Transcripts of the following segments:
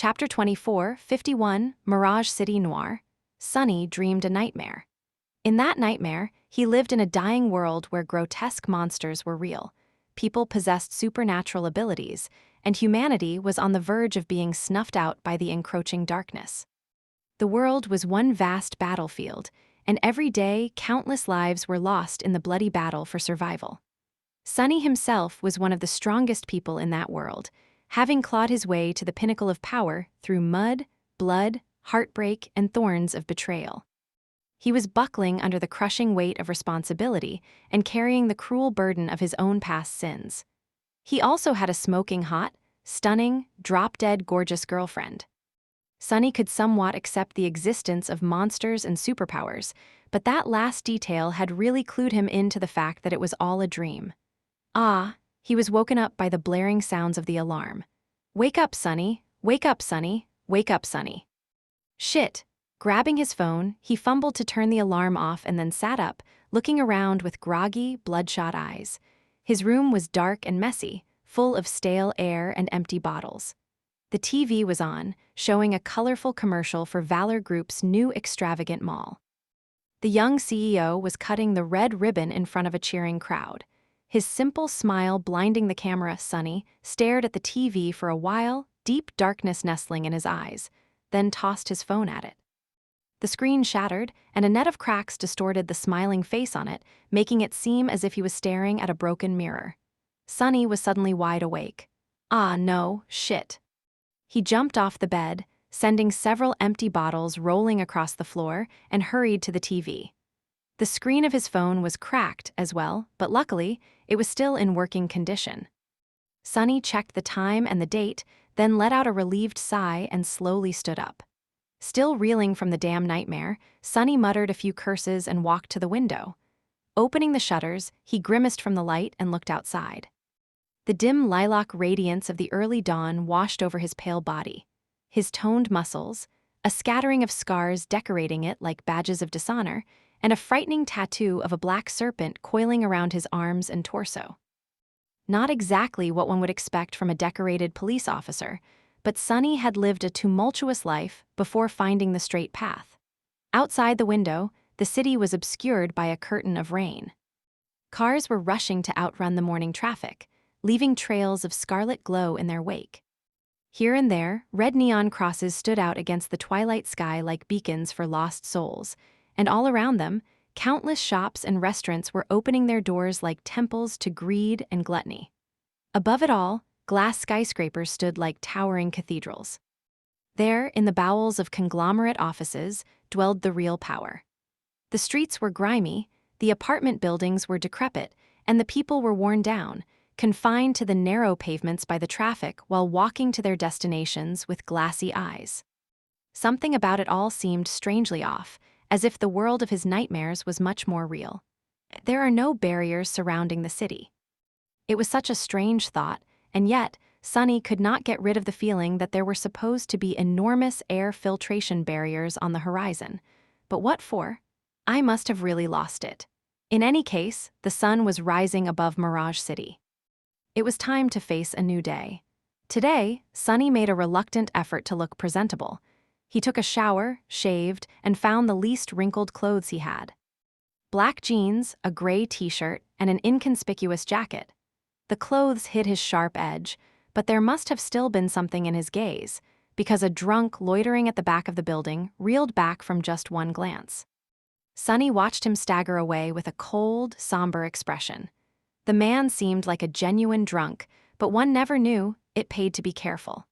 Chapter 24, 51, Mirage City Noir. Sunny dreamed a nightmare. In that nightmare, he lived in a dying world where grotesque monsters were real. People possessed supernatural abilities, and humanity was on the verge of being snuffed out by the encroaching darkness. The world was one vast battlefield, and every day countless lives were lost in the bloody battle for survival. Sunny himself was one of the strongest people in that world, having clawed his way to the pinnacle of power through mud, blood, heartbreak, and thorns of betrayal. He was buckling under the crushing weight of responsibility and carrying the cruel burden of his own past sins. He also had a smoking hot, stunning, drop-dead gorgeous girlfriend. Sunny could somewhat accept the existence of monsters and superpowers, but that last detail had really clued him into the fact that it was all a dream. He was woken up by the blaring sounds of the alarm. "Wake up, Sunny! Wake up, Sunny! Wake up, Sunny!" Shit! Grabbing his phone, he fumbled to turn the alarm off and then sat up, looking around with groggy, bloodshot eyes. His room was dark and messy, full of stale air and empty bottles. The TV was on, showing a colorful commercial for Valor Group's new extravagant mall. The young CEO was cutting the red ribbon in front of a cheering crowd. His simple smile blinding the camera, Sunny stared at the TV for a while, deep darkness nestling in his eyes, then tossed his phone at it. The screen shattered, and a net of cracks distorted the smiling face on it, making it seem as if he was staring at a broken mirror. Sunny was suddenly wide awake. No, shit. He jumped off the bed, sending several empty bottles rolling across the floor, and hurried to the TV. The screen of his phone was cracked as well, but luckily, it was still in working condition. Sunny checked the time and the date, then let out a relieved sigh and slowly stood up. Still reeling from the damn nightmare, Sunny muttered a few curses and walked to the window. Opening the shutters, he grimaced from the light and looked outside. The dim lilac radiance of the early dawn washed over his pale body. His toned muscles, a scattering of scars decorating it like badges of dishonor, and a frightening tattoo of a black serpent coiling around his arms and torso. Not exactly what one would expect from a decorated police officer, but Sunny had lived a tumultuous life before finding the straight path. Outside the window, the city was obscured by a curtain of rain. Cars were rushing to outrun the morning traffic, leaving trails of scarlet glow in their wake. Here and there, red neon crosses stood out against the twilight sky like beacons for lost souls, and all around them, countless shops and restaurants were opening their doors like temples to greed and gluttony. Above it all, glass skyscrapers stood like towering cathedrals. There, in the bowels of conglomerate offices, dwelled the real power. The streets were grimy, the apartment buildings were decrepit, and the people were worn down, confined to the narrow pavements by the traffic while walking to their destinations with glassy eyes. Something about it all seemed strangely off, as if the world of his nightmares was much more real. There are no barriers surrounding the city. It was such a strange thought, and yet, Sunny could not get rid of the feeling that there were supposed to be enormous air filtration barriers on the horizon. But what for? I must have really lost it. In any case, the sun was rising above Mirage City. It was time to face a new day. Today, Sunny made a reluctant effort to look presentable. He took a shower, shaved, and found the least wrinkled clothes he had. Black jeans, a gray t-shirt, and an inconspicuous jacket. The clothes hid his sharp edge, but there must have still been something in his gaze, because a drunk loitering at the back of the building reeled back from just one glance. Sunny watched him stagger away with a cold, somber expression. The man seemed like a genuine drunk, but one never knew, it paid to be careful.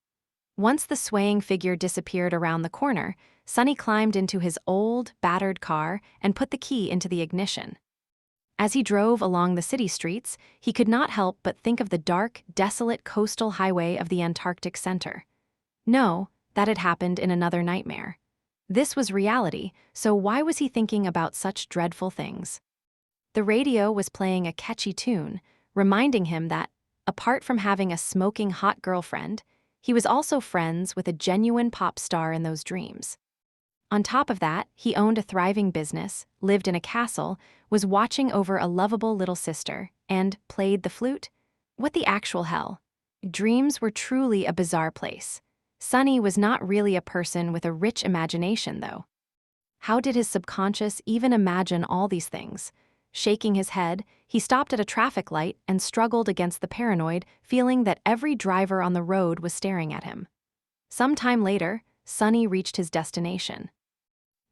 Once the swaying figure disappeared around the corner, Sunny climbed into his old, battered car and put the key into the ignition. As he drove along the city streets, he could not help but think of the dark, desolate coastal highway of the Antarctic Center. No, that had happened in another nightmare. This was reality, so why was he thinking about such dreadful things? The radio was playing a catchy tune, reminding him that, apart from having a smoking hot girlfriend, he was also friends with a genuine pop star in those dreams. On top of that, he owned a thriving business, lived in a castle, was watching over a lovable little sister, and played the flute? What the actual hell? Dreams were truly a bizarre place. Sunny was not really a person with a rich imagination, though. How did his subconscious even imagine all these things? Shaking his head, he stopped at a traffic light and struggled against the paranoid feeling that every driver on the road was staring at him. Some time later, Sunny reached his destination.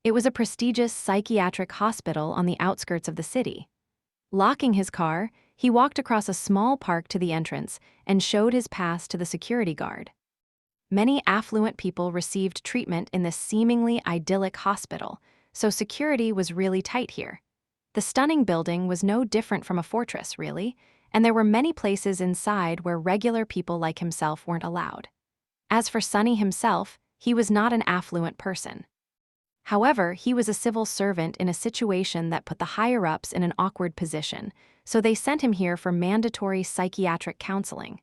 It was a prestigious psychiatric hospital on the outskirts of the city. Locking his car, he walked across a small park to the entrance and showed his pass to the security guard. Many affluent people received treatment in this seemingly idyllic hospital, so security was really tight here. The stunning building was no different from a fortress, really, and there were many places inside where regular people like himself weren't allowed. As for Sunny himself, he was not an affluent person. However, he was a civil servant in a situation that put the higher-ups in an awkward position, so they sent him here for mandatory psychiatric counseling.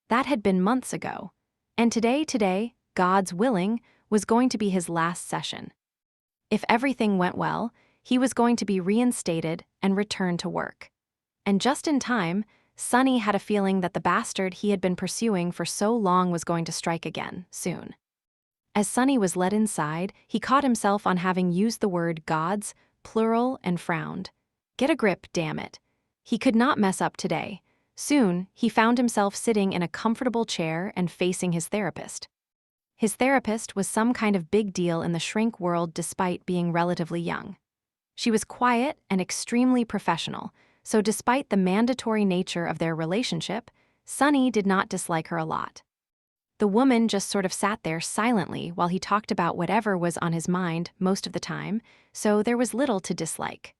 That had been months ago. And today, God's willing, was going to be his last session. If everything went well, he was going to be reinstated and return to work. And just in time, Sunny had a feeling that the bastard he had been pursuing for so long was going to strike again, soon. As Sunny was led inside, he caught himself on having used the word gods, plural, and frowned. Get a grip, damn it. He could not mess up today. Soon, he found himself sitting in a comfortable chair and facing his therapist. His therapist was some kind of big deal in the shrink world despite being relatively young. She was quiet and extremely professional, so despite the mandatory nature of their relationship, Sunny did not dislike her a lot. The woman just sort of sat there silently while he talked about whatever was on his mind most of the time, so there was little to dislike.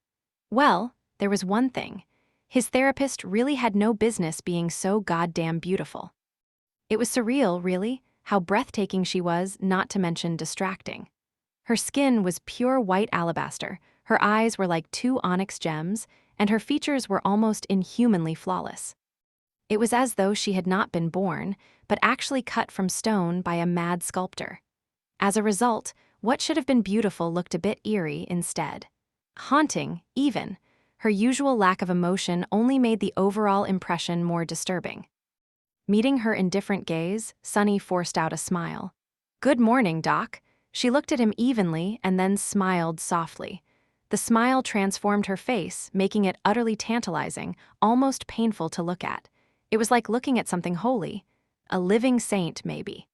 Well, there was one thing. His therapist really had no business being so goddamn beautiful. It was surreal, really, how breathtaking she was, not to mention distracting. Her skin was pure white alabaster, her eyes were like two onyx gems, and her features were almost inhumanly flawless. It was as though she had not been born, but actually cut from stone by a mad sculptor. As a result, what should have been beautiful looked a bit eerie instead. Haunting, even. Her usual lack of emotion only made the overall impression more disturbing. Meeting her indifferent gaze, Sunny forced out a smile. "Good morning, Doc." She looked at him evenly and then smiled softly. The smile transformed her face, making it utterly tantalizing, almost painful to look at. It was like looking at something holy. A living saint, maybe.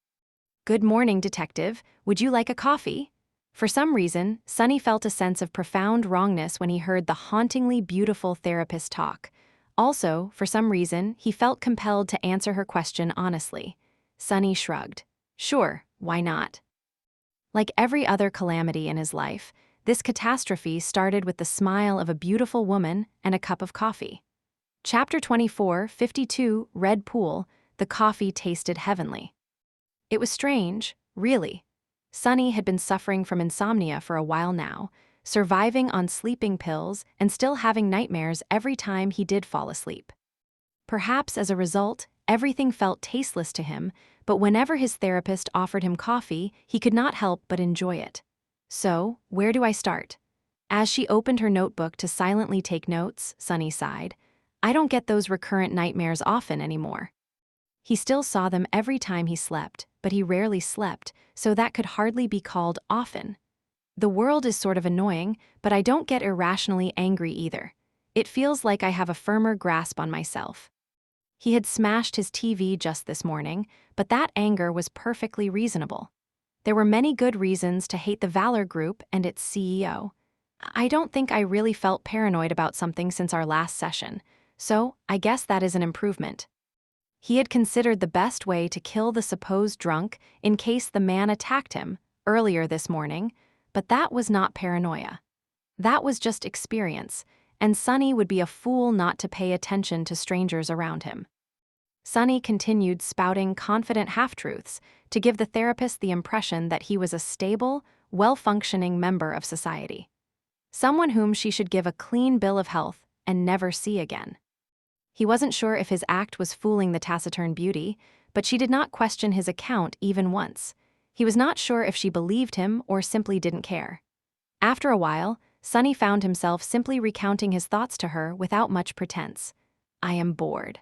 "Good morning, Detective. Would you like a coffee?" For some reason, Sunny felt a sense of profound wrongness when he heard the hauntingly beautiful therapist talk. Also, for some reason, he felt compelled to answer her question honestly. Sunny shrugged. Sure, why not? Like every other calamity in his life, this catastrophe started with the smile of a beautiful woman and a cup of coffee. Chapter 24, 52, Red Pool, the coffee tasted heavenly. It was strange, really. Sunny had been suffering from insomnia for a while now, surviving on sleeping pills and still having nightmares every time he did fall asleep. Perhaps as a result, everything felt tasteless to him, but whenever his therapist offered him coffee, he could not help but enjoy it. So, where do I start? As she opened her notebook to silently take notes, Sunny sighed. I don't get those recurrent nightmares often anymore. He still saw them every time he slept, but he rarely slept, so that could hardly be called often. The world is sort of annoying, but I don't get irrationally angry either. It feels like I have a firmer grasp on myself. He had smashed his TV just this morning, but that anger was perfectly reasonable. There were many good reasons to hate the Valor Group and its CEO. I don't think I really felt paranoid about something since our last session, so I guess that is an improvement. He had considered the best way to kill the supposed drunk in case the man attacked him earlier this morning, but that was not paranoia. That was just experience, and Sunny would be a fool not to pay attention to strangers around him. Sunny continued spouting confident half-truths to give the therapist the impression that he was a stable, well-functioning member of society. Someone whom she should give a clean bill of health and never see again. He wasn't sure if his act was fooling the taciturn beauty, but she did not question his account even once. He was not sure if she believed him or simply didn't care. After a while, Sunny found himself simply recounting his thoughts to her without much pretense. I am bored.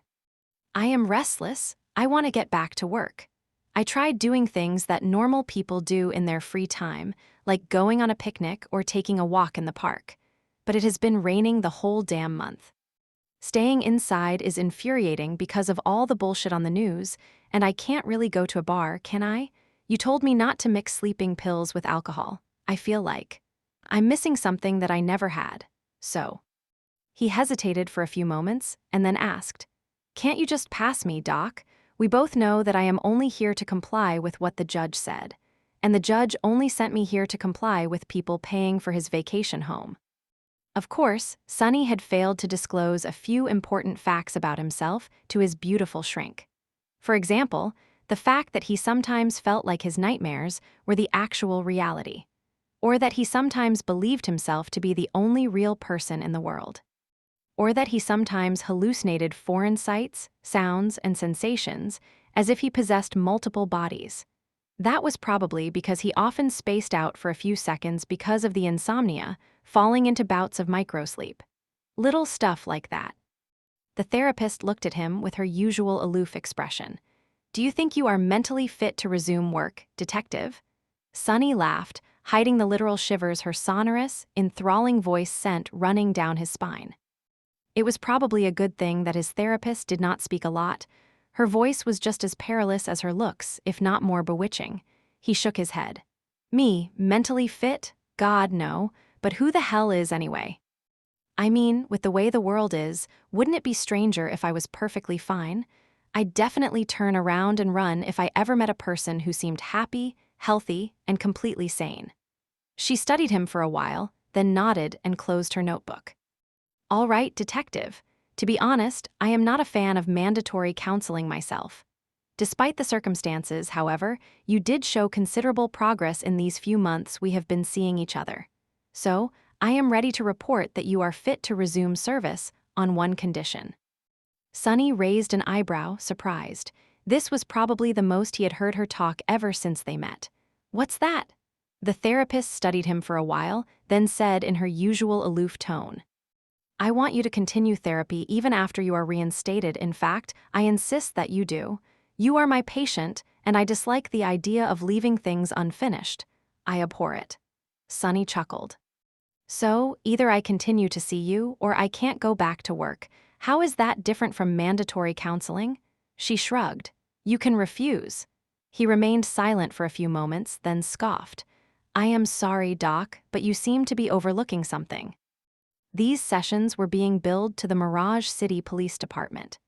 I am restless. I want to get back to work. I tried doing things that normal people do in their free time, like going on a picnic or taking a walk in the park. But it has been raining the whole damn month. Staying inside is infuriating because of all the bullshit on the news, and I can't really go to a bar, can I? You told me not to mix sleeping pills with alcohol. I feel like I'm missing something that I never had. So. He hesitated for a few moments and then asked, "Can't you just pass me, Doc? We both know that I am only here to comply with what the judge said. And the judge only sent me here to comply with people paying for his vacation home." Of course, Sonny had failed to disclose a few important facts about himself to his beautiful shrink. For example, the fact that he sometimes felt like his nightmares were the actual reality, or that he sometimes believed himself to be the only real person in the world, or that he sometimes hallucinated foreign sights, sounds, and sensations as if he possessed multiple bodies. That was probably because he often spaced out for a few seconds because of the insomnia, falling into bouts of microsleep. Little stuff like that. The therapist looked at him with her usual aloof expression. "Do you think you are mentally fit to resume work, detective?" Sonny laughed, hiding the literal shivers her sonorous, enthralling voice sent running down his spine. It was probably a good thing that his therapist did not speak a lot. Her voice was just as perilous as her looks, if not more bewitching. He shook his head. "Me, mentally fit? God, no. But who the hell is anyway? I mean, with the way the world is, wouldn't it be stranger if I was perfectly fine? I'd definitely turn around and run if I ever met a person who seemed happy, healthy, and completely sane." She studied him for a while, then nodded and closed her notebook. "All right, detective. To be honest, I am not a fan of mandatory counseling myself. Despite the circumstances, however, you did show considerable progress in these few months we have been seeing each other. So, I am ready to report that you are fit to resume service on one condition." Sonny raised an eyebrow, surprised. This was probably the most he had heard her talk ever since they met. "What's that?" The therapist studied him for a while, then said in her usual aloof tone, "I want you to continue therapy even after you are reinstated. In fact, I insist that you do. You are my patient, and I dislike the idea of leaving things unfinished. I abhor it." Sonny chuckled. "So, either I continue to see you, or I can't go back to work. How is that different from mandatory counseling?" She shrugged. "You can refuse." He remained silent for a few moments, then scoffed. "I am sorry, Doc, but you seem to be overlooking something. These sessions were being billed to the Mirage City Police Department.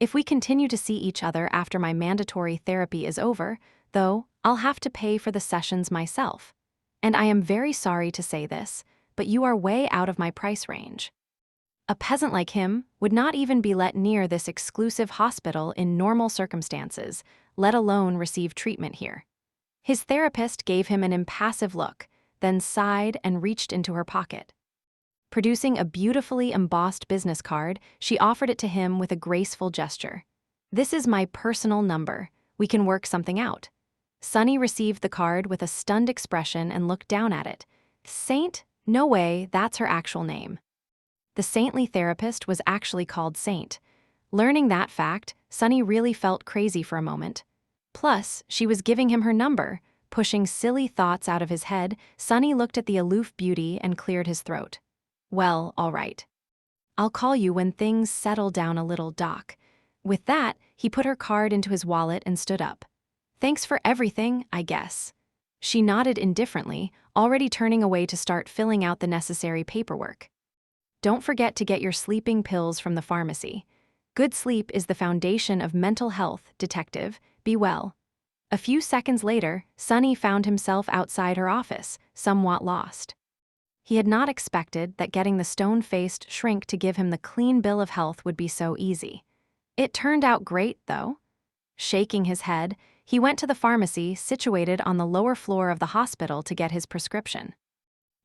If we continue to see each other after my mandatory therapy is over, though, I'll have to pay for the sessions myself. And I am very sorry to say this, but you are way out of my price range. A peasant like him would not even be let near this exclusive hospital in normal circumstances, let alone receive treatment here." His therapist gave him an impassive look, then sighed and reached into her pocket. Producing a beautifully embossed business card, she offered it to him with a graceful gesture. "This is my personal number. We can work something out." Sonny received the card with a stunned expression and looked down at it. "Saint? No way, that's her actual name." The saintly therapist was actually called Saint. Learning that fact, Sonny really felt crazy for a moment. Plus, she was giving him her number. Pushing silly thoughts out of his head, Sonny looked at the aloof beauty and cleared his throat. "Well, all right. I'll call you when things settle down a little, Doc." With that, he put her card into his wallet and stood up. "Thanks for everything, I guess." She nodded indifferently, already turning away to start filling out the necessary paperwork. "Don't forget to get your sleeping pills from the pharmacy. Good sleep is the foundation of mental health, detective. Be well." A few seconds later, Sonny found himself outside her office, somewhat lost. He had not expected that getting the stone-faced shrink to give him the clean bill of health would be so easy. It turned out great, though. Shaking his head, he went to the pharmacy situated on the lower floor of the hospital to get his prescription.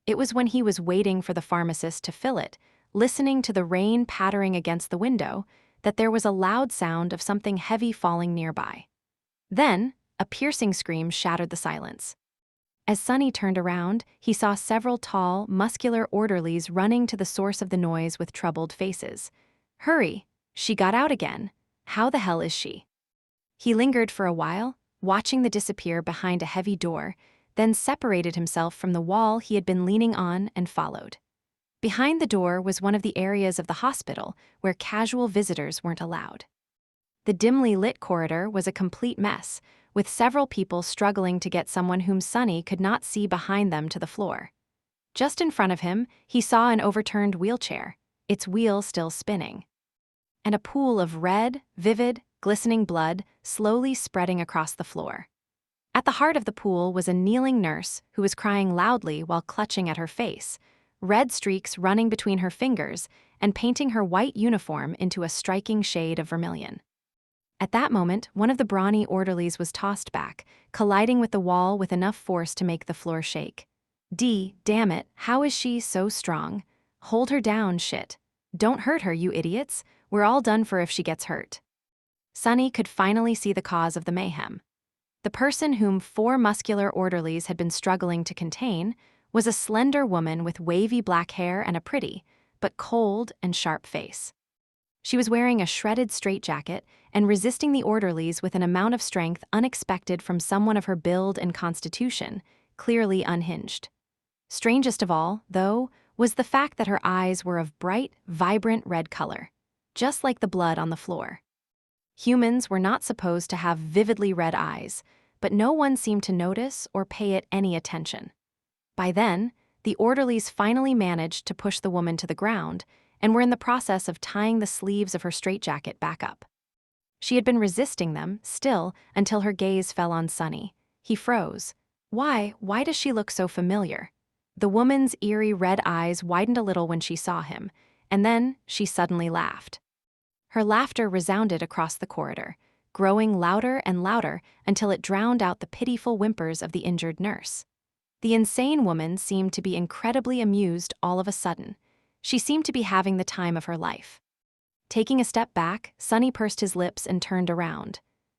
It was when he was waiting for the pharmacist to fill it, listening to the rain pattering against the window, that there was a loud sound of something heavy falling nearby. Then, a piercing scream shattered the silence. As Sonny turned around, he saw several tall, muscular orderlies running to the source of the noise with troubled faces. "Hurry! She got out again. How the hell is she?" He lingered for a while, watching the disappear behind a heavy door, then separated himself from the wall he had been leaning on and followed. Behind the door was one of the areas of the hospital where casual visitors weren't allowed. The dimly lit corridor was a complete mess, with several people struggling to get someone whom Sunny could not see behind them to the floor. Just in front of him, he saw an overturned wheelchair, its wheel still spinning, and a pool of red, vivid, glistening blood slowly spreading across the floor. At the heart of the pool was a kneeling nurse who was crying loudly while clutching at her face, red streaks running between her fingers and painting her white uniform into a striking shade of vermilion. At that moment, one of the brawny orderlies was tossed back, colliding with the wall with enough force to make the floor shake. Damn it, how is she so strong? Hold her down, shit. Don't hurt her, you idiots. We're all done for if she gets hurt. Sunny could finally see the cause of the mayhem. The person whom 4 muscular orderlies had been struggling to contain was a slender woman with wavy black hair and a pretty, but cold and sharp face. She was wearing a shredded straitjacket and resisting the orderlies with an amount of strength unexpected from someone of her build and constitution, clearly unhinged. Strangest of all, though, was the fact that her eyes were of bright, vibrant red color, just like the blood on the floor. Humans were not supposed to have vividly red eyes, but no one seemed to notice or pay it any attention. By then, the orderlies finally managed to push the woman to the ground and were in the process of tying the sleeves of her straitjacket back up. She had been resisting them, still, until her gaze fell on Sunny. He froze. Why does she look so familiar? The woman's eerie red eyes widened a little when she saw him, and then she suddenly laughed. Her laughter resounded across the corridor, growing louder and louder until it drowned out the pitiful whimpers of the injured nurse. The insane woman seemed to be incredibly amused all of a sudden. She seemed to be having the time of her life. Taking a step back, Sunny pursed his lips and turned around.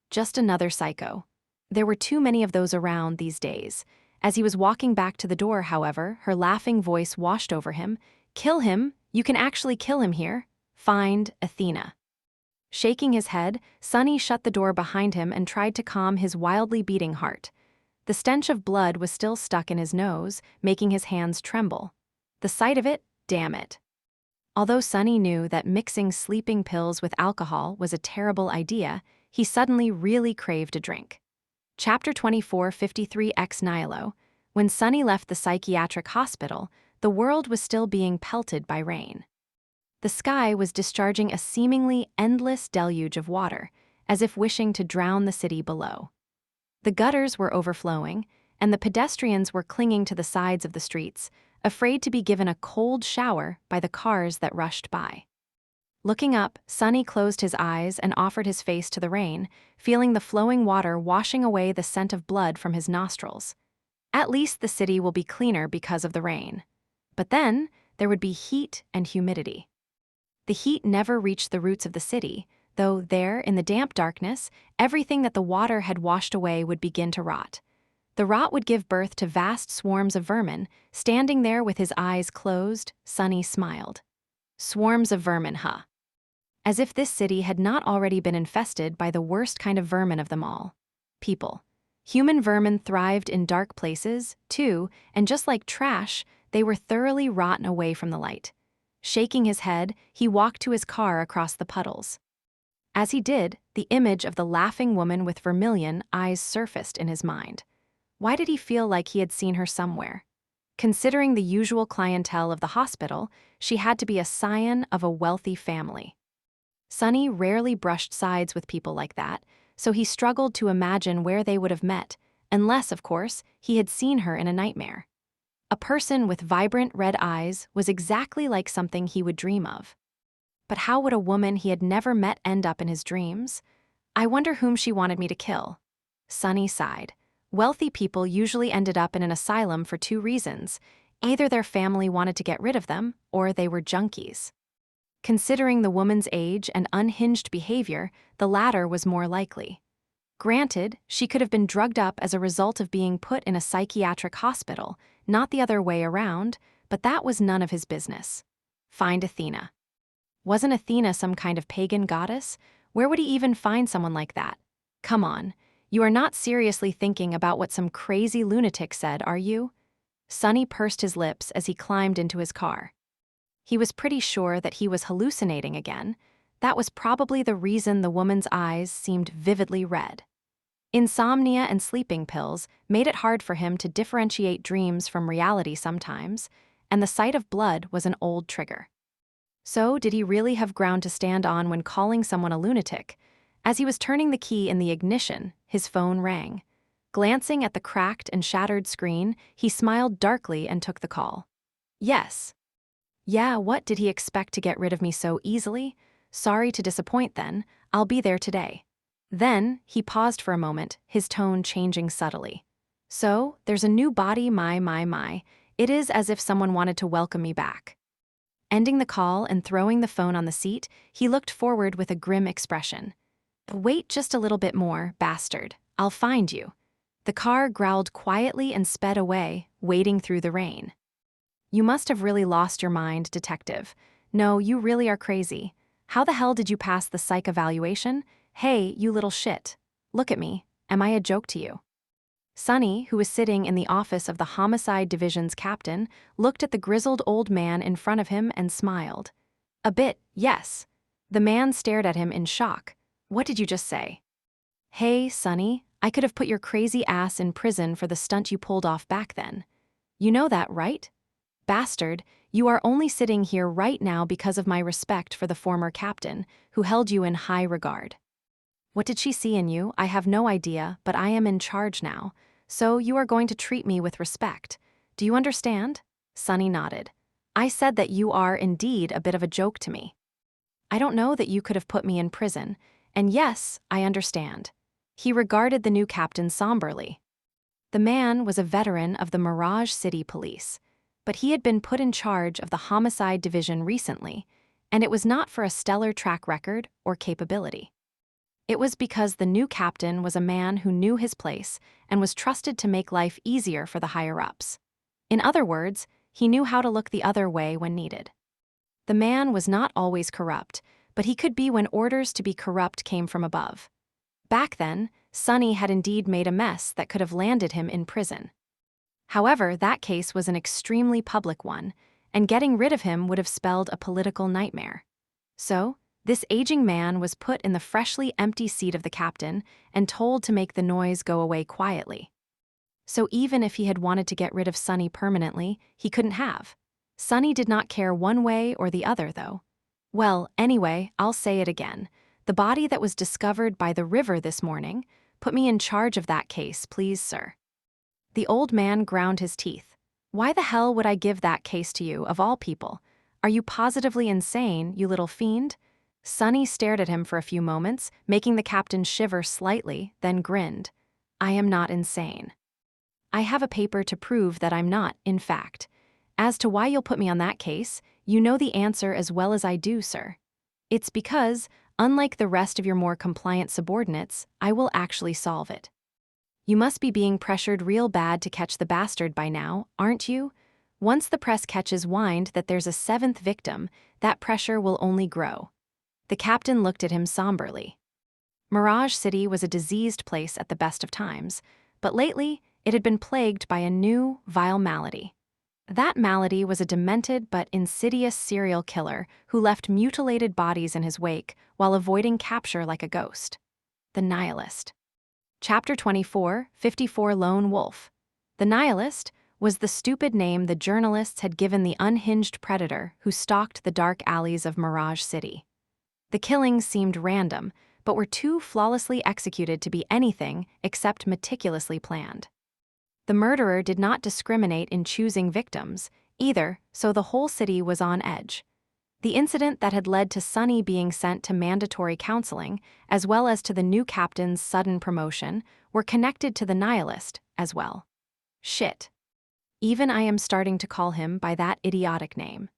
Just another psycho. There were too many of those around these days. As he was walking back to the door, however, her laughing voice washed over him. "Kill him? You can actually kill him here. Find Athena." Shaking his head, Sunny shut the door behind him and tried to calm his wildly beating heart. The stench of blood was still stuck in his nose, making his hands tremble. The sight of it, damn it. Although Sunny knew that mixing sleeping pills with alcohol was a terrible idea, he suddenly really craved a drink. Chapter 24:53 Ex Nihilo. When Sunny left the psychiatric hospital, the world was still being pelted by rain. The sky was discharging a seemingly endless deluge of water, as if wishing to drown the city below. The gutters were overflowing, and the pedestrians were clinging to the sides of the streets, afraid to be given a cold shower by the cars that rushed by. Looking up, Sunny closed his eyes and offered his face to the rain, feeling the flowing water washing away the scent of blood from his nostrils. At least the city will be cleaner because of the rain. But then, there would be heat and humidity. The heat never reached the roots of the city, though there, in the damp darkness, everything that the water had washed away would begin to rot. The rot would give birth to vast swarms of vermin. Standing there with his eyes closed, Sunny smiled. Swarms of vermin, huh? As if this city had not already been infested by the worst kind of vermin of them all. People. Human vermin thrived in dark places, too, and just like trash, they were thoroughly rotten away from the light. Shaking his head, he walked to his car across the puddles. As he did, the image of the laughing woman with vermilion eyes surfaced in his mind. Why did he feel like he had seen her somewhere? Considering the usual clientele of the hospital, she had to be a scion of a wealthy family. Sunny rarely brushed sides with people like that, so he struggled to imagine where they would have met, unless, of course, he had seen her in a nightmare. A person with vibrant red eyes was exactly like something he would dream of. But how would a woman he had never met end up in his dreams? I wonder whom she wanted me to kill. Sunny sighed. Wealthy people usually ended up in an asylum for 2 reasons. Either their family wanted to get rid of them, or they were junkies. Considering the woman's age and unhinged behavior, the latter was more likely. Granted, she could have been drugged up as a result of being put in a psychiatric hospital, not the other way around, but that was none of his business. Find Athena. Wasn't Athena some kind of pagan goddess? Where would he even find someone like that? Come on, You are not seriously thinking about what some crazy lunatic said, are you? Sonny pursed his lips as he climbed into his car. He was pretty sure that he was hallucinating again. That was probably the reason the woman's eyes seemed vividly red. Insomnia and sleeping pills made it hard for him to differentiate dreams from reality sometimes, and the sight of blood was an old trigger. So, did he really have ground to stand on when calling someone a lunatic? As he was turning the key in the ignition, his phone rang. Glancing at the cracked and shattered screen, he smiled darkly and took the call. Yes. Yeah, what did he expect to get rid of me so easily? Sorry to disappoint then, I'll be there today. Then, he paused for a moment, his tone changing subtly. So, there's a new body, my. It is as if someone wanted to welcome me back. Ending the call and throwing the phone on the seat, he looked forward with a grim expression. Wait just a little bit more, bastard. I'll find you. The car growled quietly and sped away, wading through the rain. You must have really lost your mind, detective. No, you really are crazy. How the hell did you pass the psych evaluation? Hey, you little shit. Look at me. Am I a joke to you? Sonny, who was sitting in the office of the Homicide Division's captain, looked at the grizzled old man in front of him and smiled. A bit, yes. The man stared at him in shock. What did you just say? Hey, Sonny, I could have put your crazy ass in prison for the stunt you pulled off back then. You know that, right? Bastard, you are only sitting here right now because of my respect for the former captain, who held you in high regard. What did she see in you? I have no idea, but I am in charge now, so you are going to treat me with respect. Do you understand? Sonny nodded. I said that you are indeed a bit of a joke to me. I don't know that you could have put me in prison, and yes, I understand. He regarded the new captain somberly. The man was a veteran of the Mirage City Police, but he had been put in charge of the Homicide Division recently, and it was not for a stellar track record or capability. It was because the new captain was a man who knew his place and was trusted to make life easier for the higher-ups. In other words, he knew how to look the other way when needed. The man was not always corrupt, but he could be when orders to be corrupt came from above. Back then, Sonny had indeed made a mess that could have landed him in prison. However, that case was an extremely public one, and getting rid of him would have spelled a political nightmare. So, this aging man was put in the freshly empty seat of the captain and told to make the noise go away quietly. So even if he had wanted to get rid of Sonny permanently, he couldn't have. Sonny did not care one way or the other, though. Well, anyway, I'll say it again. The body that was discovered by the river this morning, put me in charge of that case, please, sir. The old man ground his teeth. Why the hell would I give that case to you, of all people? Are you positively insane, you little fiend? Sonny stared at him for a few moments, making the captain shiver slightly, then grinned. I am not insane. I have a paper to prove that I'm not, in fact. As to why you'll put me on that case, you know the answer as well as I do, sir. It's because, unlike the rest of your more compliant subordinates, I will actually solve it. You must be being pressured real bad to catch the bastard by now, aren't you? Once the press catches wind that there's a seventh victim, that pressure will only grow. The captain looked at him somberly. Mirage City was a diseased place at the best of times, but lately it had been plagued by a new, vile malady. That malady was a demented but insidious serial killer who left mutilated bodies in his wake while avoiding capture like a ghost. The Nihilist. Chapter 24, 54 Lone Wolf. The Nihilist was the stupid name the journalists had given the unhinged predator who stalked the dark alleys of Mirage City. The killings seemed random, but were too flawlessly executed to be anything except meticulously planned. The murderer did not discriminate in choosing victims, either, so the whole city was on edge. The incident that had led to Sonny being sent to mandatory counseling, as well as to the new captain's sudden promotion, were connected to the Nihilist as well. Shit. Even I am starting to call him by that idiotic name.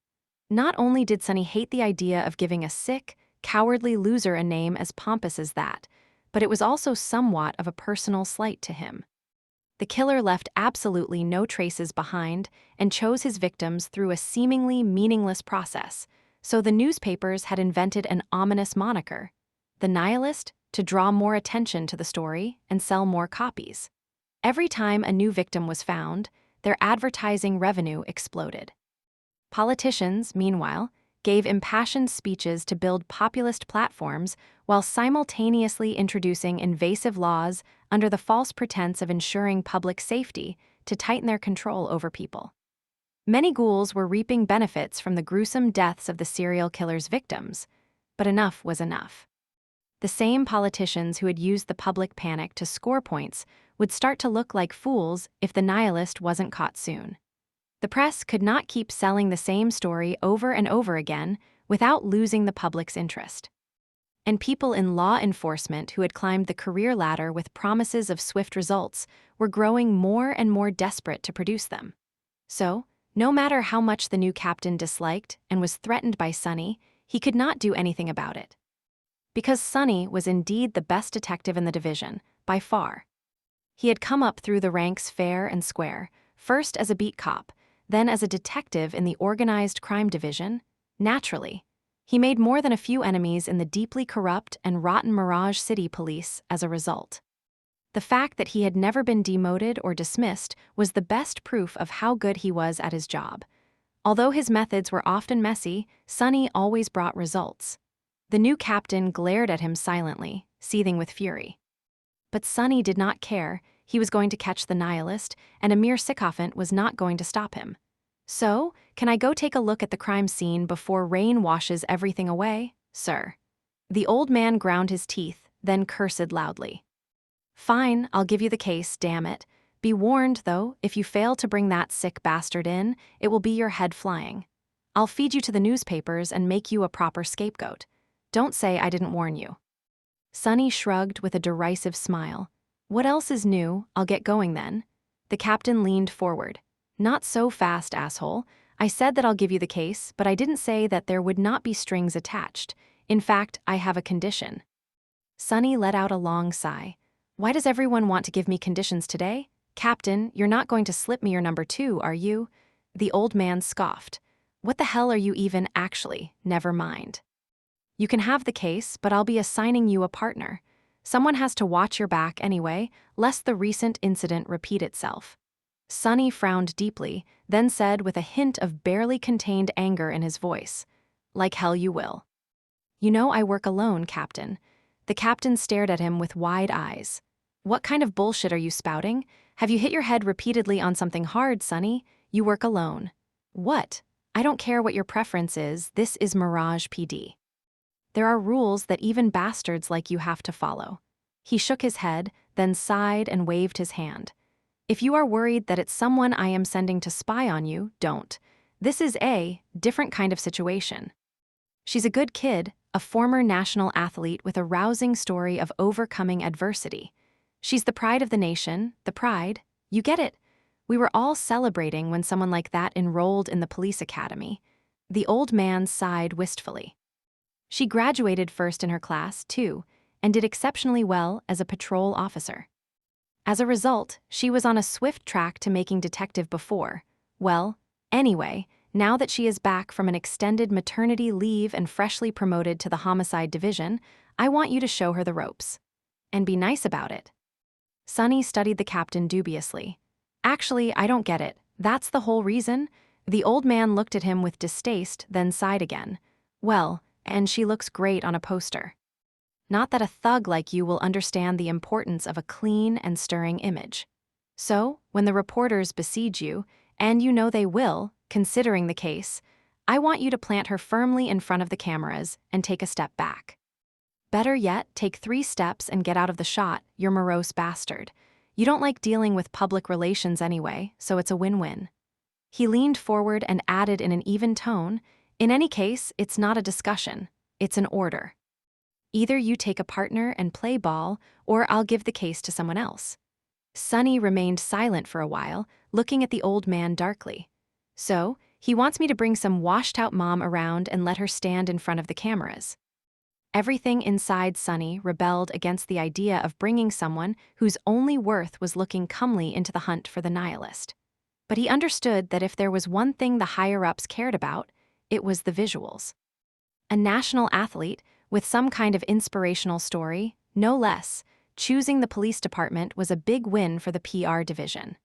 Not only did Sonny hate the idea of giving a sick, cowardly loser a name as pompous as that, but it was also somewhat of a personal slight to him. The killer left absolutely no traces behind and chose his victims through a seemingly meaningless process, so the newspapers had invented an ominous moniker. The Nihilist to draw more attention to the story and sell more copies. Every time a new victim was found, their advertising revenue exploded. Politicians, meanwhile, gave impassioned speeches to build populist platforms while simultaneously introducing invasive laws under the false pretense of ensuring public safety to tighten their control over people. Many ghouls were reaping benefits from the gruesome deaths of the serial killer's victims, but enough was enough. The same politicians who had used the public panic to score points would start to look like fools if the nihilist wasn't caught soon. The press could not keep selling the same story over and over again without losing the public's interest. And people in law enforcement who had climbed the career ladder with promises of swift results were growing more and more desperate to produce them. So, no matter how much the new captain disliked and was threatened by Sonny, he could not do anything about it. Because Sonny was indeed the best detective in the division, by far. He had come up through the ranks fair and square, first as a beat cop, then as a detective in the organized crime division. Naturally, he made more than a few enemies in the deeply corrupt and rotten Mirage City police as a result. The fact that he had never been demoted or dismissed was the best proof of how good he was at his job. Although his methods were often messy, Sonny always brought results. The new captain glared at him silently, seething with fury. But Sonny did not care. He was going to catch the nihilist, and a mere sycophant was not going to stop him. So, can I go take a look at the crime scene before rain washes everything away, sir? The old man ground his teeth, then cursed loudly. Fine, I'll give you the case, damn it. Be warned, though, if you fail to bring that sick bastard in, it will be your head flying. I'll feed you to the newspapers and make you a proper scapegoat. Don't say I didn't warn you. Sonny shrugged with a derisive smile. What else is new? I'll get going then. The captain leaned forward. Not so fast, asshole. I said that I'll give you the case, but I didn't say that there would not be strings attached. In fact, I have a condition. Sonny let out a long sigh. Why does everyone want to give me conditions today? Captain, you're not going to slip me your number 2, are you? The old man scoffed. What the hell are you even actually? Never mind. You can have the case, but I'll be assigning you a partner. Someone has to watch your back anyway, lest the recent incident repeat itself. Sonny frowned deeply, then said with a hint of barely contained anger in his voice, like hell you will. You know I work alone, Captain. The captain stared at him with wide eyes. What kind of bullshit are you spouting? Have you hit your head repeatedly on something hard, Sonny? You work alone. What? I don't care what your preference is, this is Mirage PD. There are rules that even bastards like you have to follow. He shook his head, then sighed and waved his hand. If you are worried that it's someone I am sending to spy on you, don't. This is a different kind of situation. She's a good kid, a former national athlete with a rousing story of overcoming adversity. She's the pride of the nation, the pride. You get it. We were all celebrating when someone like that enrolled in the police academy. The old man sighed wistfully. She graduated first in her class, too, and did exceptionally well as a patrol officer. As a result, she was on a swift track to making detective before. Well, anyway, now that she is back from an extended maternity leave and freshly promoted to the homicide division, I want you to show her the ropes. And be nice about it. Sonny studied the captain dubiously. Actually, I don't get it. That's the whole reason? The old man looked at him with distaste, then sighed again. Well, and she looks great on a poster. Not that a thug like you will understand the importance of a clean and stirring image. So, when the reporters besiege you, and you know they will, considering the case, I want you to plant her firmly in front of the cameras and take a step back. Better yet, take 3 steps and get out of the shot, you morose bastard. You don't like dealing with public relations anyway, so it's a win-win. He leaned forward and added in an even tone, in any case, it's not a discussion, it's an order. Either you take a partner and play ball, or I'll give the case to someone else. Sonny remained silent for a while, looking at the old man darkly. So, he wants me to bring some washed-out mom around and let her stand in front of the cameras. Everything inside Sonny rebelled against the idea of bringing someone whose only worth was looking comely into the hunt for the nihilist. But he understood that if there was one thing the higher-ups cared about, it was the visuals. A national athlete, with some kind of inspirational story, No less, choosing the police department was a big win for the PR division.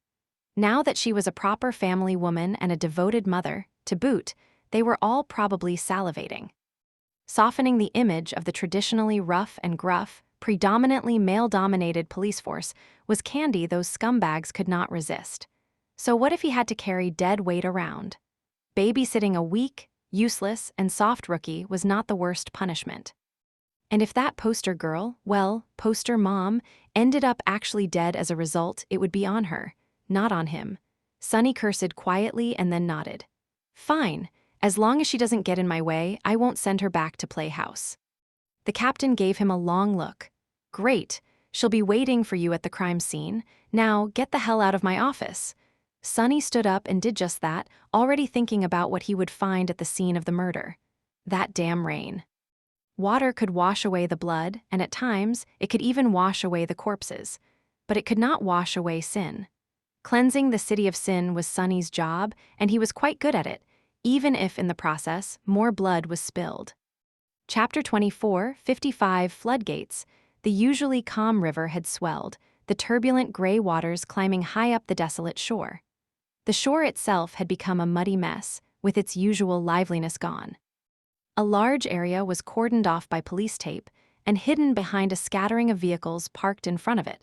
Now that she was a proper family woman and a devoted mother, to boot, they were all probably salivating. Softening the image of the traditionally rough and gruff, predominantly male-dominated police force was candy those scumbags could not resist. So what if he had to carry dead weight around? Babysitting a weak, useless, and soft rookie was not the worst punishment. And if that poster girl, well, poster mom, ended up actually dead as a result, it would be on her, not on him. Sonny cursed quietly and then nodded. Fine, as long as she doesn't get in my way, I won't send her back to play house. The captain gave him a long look. Great, she'll be waiting for you at the crime scene. Now, get the hell out of my office. Sonny stood up and did just that, already thinking about what he would find at the scene of the murder. That damn rain. Water could wash away the blood, and at times, it could even wash away the corpses. But it could not wash away sin. Cleansing the city of sin was Sonny's job, and he was quite good at it, even if in the process, more blood was spilled. Chapter 24, 55 Floodgates. The usually calm river had swelled, the turbulent gray waters climbing high up the desolate shore. The shore itself had become a muddy mess, with its usual liveliness gone. A large area was cordoned off by police tape and hidden behind a scattering of vehicles parked in front of it,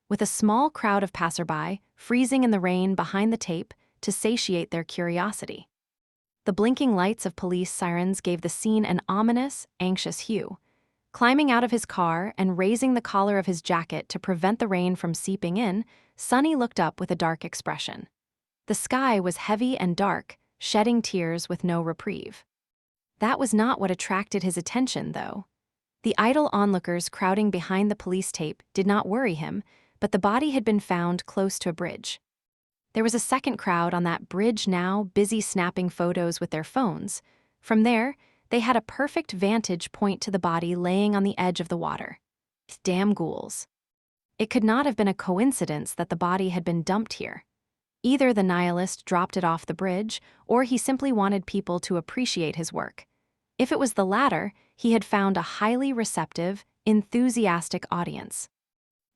with a small crowd of passerby freezing in the rain behind the tape to satiate their curiosity. The blinking lights of police sirens gave the scene an ominous, anxious hue. Climbing out of his car and raising the collar of his jacket to prevent the rain from seeping in, Sonny looked up with a dark expression. The sky was heavy and dark, shedding tears with no reprieve. That was not what attracted his attention, though. The idle onlookers crowding behind the police tape did not worry him, but the body had been found close to a bridge. There was a second crowd on that bridge now, busy snapping photos with their phones. From there, they had a perfect vantage point to the body laying on the edge of the water. Damn ghouls. It could not have been a coincidence that the body had been dumped here. Either the nihilist dropped it off the bridge, or he simply wanted people to appreciate his work. If it was the latter, he had found a highly receptive, enthusiastic audience.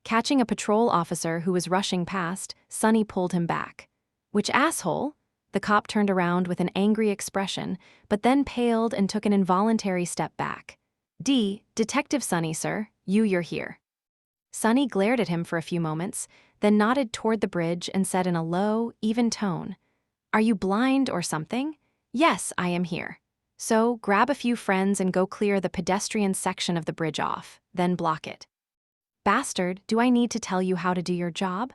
Catching a patrol officer who was rushing past, Sonny pulled him back. Which asshole? The cop turned around with an angry expression, but then paled and took an involuntary step back. Detective Sonny, sir, you're here. Sonny glared at him for a few moments, then nodded toward the bridge and said in a low, even tone, Are you blind or something? Yes, I am here. So, grab a few friends and go clear the pedestrian section of the bridge off, then block it. Bastard, do I need to tell you how to do your job?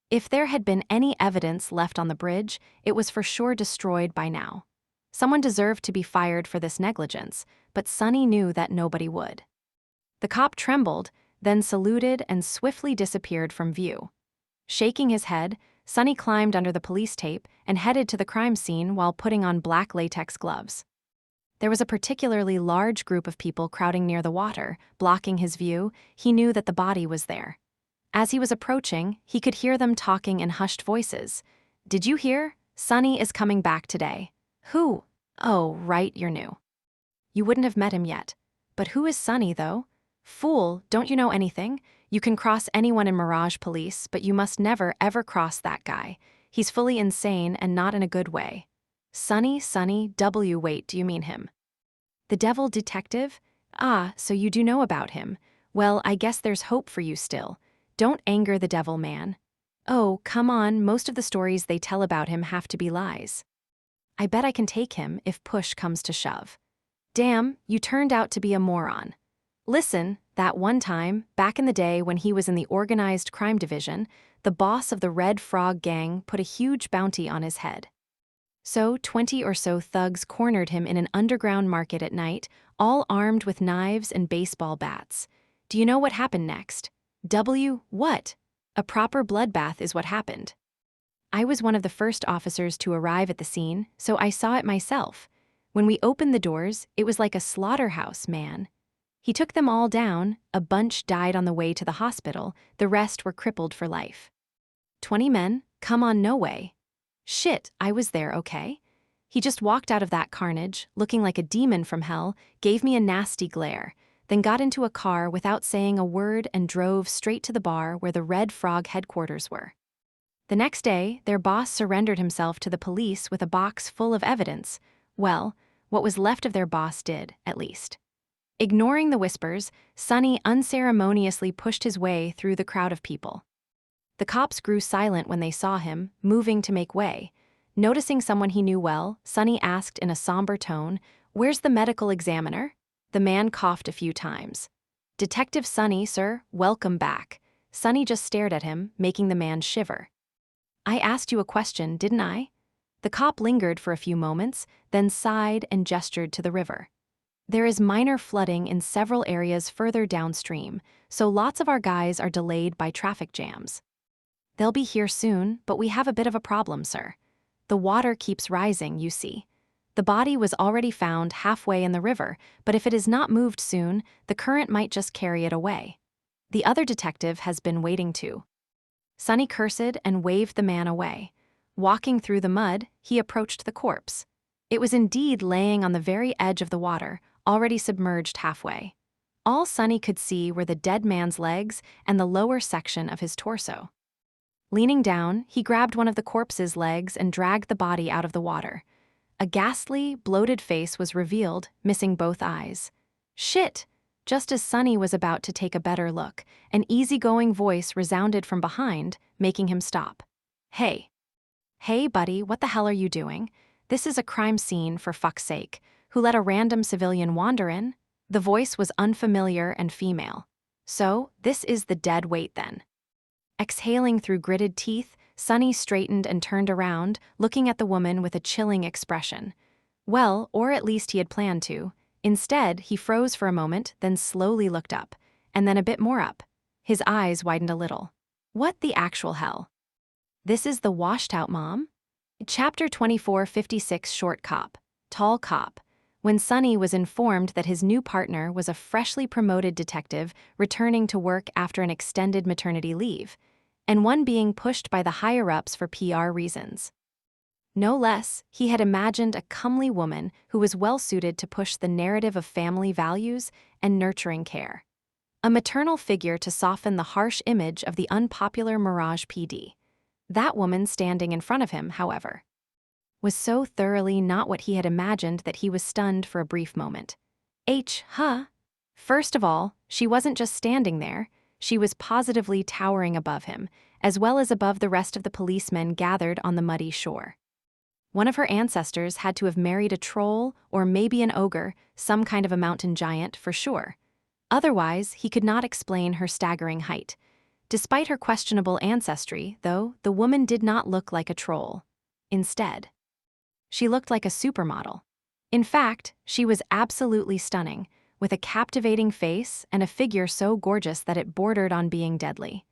If there had been any evidence left on the bridge, it was for sure destroyed by now. Someone deserved to be fired for this negligence, but Sonny knew that nobody would. The cop trembled, then saluted and swiftly disappeared from view. Shaking his head, Sonny climbed under the police tape and headed to the crime scene while putting on black latex gloves. There was a particularly large group of people crowding near the water, blocking his view. He knew that the body was there. As he was approaching, he could hear them talking in hushed voices. Did you hear? Sonny is coming back today. Who? Oh, right, you're new. You wouldn't have met him yet. But who is Sonny, though? Fool, don't you know anything? You can cross anyone in Mirage Police, but you must never, ever cross that guy. He's fully insane and not in a good way. Sonny, wait, do you mean him? The devil detective? Ah, so you do know about him. Well, I guess there's hope for you still. Don't anger the devil, man. Oh, come on, most of the stories they tell about him have to be lies. I bet I can take him if push comes to shove. Damn, you turned out to be a moron. Listen, that one time, back in the day when he was in the organized crime division, the boss of the Red Frog gang put a huge bounty on his head. So 20 or so thugs cornered him in an underground market at night, all armed with knives and baseball bats. Do you know what happened next? What? A proper bloodbath is what happened. I was one of the first officers to arrive at the scene, so I saw it myself. When we opened the doors, it was like a slaughterhouse, man. He took them all down, a bunch died on the way to the hospital, the rest were crippled for life. 20 men? Come on, no way. Shit, I was there, okay? He just walked out of that carnage, looking like a demon from hell, gave me a nasty glare, then got into a car without saying a word and drove straight to the bar where the Red Frog headquarters were. The next day, their boss surrendered himself to the police with a box full of evidence. Well, what was left of their boss did, at least. Ignoring the whispers, Sonny unceremoniously pushed his way through the crowd of people. The cops grew silent when they saw him, moving to make way. Noticing someone he knew well, Sonny asked in a somber tone, "Where's the medical examiner?" The man coughed a few times. "Detective Sonny, sir, welcome back." Sonny just stared at him, making the man shiver. "I asked you a question, didn't I?" The cop lingered for a few moments, then sighed and gestured to the river. "There is minor flooding in several areas further downstream, so lots of our guys are delayed by traffic jams. They'll be here soon, but we have a bit of a problem, sir. The water keeps rising, you see. The body was already found halfway in the river, but if it is not moved soon, the current might just carry it away. The other detective has been waiting too." Sonny cursed and waved the man away. Walking through the mud, he approached the corpse. It was indeed laying on the very edge of the water, already submerged halfway. All Sonny could see were the dead man's legs and the lower section of his torso. Leaning down, he grabbed one of the corpse's legs and dragged the body out of the water. A ghastly, bloated face was revealed, missing both eyes. "Shit!" Just as Sonny was about to take a better look, an easygoing voice resounded from behind, making him stop. "Hey. Hey, buddy, what the hell are you doing? This is a crime scene, for fuck's sake. Who let a random civilian wander in?" The voice was unfamiliar and female. "So, this is the dead weight then." Exhaling through gritted teeth, Sonny straightened and turned around, looking at the woman with a chilling expression. Well, or at least he had planned to. Instead, he froze for a moment, then slowly looked up, and then a bit more up. His eyes widened a little. What the actual hell? This is the washed-out mom? Chapter 2456 Short Cop. Tall Cop. When Sonny was informed that his new partner was a freshly promoted detective returning to work after an extended maternity leave, and one being pushed by the higher-ups for PR reasons. No less, he had imagined a comely woman who was well-suited to push the narrative of family values and nurturing care. A maternal figure to soften the harsh image of the unpopular Mirage PD. That woman standing in front of him, however, was so thoroughly not what he had imagined that he was stunned for a brief moment. First of all, she wasn't just standing there, she was positively towering above him, as well as above the rest of the policemen gathered on the muddy shore. One of her ancestors had to have married a troll or maybe an ogre, some kind of a mountain giant for sure. Otherwise, he could not explain her staggering height. Despite her questionable ancestry, though, the woman did not look like a troll. Instead, she looked like a supermodel. In fact, she was absolutely stunning, with a captivating face and a figure so gorgeous that it bordered on being deadly.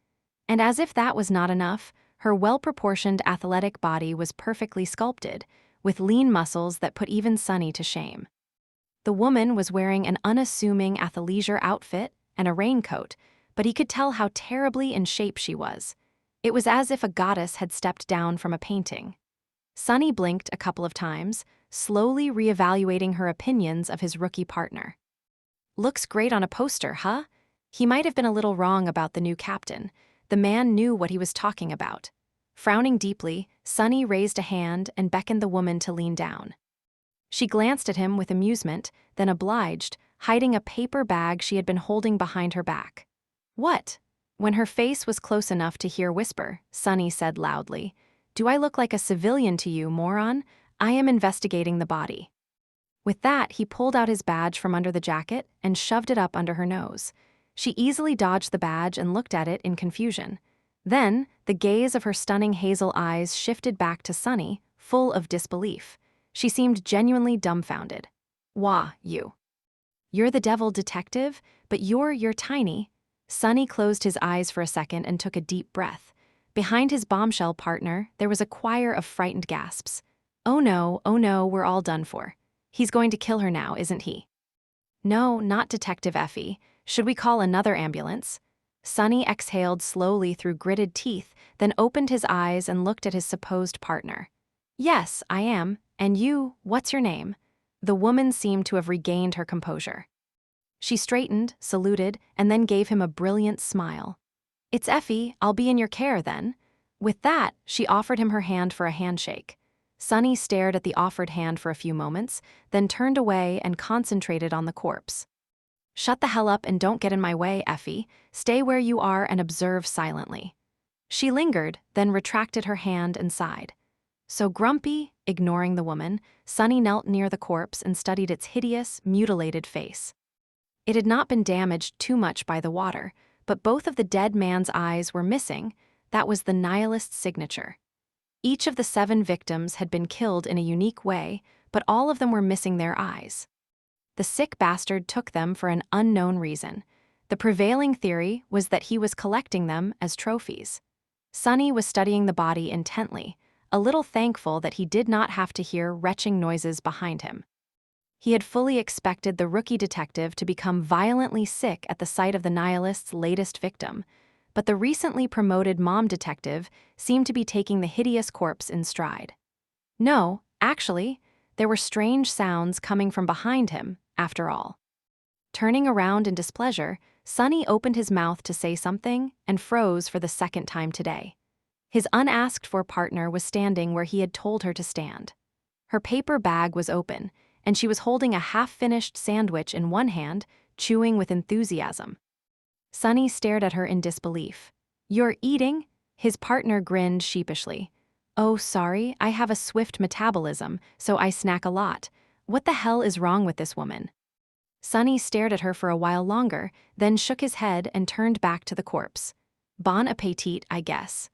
And as if that was not enough, her well-proportioned athletic body was perfectly sculpted, with lean muscles that put even Sonny to shame. The woman was wearing an unassuming athleisure outfit and a raincoat, but he could tell how terribly in shape she was. It was as if a goddess had stepped down from a painting. Sonny blinked a couple of times, slowly reevaluating her opinions of his rookie partner. "Looks great on a poster, huh?" He might have been a little wrong about the new captain. The man knew what he was talking about. Frowning deeply, Sonny raised a hand and beckoned the woman to lean down. She glanced at him with amusement, then obliged, hiding a paper bag she had been holding behind her back. "What?" When her face was close enough to hear whisper, Sonny said loudly, "Do I look like a civilian to you, moron? I am investigating the body." With that, he pulled out his badge from under the jacket and shoved it up under her nose. She easily dodged the badge and looked at it in confusion. Then, the gaze of her stunning hazel eyes shifted back to Sonny, full of disbelief. She seemed genuinely dumbfounded. "Wah, you're the devil detective, but you're tiny." Sonny closed his eyes for a second and took a deep breath. Behind his bombshell partner, there was a choir of frightened gasps. Oh no, we're all done for. He's going to kill her now, isn't he?" "No, not Detective Effie. Should we call another ambulance?" Sonny exhaled slowly through gritted teeth, then opened his eyes and looked at his supposed partner. "Yes, I am. And you, what's your name?" The woman seemed to have regained her composure. She straightened, saluted, and then gave him a brilliant smile. "It's Effie, I'll be in your care then." With that, she offered him her hand for a handshake. Sunny stared at the offered hand for a few moments, then turned away and concentrated on the corpse. "Shut the hell up and don't get in my way, Effie. Stay where you are and observe silently." She lingered, then retracted her hand and sighed. So grumpy, ignoring the woman, Sunny knelt near the corpse and studied its hideous, mutilated face. It had not been damaged too much by the water, but both of the dead man's eyes were missing. That was the nihilist's signature. Each of the 7 victims had been killed in a unique way, but all of them were missing their eyes. The sick bastard took them for an unknown reason. The prevailing theory was that he was collecting them as trophies. Sunny was studying the body intently, a little thankful that he did not have to hear retching noises behind him. He had fully expected the rookie detective to become violently sick at the sight of the nihilist's latest victim, but the recently promoted mom detective seemed to be taking the hideous corpse in stride. No, actually, there were strange sounds coming from behind him, after all. Turning around in displeasure, Sunny opened his mouth to say something and froze for the second time today. His unasked-for partner was standing where he had told her to stand. Her paper bag was open, and she was holding a half-finished sandwich in one hand, chewing with enthusiasm. Sunny stared at her in disbelief. "You're eating?" His partner grinned sheepishly. "Oh, sorry, I have a swift metabolism, so I snack a lot. What the hell is wrong with this woman?" Sunny stared at her for a while longer, then shook his head and turned back to the corpse. "Bon appetit, I guess."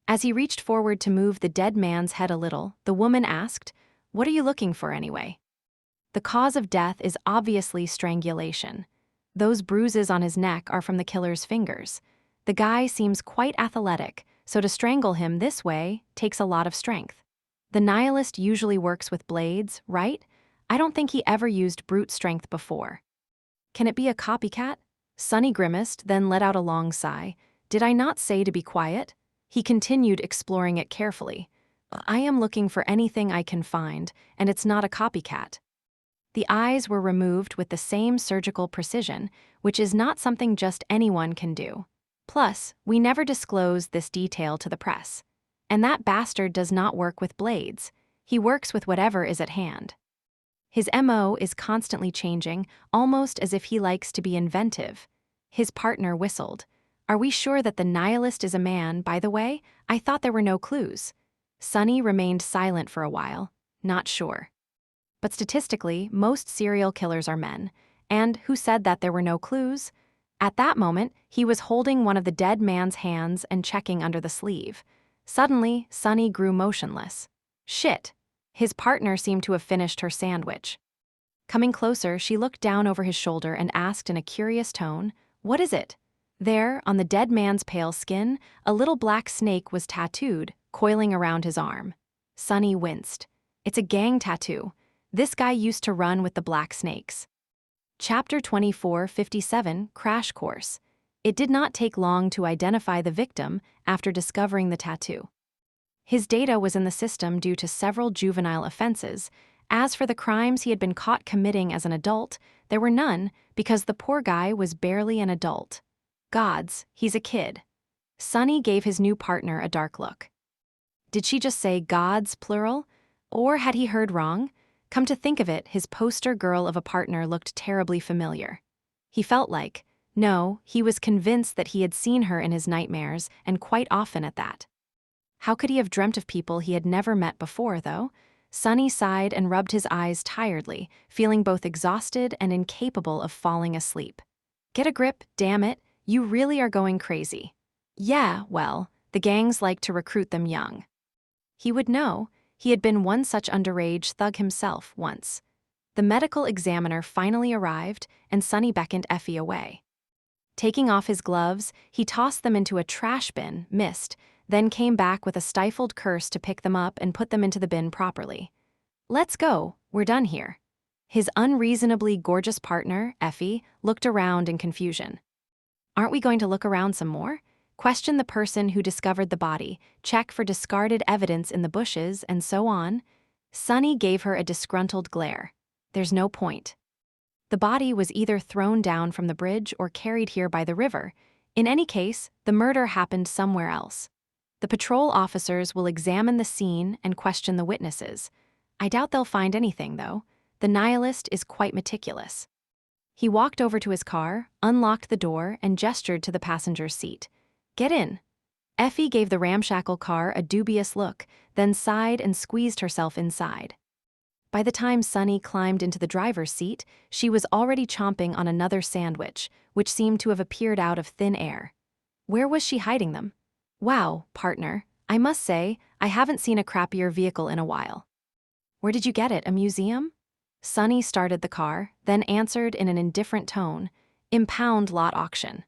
As he reached forward to move the dead man's head a little, the woman asked, "What are you looking for anyway?" The cause of death is obviously strangulation. Those bruises on his neck are from the killer's fingers. The guy seems quite athletic, so to strangle him this way takes a lot of strength. The nihilist usually works with blades, right? I don't think he ever used brute strength before. Can it be a copycat? Sunny grimaced, then let out a long sigh. "Did I not say to be quiet?" He continued exploring it carefully. "I am looking for anything I can find, and it's not a copycat." The eyes were removed with the same surgical precision, which is not something just anyone can do. Plus, we never disclosed this detail to the press. And that bastard does not work with blades. He works with whatever is at hand. His MO is constantly changing, almost as if he likes to be inventive. His partner whistled. "Are we sure that the nihilist is a man, by the way? I thought there were no clues." Sunny remained silent for a while. "Not sure. But statistically, most serial killers are men. And who said that there were no clues?" At that moment, he was holding one of the dead man's hands and checking under the sleeve. Suddenly, Sunny grew motionless. "Shit." His partner seemed to have finished her sandwich. Coming closer, she looked down over his shoulder and asked in a curious tone, "What is it?" There, on the dead man's pale skin, a little black snake was tattooed, coiling around his arm. Sunny winced. "It's a gang tattoo. This guy used to run with the black snakes." Chapter 2457, Crash Course. It did not take long to identify the victim after discovering the tattoo. His data was in the system due to several juvenile offenses. As for the crimes he had been caught committing as an adult, there were none because the poor guy was barely an adult. Gods, he's a kid. Sunny gave his new partner a dark look. Did she just say gods, plural? Or had he heard wrong? Come to think of it, his poster girl of a partner looked terribly familiar. He felt like, no, he was convinced that he had seen her in his nightmares, and quite often at that. How could he have dreamt of people he had never met before, though? Sunny sighed and rubbed his eyes tiredly, feeling both exhausted and incapable of falling asleep. Get a grip, damn it, you really are going crazy. Yeah, well, the gangs like to recruit them young. He would know. He had been one such underage thug himself once. The medical examiner finally arrived, and Sunny beckoned Effie away. Taking off his gloves, he tossed them into a trash bin, missed, then came back with a stifled curse to pick them up and put them into the bin properly. "Let's go, we're done here." His unreasonably gorgeous partner, Effie, looked around in confusion. "Aren't we going to look around some more? Question the person who discovered the body, check for discarded evidence in the bushes, and so on?" Sunny gave her a disgruntled glare. "There's no point." The body was either thrown down from the bridge or carried here by the river. In any case, the murder happened somewhere else. The patrol officers will examine the scene and question the witnesses. I doubt they'll find anything, though. The nihilist is quite meticulous. He walked over to his car, unlocked the door, and gestured to the passenger's seat. "Get in." Effie gave the ramshackle car a dubious look, then sighed and squeezed herself inside. By the time Sunny climbed into the driver's seat, she was already chomping on another sandwich, which seemed to have appeared out of thin air. Where was she hiding them? "Wow, partner, I must say, I haven't seen a crappier vehicle in a while." "Where did you get it, a museum?" Sunny started the car, then answered in an indifferent tone, "Impound lot auction."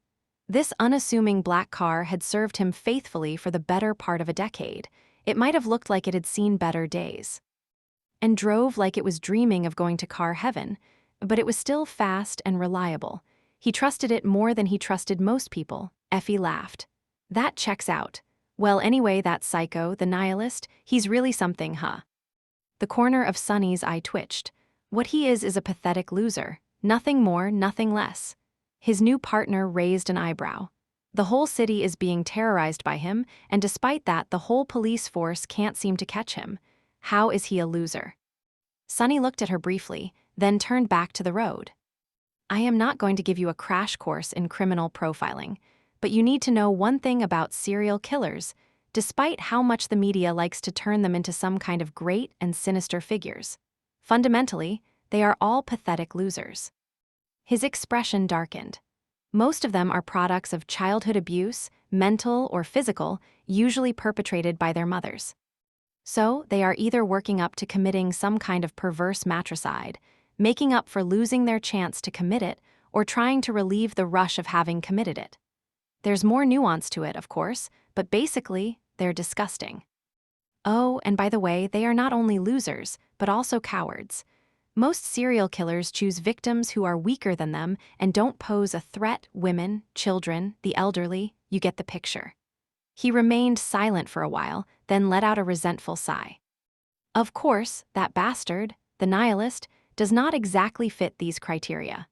This unassuming black car had served him faithfully for the better part of a decade. It might have looked like it had seen better days. And drove like it was dreaming of going to car heaven, but it was still fast and reliable. He trusted it more than he trusted most people. Effie laughed. "That checks out. Well, anyway, that psycho, the nihilist, he's really something, huh?" The corner of Sunny's eye twitched. What he is a pathetic loser. Nothing more, nothing less. His new partner raised an eyebrow. The whole city is being terrorized by him, and despite that, the whole police force can't seem to catch him. How is he a loser? Sunny looked at her briefly, then turned back to the road. "I am not going to give you a crash course in criminal profiling, but you need to know one thing about serial killers, despite how much the media likes to turn them into some kind of great and sinister figures. Fundamentally, they are all pathetic losers." His expression darkened. Most of them are products of childhood abuse, mental or physical, usually perpetrated by their mothers. So, they are either working up to committing some kind of perverse matricide, making up for losing their chance to commit it, or trying to relieve the rush of having committed it. There's more nuance to it, of course, but basically, they're disgusting. Oh, and by the way, they are not only losers, but also cowards. Most serial killers choose victims who are weaker than them and don't pose a threat. Women, children, the elderly, you get the picture. He remained silent for a while, then let out a resentful sigh. Of course, that bastard, the nihilist, does not exactly fit these criteria.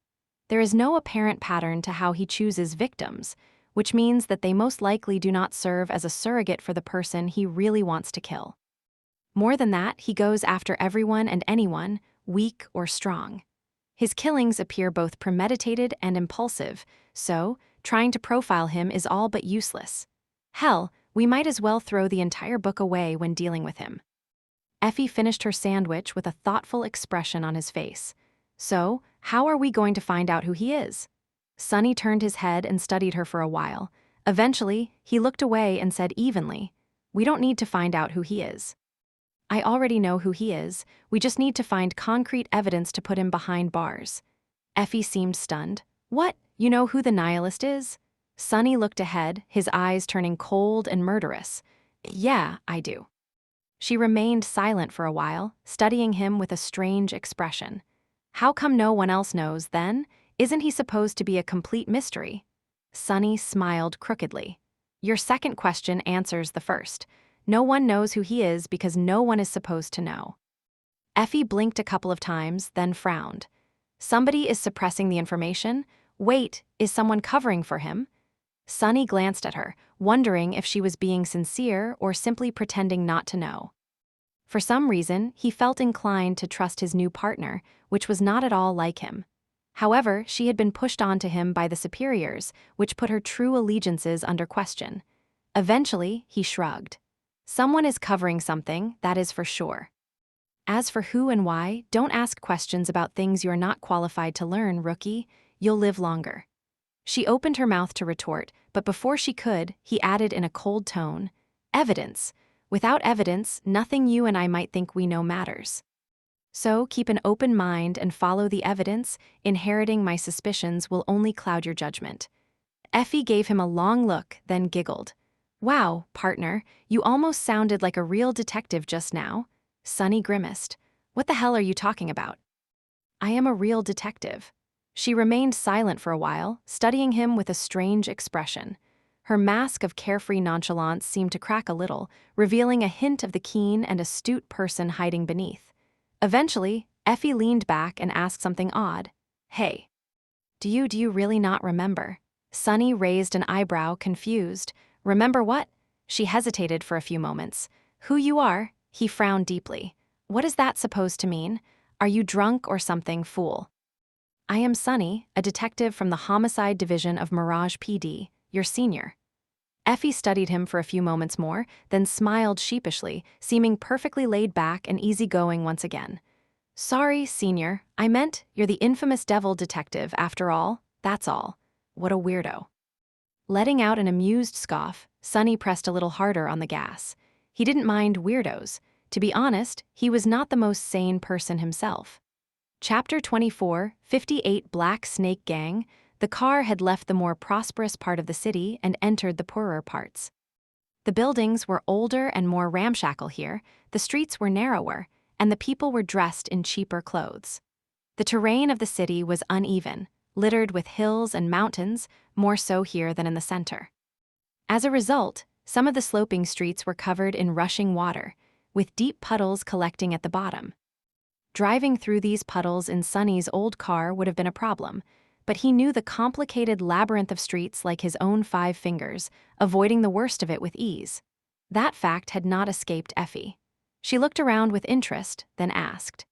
There is no apparent pattern to how he chooses victims, which means that they most likely do not serve as a surrogate for the person he really wants to kill. More than that, he goes after everyone and anyone, weak or strong. His killings appear both premeditated and impulsive, so trying to profile him is all but useless. Hell, we might as well throw the entire book away when dealing with him. Effie finished her sandwich with a thoughtful expression on his face. "So, how are we going to find out who he is?" Sunny turned his head and studied her for a while. Eventually, he looked away and said evenly, "We don't need to find out who he is. I already know who he is, we just need to find concrete evidence to put him behind bars." Effie seemed stunned. "What, you know who the nihilist is?" Sunny looked ahead, his eyes turning cold and murderous. "Yeah, I do." She remained silent for a while, studying him with a strange expression. "How come no one else knows, then? Isn't he supposed to be a complete mystery?" Sunny smiled crookedly. "Your second question answers the first. No one knows who he is because no one is supposed to know." Effie blinked a couple of times, then frowned. "Somebody is suppressing the information? Wait, is someone covering for him?" Sunny glanced at her, wondering if she was being sincere or simply pretending not to know. For some reason, he felt inclined to trust his new partner, which was not at all like him. However, she had been pushed onto him by the superiors, which put her true allegiances under question. Eventually, he shrugged. "Someone is covering something, that is for sure. As for who and why, don't ask questions about things you're not qualified to learn, rookie. You'll live longer." She opened her mouth to retort, but before she could, he added in a cold tone, "Evidence. Without evidence, nothing you and I might think we know matters. So keep an open mind and follow the evidence. Inheriting my suspicions will only cloud your judgment." Effie gave him a long look, then giggled. "Wow, partner, you almost sounded like a real detective just now." Sunny grimaced. "What the hell are you talking about?" "I am a real detective." She remained silent for a while, studying him with a strange expression. Her mask of carefree nonchalance seemed to crack a little, revealing a hint of the keen and astute person hiding beneath. Eventually, Effie leaned back and asked something odd. Hey, do you really not remember? Sunny raised an eyebrow, confused. Remember what? She hesitated for a few moments. Who you are? He frowned deeply. What is that supposed to mean? Are you drunk or something, fool? I am Sunny, a detective from the Homicide Division of Mirage PD, your senior. Effie studied him for a few moments more, then smiled sheepishly, seeming perfectly laid back and easygoing once again. Sorry, senior, I meant you're the infamous devil detective after all, that's all. What a weirdo. Letting out an amused scoff, Sunny pressed a little harder on the gas. He didn't mind weirdos. To be honest, he was not the most sane person himself. Chapter 24, 58 Black Snake Gang. The car had left the more prosperous part of the city and entered the poorer parts. The buildings were older and more ramshackle here, the streets were narrower, and the people were dressed in cheaper clothes. The terrain of the city was uneven, littered with hills and mountains, more so here than in the center. As a result, some of the sloping streets were covered in rushing water, with deep puddles collecting at the bottom. Driving through these puddles in Sunny's old car would have been a problem, but he knew the complicated labyrinth of streets like his own 5 fingers, avoiding the worst of it with ease. That fact had not escaped Effie. She looked around with interest, then asked,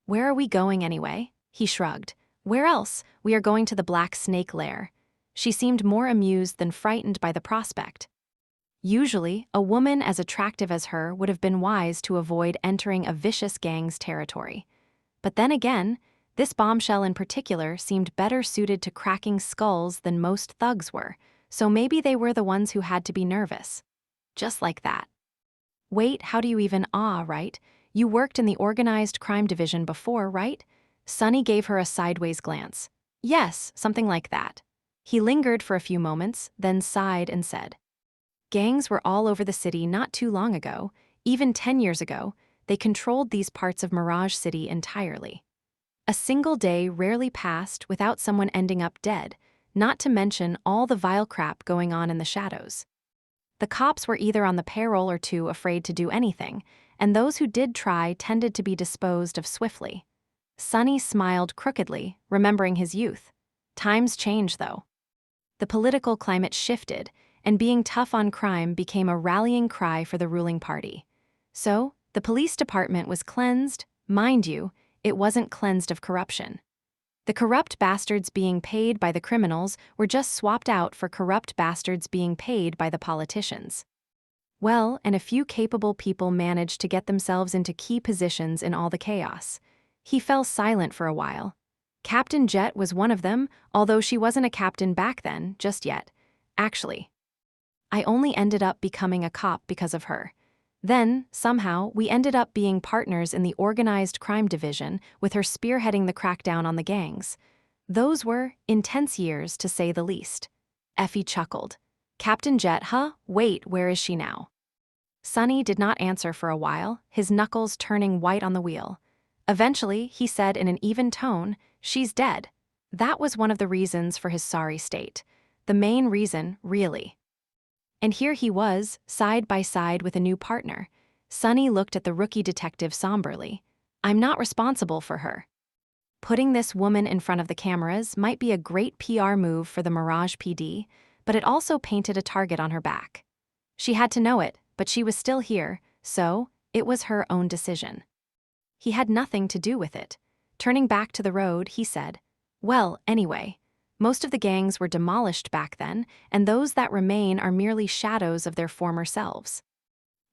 "Where are we going anyway?" He shrugged. "Where else? We are going to the Black Snake Lair." She seemed more amused than frightened by the prospect. Usually, a woman as attractive as her would have been wise to avoid entering a vicious gang's territory. But then again, this bombshell in particular seemed better suited to cracking skulls than most thugs were, so maybe they were the ones who had to be nervous. Just like that. Wait, how do you even right? You worked in the organized crime division before, right? Sunny gave her a sideways glance. Yes, something like that. He lingered for a few moments, then sighed and said, gangs were all over the city not too long ago, even 10 years ago. They controlled these parts of Mirage City entirely. A single day rarely passed without someone ending up dead, not to mention all the vile crap going on in the shadows. The cops were either on the payroll or too afraid to do anything, and those who did try tended to be disposed of swiftly. Sunny smiled crookedly, remembering his youth. Times change, though. The political climate shifted, and being tough on crime became a rallying cry for the ruling party. So, the police department was cleansed. Mind you, it wasn't cleansed of corruption. The corrupt bastards being paid by the criminals were just swapped out for corrupt bastards being paid by the politicians. Well, and a few capable people managed to get themselves into key positions in all the chaos. He fell silent for a while. Captain Jet was one of them, although she wasn't a captain back then, just yet. Actually, I only ended up becoming a cop because of her. Then, somehow, we ended up being partners in the organized crime division, with her spearheading the crackdown on the gangs. Those were intense years, to say the least. Effie chuckled. Captain Jet, huh? Wait, where is she now? Sunny did not answer for a while, his knuckles turning white on the wheel. Eventually, he said in an even tone, "She's dead." That was one of the reasons for his sorry state. The main reason, really. And here he was, side by side with a new partner. Sunny looked at the rookie detective somberly. I'm not responsible for her. Putting this woman in front of the cameras might be a great PR move for the Mirage PD, but it also painted a target on her back. She had to know it, but she was still here, so it was her own decision. He had nothing to do with it. Turning back to the road, he said, well, anyway, most of the gangs were demolished back then, and those that remain are merely shadows of their former selves.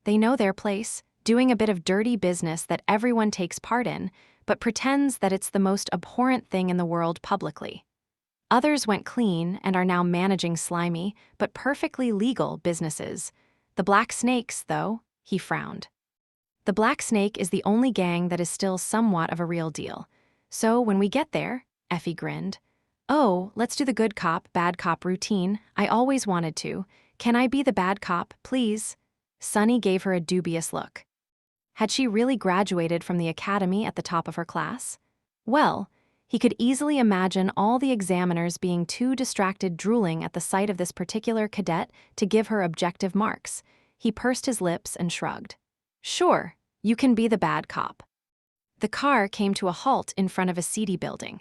They know their place, doing a bit of dirty business that everyone takes part in, but pretends that it's the most abhorrent thing in the world publicly. Others went clean and are now managing slimy, but perfectly legal businesses. The Black Snakes, though, he frowned. The Black Snake is the only gang that is still somewhat of a real deal. So when we get there, Effie grinned. Oh, let's do the good cop, bad cop routine. I always wanted to. Can I be the bad cop, please? Sunny gave her a dubious look. Had she really graduated from the academy at the top of her class? Well, he could easily imagine all the examiners being too distracted drooling at the sight of this particular cadet to give her objective marks. He pursed his lips and shrugged. Sure, you can be the bad cop. The car came to a halt in front of a seedy building.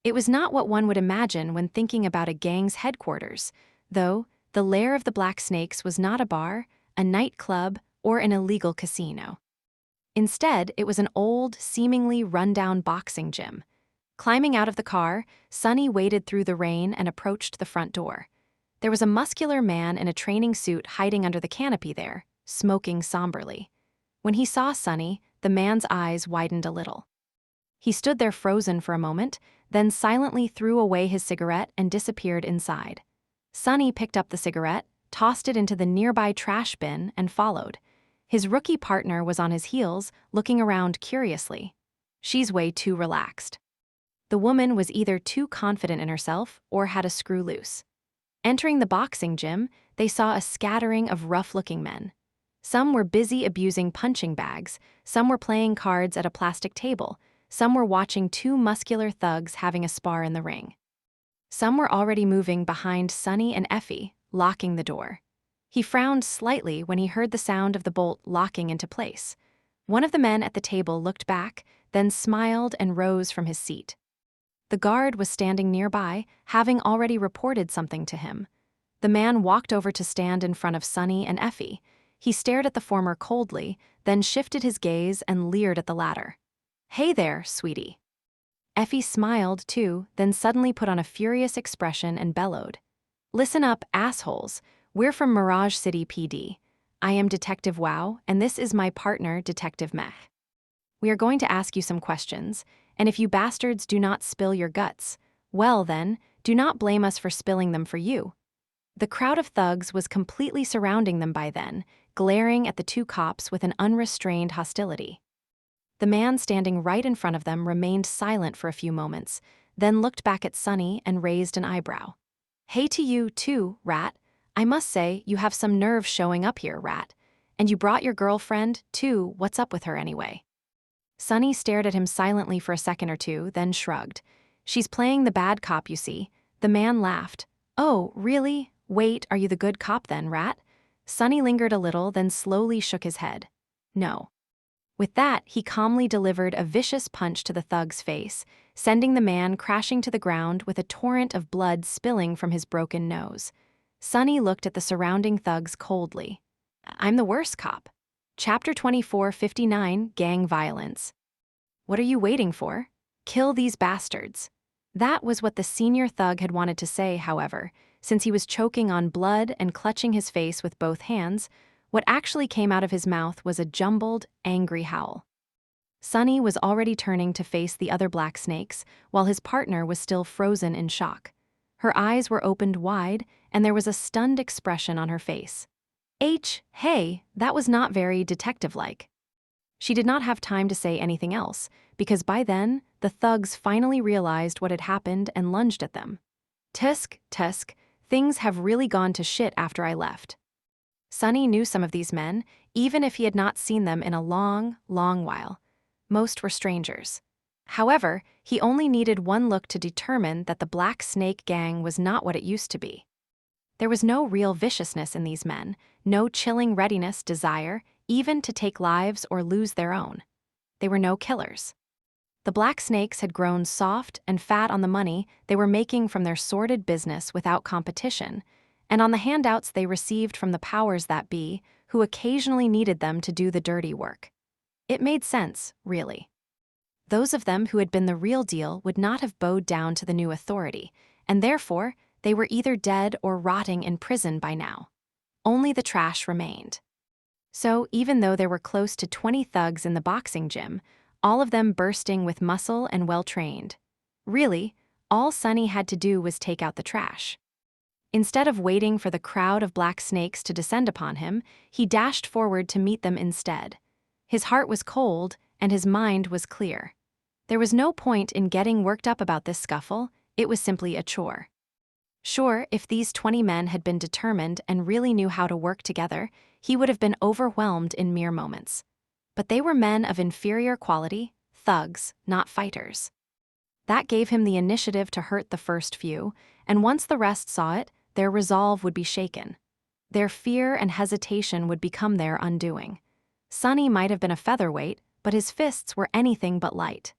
It was not what one would imagine when thinking about a gang's headquarters, though the lair of the Black Snakes was not a bar, a nightclub, or an illegal casino. Instead, it was an old, seemingly run-down boxing gym. Climbing out of the car, Sonny waded through the rain and approached the front door. There was a muscular man in a training suit hiding under the canopy there, smoking somberly. When he saw Sonny, the man's eyes widened a little. He stood there frozen for a moment, then silently threw away his cigarette and disappeared inside. Sonny picked up the cigarette, tossed it into the nearby trash bin, and followed. His rookie partner was on his heels, looking around curiously. She's way too relaxed. The woman was either too confident in herself or had a screw loose. Entering the boxing gym, they saw a scattering of rough-looking men. Some were busy abusing punching bags, some were playing cards at a plastic table, some were watching two muscular thugs having a spar in the ring. Some were already moving behind Sonny and Effie, locking the door. He frowned slightly when he heard the sound of the bolt locking into place. One of the men at the table looked back, then smiled and rose from his seat. The guard was standing nearby, having already reported something to him. The man walked over to stand in front of Sonny and Effie. He stared at the former coldly, then shifted his gaze and leered at the latter. "Hey there, sweetie." Effie smiled too, then suddenly put on a furious expression and bellowed. "Listen up, assholes. We're from Mirage City PD. I am Detective Wow, and this is my partner, Detective Meh. We are going to ask you some questions, and if you bastards do not spill your guts, well then, do not blame us for spilling them for you." The crowd of thugs was completely surrounding them by then, glaring at the two cops with an unrestrained hostility. The man standing right in front of them remained silent for a few moments, then looked back at Sonny and raised an eyebrow. "Hey to you, too, Rat. I must say, you have some nerve showing up here, Rat. And you brought your girlfriend, too. What's up with her anyway?" Sonny stared at him silently for a second or two, then shrugged. "She's playing the bad cop, you see." The man laughed. "Oh, really? Wait, are you the good cop then, Rat?" Sonny lingered a little, then slowly shook his head. "No." With that, he calmly delivered a vicious punch to the thug's face, sending the man crashing to the ground with a torrent of blood spilling from his broken nose. Sonny looked at the surrounding thugs coldly. "I'm the worst cop." Chapter 2459, Gang Violence. "What are you waiting for? Kill these bastards." That was what the senior thug had wanted to say, however. Since he was choking on blood and clutching his face with both hands, what actually came out of his mouth was a jumbled, angry howl. Sonny was already turning to face the other Black Snakes, while his partner was still frozen in shock. Her eyes were opened wide, and there was a stunned expression on her face. Hey, that was not very detective-like." She did not have time to say anything else, because by then, the thugs finally realized what had happened and lunged at them. Tusk, things have really gone to shit after I left." Sonny knew some of these men, even if he had not seen them in a long, long while. Most were strangers. However, he only needed one look to determine that the Black Snake gang was not what it used to be. There was no real viciousness in these men, no chilling readiness, desire, even to take lives or lose their own. They were no killers. The Black Snakes had grown soft and fat on the money they were making from their sordid business without competition, and on the handouts they received from the powers that be, who occasionally needed them to do the dirty work. It made sense, really. Those of them who had been the real deal would not have bowed down to the new authority, and therefore, they were either dead or rotting in prison by now. Only the trash remained. So, even though there were close to 20 thugs in the boxing gym, all of them bursting with muscle and well-trained, really, all Sonny had to do was take out the trash. Instead of waiting for the crowd of Black Snakes to descend upon him, he dashed forward to meet them instead. His heart was cold, and his mind was clear. There was no point in getting worked up about this scuffle, it was simply a chore. Sure, if these 20 men had been determined and really knew how to work together, he would have been overwhelmed in mere moments. But they were men of inferior quality, thugs, not fighters. That gave him the initiative to hurt the first few, and once the rest saw it, their resolve would be shaken. Their fear and hesitation would become their undoing. Sonny might have been a featherweight, but his fists were anything but light.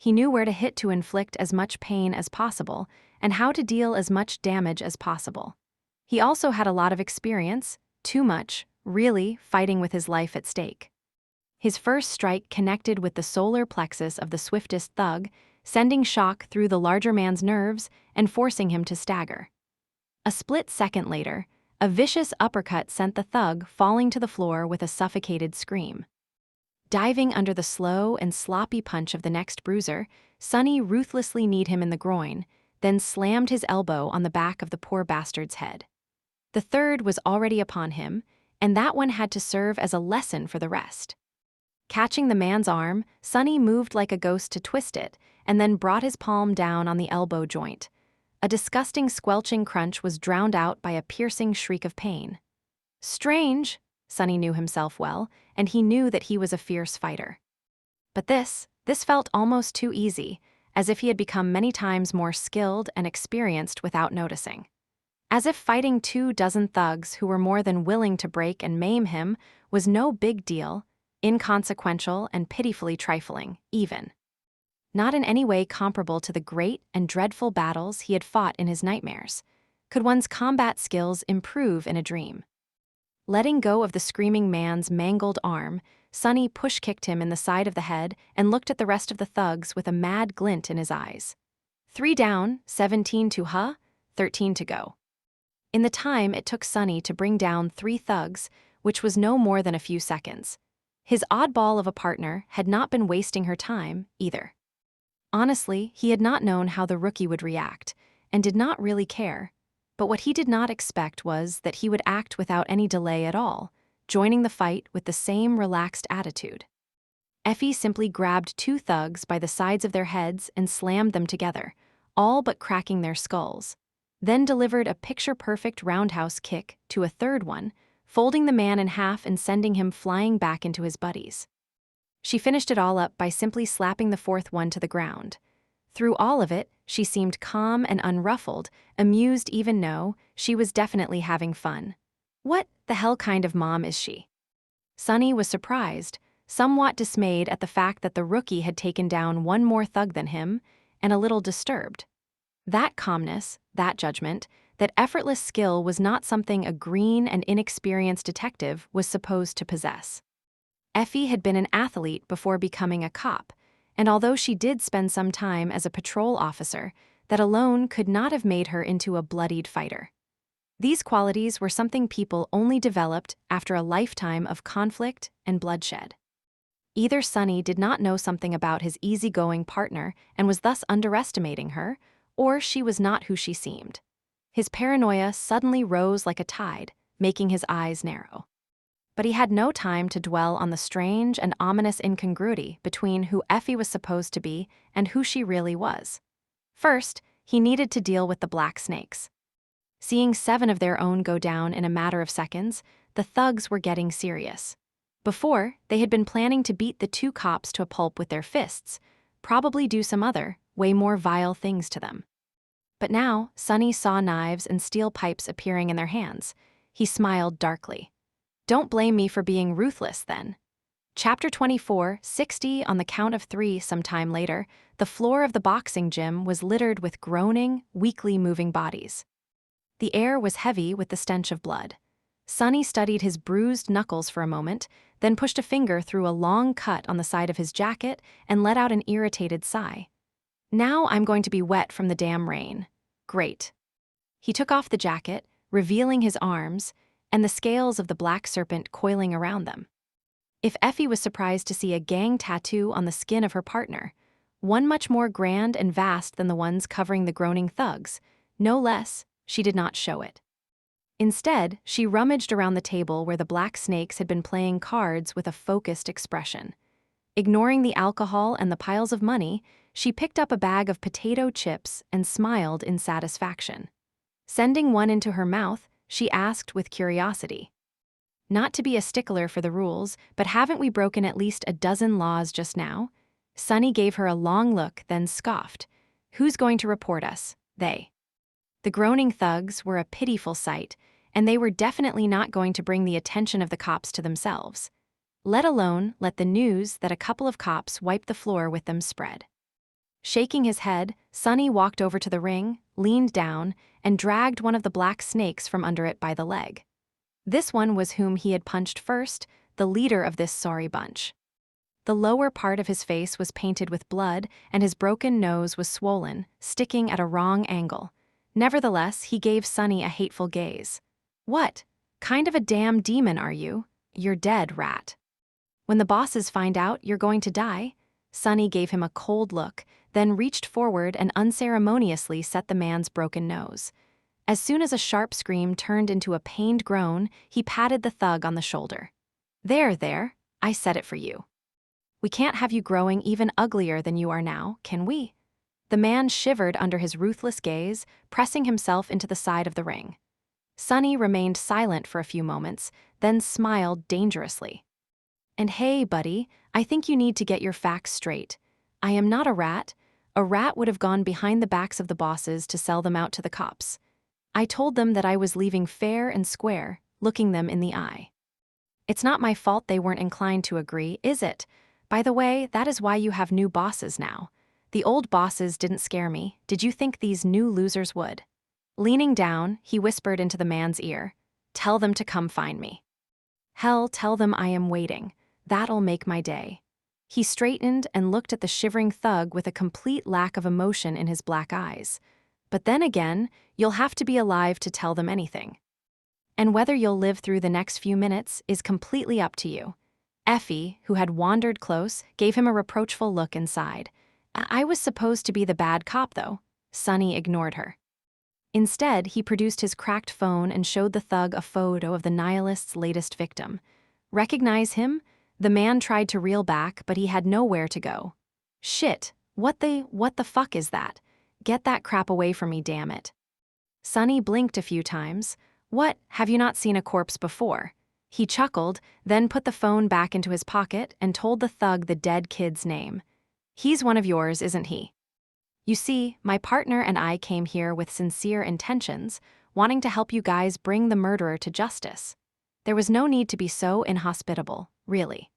He knew where to hit to inflict as much pain as possible and how to deal as much damage as possible. He also had a lot of experience, too much, really, fighting with his life at stake. His first strike connected with the solar plexus of the swiftest thug, sending shock through the larger man's nerves and forcing him to stagger. A split second later, a vicious uppercut sent the thug falling to the floor with a suffocated scream. Diving under the slow and sloppy punch of the next bruiser, Sonny ruthlessly kneed him in the groin, then slammed his elbow on the back of the poor bastard's head. The third was already upon him, and that one had to serve as a lesson for the rest. Catching the man's arm, Sonny moved like a ghost to twist it, and then brought his palm down on the elbow joint. A disgusting squelching crunch was drowned out by a piercing shriek of pain. Strange, Sonny knew himself well, and he knew that he was a fierce fighter. But this felt almost too easy, as if he had become many times more skilled and experienced without noticing. As if fighting 24 thugs who were more than willing to break and maim him was no big deal, inconsequential and pitifully trifling, even. Not in any way comparable to the great and dreadful battles he had fought in his nightmares. Could one's combat skills improve in a dream? Letting go of the screaming man's mangled arm, Sonny push-kicked him in the side of the head and looked at the rest of the thugs with a mad glint in his eyes. 3 down, 17 to 13 to go. In the time it took Sonny to bring down 3 thugs, which was no more than a few seconds, his oddball of a partner had not been wasting her time, either. Honestly, he had not known how the rookie would react, and did not really care. But what he did not expect was that he would act without any delay at all, joining the fight with the same relaxed attitude. Effie simply grabbed 2 thugs by the sides of their heads and slammed them together, all but cracking their skulls, then delivered a picture-perfect roundhouse kick to a third one, folding the man in half and sending him flying back into his buddies. She finished it all up by simply slapping the 4th one to the ground. Through all of it, she seemed calm and unruffled, amused even though she was definitely having fun. What the hell kind of mom is she? Sonny was surprised, somewhat dismayed at the fact that the rookie had taken down one more thug than him, and a little disturbed. That calmness, that judgment, that effortless skill was not something a green and inexperienced detective was supposed to possess. Effie had been an athlete before becoming a cop, and although she did spend some time as a patrol officer, that alone could not have made her into a bloodied fighter. These qualities were something people only developed after a lifetime of conflict and bloodshed. Either Sonny did not know something about his easygoing partner and was thus underestimating her, or she was not who she seemed. His paranoia suddenly rose like a tide, making his eyes narrow. But he had no time to dwell on the strange and ominous incongruity between who Effie was supposed to be and who she really was. First, he needed to deal with the black snakes. Seeing 7 of their own go down in a matter of seconds, the thugs were getting serious. Before, they had been planning to beat the 2 cops to a pulp with their fists, probably do some other, way more vile things to them. But now, Sonny saw knives and steel pipes appearing in their hands. He smiled darkly. Don't blame me for being ruthless, then. Chapter 24, 60 on the count of 3 sometime later, the floor of the boxing gym was littered with groaning, weakly moving bodies. The air was heavy with the stench of blood. Sonny studied his bruised knuckles for a moment, then pushed a finger through a long cut on the side of his jacket and let out an irritated sigh. Now I'm going to be wet from the damn rain. Great. He took off the jacket, revealing his arms, and the scales of the black serpent coiling around them. If Effie was surprised to see a gang tattoo on the skin of her partner, one much more grand and vast than the ones covering the groaning thugs, no less, she did not show it. Instead, she rummaged around the table where the black snakes had been playing cards with a focused expression. Ignoring the alcohol and the piles of money, she picked up a bag of potato chips and smiled in satisfaction. Sending one into her mouth, she asked with curiosity. Not to be a stickler for the rules, but haven't we broken at least a dozen laws just now? Sonny gave her a long look, then scoffed. Who's going to report us? They. The groaning thugs were a pitiful sight, and they were definitely not going to bring the attention of the cops to themselves, let alone let the news that a couple of cops wiped the floor with them spread. Shaking his head, Sonny walked over to the ring, leaned down, and dragged one of the black snakes from under it by the leg. This one was whom he had punched first, the leader of this sorry bunch. The lower part of his face was painted with blood, and his broken nose was swollen, sticking at a wrong angle. Nevertheless, he gave Sonny a hateful gaze. "What kind of a damn demon are you? You're dead, rat. When the bosses find out you're going to die." Sonny gave him a cold look, then reached forward and unceremoniously set the man's broken nose. As soon as a sharp scream turned into a pained groan, he patted the thug on the shoulder. There, I said it for you. We can't have you growing even uglier than you are now, can we?" The man shivered under his ruthless gaze, pressing himself into the side of the ring. Sonny remained silent for a few moments, then smiled dangerously. "And hey, buddy, I think you need to get your facts straight. I am not a rat. A rat would have gone behind the backs of the bosses to sell them out to the cops. I told them that I was leaving fair and square, looking them in the eye. It's not my fault they weren't inclined to agree, is it? By the way, that is why you have new bosses now. The old bosses didn't scare me. Did you think these new losers would?" Leaning down, he whispered into the man's ear, "Tell them to come find me. Hell, tell them I am waiting. That'll make my day." He straightened and looked at the shivering thug with a complete lack of emotion in his black eyes. "But then again, you'll have to be alive to tell them anything. And whether you'll live through the next few minutes is completely up to you." Effie, who had wandered close, gave him a reproachful look and sighed. "I was supposed to be the bad cop, though." Sonny ignored her. Instead, he produced his cracked phone and showed the thug a photo of the nihilist's latest victim. "Recognize him?" The man tried to reel back, but he had nowhere to go. "Shit, what the fuck is that? Get that crap away from me, damn it." Sonny blinked a few times. "What, have you not seen a corpse before?" He chuckled, then put the phone back into his pocket and told the thug the dead kid's name. "He's one of yours, isn't he? You see, my partner and I came here with sincere intentions, wanting to help you guys bring the murderer to justice. There was no need to be so inhospitable, really.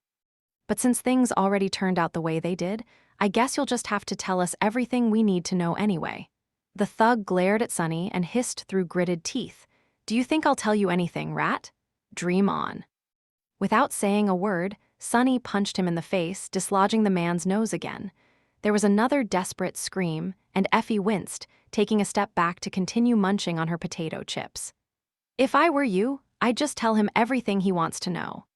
But since things already turned out the way they did, I guess you'll just have to tell us everything we need to know anyway." The thug glared at Sonny and hissed through gritted teeth. "Do you think I'll tell you anything, rat? Dream on." Without saying a word, Sonny punched him in the face, dislodging the man's nose again. There was another desperate scream, and Effie winced, taking a step back to continue munching on her potato chips. "If I were you, I'd just tell him everything he wants to know.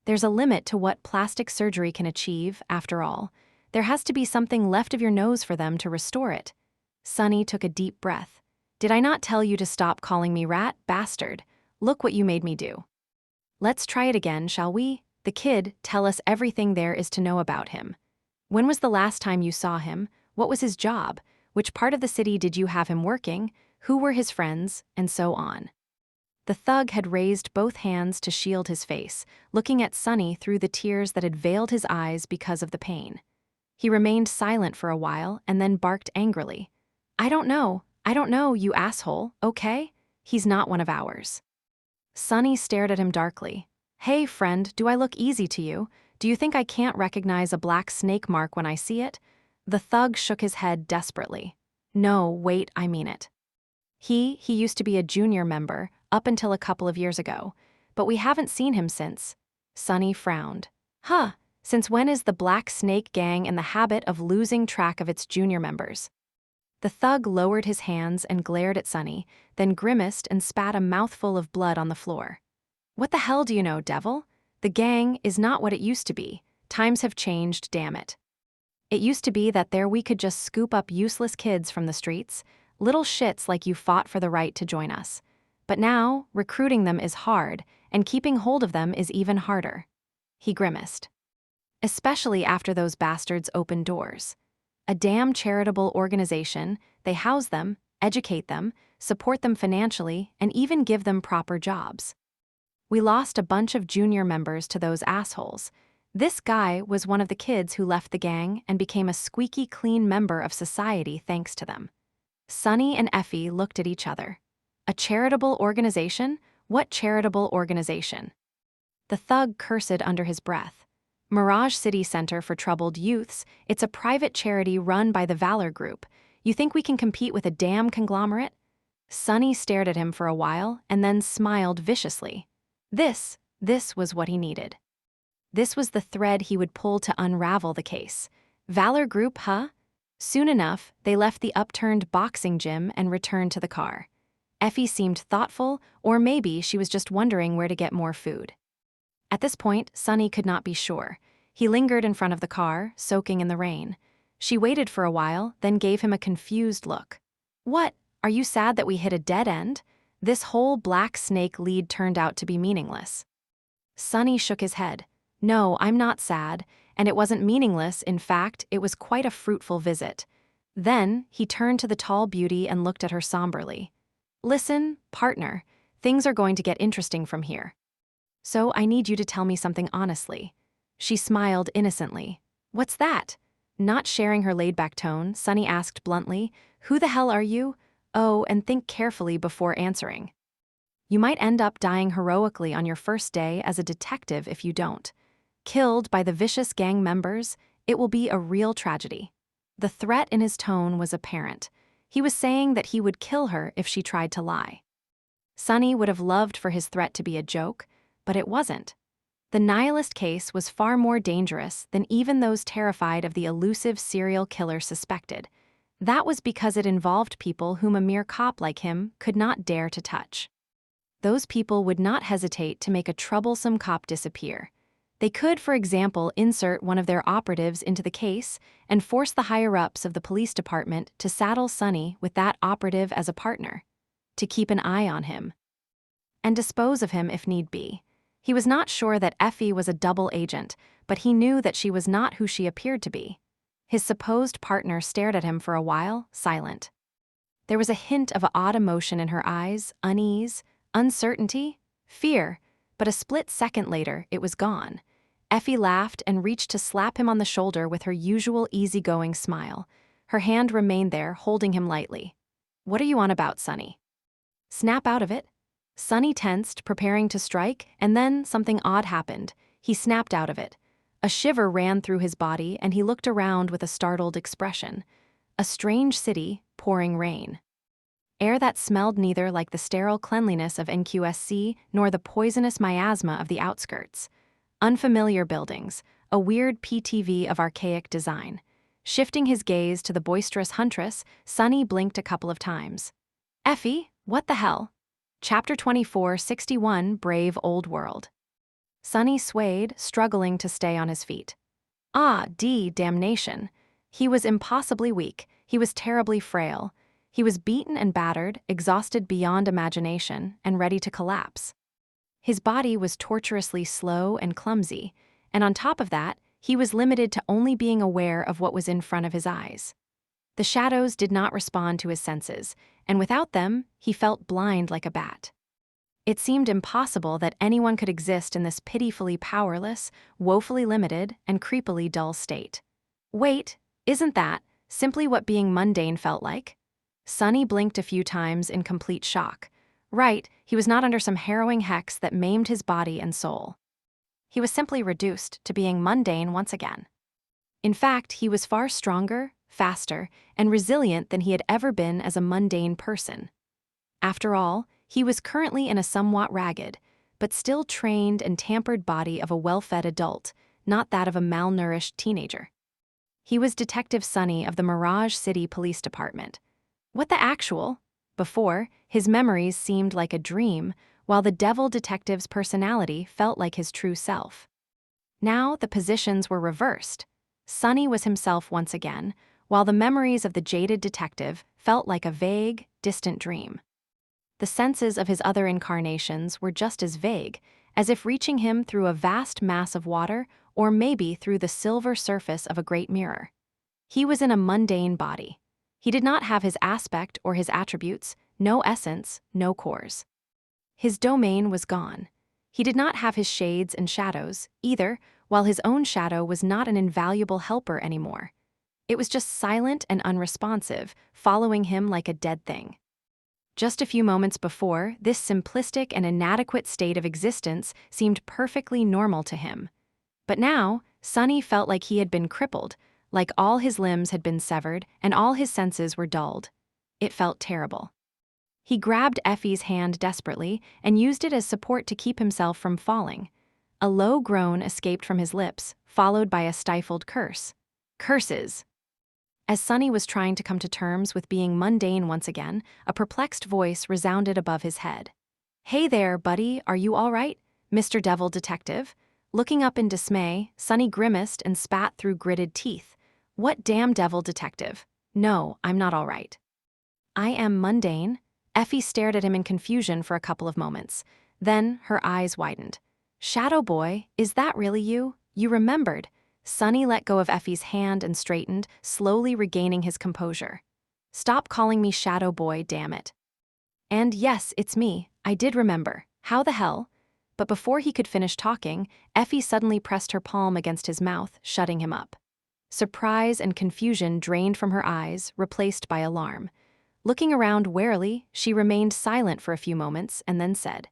There's a limit to what plastic surgery can achieve, after all. There has to be something left of your nose for them to restore it." Sonny took a deep breath. "Did I not tell you to stop calling me rat, bastard? Look what you made me do. Let's try it again, shall we? The kid, tell us everything there is to know about him. When was the last time you saw him? What was his job? Which part of the city did you have him working? Who were his friends? And so on." The thug had raised both hands to shield his face, looking at Sonny through the tears that had veiled his eyes because of the pain. He remained silent for a while and then barked angrily. I don't know, you asshole, okay? He's not one of ours." Sonny stared at him darkly. "Hey, friend, do I look easy to you? Do you think I can't recognize a black snake mark when I see it?" The thug shook his head desperately. "No, wait, I mean it. He used to be a junior member, up until a couple of years ago, but we haven't seen him since." Sonny frowned. "Huh, since when is the Black Snake Gang in the habit of losing track of its junior members?" The thug lowered his hands and glared at Sonny, then grimaced and spat a mouthful of blood on the floor. "What the hell do you know, devil? The gang is not what it used to be. Times have changed, damn it. It used to be that there we could just scoop up useless kids from the streets, little shits like you fought for the right to join us. But now, recruiting them is hard, and keeping hold of them is even harder." He grimaced. "Especially after those bastards opened doors. A damn charitable organization, they house them, educate them, support them financially, and even give them proper jobs. We lost a bunch of junior members to those assholes. This guy was one of the kids who left the gang and became a squeaky clean member of society thanks to them." Sonny and Effie looked at each other. "A charitable organization? What charitable organization?" The thug cursed under his breath. Mirage City Center for Troubled Youths. It's a private charity run by the Valor Group. You think we can compete with a damn conglomerate? Sunny stared at him for a while and then smiled viciously. This was what he needed. This was the thread he would pull to unravel the case. Valor Group, huh? Soon enough, they left the upturned boxing gym and returned to the car. Effie seemed thoughtful, or maybe she was just wondering where to get more food. At this point, Sunny could not be sure. He lingered in front of the car, soaking in the rain. She waited for a while, then gave him a confused look. What? Are you sad that we hit a dead end? This whole black snake lead turned out to be meaningless. Sunny shook his head. No, I'm not sad, and it wasn't meaningless. In fact, it was quite a fruitful visit. Then, he turned to the tall beauty and looked at her somberly. Listen, partner, things are going to get interesting from here. So I need you to tell me something honestly. She smiled innocently. What's that? Not sharing her laid-back tone, Sunny asked bluntly, Who the hell are you? Oh, and think carefully before answering. You might end up dying heroically on your first day as a detective if you don't. Killed by the vicious gang members, it will be a real tragedy. The threat in his tone was apparent. He was saying that he would kill her if she tried to lie. Sunny would have loved for his threat to be a joke, but it wasn't. The nihilist case was far more dangerous than even those terrified of the elusive serial killer suspected. That was because it involved people whom a mere cop like him could not dare to touch. Those people would not hesitate to make a troublesome cop disappear. They could, for example, insert one of their operatives into the case and force the higher-ups of the police department to saddle Sunny with that operative as a partner, to keep an eye on him, and dispose of him if need be. He was not sure that Effie was a double agent, but he knew that she was not who she appeared to be. His supposed partner stared at him for a while, silent. There was a hint of odd emotion in her eyes, unease, uncertainty, fear, but a split second later, it was gone. Effie laughed and reached to slap him on the shoulder with her usual easygoing smile. Her hand remained there, holding him lightly. What are you on about, Sunny? Snap out of it. Sunny tensed, preparing to strike, and then something odd happened. He snapped out of it. A shiver ran through his body, and he looked around with a startled expression. A strange city, pouring rain. Air that smelled neither like the sterile cleanliness of NQSC nor the poisonous miasma of the outskirts. Unfamiliar buildings, a weird PTV of archaic design. Shifting his gaze to the boisterous huntress, Sunny blinked a couple of times. Effie, what the hell? Chapter 2461, Brave Old World. Sunny swayed, struggling to stay on his feet. Damnation. He was impossibly weak. He was terribly frail. He was beaten and battered, exhausted beyond imagination, and ready to collapse. His body was torturously slow and clumsy, and on top of that, he was limited to only being aware of what was in front of his eyes. The shadows did not respond to his senses, and without them, he felt blind like a bat. It seemed impossible that anyone could exist in this pitifully powerless, woefully limited, and creepily dull state. Wait, isn't that simply what being mundane felt like? Sunny blinked a few times in complete shock. Right, he was not under some harrowing hex that maimed his body and soul. He was simply reduced to being mundane once again. In fact, he was far stronger, faster, and resilient than he had ever been as a mundane person. After all, he was currently in a somewhat ragged, but still trained and tampered body of a well-fed adult, not that of a malnourished teenager. He was Detective Sunny of the Mirage City Police Department. What the actual? Before, his memories seemed like a dream, while the devil detective's personality felt like his true self. Now the positions were reversed. Sunny was himself once again, while the memories of the jaded detective felt like a vague, distant dream. The senses of his other incarnations were just as vague, as if reaching him through a vast mass of water or maybe through the silver surface of a great mirror. He was in a mundane body. He did not have his aspect or his attributes, no essence, no cores. His domain was gone. He did not have his shades and shadows, either, while his own shadow was not an invaluable helper anymore. It was just silent and unresponsive, following him like a dead thing. Just a few moments before, this simplistic and inadequate state of existence seemed perfectly normal to him. But now, Sonny felt like he had been crippled, like all his limbs had been severed and all his senses were dulled. It felt terrible. He grabbed Effie's hand desperately and used it as support to keep himself from falling. A low groan escaped from his lips, followed by a stifled curse. Curses! As Sonny was trying to come to terms with being mundane once again, a perplexed voice resounded above his head. "Hey there, buddy, are you all right, Mr. Devil Detective?" Looking up in dismay, Sonny grimaced and spat through gritted teeth. "What damn devil detective? No, I'm not all right." "I am mundane?" Effie stared at him in confusion for a couple of moments. Then her eyes widened. "Shadow Boy, is that really you? You remembered." Sonny let go of Effie's hand and straightened, slowly regaining his composure. "Stop calling me Shadow Boy, damn it." "And yes, it's me. I did remember. How the hell?" But before he could finish talking, Effie suddenly pressed her palm against his mouth, shutting him up. Surprise and confusion drained from her eyes, replaced by alarm. Looking around warily, she remained silent for a few moments and then said,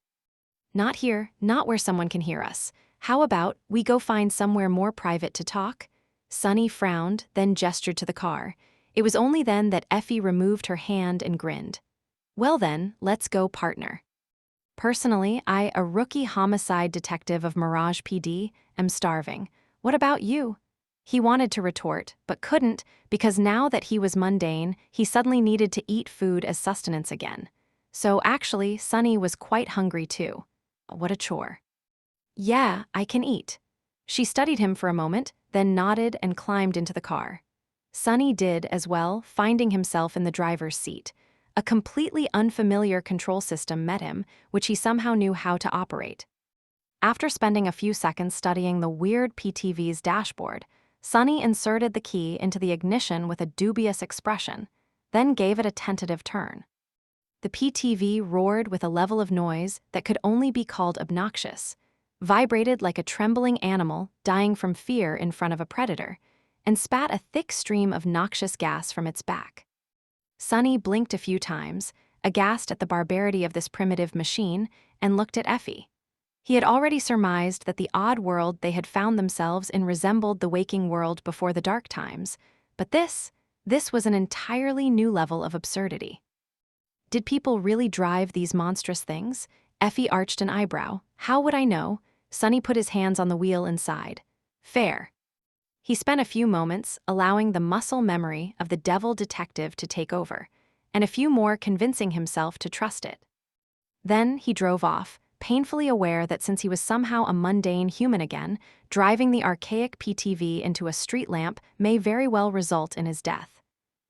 "Not here, not where someone can hear us. How about we go find somewhere more private to talk?" Sonny frowned, then gestured to the car. It was only then that Effie removed her hand and grinned. "Well then, let's go, partner. Personally, a rookie homicide detective of Mirage PD, am starving. What about you?" He wanted to retort, but couldn't, because now that he was mundane, he suddenly needed to eat food as sustenance again. So actually, Sonny was quite hungry too. What a chore. "Yeah, I can eat." She studied him for a moment, then nodded and climbed into the car. Sonny did as well, finding himself in the driver's seat. A completely unfamiliar control system met him, which he somehow knew how to operate. After spending a few seconds studying the weird PTV's dashboard, Sonny inserted the key into the ignition with a dubious expression, then gave it a tentative turn. The PTV roared with a level of noise that could only be called obnoxious, vibrated like a trembling animal dying from fear in front of a predator, and spat a thick stream of noxious gas from its back. Sonny blinked a few times, aghast at the barbarity of this primitive machine, and looked at Effie. He had already surmised that the odd world they had found themselves in resembled the waking world before the dark times, but this was an entirely new level of absurdity. Did people really drive these monstrous things? Effie arched an eyebrow. "How would I know?" Sonny put his hands on the wheel and sighed. "Fair." He spent a few moments allowing the muscle memory of the devil detective to take over, and a few more convincing himself to trust it. Then he drove off, painfully aware that since he was somehow a mundane human again, driving the archaic PTV into a street lamp may very well result in his death.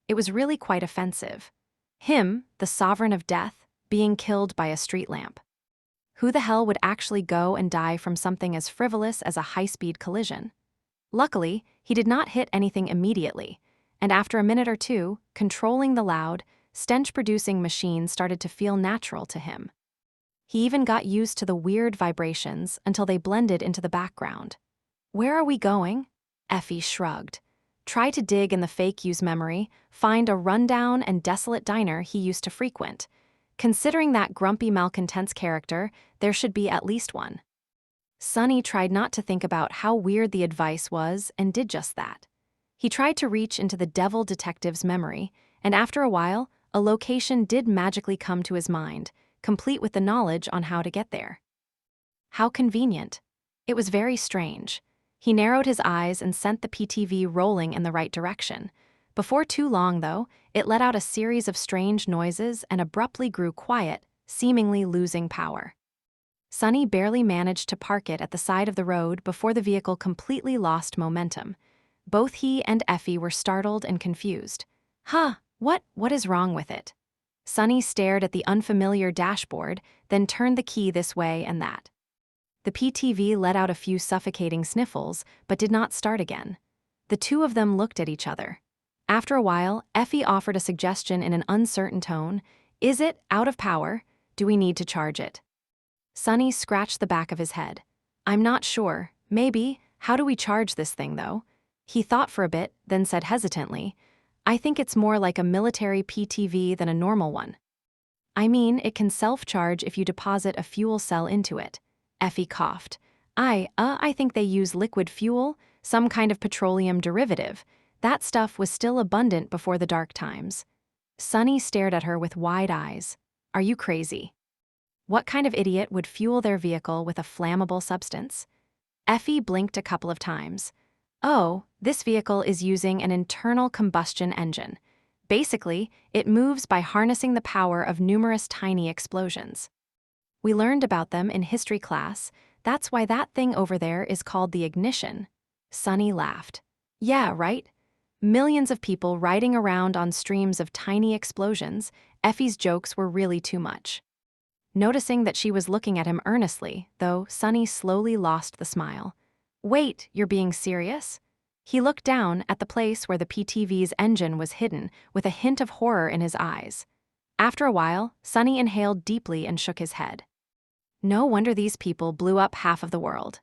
It was really quite offensive. Him, the sovereign of death, being killed by a street lamp. Who the hell would actually go and die from something as frivolous as a high-speed collision? Luckily, he did not hit anything immediately, and after a minute or two, controlling the loud, stench-producing machine started to feel natural to him. He even got used to the weird vibrations until they blended into the background. "Where are we going?" Effie shrugged. Try to dig in the fake use memory, find a rundown and desolate diner he used to frequent. Considering that grumpy malcontent's character, there should be at least one. Sonny tried not to think about how weird the advice was and did just that. He tried to reach into the devil detective's memory, and after a while, a location did magically come to his mind, complete with the knowledge on how to get there. How convenient. It was very strange. He narrowed his eyes and sent the PTV rolling in the right direction. Before too long, though, it let out a series of strange noises and abruptly grew quiet, seemingly losing power. Sonny barely managed to park it at the side of the road before the vehicle completely lost momentum. Both he and Effie were startled and confused. What is wrong with it?" Sonny stared at the unfamiliar dashboard, then turned the key this way and that. The PTV let out a few suffocating sniffles, but did not start again. The two of them looked at each other. After a while, Effie offered a suggestion in an uncertain tone. "Is it out of power? Do we need to charge it?" Sonny scratched the back of his head. "I'm not sure. Maybe. How do we charge this thing, though?" He thought for a bit, then said hesitantly, "I think it's more like a military PTV than a normal one." "I mean, it can self-charge if you deposit a fuel cell into it." Effie coughed. I think they use liquid fuel," some kind of petroleum derivative. That stuff was still abundant before the dark times. Sunny stared at her with wide eyes. Are you crazy? What kind of idiot would fuel their vehicle with a flammable substance? Effie blinked a couple of times. Oh, this vehicle is using an internal combustion engine. Basically, it moves by harnessing the power of numerous tiny explosions. We learned about them in history class. That's why that thing over there is called the ignition. Sunny laughed. Yeah, right? Millions of people riding around on streams of tiny explosions. Effie's jokes were really too much. Noticing that she was looking at him earnestly, though, Sunny slowly lost the smile. Wait, you're being serious? He looked down at the place where the PTV's engine was hidden, with a hint of horror in his eyes. After a while, Sunny inhaled deeply and shook his head. No wonder these people blew up half of the world.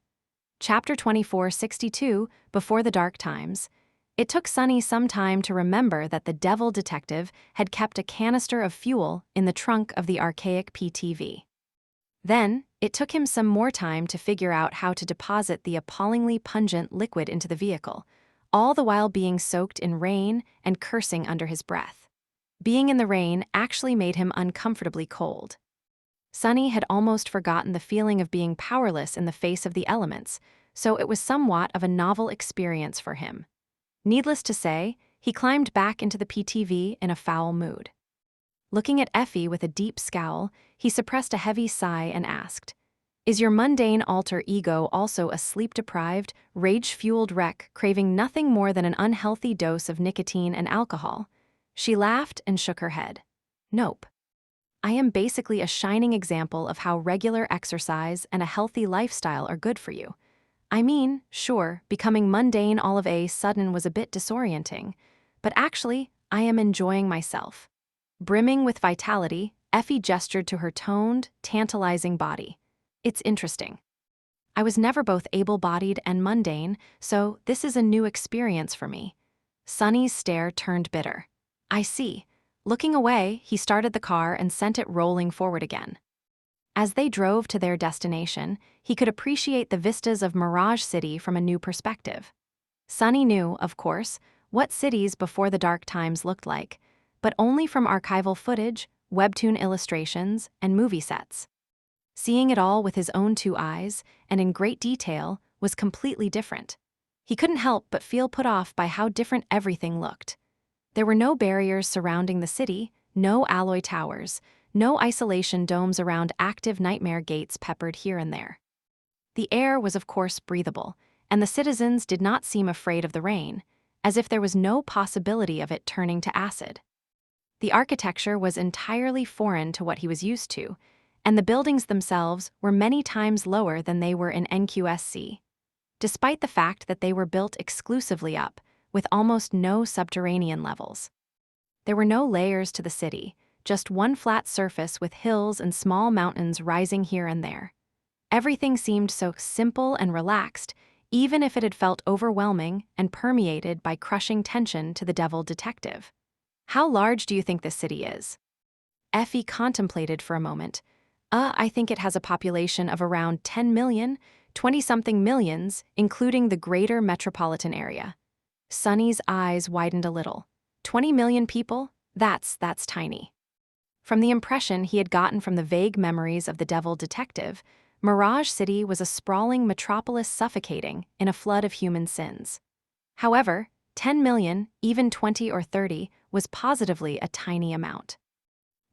Chapter 2462, Before the Dark Times. It took Sunny some time to remember that the devil detective had kept a canister of fuel in the trunk of the archaic PTV. Then, it took him some more time to figure out how to deposit the appallingly pungent liquid into the vehicle, all the while being soaked in rain and cursing under his breath. Being in the rain actually made him uncomfortably cold. Sunny had almost forgotten the feeling of being powerless in the face of the elements, so it was somewhat of a novel experience for him. Needless to say, he climbed back into the PTV in a foul mood. Looking at Effie with a deep scowl, he suppressed a heavy sigh and asked, Is your mundane alter ego also a sleep-deprived, rage-fueled wreck craving nothing more than an unhealthy dose of nicotine and alcohol? She laughed and shook her head. Nope. I am basically a shining example of how regular exercise and a healthy lifestyle are good for you. I mean, sure, becoming mundane all of a sudden was a bit disorienting, but actually, I am enjoying myself. Brimming with vitality, Effie gestured to her toned, tantalizing body. It's interesting. I was never both able-bodied and mundane, so this is a new experience for me. Sunny's stare turned bitter. I see. Looking away, he started the car and sent it rolling forward again. As they drove to their destination, he could appreciate the vistas of Mirage City from a new perspective. Sunny knew, of course, what cities before the dark times looked like, but only from archival footage, webtoon illustrations, and movie sets. Seeing it all with his own two eyes, and in great detail, was completely different. He couldn't help but feel put off by how different everything looked. There were no barriers surrounding the city, no alloy towers, no isolation domes around active nightmare gates peppered here and there. The air was of course breathable, and the citizens did not seem afraid of the rain, as if there was no possibility of it turning to acid. The architecture was entirely foreign to what he was used to, and the buildings themselves were many times lower than they were in NQSC, despite the fact that they were built exclusively up, with almost no subterranean levels. There were no layers to the city, just one flat surface with hills and small mountains rising here and there. Everything seemed so simple and relaxed, even if it had felt overwhelming and permeated by crushing tension to the devil detective. How large do you think this city is? Effie contemplated for a moment. I think it has a population of around 10 million, 20-something millions, including the greater metropolitan area. Sunny's eyes widened a little. 20 million people? That's tiny. From the impression he had gotten from the vague memories of the devil detective, Mirage City was a sprawling metropolis suffocating in a flood of human sins. However, 10 million, even 20 or 30, was positively a tiny amount.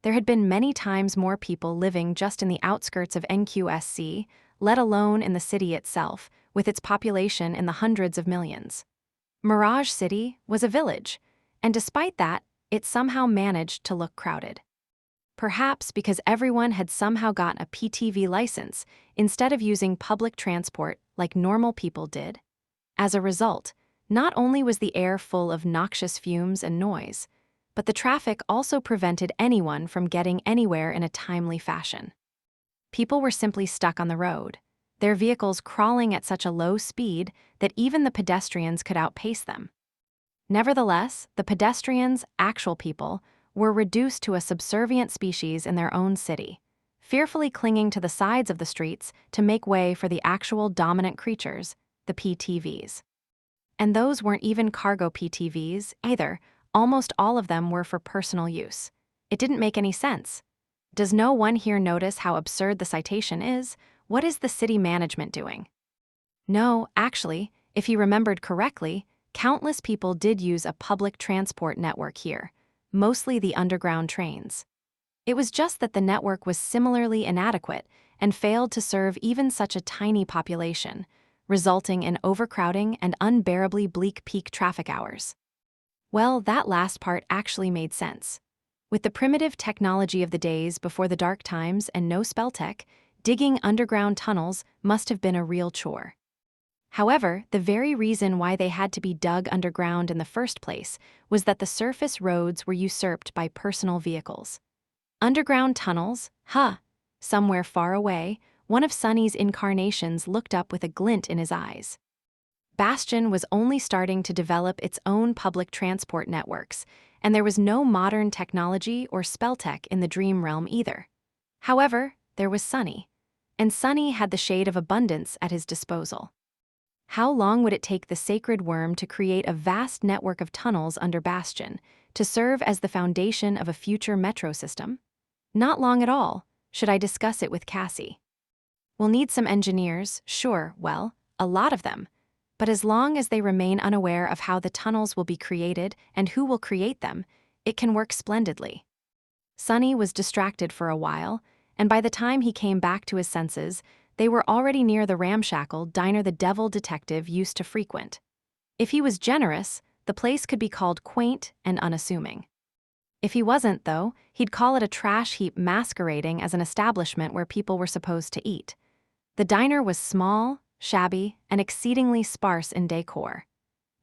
There had been many times more people living just in the outskirts of NQSC, let alone in the city itself, with its population in the hundreds of millions. Mirage City was a village, and despite that, it somehow managed to look crowded. Perhaps because everyone had somehow gotten a PTV license instead of using public transport like normal people did. As a result, not only was the air full of noxious fumes and noise, but the traffic also prevented anyone from getting anywhere in a timely fashion. People were simply stuck on the road, their vehicles crawling at such a low speed that even the pedestrians could outpace them. Nevertheless, the pedestrians, actual people, were reduced to a subservient species in their own city, fearfully clinging to the sides of the streets to make way for the actual dominant creatures, the PTVs. And those weren't even cargo PTVs either. Almost all of them were for personal use. It didn't make any sense. Does no one here notice how absurd the citation is? What is the city management doing? No, actually, if he remembered correctly, countless people did use a public transport network here, mostly the underground trains. It was just that the network was similarly inadequate and failed to serve even such a tiny population, resulting in overcrowding and unbearably bleak peak traffic hours. Well, that last part actually made sense. With the primitive technology of the days before the dark times and no spell tech, digging underground tunnels must have been a real chore. However, the very reason why they had to be dug underground in the first place was that the surface roads were usurped by personal vehicles. Underground tunnels? Huh. Somewhere far away, one of Sonny's incarnations looked up with a glint in his eyes. Bastion was only starting to develop its own public transport networks, and there was no modern technology or spell tech in the dream realm either. However, there was Sonny, and Sonny had the shade of abundance at his disposal. How long would it take the sacred worm to create a vast network of tunnels under Bastion to serve as the foundation of a future metro system? Not long at all. Should I discuss it with Cassie? We'll need some engineers, sure, well, a lot of them. But as long as they remain unaware of how the tunnels will be created and who will create them, it can work splendidly. Sonny was distracted for a while, and by the time he came back to his senses, they were already near the ramshackle diner the devil detective used to frequent. If he was generous, the place could be called quaint and unassuming. If he wasn't, though, he'd call it a trash heap masquerading as an establishment where people were supposed to eat. The diner was small, shabby, and exceedingly sparse in decor.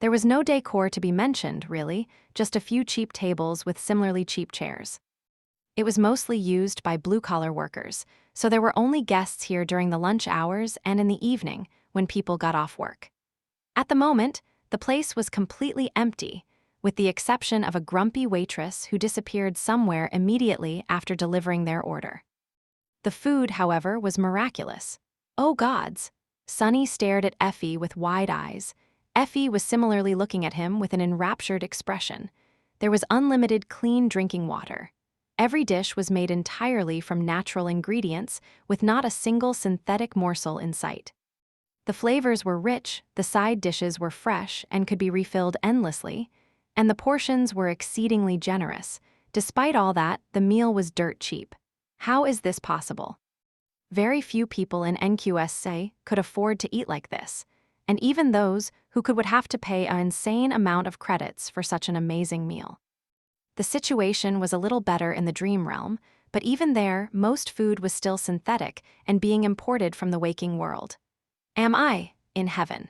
There was no decor to be mentioned, really, just a few cheap tables with similarly cheap chairs. It was mostly used by blue-collar workers, so there were only guests here during the lunch hours and in the evening when people got off work. At the moment, the place was completely empty, with the exception of a grumpy waitress who disappeared somewhere immediately after delivering their order. The food, however, was miraculous. Oh gods! Sonny stared at Effie with wide eyes. Effie was similarly looking at him with an enraptured expression. There was unlimited clean drinking water. Every dish was made entirely from natural ingredients, with not a single synthetic morsel in sight. The flavors were rich, the side dishes were fresh and could be refilled endlessly, and the portions were exceedingly generous. Despite all that, the meal was dirt cheap. How is this possible? Very few people in NQSA could afford to eat like this, and even those who could would have to pay an insane amount of credits for such an amazing meal. The situation was a little better in the dream realm, but even there, most food was still synthetic and being imported from the waking world. Am I in heaven?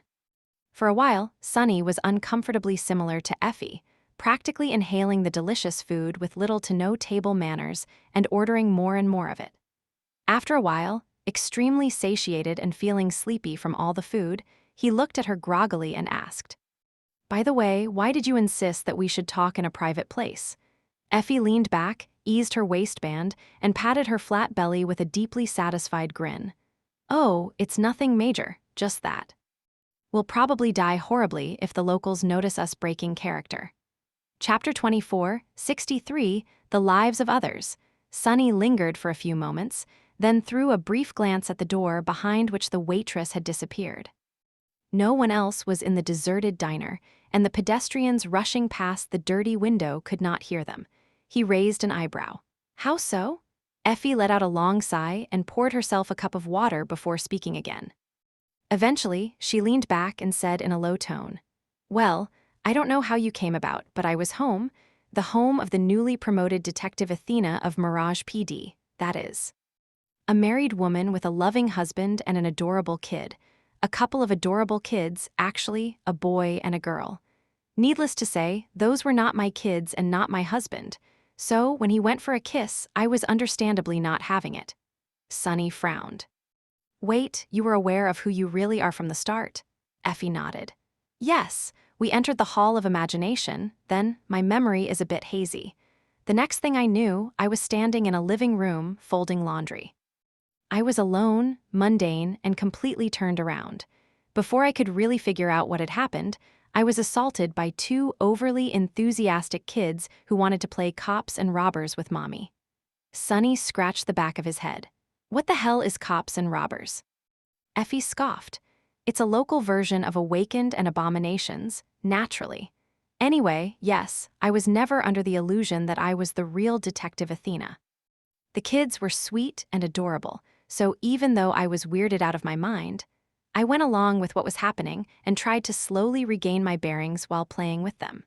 For a while, Sonny was uncomfortably similar to Effie, practically inhaling the delicious food with little to no table manners and ordering more and more of it. After a while, extremely satiated and feeling sleepy from all the food, he looked at her groggily and asked, "By the way, why did you insist that we should talk in a private place?" Effie leaned back, eased her waistband, and patted her flat belly with a deeply satisfied grin. "Oh, it's nothing major, just that. We'll probably die horribly if the locals notice us breaking character." Chapter 24, 63, The Lives of Others. Sonny lingered for a few moments, then threw a brief glance at the door behind which the waitress had disappeared. No one else was in the deserted diner, and the pedestrians rushing past the dirty window could not hear them. He raised an eyebrow. "How so?" Effie let out a long sigh and poured herself a cup of water before speaking again. Eventually, she leaned back and said in a low tone, "Well, I don't know how you came about, but I was home, the home of the newly promoted Detective Athena of Mirage PD, that is. A married woman with a loving husband and an adorable kid. A couple of adorable kids, actually, a boy and a girl. Needless to say, those were not my kids and not my husband, so when he went for a kiss, I was understandably not having it." Sonny frowned. "Wait, you were aware of who you really are from the start?" Effie nodded. "Yes, we entered the Hall of Imagination, then my memory is a bit hazy. The next thing I knew, I was standing in a living room folding laundry. I was alone, mundane, and completely turned around. Before I could really figure out what had happened, I was assaulted by two overly enthusiastic kids who wanted to play cops and robbers with Mommy. Sonny scratched the back of his head. What the hell is cops and robbers? Effie scoffed. It's a local version of Awakened and Abominations, naturally. Anyway, yes, I was never under the illusion that I was the real Detective Athena. The kids were sweet and adorable, so even though I was weirded out of my mind, I went along with what was happening and tried to slowly regain my bearings while playing with them.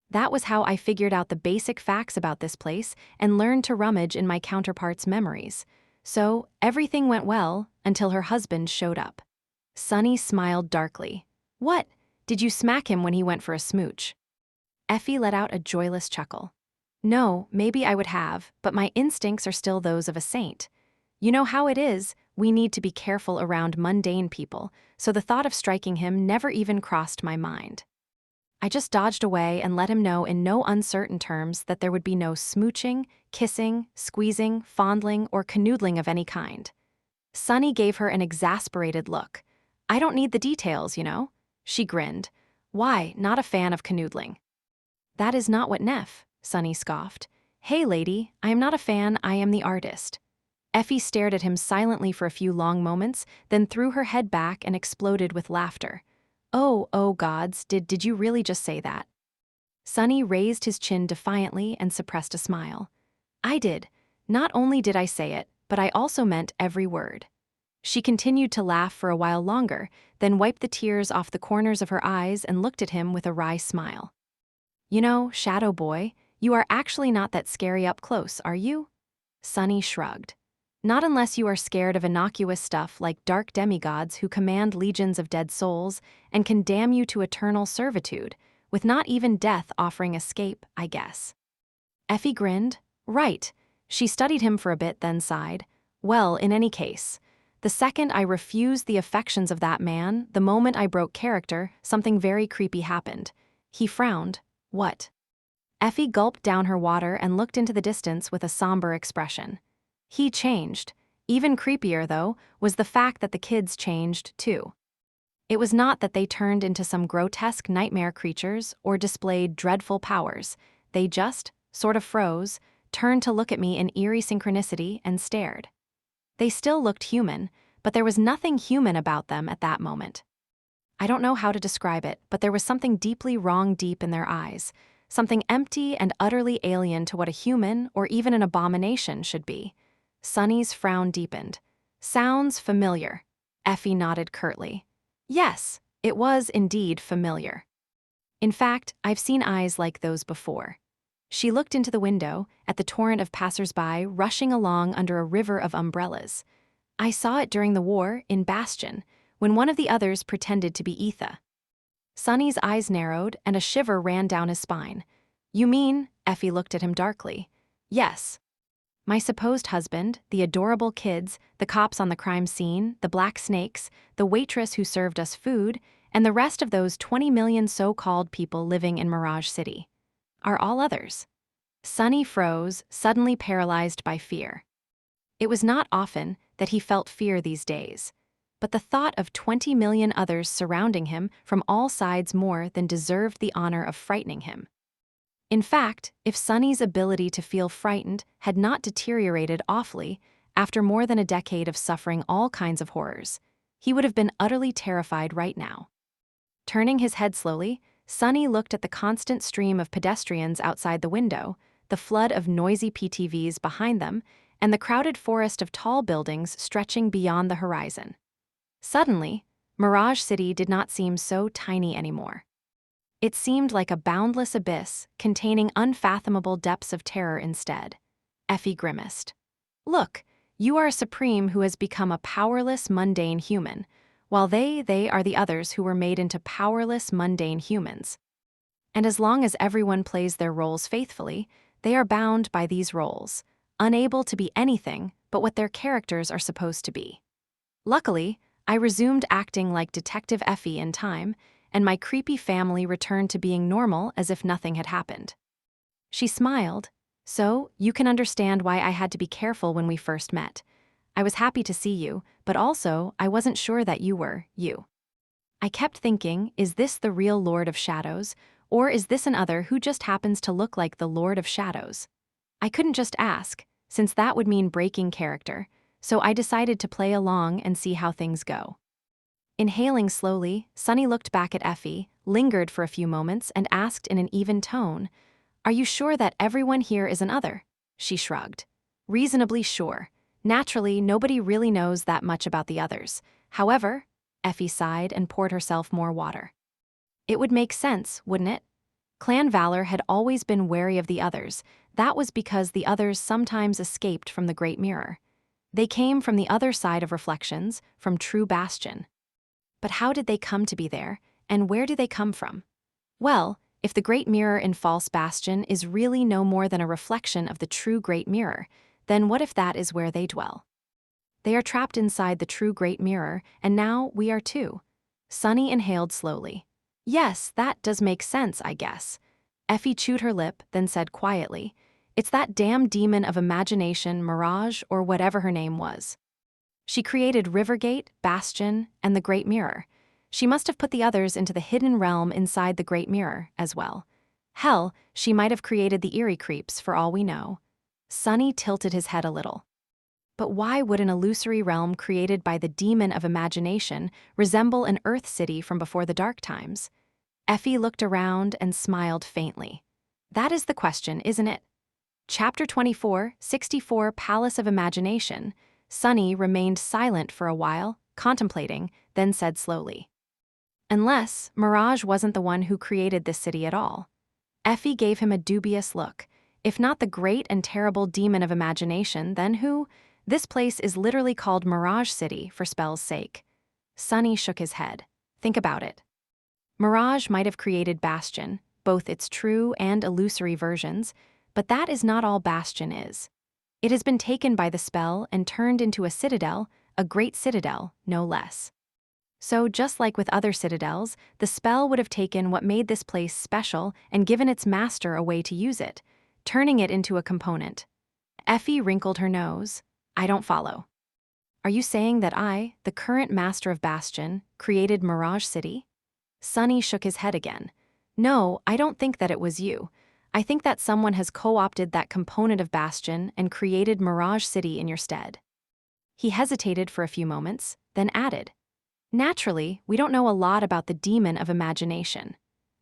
That was how I figured out the basic facts about this place and learned to rummage in my counterpart's memories. So, everything went well until her husband showed up. Sonny smiled darkly. What? Did you smack him when he went for a smooch? Effie let out a joyless chuckle. No, maybe I would have, but my instincts are still those of a saint. You know how it is, we need to be careful around mundane people, so the thought of striking him never even crossed my mind. I just dodged away and let him know in no uncertain terms that there would be no smooching, kissing, squeezing, fondling, or canoodling of any kind. Sonny gave her an exasperated look. I don't need the details, you know? She grinned. Why, not a fan of canoodling? That is not what Sonny scoffed. Hey lady, I am not a fan, I am the artist. Effie stared at him silently for a few long moments, then threw her head back and exploded with laughter. Oh gods, did you really just say that? Sonny raised his chin defiantly and suppressed a smile. I did. Not only did I say it, but I also meant every word. She continued to laugh for a while longer, then wiped the tears off the corners of her eyes and looked at him with a wry smile. You know, Shadow Boy, you are actually not that scary up close, are you? Sonny shrugged. Not unless you are scared of innocuous stuff like dark demigods who command legions of dead souls and can damn you to eternal servitude, with not even death offering escape, I guess. Effie grinned. Right. She studied him for a bit, then sighed. Well, in any case, the second I refused the affections of that man, the moment I broke character, something very creepy happened. He frowned. What? Effie gulped down her water and looked into the distance with a somber expression. He changed. Even creepier, though, was the fact that the kids changed, too. It was not that they turned into some grotesque nightmare creatures or displayed dreadful powers. They just, sort of froze, turned to look at me in eerie synchronicity and stared. They still looked human, but there was nothing human about them at that moment. I don't know how to describe it, but there was something deeply wrong deep in their eyes, something empty and utterly alien to what a human or even an abomination should be. Sonny's frown deepened. Sounds familiar. Effie nodded curtly. Yes, it was indeed familiar. In fact, I've seen eyes like those before. She looked into the window, at the torrent of passersby rushing along under a river of umbrellas. I saw it during the war, in Bastion, when one of the others pretended to be Etha. Sonny's eyes narrowed, and a shiver ran down his spine. You mean? Effie looked at him darkly. Yes. My supposed husband, the adorable kids, the cops on the crime scene, the black snakes, the waitress who served us food, and the rest of those 20 million so-called people living in Mirage City. Are all others. Sonny froze, suddenly paralyzed by fear. It was not often that he felt fear these days, but the thought of 20 million others surrounding him from all sides more than deserved the honor of frightening him. In fact, if Sonny's ability to feel frightened had not deteriorated awfully after more than a decade of suffering all kinds of horrors, he would have been utterly terrified right now. Turning his head slowly, Sonny looked at the constant stream of pedestrians outside the window, the flood of noisy PTVs behind them, and the crowded forest of tall buildings stretching beyond the horizon. Suddenly, Mirage City did not seem so tiny anymore. It seemed like a boundless abyss containing unfathomable depths of terror instead. Effie grimaced. Look, you are a supreme who has become a powerless, mundane human, while they are the others who were made into powerless, mundane humans. And as long as everyone plays their roles faithfully, they are bound by these roles, unable to be anything but what their characters are supposed to be. Luckily, I resumed acting like Detective Effie in time, and my creepy family returned to being normal as if nothing had happened. She smiled. So, you can understand why I had to be careful when we first met. I was happy to see you, but also I wasn't sure that you were you. I kept thinking, is this the real Lord of Shadows, or is this another who just happens to look like the Lord of Shadows? I couldn't just ask, since that would mean breaking character, so I decided to play along and see how things go. Inhaling slowly, Sunny looked back at Effie, lingered for a few moments, and asked in an even tone, "Are you sure that everyone here is an other?" She shrugged. "Reasonably sure. Naturally, nobody really knows that much about the others. However," Effie sighed and poured herself more water. "It would make sense, wouldn't it? Clan Valor had always been wary of the others. That was because the others sometimes escaped from the Great Mirror. They came from the other side of reflections, from True Bastion. But how did they come to be there, and where do they come from? Well, if the Great Mirror in False Bastion is really no more than a reflection of the true Great Mirror, then what if that is where they dwell? They are trapped inside the true Great Mirror, and now we are too." Sunny inhaled slowly. "Yes, that does make sense, I guess." Effie chewed her lip, then said quietly, "It's that damn demon of imagination, Mirage, or whatever her name was. She created Rivergate, Bastion, and the Great Mirror. She must have put the others into the hidden realm inside the Great Mirror as well. Hell, she might have created the Eerie Creeps for all we know." Sunny tilted his head a little. "But why would an illusory realm created by the demon of imagination resemble an Earth city from before the dark times?" Effie looked around and smiled faintly. "That is the question, isn't it?" Chapter 24, 64, Palace of Imagination. Sunny remained silent for a while, contemplating, then said slowly, "Unless Mirage wasn't the one who created this city at all." Effie gave him a dubious look. "If not the great and terrible demon of imagination, then who? This place is literally called Mirage City for spell's sake." Sunny shook his head. "Think about it. Mirage might have created Bastion, both its true and illusory versions, but that is not all Bastion is. It has been taken by the spell and turned into a citadel, a great citadel, no less. So just like with other citadels, the spell would have taken what made this place special and given its master a way to use it, turning it into a component." Effie wrinkled her nose. "I don't follow. Are you saying that I, the current master of Bastion, created Mirage City?" Sunny shook his head again. "No, I don't think that it was you. I think that someone has co-opted that component of Bastion and created Mirage City in your stead." He hesitated for a few moments, then added, "Naturally, we don't know a lot about the demon of imagination.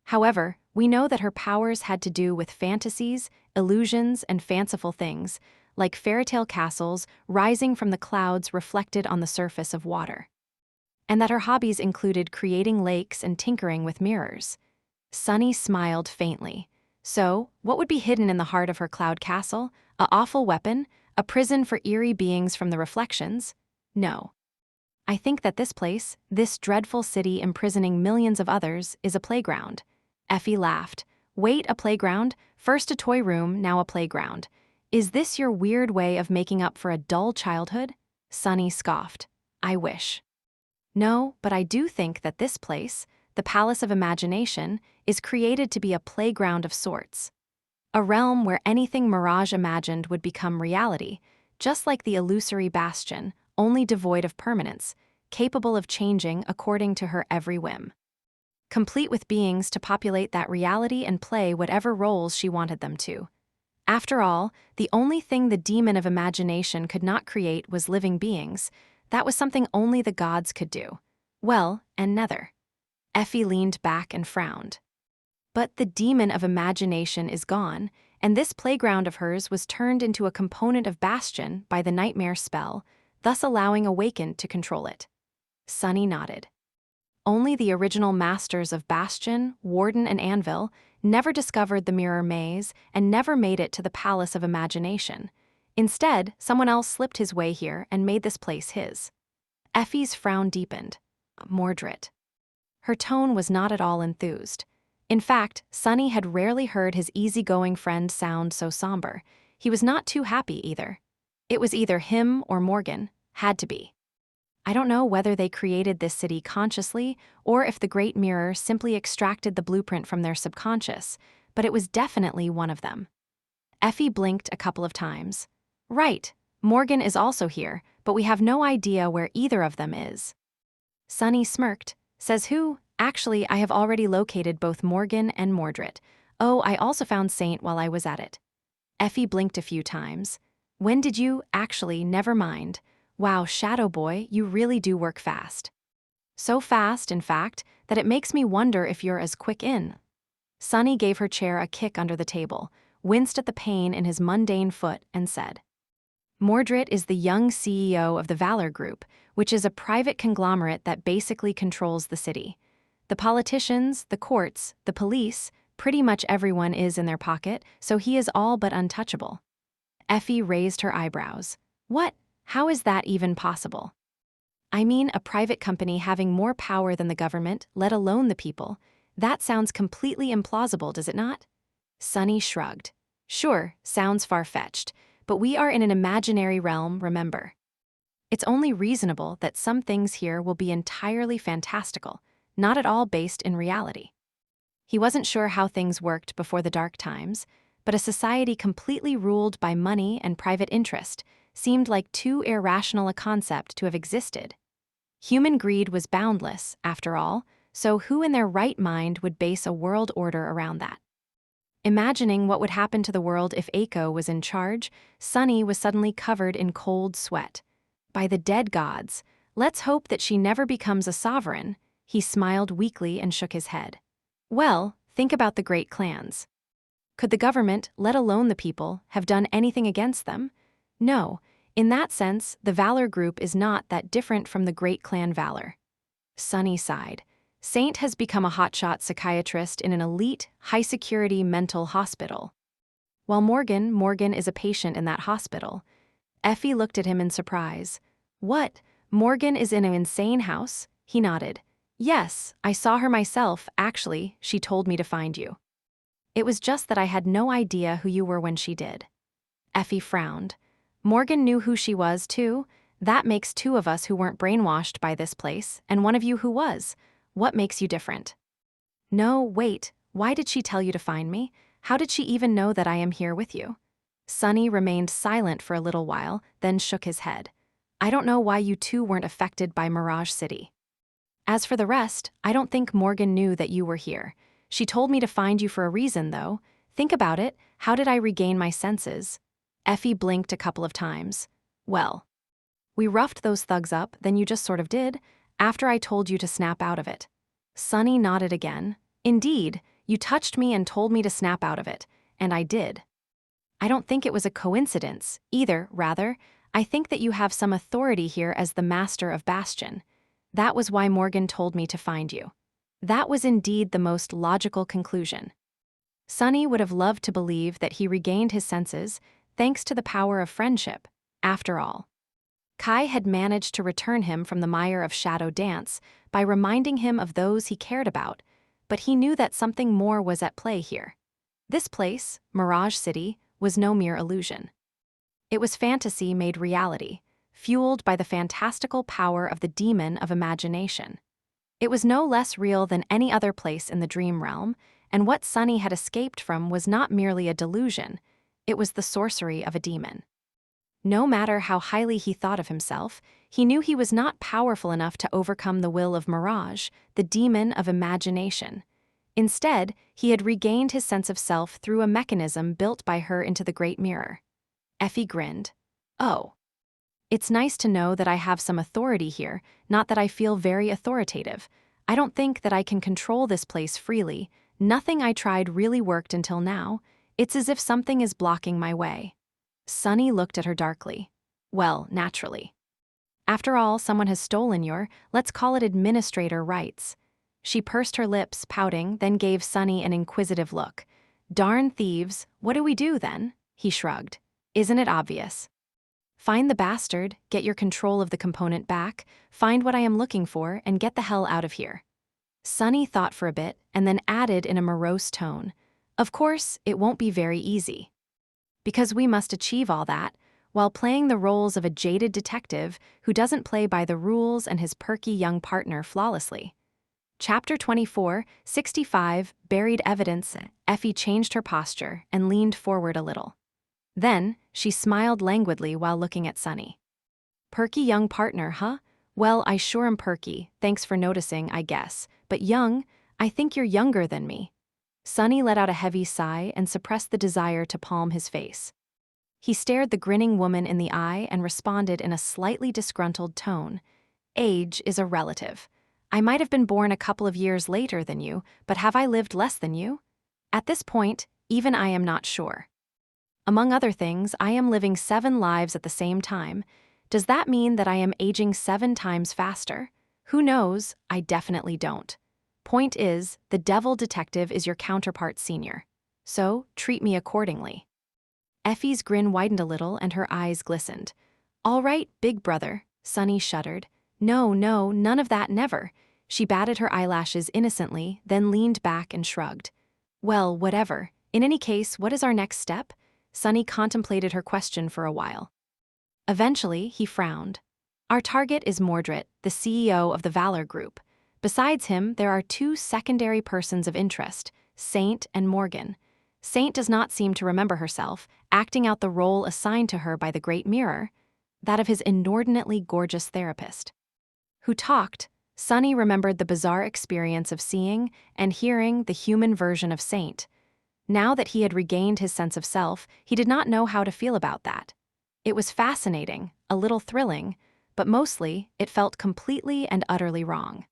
However, we know that her powers had to do with fantasies, illusions, and fanciful things, like fairytale castles rising from the clouds reflected on the surface of water. And that her hobbies included creating lakes and tinkering with mirrors." Sunny smiled faintly. "So, what would be hidden in the heart of her cloud castle? A awful weapon? A prison for eerie beings from the reflections? No. I think that this place, this dreadful city imprisoning millions of others, is a playground." Effie laughed. "Wait, a playground? First a toy room, now a playground. Is this your weird way of making up for a dull childhood?" Sunny scoffed. "I wish. No, but I do think that this place, the Palace of Imagination, is created to be a playground of sorts. A realm where anything Mirage imagined would become reality, just like the illusory Bastion, only devoid of permanence, capable of changing according to her every whim. Complete with beings to populate that reality and play whatever roles she wanted them to. After all, the only thing the demon of imagination could not create was living beings. That was something only the gods could do. Well, and Nether." Effie leaned back and frowned. "But the demon of imagination is gone, and this playground of hers was turned into a component of Bastion by the nightmare spell, thus allowing Awakened to control it." Sunny nodded. "Only the original masters of Bastion, Warden, and Anvil never discovered the mirror maze and never made it to the Palace of Imagination. Instead, someone else slipped his way here and made this place his." Effie's frown deepened. "Mordred." Her tone was not at all enthused. In fact, Sunny had rarely heard his easygoing friend sound so somber. He was not too happy either. It was either him or Morgan, had to be. "I don't know whether they created this city consciously or if the Great Mirror simply extracted the blueprint from their subconscious, but it was definitely one of them." Effie blinked a couple of times. "Right, Morgan is also here, but we have no idea where either of them is." Sunny smirked. Says who? Actually, I have already located both Morgan and Mordred. Oh, I also found Saint while I was at it. Effie blinked a few times. When did you? Actually, never mind. Wow, Shadow Boy, you really do work fast. So fast, in fact, that it makes me wonder if you're as quick in. Sunny gave her chair a kick under the table, winced at the pain in his mundane foot, and said, Mordred is the young CEO of the Valor Group, which is a private conglomerate that basically controls the city. The politicians, the courts, the police, pretty much everyone is in their pocket, so he is all but untouchable. Effie raised her eyebrows. What? How is that even possible? I mean, a private company having more power than the government, let alone the people. That sounds completely implausible, does it not? Sunny shrugged. Sure, sounds far-fetched, but we are in an imaginary realm, remember. It's only reasonable that some things here will be entirely fantastical, not at all based in reality. He wasn't sure how things worked before the dark times, but a society completely ruled by money and private interest seemed like too irrational a concept to have existed. Human greed was boundless, after all, so who in their right mind would base a world order around that? Imagining what would happen to the world if Aiko was in charge, Sunny was suddenly covered in cold sweat. By the dead gods, let's hope that she never becomes a sovereign. He smiled weakly and shook his head. Well, think about the great clans. Could the government, let alone the people, have done anything against them? No. In that sense, the Valor Group is not that different from the great clan Valor. Sunny sighed. Saint has become a hotshot psychiatrist in an elite, high-security mental hospital. While Morgan is a patient in that hospital. Effie looked at him in surprise. What? Morgan is in an insane house? He nodded. Yes, I saw her myself, actually, she told me to find you. It was just that I had no idea who you were when she did. Effie frowned. Morgan knew who she was, too. That makes two of us who weren't brainwashed by this place, and one of you who was. What makes you different? No, wait, why did she tell you to find me? How did she even know that I am here with you? Sunny remained silent for a little while, then shook his head. I don't know why you two weren't affected by Mirage City. As for the rest, I don't think Morgan knew that you were here. She told me to find you for a reason, though. Think about it, how did I regain my senses? Effie blinked a couple of times. Well, we roughed those thugs up, then you just sort of did, after I told you to snap out of it. Sunny nodded again. Indeed, you touched me and told me to snap out of it, and I did. I don't think it was a coincidence, either, rather. I think that you have some authority here as the master of Bastion. That was why Morgan told me to find you. That was indeed the most logical conclusion. Sunny would have loved to believe that he regained his senses, thanks to the power of friendship, after all. Kai had managed to return him from the mire of shadow dance by reminding him of those he cared about, but he knew that something more was at play here. This place, Mirage City, was no mere illusion. It was fantasy made reality, fueled by the fantastical power of the demon of imagination. It was no less real than any other place in the dream realm, and what Sunny had escaped from was not merely a delusion, it was the sorcery of a demon. No matter how highly he thought of himself, he knew he was not powerful enough to overcome the will of Mirage, the demon of imagination. Instead, he had regained his sense of self through a mechanism built by her into the Great Mirror. Effie grinned. Oh. It's nice to know that I have some authority here, not that I feel very authoritative. I don't think that I can control this place freely. Nothing I tried really worked until now. It's as if something is blocking my way. Sunny looked at her darkly. Well, naturally. After all, someone has stolen your, let's call it administrator rights. She pursed her lips, pouting, then gave Sunny an inquisitive look. Darn thieves, what do we do then? He shrugged. Isn't it obvious? Find the bastard, get your control of the component back, find what I am looking for, and get the hell out of here. Sunny thought for a bit, and then added in a morose tone. Of course, it won't be very easy. Because we must achieve all that, while playing the roles of a jaded detective who doesn't play by the rules and his perky young partner flawlessly. Chapter 24, 65, Buried Evidence. Effie changed her posture and leaned forward a little. Then, she smiled languidly while looking at Sunny. Perky young partner, huh? Well, I sure am perky, thanks for noticing, I guess. But young? I think you're younger than me. Sunny let out a heavy sigh and suppressed the desire to palm his face. He stared the grinning woman in the eye and responded in a slightly disgruntled tone. Age is a relative. I might have been born a couple of years later than you, but have I lived less than you? At this point, even I am not sure. Among other things, I am living 7 lives at the same time. Does that mean that I am aging 7 times faster? Who knows? I definitely don't. Point is, the devil detective is your counterpart senior. So, treat me accordingly. Effie's grin widened a little and her eyes glistened. All right, big brother, Sunny shuddered. No, no, none of that, never. She batted her eyelashes innocently, then leaned back and shrugged. Well, whatever. In any case, what is our next step? Sunny contemplated her question for a while. Eventually, he frowned. Our target is Mordred, the CEO of the Valor Group. Besides him, there are 2 secondary persons of interest, Saint and Morgan. Saint does not seem to remember herself, acting out the role assigned to her by the Great Mirror, that of his inordinately gorgeous therapist. Who talked, Sunny remembered the bizarre experience of seeing and hearing the human version of Saint. Now that he had regained his sense of self, he did not know how to feel about that. It was fascinating, a little thrilling, but mostly, it felt completely and utterly wrong.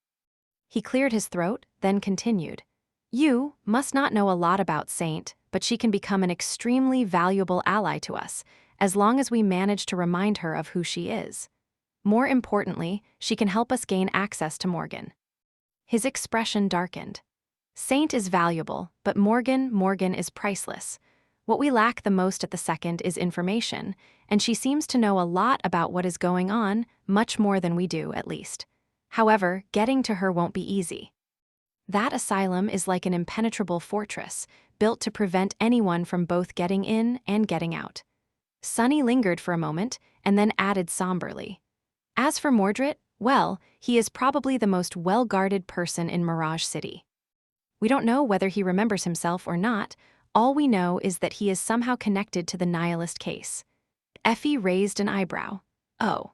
He cleared his throat, then continued. You must not know a lot about Saint, but she can become an extremely valuable ally to us, as long as we manage to remind her of who she is. More importantly, she can help us gain access to Morgan. His expression darkened. Saint is valuable, but Morgan is priceless. What we lack the most at the second is information, and she seems to know a lot about what is going on, much more than we do, at least. However, getting to her won't be easy. That asylum is like an impenetrable fortress, built to prevent anyone from both getting in and getting out. Sunny lingered for a moment, and then added somberly. As for Mordred, well, he is probably the most well-guarded person in Mirage City. We don't know whether he remembers himself or not. All we know is that he is somehow connected to the nihilist case. Effie raised an eyebrow. Oh.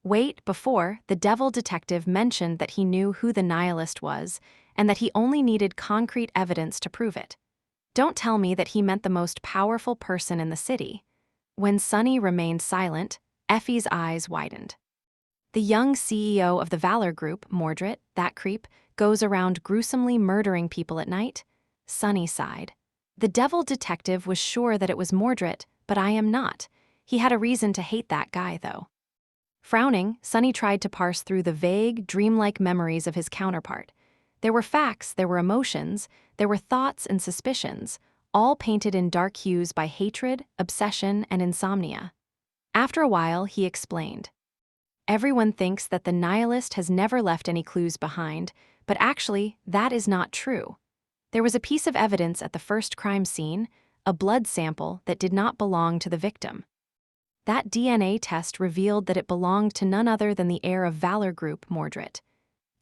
Wait, before, the devil detective mentioned that he knew who the nihilist was, and that he only needed concrete evidence to prove it. Don't tell me that he meant the most powerful person in the city. When Sunny remained silent, Effie's eyes widened. The young CEO of the Valor Group, Mordred, that creep, goes around gruesomely murdering people at night? Sunny sighed. The devil detective was sure that it was Mordred, but I am not. He had a reason to hate that guy, though. Frowning, Sunny tried to parse through the vague, dreamlike memories of his counterpart. There were facts, there were emotions, there were thoughts and suspicions, all painted in dark hues by hatred, obsession, and insomnia. After a while, he explained. Everyone thinks that the nihilist has never left any clues behind, but actually, that is not true. There was a piece of evidence at the first crime scene, a blood sample that did not belong to the victim. That DNA test revealed that it belonged to none other than the heir of Valor Group, Mordred.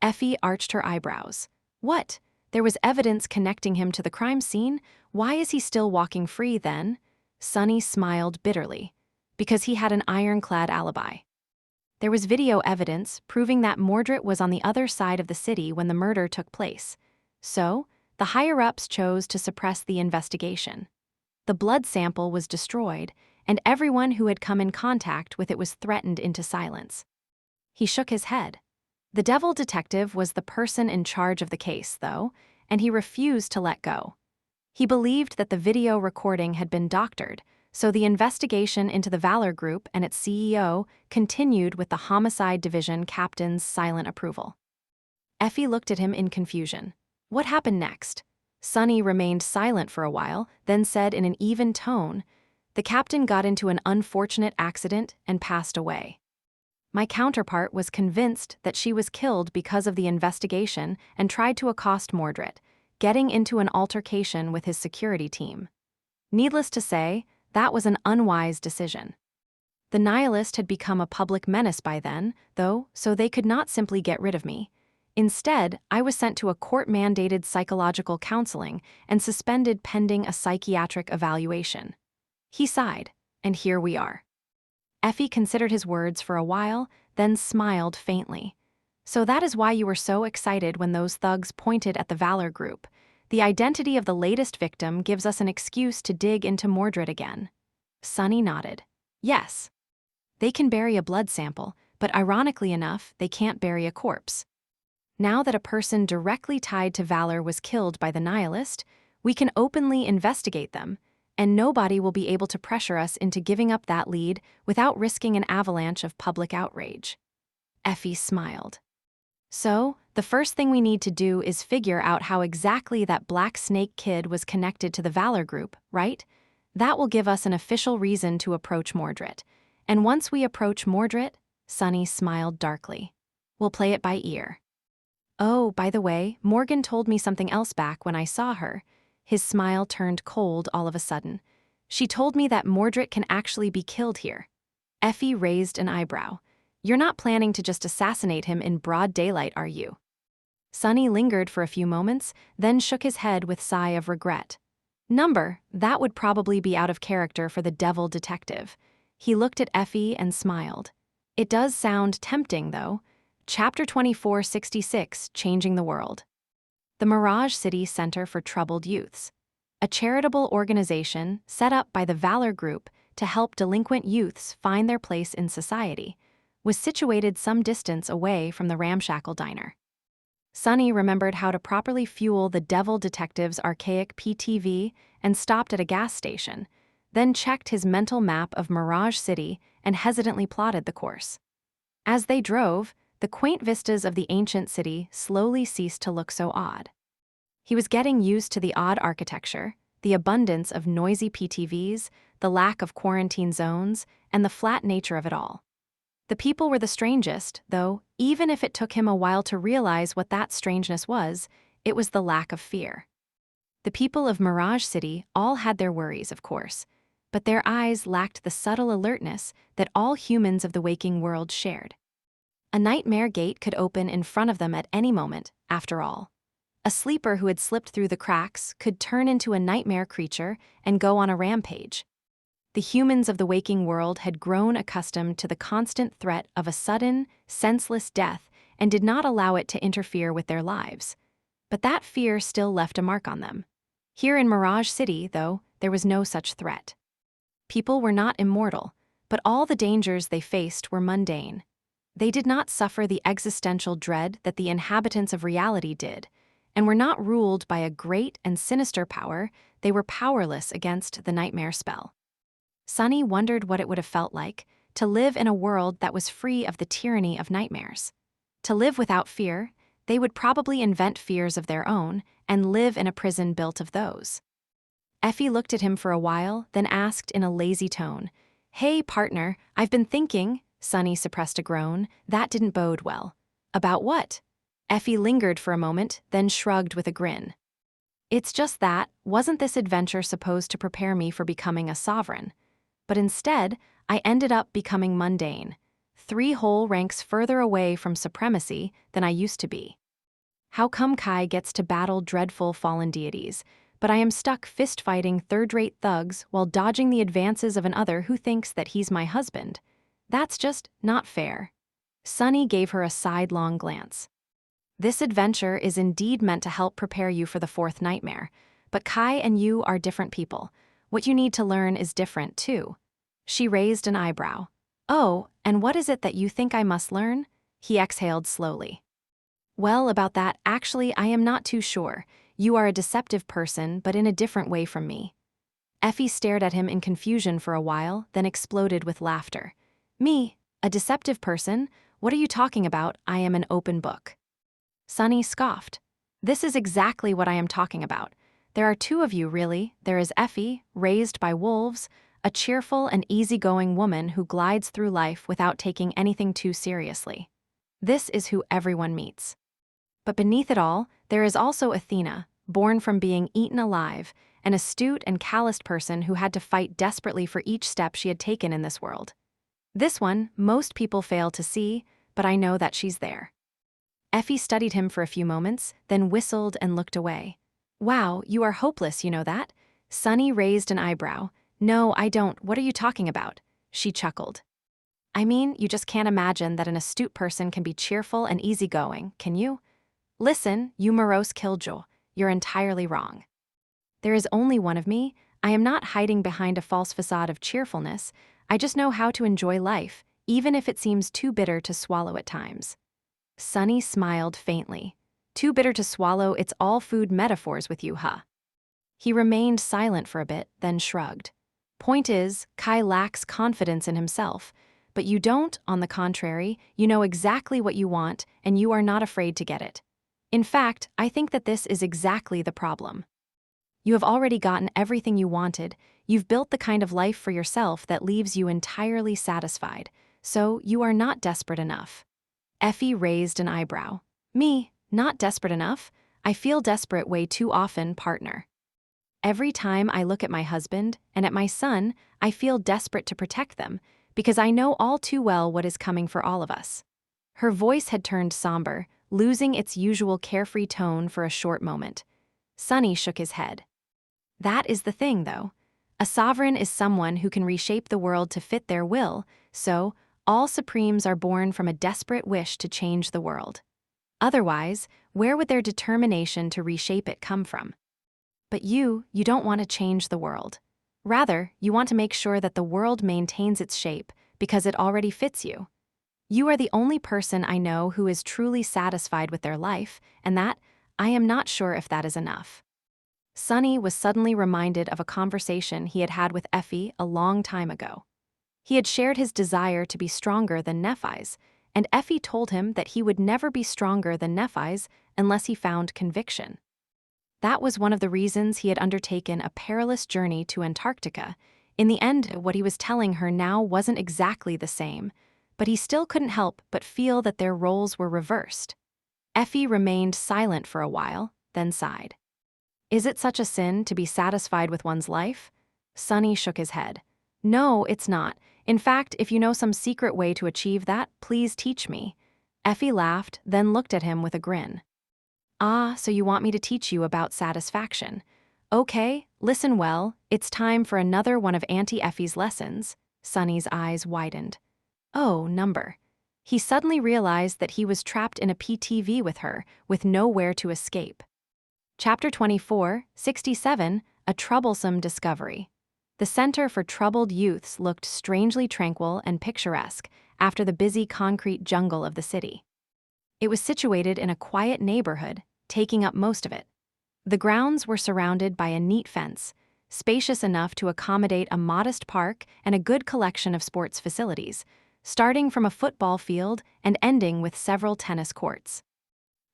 Effie arched her eyebrows. What? There was evidence connecting him to the crime scene? Why is he still walking free, then? Sunny smiled bitterly. Because he had an ironclad alibi. There was video evidence proving that Mordred was on the other side of the city when the murder took place. So, the higher-ups chose to suppress the investigation. The blood sample was destroyed, and everyone who had come in contact with it was threatened into silence. He shook his head. The devil detective was the person in charge of the case, though, and he refused to let go. He believed that the video recording had been doctored, so the investigation into the Valor Group and its CEO continued with the Homicide Division captain's silent approval. Effie looked at him in confusion. What happened next? Sunny remained silent for a while, then said in an even tone, the captain got into an unfortunate accident and passed away. My counterpart was convinced that she was killed because of the investigation and tried to accost Mordred, getting into an altercation with his security team. Needless to say, that was an unwise decision. The nihilist had become a public menace by then, though, so they could not simply get rid of me. Instead, I was sent to a court-mandated psychological counseling and suspended pending a psychiatric evaluation. He sighed, and here we are. Effie considered his words for a while, then smiled faintly. So that is why you were so excited when those thugs pointed at the Valor group. The identity of the latest victim gives us an excuse to dig into Mordred again. Sunny nodded. Yes. They can bury a blood sample, but ironically enough, they can't bury a corpse. Now that a person directly tied to Valor was killed by the nihilist, we can openly investigate them, and nobody will be able to pressure us into giving up that lead without risking an avalanche of public outrage. Effie smiled. So, the first thing we need to do is figure out how exactly that Black Snake kid was connected to the Valor group, right? That will give us an official reason to approach Mordred. And once we approach Mordred, Sunny smiled darkly. We'll play it by ear. Oh, by the way, Morgan told me something else back when I saw her. His smile turned cold all of a sudden. She told me that Mordred can actually be killed here. Effie raised an eyebrow. You're not planning to just assassinate him in broad daylight, are you? Sunny lingered for a few moments, then shook his head with a sigh of regret. That would probably be out of character for the devil detective. He looked at Effie and smiled. It does sound tempting, though. Chapter 2466, Changing the World. The Mirage City Center for Troubled Youths, a charitable organization set up by the Valor Group to help delinquent youths find their place in society, was situated some distance away from the ramshackle diner. Sunny remembered how to properly fuel the devil detective's archaic PTV and stopped at a gas station, then checked his mental map of Mirage City and hesitantly plotted the course. As they drove, the quaint vistas of the ancient city slowly ceased to look so odd. He was getting used to the odd architecture, the abundance of noisy PTVs, the lack of quarantine zones, and the flat nature of it all. The people were the strangest, though, even if it took him a while to realize what that strangeness was, it was the lack of fear. The people of Mirage City all had their worries, of course, but their eyes lacked the subtle alertness that all humans of the waking world shared. A nightmare gate could open in front of them at any moment, after all. A sleeper who had slipped through the cracks could turn into a nightmare creature and go on a rampage. The humans of the waking world had grown accustomed to the constant threat of a sudden, senseless death and did not allow it to interfere with their lives. But that fear still left a mark on them. Here in Mirage City, though, there was no such threat. People were not immortal, but all the dangers they faced were mundane. They did not suffer the existential dread that the inhabitants of reality did, and were not ruled by a great and sinister power. They were powerless against the nightmare spell. Sunny wondered what it would have felt like to live in a world that was free of the tyranny of nightmares. To live without fear, they would probably invent fears of their own and live in a prison built of those. Effie looked at him for a while, then asked in a lazy tone, "Hey, partner, I've been thinking." Sunny suppressed a groan. That didn't bode well. About what? Effie lingered for a moment, then shrugged with a grin. It's just that, wasn't this adventure supposed to prepare me for becoming a sovereign? But instead, I ended up becoming mundane, 3 whole ranks further away from supremacy than I used to be. How come Kai gets to battle dreadful fallen deities, but I am stuck fist-fighting third-rate thugs while dodging the advances of another who thinks that he's my husband? That's just not fair. Sunny gave her a sidelong glance. This adventure is indeed meant to help prepare you for the 4th nightmare, but Kai and you are different people. What you need to learn is different, too. She raised an eyebrow. Oh, and what is it that you think I must learn? He exhaled slowly. Well, about that, actually, I am not too sure. You are a deceptive person, but in a different way from me. Effie stared at him in confusion for a while, then exploded with laughter. Me? A deceptive person? What are you talking about? I am an open book. Sunny scoffed. This is exactly what I am talking about. There are 2 of you, really. There is Effie, raised by wolves, a cheerful and easygoing woman who glides through life without taking anything too seriously. This is who everyone meets. But beneath it all, there is also Athena, born from being eaten alive, an astute and calloused person who had to fight desperately for each step she had taken in this world. This one, most people fail to see, but I know that she's there. Effie studied him for a few moments, then whistled and looked away. Wow, you are hopeless, you know that? Sunny raised an eyebrow. No, I don't. What are you talking about? She chuckled. I mean, you just can't imagine that an astute person can be cheerful and easygoing, can you? Listen, you morose killjoy, you're entirely wrong. There is only one of me. I am not hiding behind a false facade of cheerfulness. I just know how to enjoy life, even if it seems too bitter to swallow at times. Sunny smiled faintly. Too bitter to swallow, it's all food metaphors with you, huh? He remained silent for a bit, then shrugged. Point is, Kai lacks confidence in himself. But you don't, on the contrary, you know exactly what you want, and you are not afraid to get it. In fact, I think that this is exactly the problem. You have already gotten everything you wanted, you've built the kind of life for yourself that leaves you entirely satisfied, so you are not desperate enough. Effie raised an eyebrow. Me, not desperate enough? I feel desperate way too often, partner. Every time I look at my husband and at my son, I feel desperate to protect them, because I know all too well what is coming for all of us. Her voice had turned somber, losing its usual carefree tone for a short moment. Sunny shook his head. That is the thing, though. A sovereign is someone who can reshape the world to fit their will, so all supremes are born from a desperate wish to change the world. Otherwise, where would their determination to reshape it come from? But you don't want to change the world. Rather, you want to make sure that the world maintains its shape because it already fits you. You are the only person I know who is truly satisfied with their life, and that, I am not sure if that is enough. Sunny was suddenly reminded of a conversation he had had with Effie a long time ago. He had shared his desire to be stronger than Nephi's, and Effie told him that he would never be stronger than Nephi's unless he found conviction. That was one of the reasons he had undertaken a perilous journey to Antarctica. In the end, what he was telling her now wasn't exactly the same, but he still couldn't help but feel that their roles were reversed. Effie remained silent for a while, then sighed. Is it such a sin to be satisfied with one's life? Sunny shook his head. No, it's not. In fact, if you know some secret way to achieve that, please teach me. Effie laughed, then looked at him with a grin. Ah, so you want me to teach you about satisfaction. Okay, listen well, it's time for another one of Auntie Effie's lessons. Sunny's eyes widened. Oh, number. He suddenly realized that he was trapped in a PTV with her, with nowhere to escape. Chapter 24, 67, A Troublesome Discovery. The Center for Troubled Youths looked strangely tranquil and picturesque after the busy concrete jungle of the city. It was situated in a quiet neighborhood, taking up most of it. The grounds were surrounded by a neat fence, spacious enough to accommodate a modest park and a good collection of sports facilities, starting from a football field and ending with several tennis courts.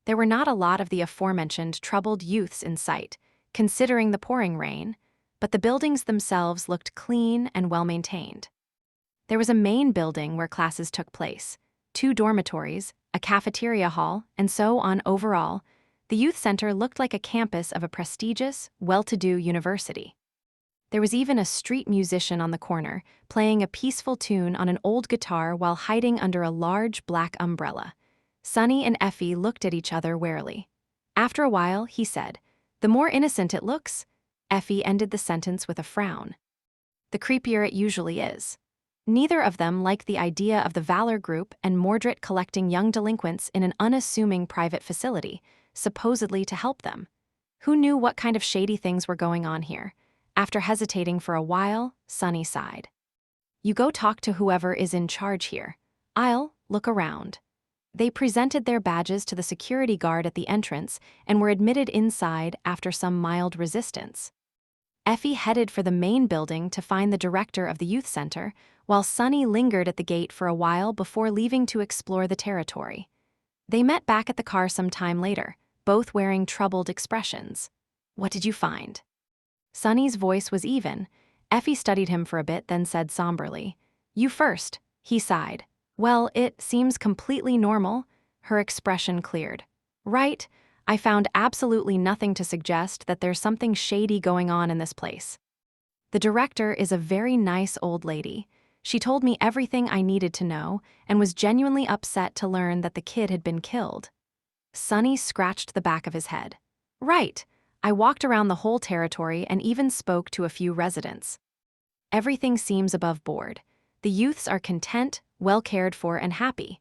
There were not a lot of the aforementioned troubled youths in sight, considering the pouring rain, but the buildings themselves looked clean and well-maintained. There was a main building where classes took place, 2 dormitories, a cafeteria hall, and so on. Overall, the youth center looked like a campus of a prestigious, well-to-do university. There was even a street musician on the corner, playing a peaceful tune on an old guitar while hiding under a large black umbrella. Sunny and Effie looked at each other warily. After a while, he said, "The more innocent it looks." Effie ended the sentence with a frown. "The creepier it usually is." Neither of them liked the idea of the Valor Group and Mordred collecting young delinquents in an unassuming private facility, supposedly to help them. Who knew what kind of shady things were going on here? After hesitating for a while, Sunny sighed. "You go talk to whoever is in charge here. I'll look around." They presented their badges to the security guard at the entrance and were admitted inside after some mild resistance. Effie headed for the main building to find the director of the youth center, while Sunny lingered at the gate for a while before leaving to explore the territory. They met back at the car some time later, both wearing troubled expressions. "What did you find?" Sunny's voice was even. Effie studied him for a bit, then said somberly, "You first." He sighed. "Well, it seems completely normal." Her expression cleared. "Right, I found absolutely nothing to suggest that there's something shady going on in this place. The director is a very nice old lady. She told me everything I needed to know and was genuinely upset to learn that the kid had been killed." Sunny scratched the back of his head. "Right, I walked around the whole territory and even spoke to a few residents. Everything seems above board. The youths are content, well cared for and happy.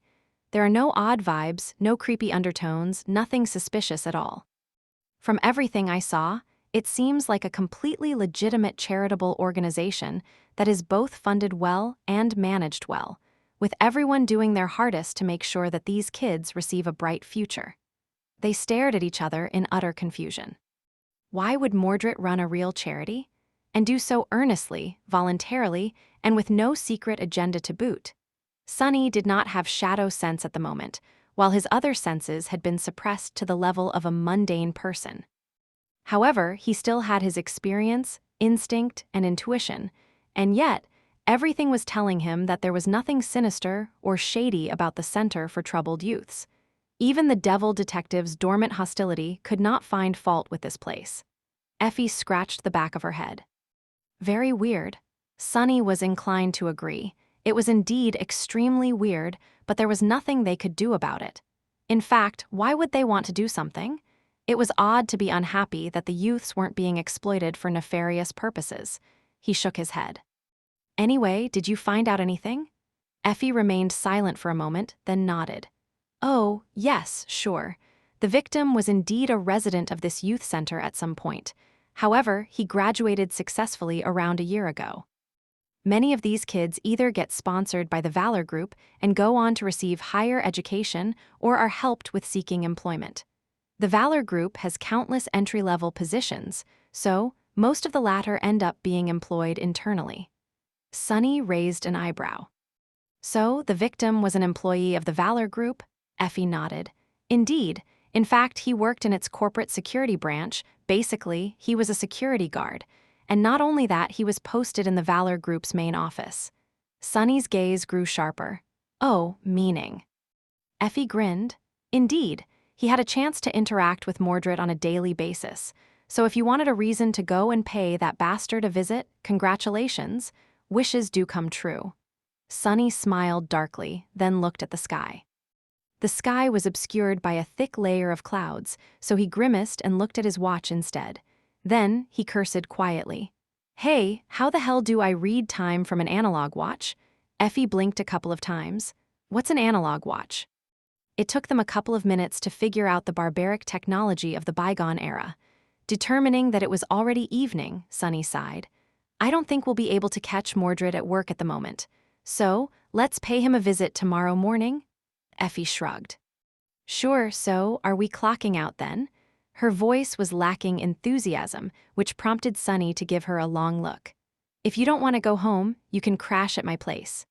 There are no odd vibes, no creepy undertones, nothing suspicious at all. From everything I saw, it seems like a completely legitimate charitable organization that is both funded well and managed well, with everyone doing their hardest to make sure that these kids receive a bright future. They stared at each other in utter confusion. Why would Mordred run a real charity? And do so earnestly, voluntarily, and with no secret agenda to boot? Sunny did not have shadow sense at the moment, while his other senses had been suppressed to the level of a mundane person. However, he still had his experience, instinct, and intuition, and yet, everything was telling him that there was nothing sinister or shady about the Center for Troubled Youths. Even the devil detective's dormant hostility could not find fault with this place. Effie scratched the back of her head. Very weird. Sunny was inclined to agree. It was indeed extremely weird, but there was nothing they could do about it. In fact, why would they want to do something? It was odd to be unhappy that the youths weren't being exploited for nefarious purposes. He shook his head. Anyway, did you find out anything? Effie remained silent for a moment, then nodded. Oh, yes, sure. The victim was indeed a resident of this youth center at some point. However, he graduated successfully around a year ago. Many of these kids either get sponsored by the Valor Group and go on to receive higher education or are helped with seeking employment. The Valor Group has countless entry-level positions, so most of the latter end up being employed internally. Sunny raised an eyebrow. So, the victim was an employee of the Valor Group? Effie nodded. Indeed. In fact, he worked in its corporate security branch. Basically, he was a security guard. And not only that, he was posted in the Valor Group's main office. Sunny's gaze grew sharper. Oh, meaning. Effie grinned. Indeed, he had a chance to interact with Mordred on a daily basis. So if you wanted a reason to go and pay that bastard a visit, congratulations. Wishes do come true. Sunny smiled darkly, then looked at the sky. The sky was obscured by a thick layer of clouds, so he grimaced and looked at his watch instead. Then, he cursed quietly. Hey, how the hell do I read time from an analog watch? Effie blinked a couple of times. What's an analog watch? It took them a couple of minutes to figure out the barbaric technology of the bygone era. Determining that it was already evening, Sunny sighed. I don't think we'll be able to catch Mordred at work at the moment. So, let's pay him a visit tomorrow morning? Effie shrugged. Sure, so are we clocking out then? Her voice was lacking enthusiasm, which prompted Sunny to give her a long look. If you don't want to go home, you can crash at my place.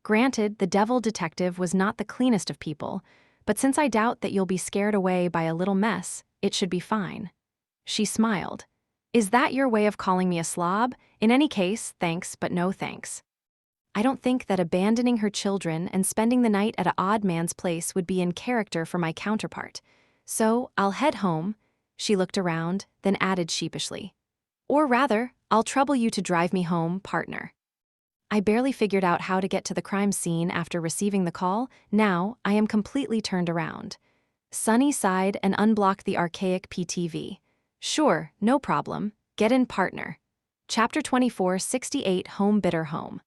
Granted, the devil detective was not the cleanest of people, but since I doubt that you'll be scared away by a little mess, it should be fine. She smiled. Is that your way of calling me a slob? In any case, thanks, but no thanks. I don't think that abandoning her children and spending the night at an odd man's place would be in character for my counterpart. So, I'll head home. She looked around, then added sheepishly. Or rather, I'll trouble you to drive me home, partner. I barely figured out how to get to the crime scene after receiving the call. Now, I am completely turned around. Sunny sighed and unblocked the archaic PTV. Sure, no problem. Get in, partner. Chapter 24, 68, Home Bitter Home.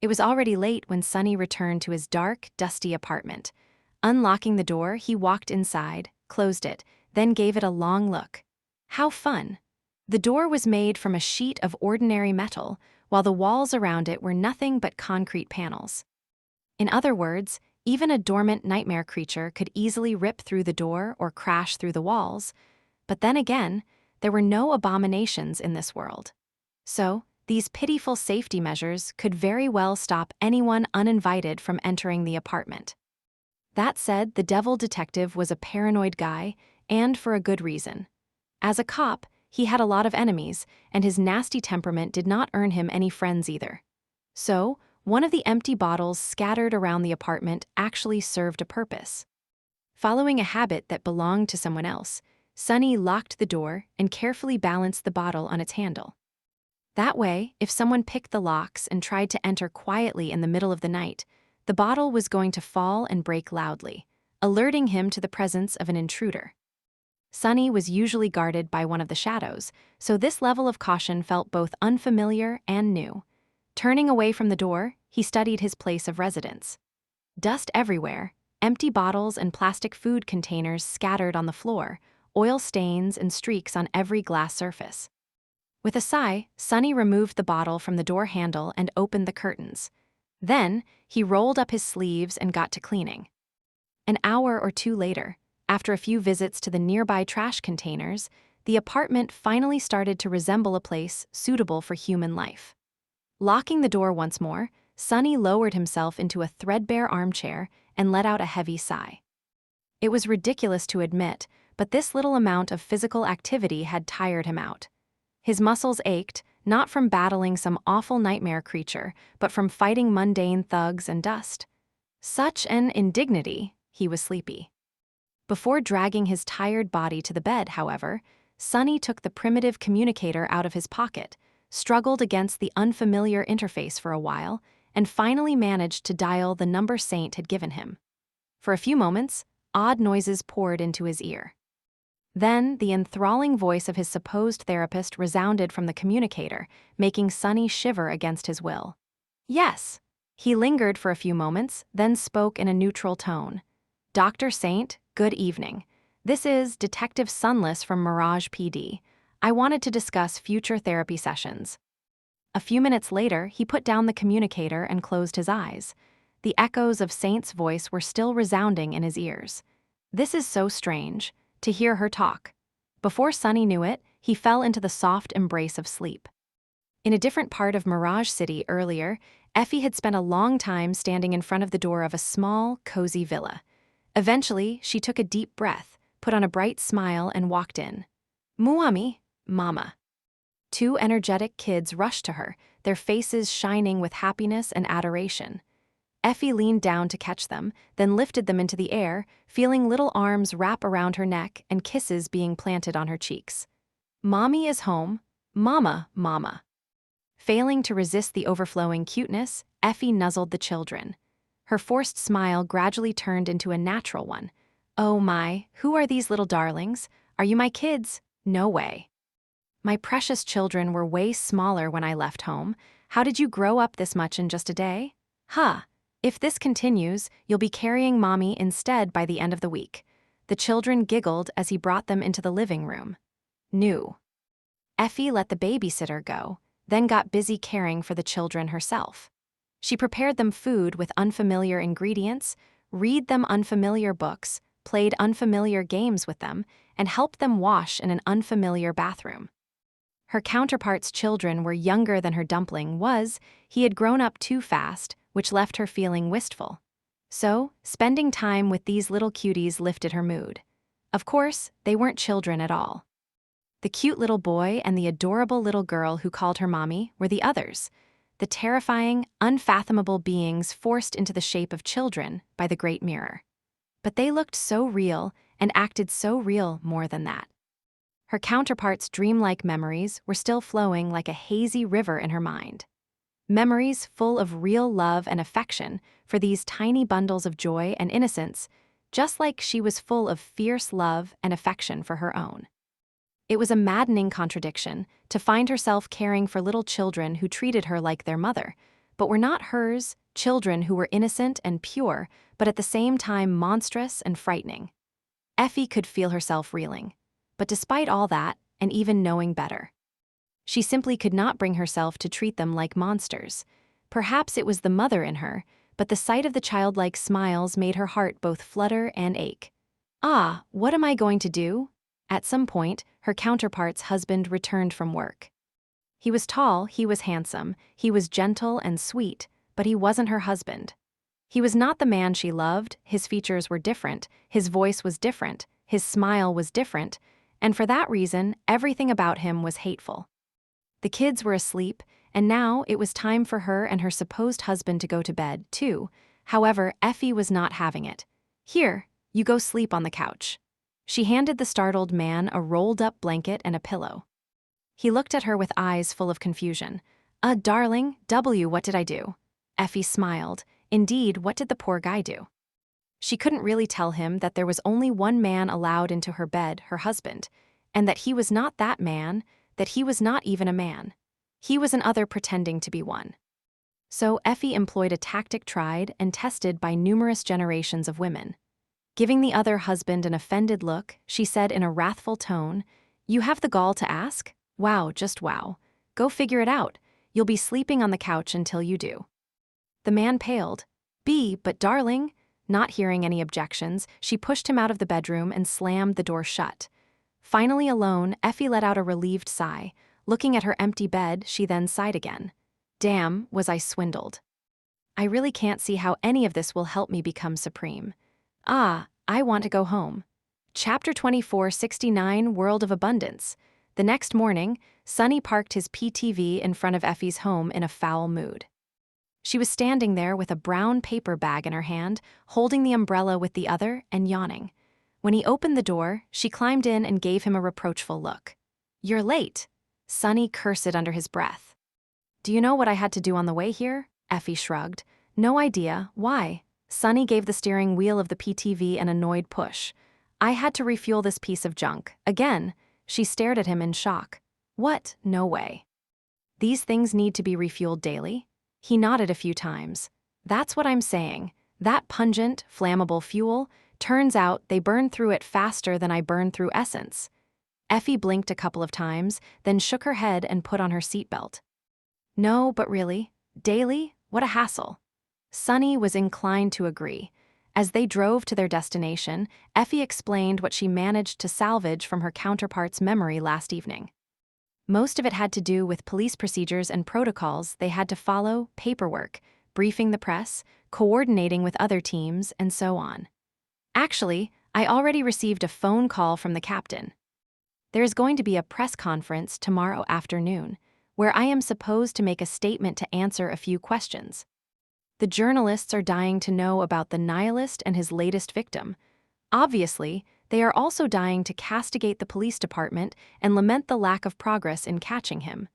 It was already late when Sunny returned to his dark, dusty apartment. Unlocking the door, he walked inside, closed it, then gave it a long look. How fun! The door was made from a sheet of ordinary metal, while the walls around it were nothing but concrete panels. In other words, even a dormant nightmare creature could easily rip through the door or crash through the walls. But then again, there were no abominations in this world. So, these pitiful safety measures could very well stop anyone uninvited from entering the apartment. That said, the devil detective was a paranoid guy, and for a good reason. As a cop, he had a lot of enemies, and his nasty temperament did not earn him any friends either. So, one of the empty bottles scattered around the apartment actually served a purpose. Following a habit that belonged to someone else, Sunny locked the door and carefully balanced the bottle on its handle. That way, if someone picked the locks and tried to enter quietly in the middle of the night, the bottle was going to fall and break loudly, alerting him to the presence of an intruder. Sunny was usually guarded by one of the shadows, so this level of caution felt both unfamiliar and new. Turning away from the door, he studied his place of residence. Dust everywhere, empty bottles and plastic food containers scattered on the floor, oil stains and streaks on every glass surface. With a sigh, Sonny removed the bottle from the door handle and opened the curtains. Then, he rolled up his sleeves and got to cleaning. An hour or two later, after a few visits to the nearby trash containers, the apartment finally started to resemble a place suitable for human life. Locking the door once more, Sonny lowered himself into a threadbare armchair and let out a heavy sigh. It was ridiculous to admit, but this little amount of physical activity had tired him out. His muscles ached, not from battling some awful nightmare creature, but from fighting mundane thugs and dust. Such an indignity, he was sleepy. Before dragging his tired body to the bed, however, Sonny took the primitive communicator out of his pocket, struggled against the unfamiliar interface for a while, and finally managed to dial the number Saint had given him. For a few moments, odd noises poured into his ear. Then, the enthralling voice of his supposed therapist resounded from the communicator, making Sonny shiver against his will. Yes. He lingered for a few moments, then spoke in a neutral tone. Dr. Saint, good evening. This is Detective Sunless from Mirage PD. I wanted to discuss future therapy sessions. A few minutes later, he put down the communicator and closed his eyes. The echoes of Saint's voice were still resounding in his ears. This is so strange, to hear her talk. Before Sonny knew it, he fell into the soft embrace of sleep. In a different part of Mirage City earlier, Effie had spent a long time standing in front of the door of a small, cozy villa. Eventually, she took a deep breath, put on a bright smile, and walked in. Muami, Mama. Two energetic kids rushed to her, their faces shining with happiness and adoration. Effie leaned down to catch them, then lifted them into the air, feeling little arms wrap around her neck and kisses being planted on her cheeks. Mommy is home. Mama, Mama. Failing to resist the overflowing cuteness, Effie nuzzled the children. Her forced smile gradually turned into a natural one. Oh my, who are these little darlings? Are you my kids? No way. My precious children were way smaller when I left home. How did you grow up this much in just a day? Huh. If this continues, you'll be carrying Mommy instead by the end of the week. The children giggled as he brought them into the living room. New. Effie let the babysitter go, then got busy caring for the children herself. She prepared them food with unfamiliar ingredients, read them unfamiliar books, played unfamiliar games with them, and helped them wash in an unfamiliar bathroom. Her counterpart's children were younger than her dumpling was. He had grown up too fast, which left her feeling wistful. So, spending time with these little cuties lifted her mood. Of course, they weren't children at all. The cute little boy and the adorable little girl who called her Mommy were the others, the terrifying, unfathomable beings forced into the shape of children by the Great Mirror. But they looked so real and acted so real more than that. Her counterpart's dreamlike memories were still flowing like a hazy river in her mind. Memories full of real love and affection for these tiny bundles of joy and innocence, just like she was full of fierce love and affection for her own. It was a maddening contradiction to find herself caring for little children who treated her like their mother, but were not hers, children who were innocent and pure, but at the same time monstrous and frightening. Effie could feel herself reeling. But despite all that, and even knowing better, she simply could not bring herself to treat them like monsters. Perhaps it was the mother in her, but the sight of the childlike smiles made her heart both flutter and ache. Ah, what am I going to do? At some point, her counterpart's husband returned from work. He was tall, he was handsome, he was gentle and sweet, but he wasn't her husband. He was not the man she loved, his features were different, his voice was different, his smile was different, and for that reason, everything about him was hateful. The kids were asleep, and now it was time for her and her supposed husband to go to bed, too. However, Effie was not having it. Here, you go sleep on the couch. She handed the startled man a rolled-up blanket and a pillow. He looked at her with eyes full of confusion. Darling, what did I do? Effie smiled. Indeed, what did the poor guy do? She couldn't really tell him that there was only one man allowed into her bed, her husband, and that he was not that man, that he was not even a man. He was an other pretending to be one. So Effie employed a tactic tried and tested by numerous generations of women. Giving the other husband an offended look, she said in a wrathful tone, "You have the gall to ask? Wow, just wow. Go figure it out. You'll be sleeping on the couch until you do." The man paled. But darling," not hearing any objections, she pushed him out of the bedroom and slammed the door shut. Finally alone, Effie let out a relieved sigh. Looking at her empty bed, she then sighed again. Damn, was I swindled. I really can't see how any of this will help me become supreme. I want to go home. Chapter 2469, World of Abundance. The next morning, Sonny parked his PTV in front of Effie's home in a foul mood. She was standing there with a brown paper bag in her hand, holding the umbrella with the other and yawning. When he opened the door, she climbed in and gave him a reproachful look. "You're late." Sonny cursed under his breath. "Do you know what I had to do on the way here?" Effie shrugged. "No idea. Why?" Sonny gave the steering wheel of the PTV an annoyed push. "I had to refuel this piece of junk. Again." She stared at him in shock. "What? No way. These things need to be refueled daily?" He nodded a few times. "That's what I'm saying. That pungent, flammable fuel, turns out they burn through it faster than I burn through essence." Effie blinked a couple of times, then shook her head and put on her seatbelt. "No, but really? Daily? What a hassle." Sonny was inclined to agree. As they drove to their destination, Effie explained what she managed to salvage from her counterpart's memory last evening. Most of it had to do with police procedures and protocols they had to follow, paperwork, briefing the press, coordinating with other teams, and so on. "Actually, I already received a phone call from the captain. There is going to be a press conference tomorrow afternoon, where I am supposed to make a statement to answer a few questions. The journalists are dying to know about the nihilist and his latest victim. Obviously, they are also dying to castigate the police department and lament the lack of progress in catching him.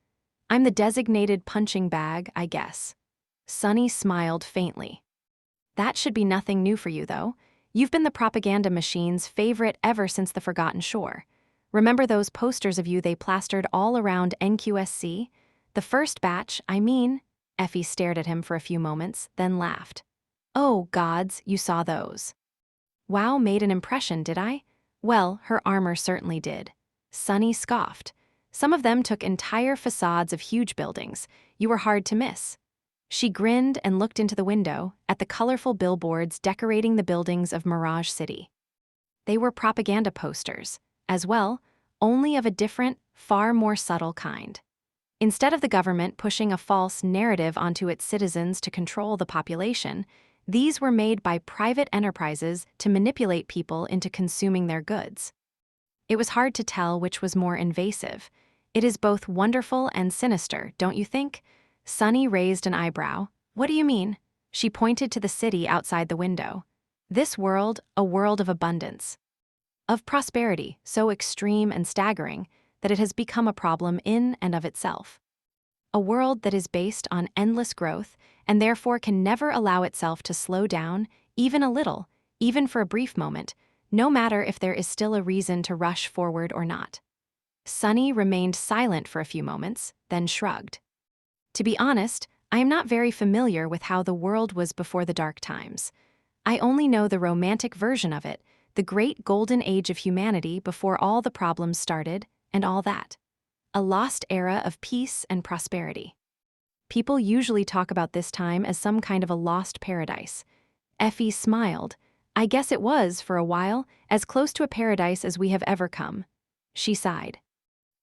I'm the designated punching bag, I guess." Sonny smiled faintly. "That should be nothing new for you, though. You've been the propaganda machine's favorite ever since the Forgotten Shore. Remember those posters of you they plastered all around NQSC? The first batch, I mean." Effie stared at him for a few moments, then laughed. "Oh, gods, you saw those. Wow, made an impression, did I? Well, her armor certainly did." Sonny scoffed. "Some of them took entire facades of huge buildings. You were hard to miss." She grinned and looked into the window, at the colorful billboards decorating the buildings of Mirage City. They were propaganda posters, as well, only of a different, far more subtle kind. Instead of the government pushing a false narrative onto its citizens to control the population, these were made by private enterprises to manipulate people into consuming their goods. It was hard to tell which was more invasive. It is both wonderful and sinister, don't you think? Sonny raised an eyebrow. "What do you mean?" She pointed to the city outside the window. "This world, a world of abundance. Of prosperity, so extreme and staggering that it has become a problem in and of itself. A world that is based on endless growth and therefore can never allow itself to slow down, even a little, even for a brief moment, no matter if there is still a reason to rush forward or not." Sonny remained silent for a few moments, then shrugged. "To be honest, I am not very familiar with how the world was before the dark times. I only know the romantic version of it, the great golden age of humanity before all the problems started, and all that. A lost era of peace and prosperity. People usually talk about this time as some kind of a lost paradise." Effie smiled. "I guess it was, for a while, as close to a paradise as we have ever come." She sighed.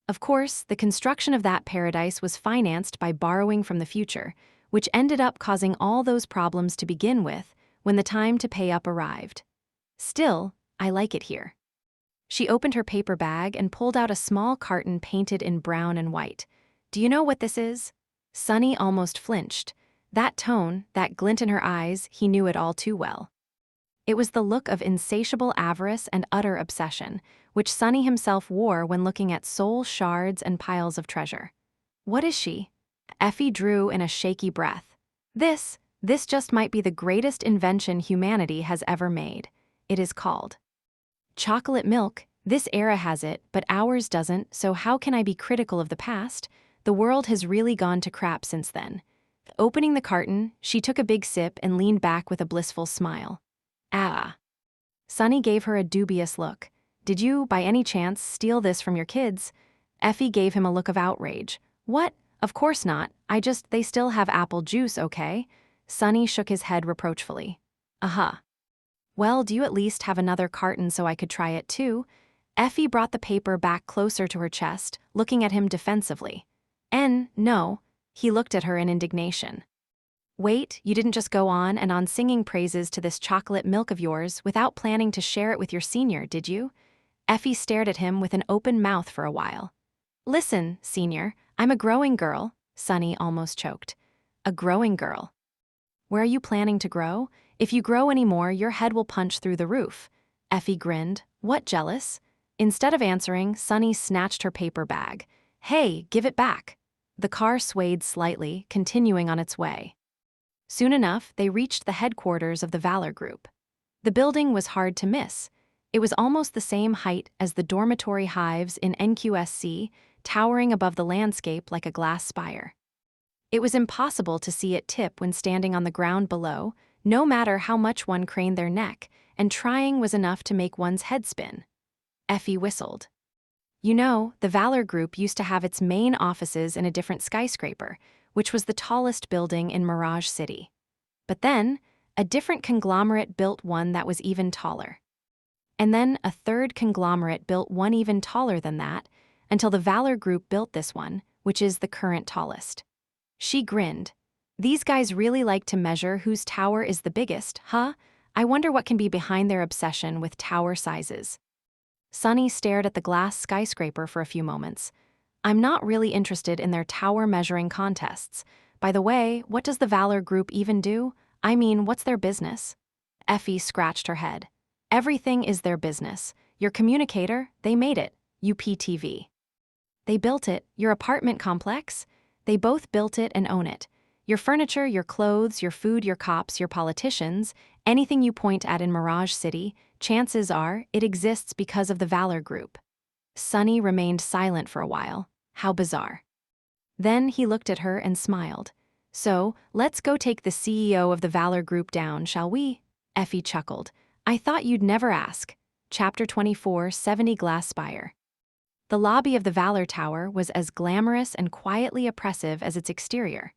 "Of course, the construction of that paradise was financed by borrowing from the future, which ended up causing all those problems to begin with when the time to pay up arrived. Still, I like it here." She opened her paper bag and pulled out a small carton painted in brown and white. "Do you know what this is?" Sonny almost flinched. That tone, that glint in her eyes, he knew it all too well. It was the look of insatiable avarice and utter obsession, which Sonny himself wore when looking at soul shards and piles of treasure. "What is she?" Effie drew in a shaky breath. This just might be the greatest invention humanity has ever made. It is called chocolate milk. This era has it, but ours doesn't, so how can I be critical of the past? The world has really gone to crap since then. Opening the carton, she took a big sip and leaned back with a blissful smile. Ah. Sunny gave her a dubious look. Did you, by any chance, steal this from your kids? Effie gave him a look of outrage. What? Of course not. They still have apple juice, okay? Sunny shook his head reproachfully. Aha. Well, do you at least have another carton so I could try it too? Effie brought the paper back closer to her chest, looking at him defensively. No. He looked at her in indignation. Wait, you didn't just go on and on singing praises to this chocolate milk of yours without planning to share it with your senior, did you? Effie stared at him with an open mouth for a while. Listen, senior, I'm a growing girl, Sunny almost choked. A growing girl. Where are you planning to grow? If you grow any more, your head will punch through the roof. Effie grinned. What, jealous? Instead of answering, Sunny snatched her paper bag. Hey, give it back. The car swayed slightly, continuing on its way. Soon enough, they reached the headquarters of the Valor Group. The building was hard to miss. It was almost the same height as the dormitory hives in NQSC, towering above the landscape like a glass spire. It was impossible to see it tip when standing on the ground below, no matter how much one craned their neck, and trying was enough to make one's head spin. Effie whistled. You know, the Valor Group used to have its main offices in a different skyscraper, which was the tallest building in Mirage City. But then, a different conglomerate built one that was even taller. And then a third conglomerate built one even taller than that, until the Valor Group built this one, which is the current tallest. She grinned. These guys really like to measure whose tower is the biggest, huh? I wonder what can be behind their obsession with tower sizes. Sunny stared at the glass skyscraper for a few moments. I'm not really interested in their tower measuring contests. By the way, what does the Valor Group even do? I mean, what's their business? Effie scratched her head. Everything is their business. Your communicator, they made it. UPTV. They built it. Your apartment complex? They both built it and own it. Your furniture, your clothes, your food, your cops, your politicians, anything you point at in Mirage City, chances are it exists because of the Valor Group. Sunny remained silent for a while. How bizarre. Then he looked at her and smiled. So, let's go take the CEO of the Valor Group down, shall we? Effie chuckled. I thought you'd never ask. Chapter 24, 70 Glass Spire. The lobby of the Valor Tower was as glamorous and quietly oppressive as its exterior.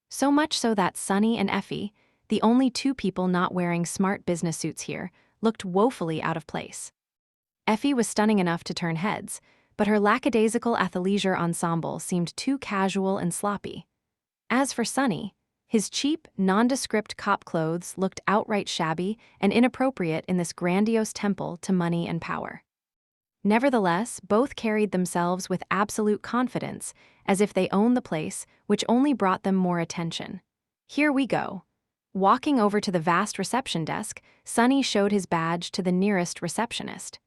So much so that Sunny and Effie, the only two people not wearing smart business suits here, looked woefully out of place. Effie was stunning enough to turn heads, but her lackadaisical athleisure ensemble seemed too casual and sloppy. As for Sunny, his cheap, nondescript cop clothes looked outright shabby and inappropriate in this grandiose temple to money and power. Nevertheless, both carried themselves with absolute confidence, as if they owned the place, which only brought them more attention. Here we go. Walking over to the vast reception desk, Sunny showed his badge to the nearest receptionist.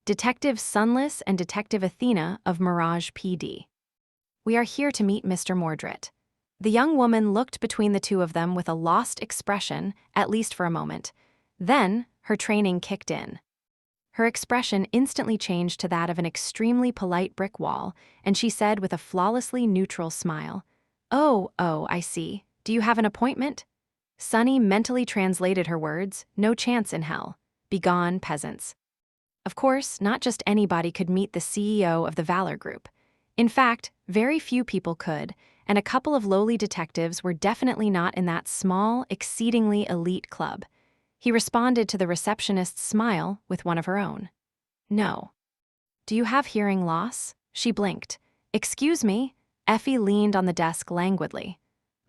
Detective Sunless and Detective Athena of Mirage PD. We are here to meet Mr. Mordret. The young woman looked between the two of them with a lost expression, at least for a moment. Then, her training kicked in. Her expression instantly changed to that of an extremely polite brick wall, and she said with a flawlessly neutral smile, Oh, I see. Do you have an appointment? Sunny mentally translated her words, no chance in hell. Begone, peasants. Of course, not just anybody could meet the CEO of the Valor Group. In fact, very few people could, and a couple of lowly detectives were definitely not in that small, exceedingly elite club. He responded to the receptionist's smile with one of her own. No. Do you have hearing loss? She blinked. Excuse me? Effie leaned on the desk languidly.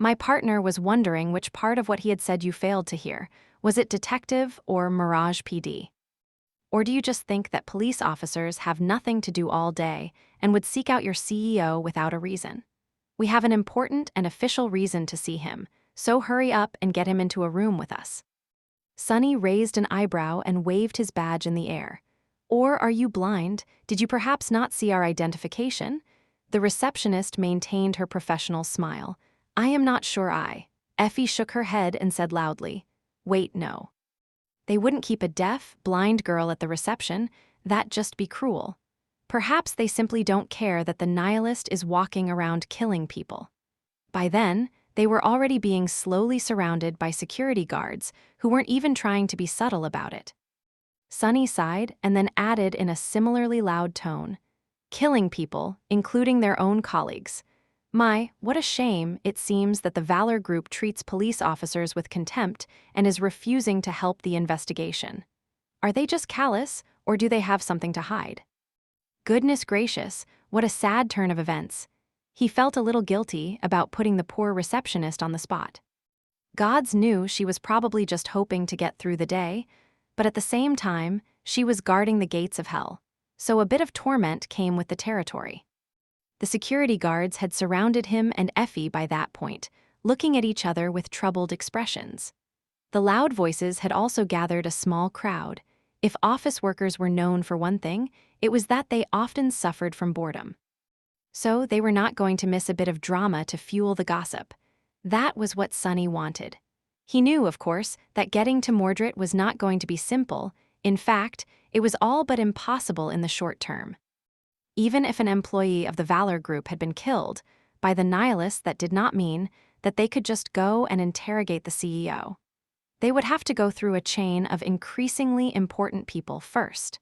My partner was wondering which part of what he had said you failed to hear. Was it detective or Mirage PD? Or do you just think that police officers have nothing to do all day and would seek out your CEO without a reason? We have an important and official reason to see him, so hurry up and get him into a room with us. Sunny raised an eyebrow and waved his badge in the air. Or are you blind? Did you perhaps not see our identification? The receptionist maintained her professional smile. I am not sure Effie shook her head and said loudly, Wait, no. They wouldn't keep a deaf, blind girl at the reception. That'd just be cruel. Perhaps they simply don't care that the nihilist is walking around killing people. By then, They were already being slowly surrounded by security guards who weren't even trying to be subtle about it. Sunny sighed and then added in a similarly loud tone, "Killing people, including their own colleagues. My, what a shame it seems that the Valor Group treats police officers with contempt and is refusing to help the investigation. Are they just callous, or do they have something to hide?" Goodness gracious, what a sad turn of events. He felt a little guilty about putting the poor receptionist on the spot. Gods knew she was probably just hoping to get through the day, but at the same time, she was guarding the gates of hell, so a bit of torment came with the territory. The security guards had surrounded him and Effie by that point, looking at each other with troubled expressions. The loud voices had also gathered a small crowd. If office workers were known for one thing, it was that they often suffered from boredom. So they were not going to miss a bit of drama to fuel the gossip. That was what Sunny wanted. He knew, of course, that getting to Mordred was not going to be simple. In fact, it was all but impossible in the short term. Even if an employee of the Valor Group had been killed, by the nihilists that did not mean that they could just go and interrogate the CEO. They would have to go through a chain of increasingly important people first,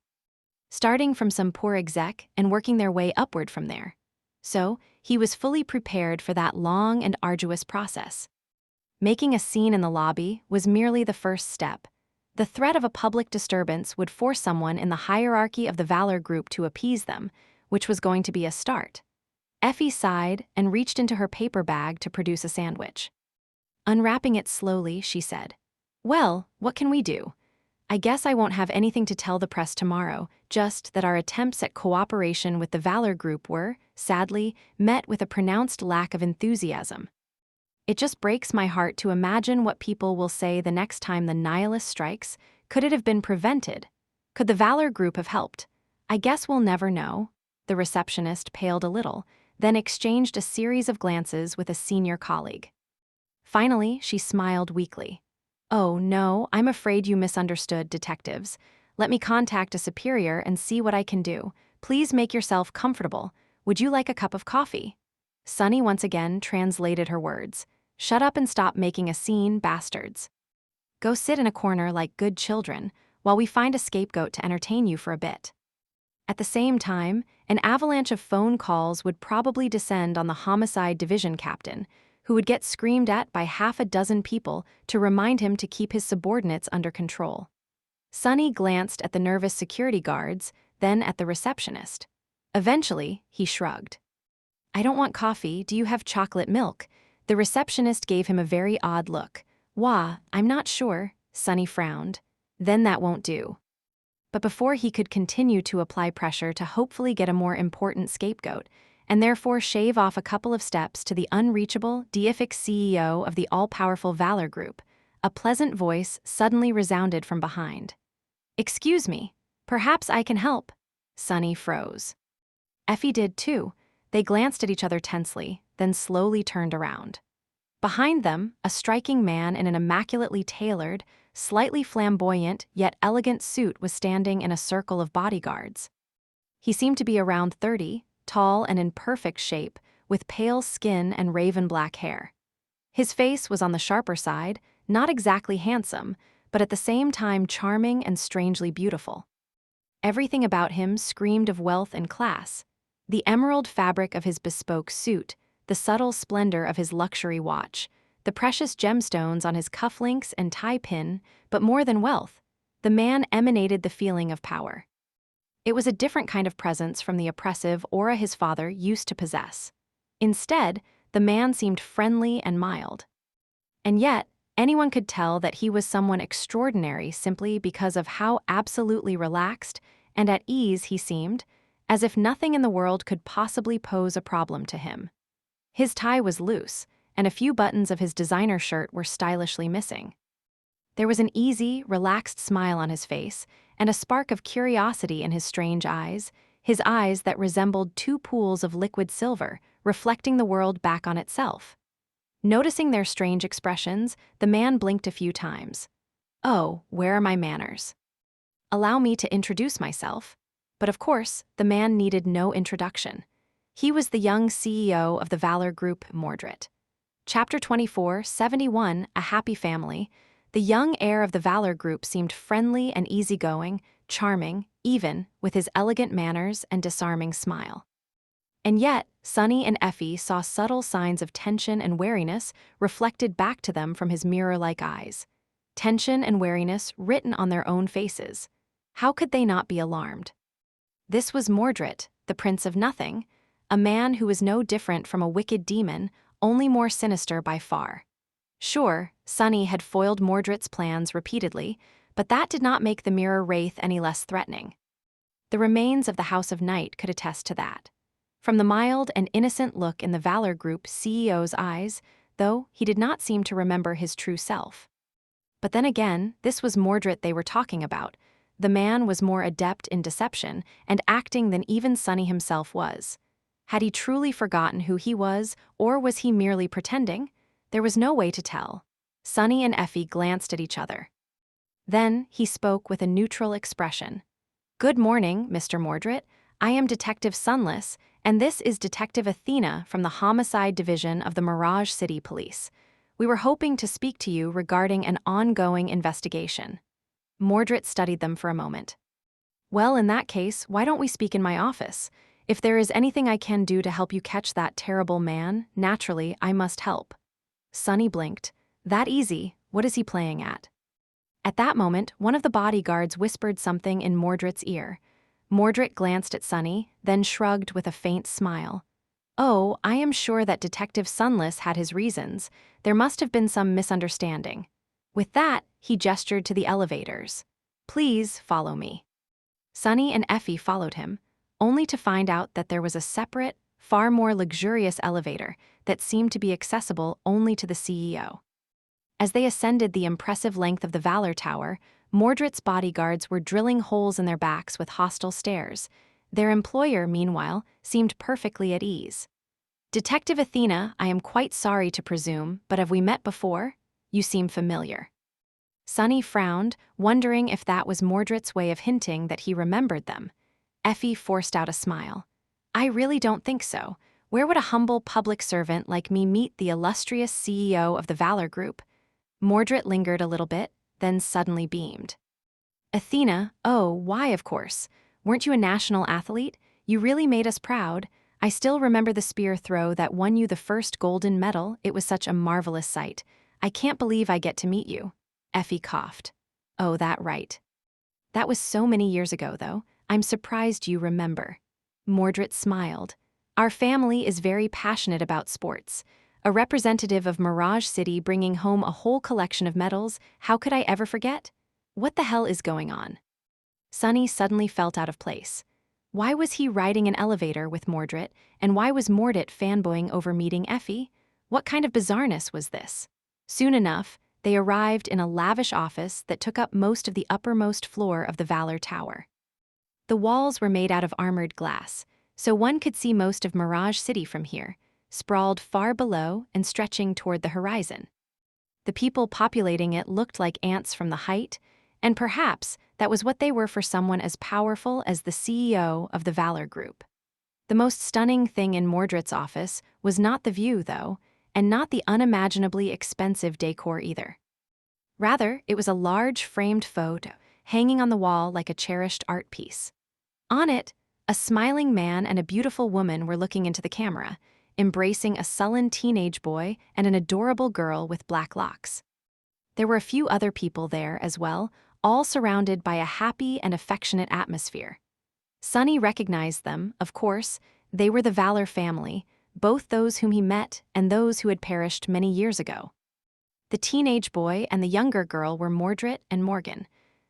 starting from some poor exec and working their way upward from there. So, he was fully prepared for that long and arduous process. Making a scene in the lobby was merely the first step. The threat of a public disturbance would force someone in the hierarchy of the Valor Group to appease them, which was going to be a start. Effie sighed and reached into her paper bag to produce a sandwich. Unwrapping it slowly, she said, "Well, what can we do? I guess I won't have anything to tell the press tomorrow, just that our attempts at cooperation with the Valor Group were, sadly, met with a pronounced lack of enthusiasm. It just breaks my heart to imagine what people will say the next time the nihilist strikes. Could it have been prevented? Could the Valor Group have helped? I guess we'll never know." The receptionist paled a little, then exchanged a series of glances with a senior colleague. Finally, she smiled weakly. "Oh, no, I'm afraid you misunderstood, detectives. Let me contact a superior and see what I can do. Please make yourself comfortable. Would you like a cup of coffee?" Sunny once again translated her words. "Shut up and stop making a scene, bastards. Go sit in a corner like good children, while we find a scapegoat to entertain you for a bit." At the same time, an avalanche of phone calls would probably descend on the homicide division captain, who would get screamed at by half a dozen people to remind him to keep his subordinates under control. Sunny glanced at the nervous security guards, then at the receptionist. Eventually, he shrugged. "I don't want coffee. Do you have chocolate milk?" The receptionist gave him a very odd look. "Wah, I'm not sure." Sunny frowned. "Then that won't do." But before he could continue to apply pressure to hopefully get a more important scapegoat, and therefore shave off a couple of steps to the unreachable, deific CEO of the all-powerful Valor Group, a pleasant voice suddenly resounded from behind. "Excuse me, perhaps I can help." Sunny froze. Effie did too. They glanced at each other tensely, then slowly turned around. Behind them, a striking man in an immaculately tailored, slightly flamboyant yet elegant suit was standing in a circle of bodyguards. He seemed to be around 30, tall and in perfect shape, with pale skin and raven-black hair. His face was on the sharper side, not exactly handsome, but at the same time charming and strangely beautiful. Everything about him screamed of wealth and class. The emerald fabric of his bespoke suit, the subtle splendor of his luxury watch, the precious gemstones on his cufflinks and tie pin, but more than wealth, the man emanated the feeling of power. It was a different kind of presence from the oppressive aura his father used to possess. Instead, the man seemed friendly and mild. And yet, anyone could tell that he was someone extraordinary simply because of how absolutely relaxed and at ease he seemed, as if nothing in the world could possibly pose a problem to him. His tie was loose, and a few buttons of his designer shirt were stylishly missing. There was an easy, relaxed smile on his face, and a spark of curiosity in his strange eyes that resembled two pools of liquid silver, reflecting the world back on itself. Noticing their strange expressions, the man blinked a few times. "Oh, where are my manners? Allow me to introduce myself." But of course, the man needed no introduction. He was the young CEO of the Valor Group, Mordred. Chapter 24, 71, A Happy Family. The young heir of the Valor Group seemed friendly and easygoing, charming, even, with his elegant manners and disarming smile. And yet, Sonny and Effie saw subtle signs of tension and wariness reflected back to them from his mirror-like eyes. Tension and wariness written on their own faces. How could they not be alarmed? This was Mordred, the Prince of Nothing, a man who was no different from a wicked demon, only more sinister by far. Sure, Sonny had foiled Mordred's plans repeatedly, but that did not make the mirror wraith any less threatening. The remains of the House of Night could attest to that. From the mild and innocent look in the Valor Group CEO's eyes, though, he did not seem to remember his true self. But then again, this was Mordred they were talking about. The man was more adept in deception and acting than even Sonny himself was. Had he truly forgotten who he was, or was he merely pretending? There was no way to tell. Sonny and Effie glanced at each other. Then he spoke with a neutral expression. "Good morning, Mr. Mordred. I am Detective Sunless, and this is Detective Athena from the Homicide Division of the Mirage City Police. We were hoping to speak to you regarding an ongoing investigation." Mordred studied them for a moment. "Well, in that case, why don't we speak in my office? If there is anything I can do to help you catch that terrible man, naturally, I must help." Sonny blinked. "That easy? What is he playing at?" At that moment, one of the bodyguards whispered something in Mordred's ear. Mordred glanced at Sonny, then shrugged with a faint smile. "Oh, I am sure that Detective Sunless had his reasons. There must have been some misunderstanding." With that, he gestured to the elevators. "Please follow me." Sonny and Effie followed him, only to find out that there was a separate, far more luxurious elevator that seemed to be accessible only to the CEO. As they ascended the impressive length of the Valor Tower, Mordred's bodyguards were drilling holes in their backs with hostile stares. Their employer, meanwhile, seemed perfectly at ease. "Detective Athena, I am quite sorry to presume, but have we met before? You seem familiar." Sonny frowned, wondering if that was Mordred's way of hinting that he remembered them. Effie forced out a smile. "I really don't think so. Where would a humble public servant like me meet the illustrious CEO of the Valor Group?" Mordred lingered a little bit, then suddenly beamed. "Athena, oh, why, of course. Weren't you a national athlete? You really made us proud. I still remember the spear throw that won you the first golden medal. It was such a marvelous sight. I can't believe I get to meet you." Effie coughed. "Oh, that right. That was so many years ago, though. I'm surprised you remember." Mordred smiled. "Our family is very passionate about sports. A representative of Mirage City bringing home a whole collection of medals, how could I ever forget? What the hell is going on?" Sonny suddenly felt out of place. Why was he riding an elevator with Mordred, and why was Mordred fanboying over meeting Effie? What kind of bizarreness was this? Soon enough, they arrived in a lavish office that took up most of the uppermost floor of the Valor Tower. The walls were made out of armored glass, so one could see most of Mirage City from here, sprawled far below and stretching toward the horizon. The people populating it looked like ants from the height, and perhaps that was what they were for someone as powerful as the CEO of the Valor Group. The most stunning thing in Mordred's office was not the view, though, and not the unimaginably expensive decor either. Rather, it was a large framed photo hanging on the wall like a cherished art piece. On it, a smiling man and a beautiful woman were looking into the camera, embracing a sullen teenage boy and an adorable girl with black locks. There were a few other people there as well, all surrounded by a happy and affectionate atmosphere. Sonny recognized them, of course. They were the Valor family, both those whom he met and those who had perished many years ago. The teenage boy and the younger girl were Mordred and Morgan.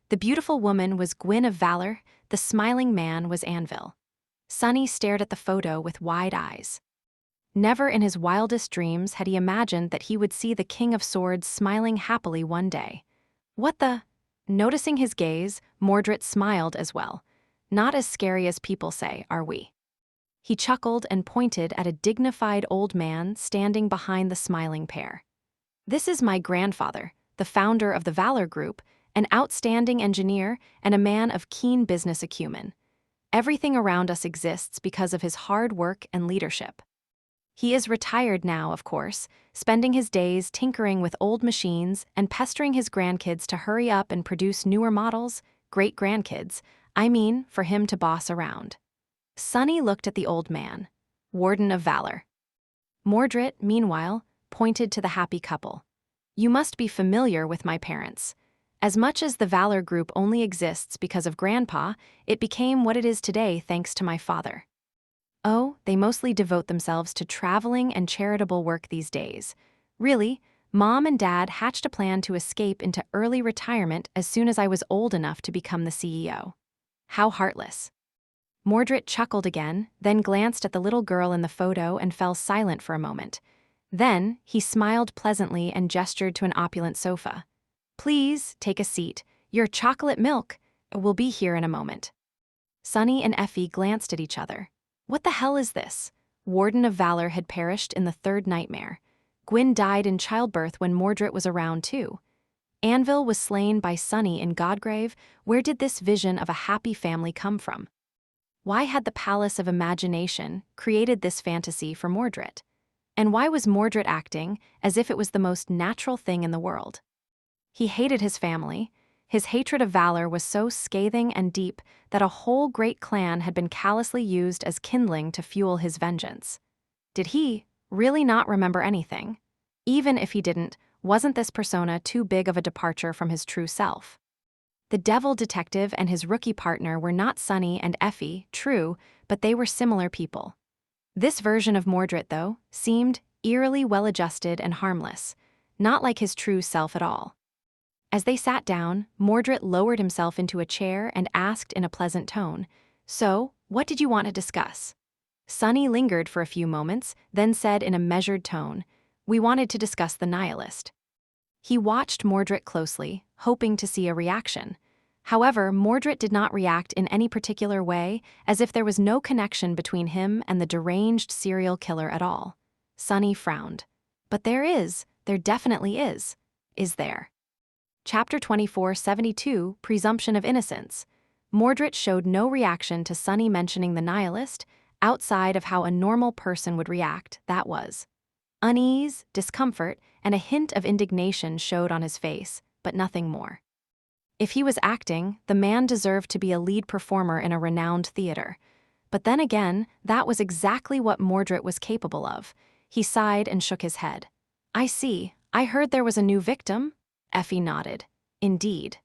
The beautiful woman was Gwyn of Valor, the smiling man was Anvil. Sonny stared at the photo with wide eyes. Never in his wildest dreams had he imagined that he would see the King of Swords smiling happily one day. "What the?" Noticing his gaze, Mordred smiled as well. "Not as scary as people say, are we?" He chuckled and pointed at a dignified old man standing behind the smiling pair. "This is my grandfather, the founder of the Valor Group, an outstanding engineer and a man of keen business acumen. Everything around us exists because of his hard work and leadership." He is retired now, of course, spending his days tinkering with old machines and pestering his grandkids to hurry up and produce newer models, great-grandkids, I mean, for him to boss around. Sonny looked at the old man, Warden of Valor. Mordred, meanwhile, pointed to the happy couple. You must be familiar with my parents. As much as the Valor Group only exists because of Grandpa, it became what it is today thanks to my father. Oh, they mostly devote themselves to traveling and charitable work these days. Really, Mom and Dad hatched a plan to escape into early retirement as soon as I was old enough to become the CEO. How heartless. Mordred chuckled again, then glanced at the little girl in the photo and fell silent for a moment. Then, he smiled pleasantly and gestured to an opulent sofa. Please, take a seat. Your chocolate milk will be here in a moment. Sonny and Effie glanced at each other. What the hell is this? Warden of Valor had perished in the third nightmare. Gwyn died in childbirth when Mordred was around too. Anvil was slain by Sonny in Godgrave. Where did this vision of a happy family come from? Why had the Palace of Imagination created this fantasy for Mordred? And why was Mordred acting as if it was the most natural thing in the world? He hated his family. His hatred of Valor was so scathing and deep that a whole great clan had been callously used as kindling to fuel his vengeance. Did he really not remember anything? Even if he didn't, wasn't this persona too big of a departure from his true self? The devil detective and his rookie partner were not Sonny and Effie, true, but they were similar people. This version of Mordred, though, seemed eerily well-adjusted and harmless, not like his true self at all. As they sat down, Mordred lowered himself into a chair and asked in a pleasant tone, "So, what did you want to discuss?" Sonny lingered for a few moments, then said in a measured tone, "We wanted to discuss the nihilist." He watched Mordred closely, hoping to see a reaction. However, Mordred did not react in any particular way, as if there was no connection between him and the deranged serial killer at all. Sonny frowned. But there definitely is. Is there? Chapter 2472, Presumption of Innocence. Mordred showed no reaction to Sonny mentioning the nihilist, outside of how a normal person would react, that was. Unease, discomfort, and a hint of indignation showed on his face, but nothing more. If he was acting, the man deserved to be a lead performer in a renowned theater. But then again, that was exactly what Mordred was capable of. He sighed and shook his head. I see. I heard there was a new victim? Effie nodded. Indeed.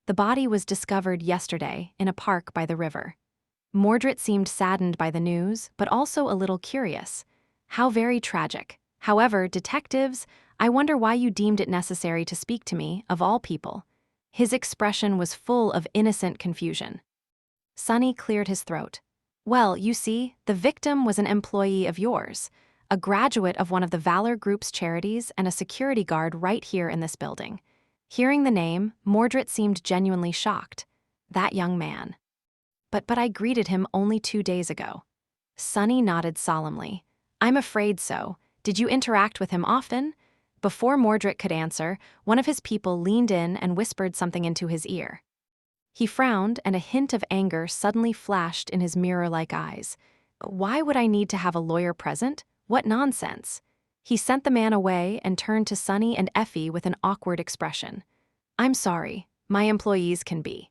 The body was discovered yesterday in a park by the river. Mordred seemed saddened by the news, but also a little curious. How very tragic. However, detectives, I wonder why you deemed it necessary to speak to me, of all people. His expression was full of innocent confusion. Sonny cleared his throat. Well, you see, the victim was an employee of yours, a graduate of one of the Valor Group's charities and a security guard right here in this building. Hearing the name, Mordred seemed genuinely shocked. That young man. But I greeted him only 2 days ago. Sonny nodded solemnly. I'm afraid so. Did you interact with him often? Before Mordred could answer, one of his people leaned in and whispered something into his ear. He frowned, and a hint of anger suddenly flashed in his mirror-like eyes. Why would I need to have a lawyer present? What nonsense. He sent the man away and turned to Sonny and Effie with an awkward expression. I'm sorry, my employees can be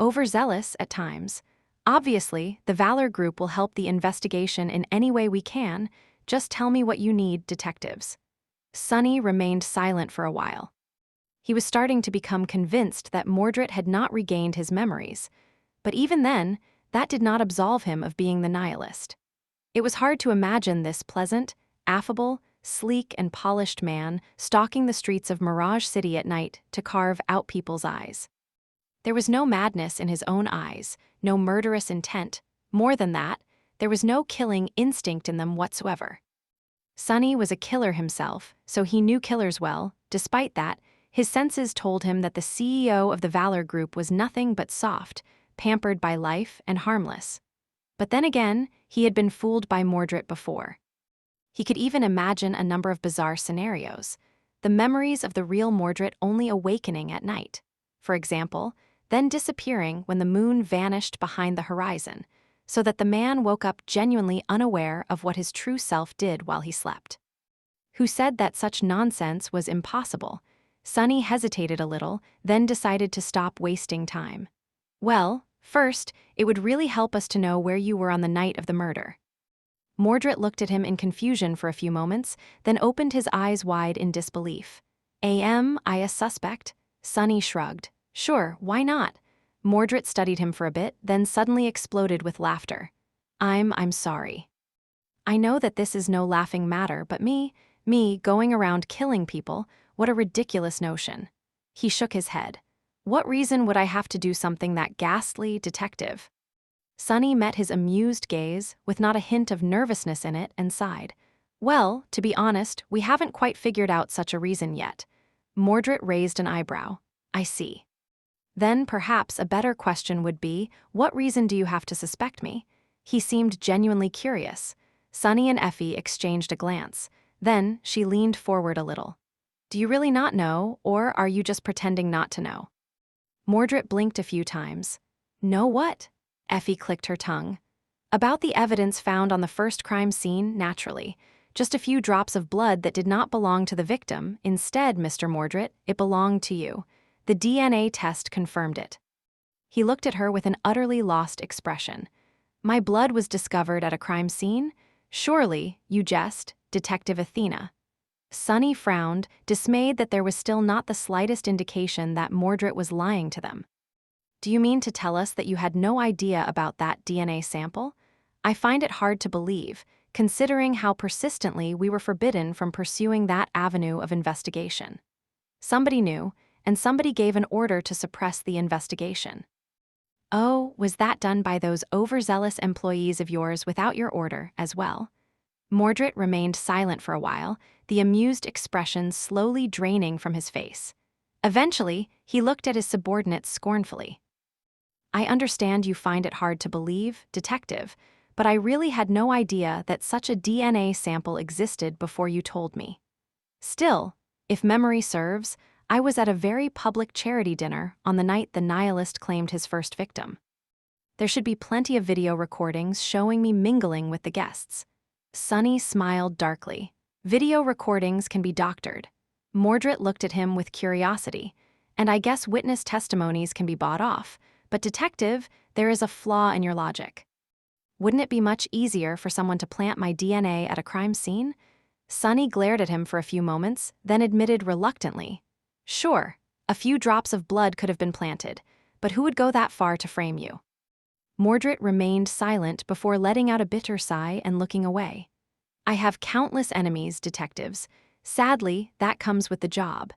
overzealous at times. Obviously, the Valor Group will help the investigation in any way we can. Just tell me what you need, detectives. Sonny remained silent for a while. He was starting to become convinced that Mordred had not regained his memories. But even then, that did not absolve him of being the nihilist. It was hard to imagine this pleasant, affable, sleek and polished man stalking the streets of Mirage City at night to carve out people's eyes. There was no madness in his own eyes, no murderous intent. More than that, there was no killing instinct in them whatsoever. Sonny was a killer himself, so he knew killers well. Despite that, his senses told him that the CEO of the Valor Group was nothing but soft, pampered by life and harmless. But then again, he had been fooled by Mordred before. He could even imagine a number of bizarre scenarios, the memories of the real Mordred only awakening at night. For example, then disappearing when the moon vanished behind the horizon. so that the man woke up genuinely unaware of what his true self did while he slept. Who said that such nonsense was impossible? Sunny hesitated a little, then decided to stop wasting time. Well, first, it would really help us to know where you were on the night of the murder. Mordred looked at him in confusion for a few moments, then opened his eyes wide in disbelief. Am I a suspect? Sunny shrugged. Sure, why not? Mordred studied him for a bit, then suddenly exploded with laughter. I'm sorry. I know that this is no laughing matter, but me going around killing people, what a ridiculous notion. He shook his head. What reason would I have to do something that ghastly, detective? Sunny met his amused gaze, with not a hint of nervousness in it, and sighed. Well, to be honest, we haven't quite figured out such a reason yet. Mordred raised an eyebrow. I see. Then perhaps a better question would be, what reason do you have to suspect me? He seemed genuinely curious. Sunny and Effie exchanged a glance. Then she leaned forward a little. Do you really not know, or are you just pretending not to know? Mordred blinked a few times. Know what? Effie clicked her tongue. About the evidence found on the first crime scene, naturally. Just a few drops of blood that did not belong to the victim. Instead, Mr. Mordred, it belonged to you. The DNA test confirmed it. He looked at her with an utterly lost expression. My blood was discovered at a crime scene? Surely, you jest, Detective Athena. Sunny frowned, dismayed that there was still not the slightest indication that Mordred was lying to them. Do you mean to tell us that you had no idea about that DNA sample? I find it hard to believe, considering how persistently we were forbidden from pursuing that avenue of investigation. Somebody knew, and somebody gave an order to suppress the investigation. Oh, was that done by those overzealous employees of yours without your order as well? Mordred remained silent for a while, the amused expression slowly draining from his face. Eventually, he looked at his subordinates scornfully. I understand you find it hard to believe, Detective, but I really had no idea that such a DNA sample existed before you told me. Still, if memory serves, I was at a very public charity dinner on the night the nihilist claimed his first victim. There should be plenty of video recordings showing me mingling with the guests. Sunny smiled darkly. Video recordings can be doctored. Mordred looked at him with curiosity. And I guess witness testimonies can be bought off. But Detective, there is a flaw in your logic. Wouldn't it be much easier for someone to plant my DNA at a crime scene? Sunny glared at him for a few moments, then admitted reluctantly. Sure, a few drops of blood could have been planted, but who would go that far to frame you? Mordred remained silent before letting out a bitter sigh and looking away. I have countless enemies, detectives. Sadly, that comes with the job.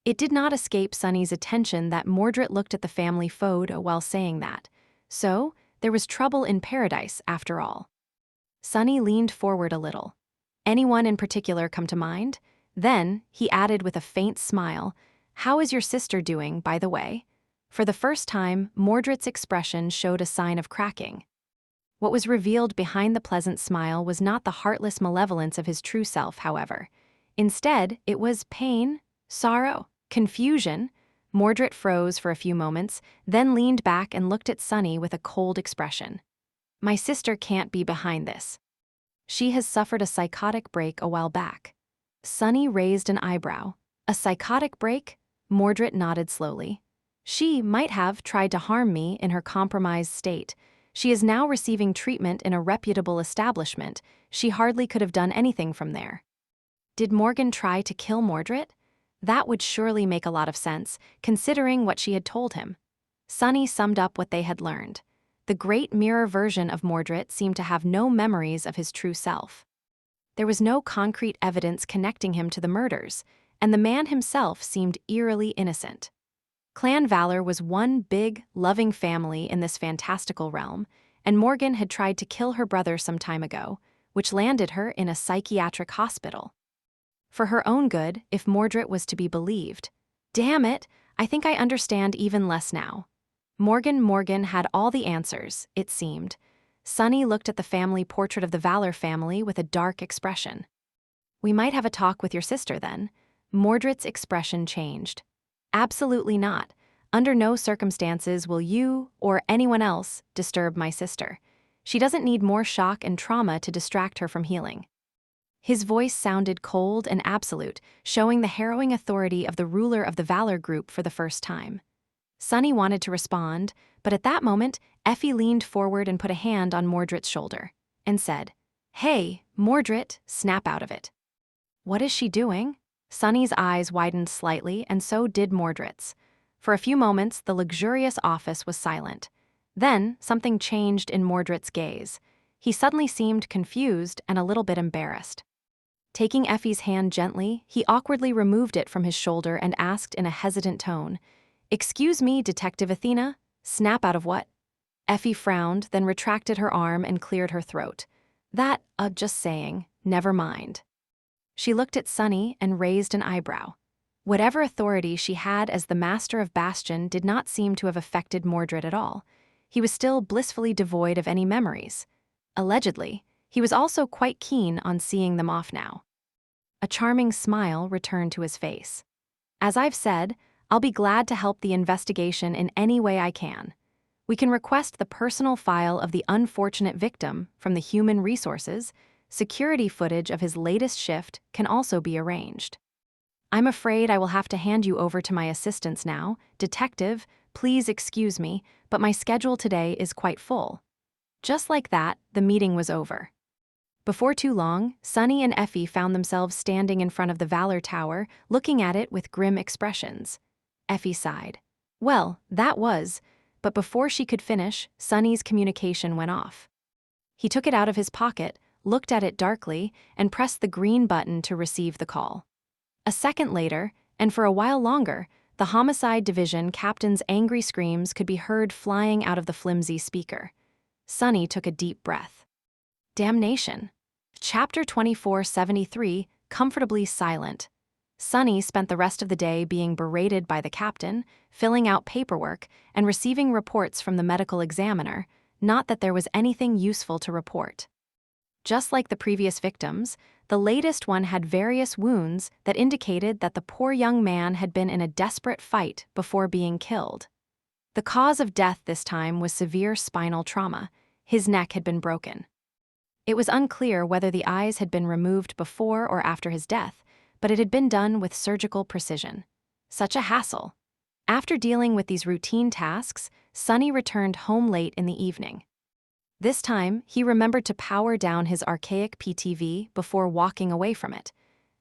It did not escape Sunny's attention that Mordred looked at the family photo while saying that. So, there was trouble in paradise after all. Sunny leaned forward a little. Anyone in particular come to mind? Then, he added with a faint smile, how is your sister doing, by the way? For the first time, Mordred's expression showed a sign of cracking. What was revealed behind the pleasant smile was not the heartless malevolence of his true self, however. Instead, it was pain, sorrow, confusion. Mordred froze for a few moments, then leaned back and looked at Sunny with a cold expression. My sister can't be behind this. She has suffered a psychotic break a while back. Sunny raised an eyebrow. A psychotic break? Mordred nodded slowly. She might have tried to harm me in her compromised state. She is now receiving treatment in a reputable establishment. She hardly could have done anything from there. Did Morgan try to kill Mordred? That would surely make a lot of sense, considering what she had told him. Sunny summed up what they had learned. The great mirror version of Mordred seemed to have no memories of his true self. There was no concrete evidence connecting him to the murders, and the man himself seemed eerily innocent. Clan Valor was one big, loving family in this fantastical realm, and Morgan had tried to kill her brother some time ago, which landed her in a psychiatric hospital. For her own good, if Mordred was to be believed. Damn it, I think I understand even less now. Morgan had all the answers, it seemed. Sunny looked at the family portrait of the Valor family with a dark expression. We might have a talk with your sister then. Mordred's expression changed. Absolutely not. Under no circumstances will you, or anyone else, disturb my sister. She doesn't need more shock and trauma to distract her from healing. His voice sounded cold and absolute, showing the harrowing authority of the ruler of the Valor Group for the first time. Sunny wanted to respond, but at that moment, Effie leaned forward and put a hand on Mordred's shoulder, and said, "Hey, Mordred, snap out of it." What is she doing? Sunny's eyes widened slightly, and so did Mordred's. For a few moments, the luxurious office was silent. Then, something changed in Mordred's gaze. He suddenly seemed confused and a little bit embarrassed. Taking Effie's hand gently, he awkwardly removed it from his shoulder and asked in a hesitant tone, "Excuse me, Detective Athena? Snap out of what?" Effie frowned, then retracted her arm and cleared her throat. Just saying, never mind." She looked at Sunny and raised an eyebrow. Whatever authority she had as the master of Bastion did not seem to have affected Mordred at all. He was still blissfully devoid of any memories. Allegedly, he was also quite keen on seeing them off now. A charming smile returned to his face. "As I've said, I'll be glad to help the investigation in any way I can. We can request the personal file of the unfortunate victim from the Human Resources. Security footage of his latest shift can also be arranged. I'm afraid I will have to hand you over to my assistants now. Detective, please excuse me, but my schedule today is quite full." Just like that, the meeting was over. Before too long, Sunny and Effie found themselves standing in front of the Valor Tower, looking at it with grim expressions. Effie sighed. Well, but before she could finish, Sunny's communication went off. He took it out of his pocket, looked at it darkly, and pressed the green button to receive the call. A second later, and for a while longer, the Homicide Division captain's angry screams could be heard flying out of the flimsy speaker. Sunny took a deep breath. Damnation. Chapter 2473, Comfortably Silent. Sunny spent the rest of the day being berated by the captain, filling out paperwork, and receiving reports from the medical examiner, not that there was anything useful to report. Just like the previous victims, the latest one had various wounds that indicated that the poor young man had been in a desperate fight before being killed. The cause of death this time was severe spinal trauma. His neck had been broken. It was unclear whether the eyes had been removed before or after his death, but it had been done with surgical precision. Such a hassle. After dealing with these routine tasks, Sunny returned home late in the evening. This time, he remembered to power down his archaic PTV before walking away from it.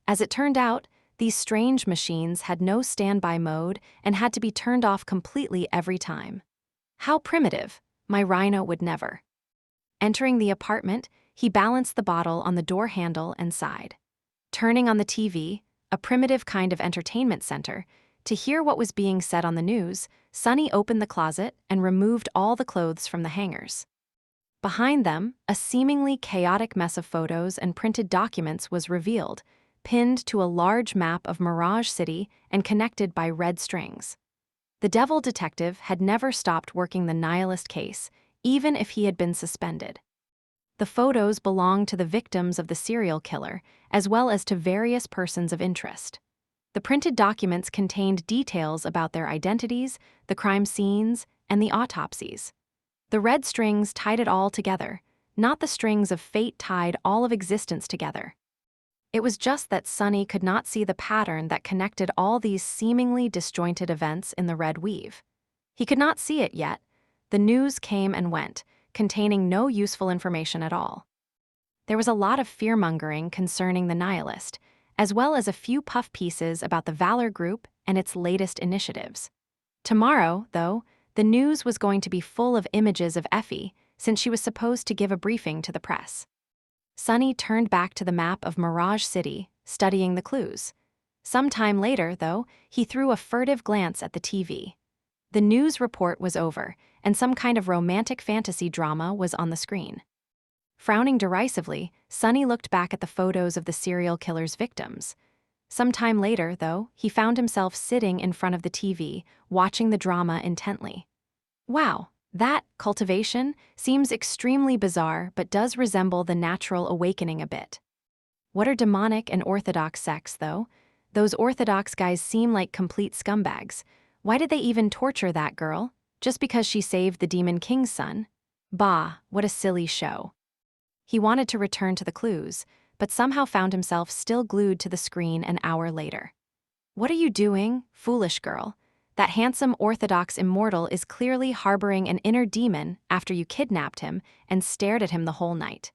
As it turned out, these strange machines had no standby mode and had to be turned off completely every time. How primitive. My Rhino would never. Entering the apartment, he balanced the bottle on the door handle and sighed. Turning on the TV, a primitive kind of entertainment center, to hear what was being said on the news, Sunny opened the closet and removed all the clothes from the hangers. Behind them, a seemingly chaotic mess of photos and printed documents was revealed, pinned to a large map of Mirage City and connected by red strings. The devil detective had never stopped working the nihilist case, even if he had been suspended. The photos belonged to the victims of the serial killer, as well as to various persons of interest. The printed documents contained details about their identities, the crime scenes, and the autopsies. The red strings tied it all together, not the strings of fate tied all of existence together. It was just that Sunny could not see the pattern that connected all these seemingly disjointed events in the red weave. He could not see it yet. The news came and went, containing no useful information at all. There was a lot of fear-mongering concerning the nihilist, as well as a few puff pieces about the Valor Group and its latest initiatives. Tomorrow, though, the news was going to be full of images of Effie, since she was supposed to give a briefing to the press. Sunny turned back to the map of Mirage City, studying the clues. Some time later, though, he threw a furtive glance at the TV. The news report was over, and some kind of romantic fantasy drama was on the screen. Frowning derisively, Sunny looked back at the photos of the serial killer's victims. Some time later, though, he found himself sitting in front of the TV, watching the drama intently. Wow, that cultivation seems extremely bizarre but does resemble the natural awakening a bit. What are demonic and orthodox sects, though? Those orthodox guys seem like complete scumbags. Why did they even torture that girl? Just because she saved the Demon King's son? Bah, what a silly show. He wanted to return to the clues, but somehow found himself still glued to the screen an hour later. What are you doing, foolish girl? That handsome Orthodox immortal is clearly harboring an inner demon after you kidnapped him and stared at him the whole night.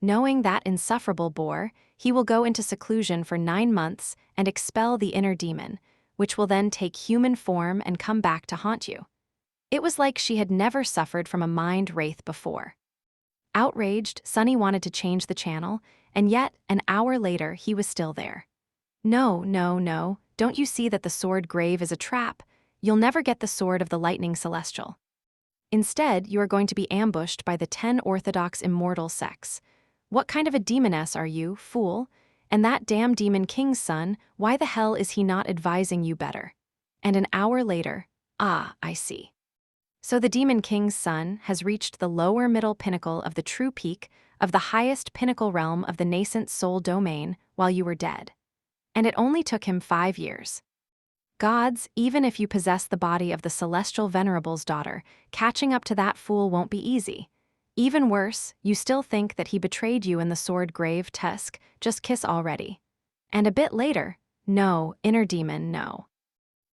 Knowing that insufferable bore, he will go into seclusion for 9 months and expel the inner demon, which will then take human form and come back to haunt you. It was like she had never suffered from a mind wraith before. Outraged, Sunny wanted to change the channel, and yet, an hour later, he was still there. No, no, no, don't you see that the sword grave is a trap? You'll never get the sword of the lightning celestial. Instead, you are going to be ambushed by the 10 Orthodox immortal sects. What kind of a demoness are you, fool? And that damn demon king's son, why the hell is he not advising you better? And an hour later, ah, I see. So the demon king's son has reached the lower middle pinnacle of the true peak of the highest pinnacle realm of the nascent soul domain while you were dead. And it only took him 5 years. Gods, even if you possess the body of the celestial venerable's daughter, catching up to that fool won't be easy. Even worse, you still think that he betrayed you in the sword grave tusk, just kiss already. And a bit later, no, inner demon, no.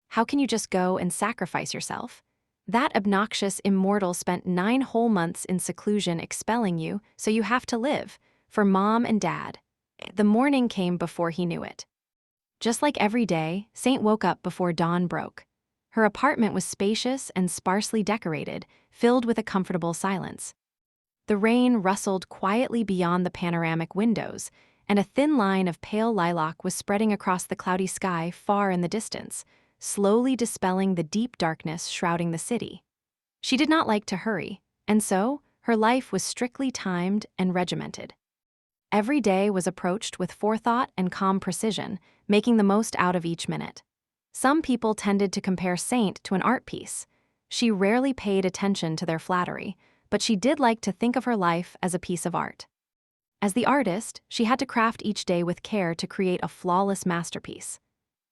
How can you just go and sacrifice yourself? That obnoxious immortal spent 9 whole months in seclusion expelling you, so you have to live, for mom and dad. The morning came before he knew it. Just like every day, Saint woke up before dawn broke. Her apartment was spacious and sparsely decorated, filled with a comfortable silence. The rain rustled quietly beyond the panoramic windows, and a thin line of pale lilac was spreading across the cloudy sky far in the distance, slowly dispelling the deep darkness shrouding the city. She did not like to hurry, and so, her life was strictly timed and regimented. Every day was approached with forethought and calm precision, making the most out of each minute. Some people tended to compare Saint to an art piece. She rarely paid attention to their flattery, but she did like to think of her life as a piece of art. As the artist, she had to craft each day with care to create a flawless masterpiece.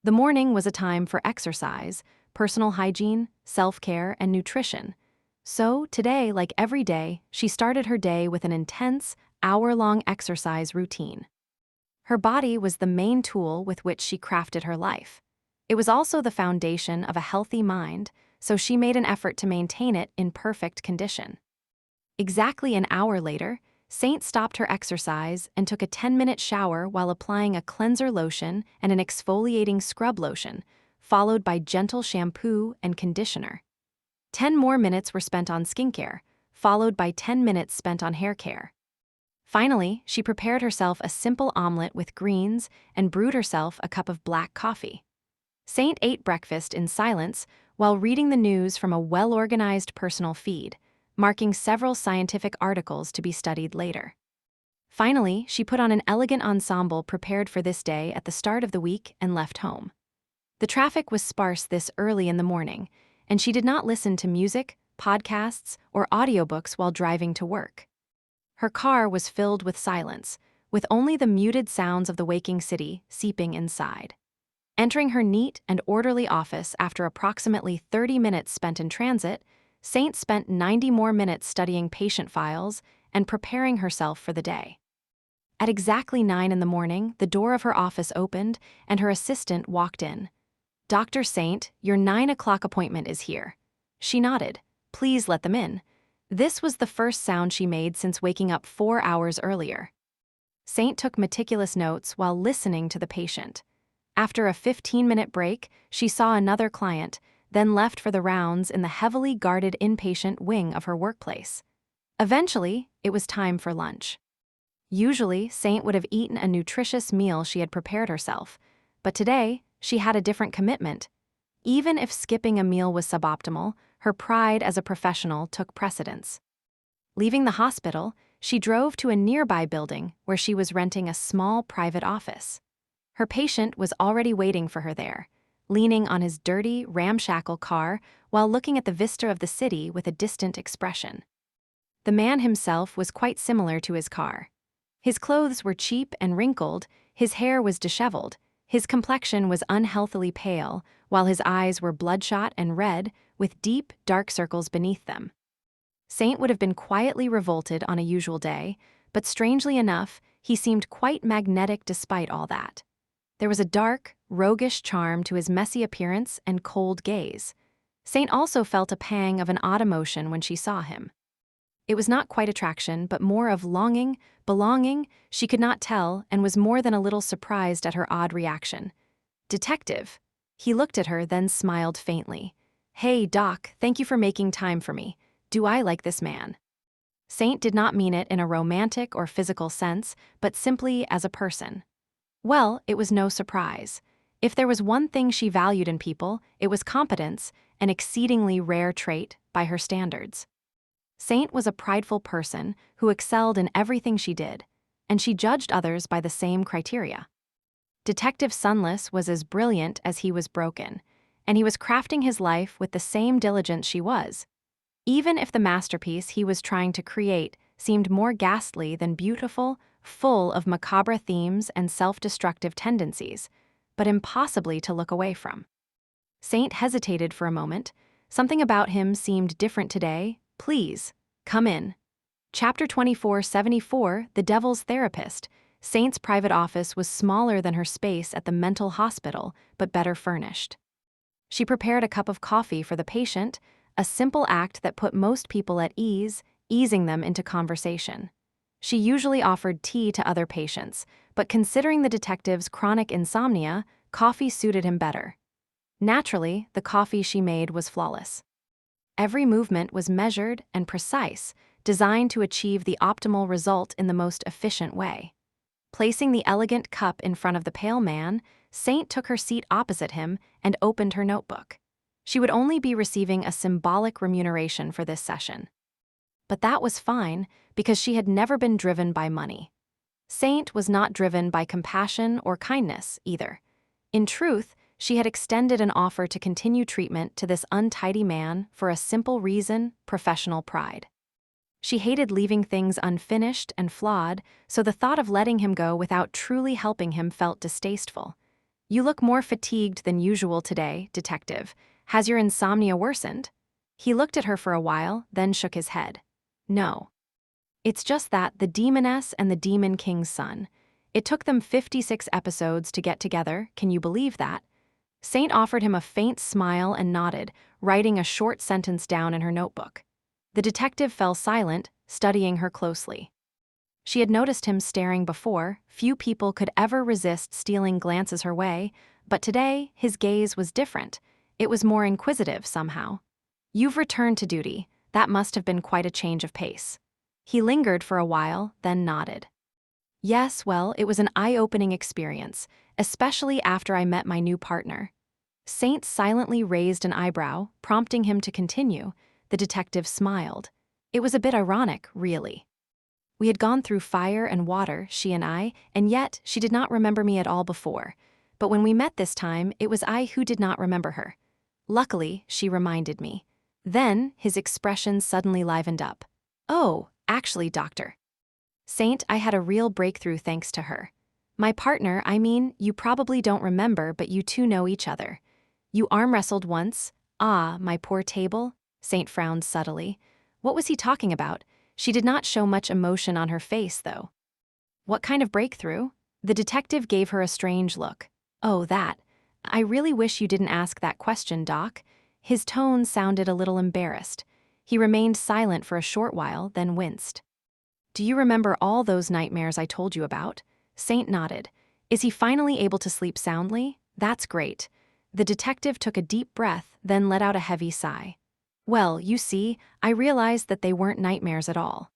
The morning was a time for exercise, personal hygiene, self-care, and nutrition. So, today, like every day, she started her day with an intense, hour-long exercise routine. Her body was the main tool with which she crafted her life. It was also the foundation of a healthy mind, so she made an effort to maintain it in perfect condition. Exactly an hour later, Saint stopped her exercise and took a 10-minute shower while applying a cleanser lotion and an exfoliating scrub lotion, followed by gentle shampoo and conditioner. 10 more minutes were spent on skincare, followed by 10 minutes spent on hair care. Finally, she prepared herself a simple omelet with greens and brewed herself a cup of black coffee. Saint ate breakfast in silence while reading the news from a well-organized personal feed, marking several scientific articles to be studied later. Finally, she put on an elegant ensemble prepared for this day at the start of the week and left home. The traffic was sparse this early in the morning, and she did not listen to music, podcasts, or audiobooks while driving to work. Her car was filled with silence, with only the muted sounds of the waking city seeping inside. Entering her neat and orderly office after approximately 30 minutes spent in transit, Saint spent 90 more minutes studying patient files and preparing herself for the day. At exactly 9 in the morning, the door of her office opened and her assistant walked in. "Dr. Saint, your 9 o'clock appointment is here." She nodded. "Please let them in." This was the first sound she made since waking up 4 hours earlier. Saint took meticulous notes while listening to the patient. After a 15-minute break, she saw another client, then left for the rounds in the heavily guarded inpatient wing of her workplace. Eventually, it was time for lunch. Usually, Saint would have eaten a nutritious meal she had prepared herself, but today, she had a different commitment. Even if skipping a meal was suboptimal, her pride as a professional took precedence. Leaving the hospital, she drove to a nearby building where she was renting a small private office. Her patient was already waiting for her there, leaning on his dirty, ramshackle car while looking at the vista of the city with a distant expression. The man himself was quite similar to his car. His clothes were cheap and wrinkled, his hair was disheveled, his complexion was unhealthily pale, while his eyes were bloodshot and red, with deep, dark circles beneath them. Saint would have been quietly revolted on a usual day, but strangely enough, he seemed quite magnetic despite all that. There was a dark, roguish charm to his messy appearance and cold gaze. Saint also felt a pang of an odd emotion when she saw him. It was not quite attraction, but more of longing, belonging, she could not tell, and was more than a little surprised at her odd reaction. "Detective." He looked at her, then smiled faintly. "Hey, Doc, thank you for making time for me. Do I like this man?" Saint did not mean it in a romantic or physical sense, but simply as a person. Well, it was no surprise. If there was one thing she valued in people, it was competence, an exceedingly rare trait by her standards. Saint was a prideful person who excelled in everything she did, and she judged others by the same criteria. Detective Sunless was as brilliant as he was broken, and he was crafting his life with the same diligence she was, even if the masterpiece he was trying to create seemed more ghastly than beautiful, full of macabre themes and self-destructive tendencies, but impossibly to look away from. Saint hesitated for a moment. Something about him seemed different today. "Please, come in." Chapter 2474, The Devil's Therapist. Saint's private office was smaller than her space at the mental hospital, but better furnished. She prepared a cup of coffee for the patient, a simple act that put most people at ease, easing them into conversation. She usually offered tea to other patients, but considering the detective's chronic insomnia, coffee suited him better. Naturally, the coffee she made was flawless. Every movement was measured and precise, designed to achieve the optimal result in the most efficient way. Placing the elegant cup in front of the pale man, Saint took her seat opposite him and opened her notebook. She would only be receiving a symbolic remuneration for this session. But that was fine, because she had never been driven by money. Saint was not driven by compassion or kindness, either. In truth, she had extended an offer to continue treatment to this untidy man for a simple reason: professional pride. She hated leaving things unfinished and flawed, so the thought of letting him go without truly helping him felt distasteful. "You look more fatigued than usual today, detective. Has your insomnia worsened?" He looked at her for a while, then shook his head. "No. It's just that the demoness and the demon king's son. It took them 56 episodes to get together, can you believe that?" Saint offered him a faint smile and nodded, writing a short sentence down in her notebook. The detective fell silent, studying her closely. She had noticed him staring before. Few people could ever resist stealing glances her way, but today his gaze was different. It was more inquisitive somehow. "You've returned to duty. That must have been quite a change of pace." He lingered for a while, then nodded. "Yes, well, it was an eye-opening experience, especially after I met my new partner." Saint silently raised an eyebrow, prompting him to continue. The detective smiled. It was a bit ironic, really. We had gone through fire and water, she and I, and yet she did not remember me at all before. But when we met this time, it was I who did not remember her. Luckily, she reminded me. Then, his expression suddenly livened up. "Oh, actually, doctor. Saint, I had a real breakthrough thanks to her. My partner, I mean, you probably don't remember, but you two know each other. You arm wrestled once." "Ah, my poor table." Saint frowned subtly. What was he talking about? She did not show much emotion on her face, though. "What kind of breakthrough?" The detective gave her a strange look. "Oh, that. I really wish you didn't ask that question, Doc." His tone sounded a little embarrassed. He remained silent for a short while, then winced. "Do you remember all those nightmares I told you about?" Saint nodded. "Is he finally able to sleep soundly?" "That's great." The detective took a deep breath, then let out a heavy sigh. "Well, you see, I realized that they weren't nightmares at all."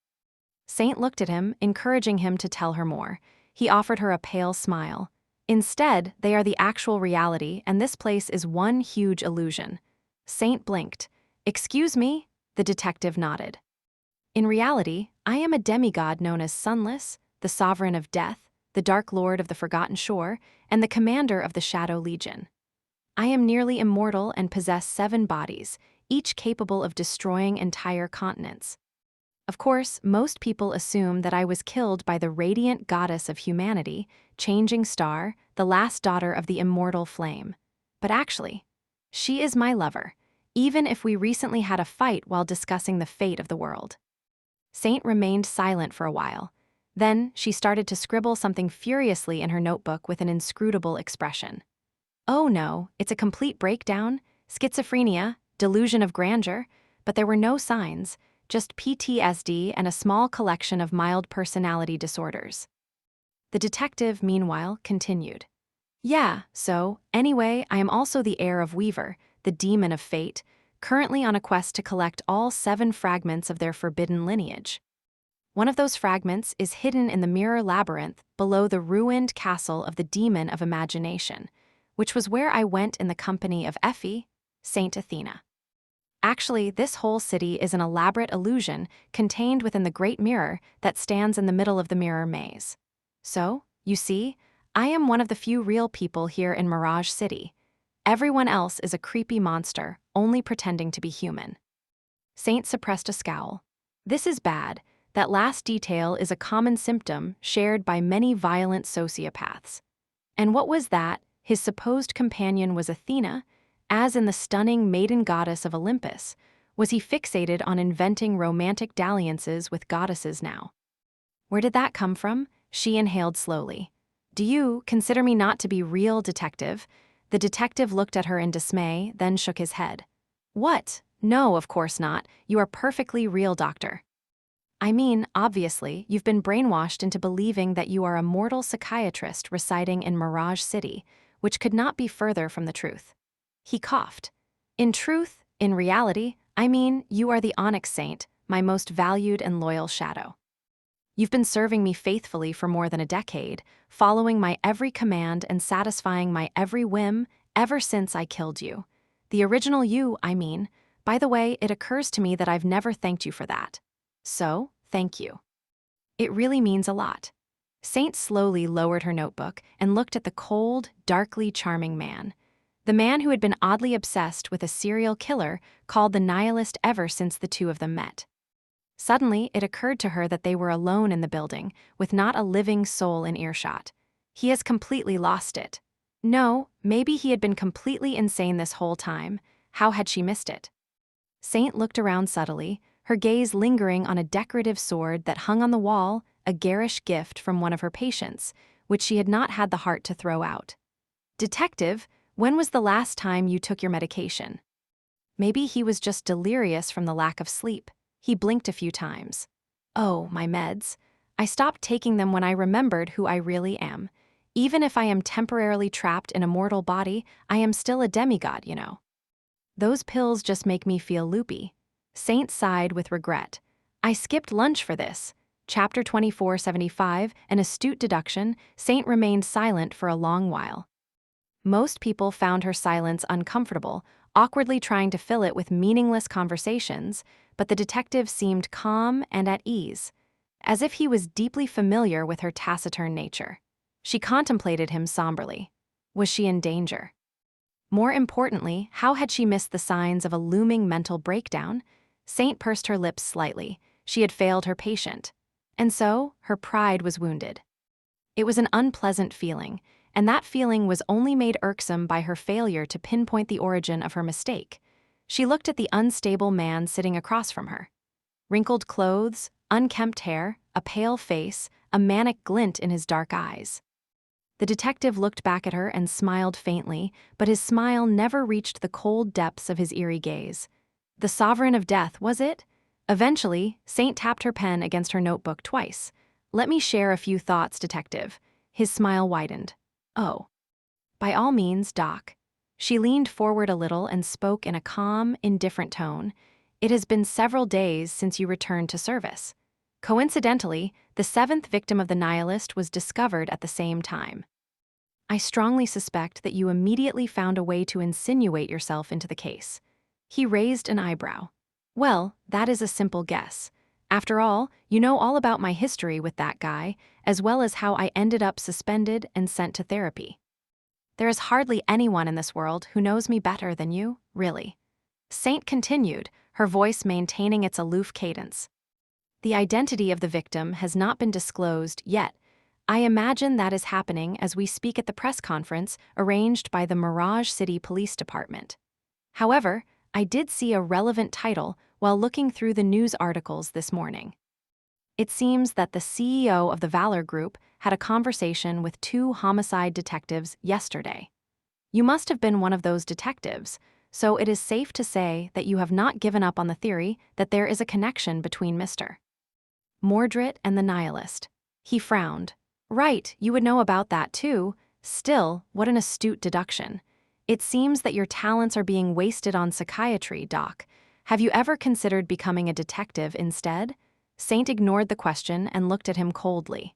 Saint looked at him, encouraging him to tell her more. He offered her a pale smile. "Instead, they are the actual reality, and this place is one huge illusion." Saint blinked. "Excuse me?" The detective nodded. "In reality, I am a demigod known as Sunless, the sovereign of death, the Dark Lord of the Forgotten Shore, and the commander of the Shadow Legion. I am nearly immortal and possess 7 bodies, each capable of destroying entire continents. Of course, most people assume that I was killed by the radiant goddess of humanity, Changing Star, the last daughter of the immortal flame. But actually, she is my lover. even if we recently had a fight while discussing the fate of the world." Saint remained silent for a while. Then she started to scribble something furiously in her notebook with an inscrutable expression. "Oh no, it's a complete breakdown, schizophrenia, delusion of grandeur," but there were no signs, just PTSD and a small collection of mild personality disorders. The detective, meanwhile, continued. "Yeah, so, anyway, I am also the heir of Weaver, the demon of fate, currently on a quest to collect all 7 fragments of their forbidden lineage. One of those fragments is hidden in the mirror labyrinth below the ruined castle of the demon of imagination, which was where I went in the company of Effie, Saint Athena. Actually, this whole city is an elaborate illusion contained within the great mirror that stands in the middle of the mirror maze. So, you see, I am one of the few real people here in Mirage City. Everyone else is a creepy monster, only pretending to be human." Saint suppressed a scowl. This is bad. That last detail is a common symptom shared by many violent sociopaths. And what was that? His supposed companion was Athena, as in the stunning maiden goddess of Olympus. Was he fixated on inventing romantic dalliances with goddesses now? "Where did that come from?" She inhaled slowly. "Do you consider me not to be real, detective?" The detective looked at her in dismay, then shook his head. "What? No, of course not. You are perfectly real, doctor. I mean, obviously, you've been brainwashed into believing that you are a mortal psychiatrist residing in Mirage City, which could not be further from the truth." He coughed. In reality, I mean, you are the Onyx Saint, my most valued and loyal shadow. You've been serving me faithfully for more than a decade, following my every command and satisfying my every whim ever since I killed you. The original you, I mean. By the way, it occurs to me that I've never thanked you for that. So, thank you. It really means a lot." Saint slowly lowered her notebook and looked at the cold, darkly charming man. The man who had been oddly obsessed with a serial killer called the nihilist ever since the two of them met. Suddenly, it occurred to her that they were alone in the building, with not a living soul in earshot. He has completely lost it. No, maybe he had been completely insane this whole time. How had she missed it? Saint looked around subtly, her gaze lingering on a decorative sword that hung on the wall, a garish gift from one of her patients, which she had not had the heart to throw out. "Detective, when was the last time you took your medication?" Maybe he was just delirious from the lack of sleep. He blinked a few times. "Oh, my meds. I stopped taking them when I remembered who I really am. Even if I am temporarily trapped in a mortal body, I am still a demigod, you know. Those pills just make me feel loopy." Saint sighed with regret. "I skipped lunch for this." Chapter 2475, an astute deduction. Saint remained silent for a long while. Most people found her silence uncomfortable, awkwardly trying to fill it with meaningless conversations, but the detective seemed calm and at ease, as if he was deeply familiar with her taciturn nature. She contemplated him somberly. Was she in danger? More importantly, how had she missed the signs of a looming mental breakdown? Saint pursed her lips slightly. She had failed her patient. And so, her pride was wounded. It was an unpleasant feeling, and that feeling was only made irksome by her failure to pinpoint the origin of her mistake. She looked at the unstable man sitting across from her. Wrinkled clothes, unkempt hair, a pale face, a manic glint in his dark eyes. The detective looked back at her and smiled faintly, but his smile never reached the cold depths of his eerie gaze. The sovereign of death, was it? Eventually, Saint tapped her pen against her notebook twice. "Let me share a few thoughts, detective." His smile widened. "Oh. By all means, Doc." She leaned forward a little and spoke in a calm, indifferent tone. "It has been several days since you returned to service. Coincidentally, the 7th victim of the nihilist was discovered at the same time. I strongly suspect that you immediately found a way to insinuate yourself into the case." He raised an eyebrow. "Well, that is a simple guess. After all, you know all about my history with that guy, as well as how I ended up suspended and sent to therapy. There is hardly anyone in this world who knows me better than you, really." Saint continued, her voice maintaining its aloof cadence. "The identity of the victim has not been disclosed yet. I imagine that is happening as we speak at the press conference arranged by the Mirage City Police Department. However, I did see a relevant title while looking through the news articles this morning. It seems that the CEO of the Valor Group had a conversation with 2 homicide detectives yesterday. You must have been one of those detectives, so it is safe to say that you have not given up on the theory that there is a connection between Mr. Mordred and the nihilist. He frowned. Right, you would know about that too. Still, what an astute deduction. It seems that your talents are being wasted on psychiatry, Doc. Have you ever considered becoming a detective instead? Saint ignored the question and looked at him coldly.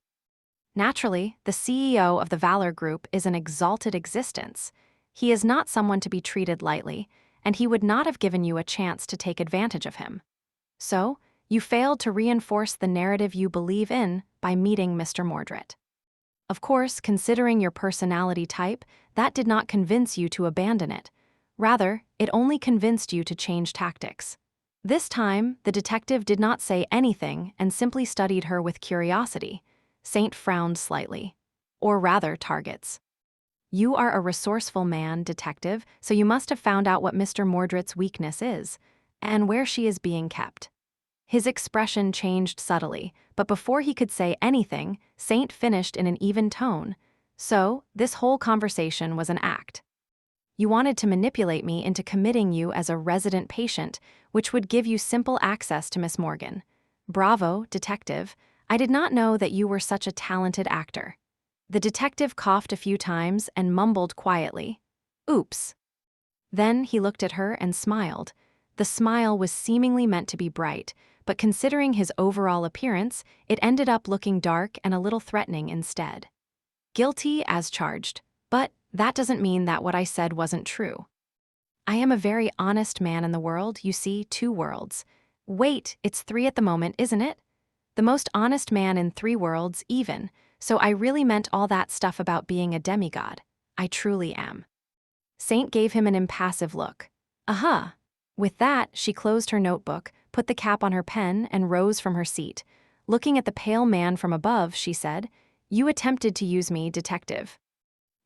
Naturally, the CEO of the Valor Group is an exalted existence. He is not someone to be treated lightly, and he would not have given you a chance to take advantage of him. So, you failed to reinforce the narrative you believe in by meeting Mr. Mordred. Of course, considering your personality type, that did not convince you to abandon it. Rather, it only convinced you to change tactics. This time, the detective did not say anything and simply studied her with curiosity. Saint frowned slightly. Or rather, targets. You are a resourceful man, detective, so you must have found out what Mr. Mordred's weakness is, and where she is being kept. His expression changed subtly, but before he could say anything, Saint finished in an even tone. So, this whole conversation was an act. You wanted to manipulate me into committing you as a resident patient, which would give you simple access to Miss Morgan. Bravo, detective. I did not know that you were such a talented actor. The detective coughed a few times and mumbled quietly. Oops. Then he looked at her and smiled. The smile was seemingly meant to be bright, but considering his overall appearance, it ended up looking dark and a little threatening instead. Guilty as charged, but that doesn't mean that what I said wasn't true. I am a very honest man in the world, you see, 2 worlds. Wait, it's 3 at the moment, isn't it? The most honest man in 3 worlds, even, so I really meant all that stuff about being a demigod. I truly am. Saint gave him an impassive look. Aha! With that, she closed her notebook, put the cap on her pen, and rose from her seat. Looking at the pale man from above, she said, You attempted to use me, detective.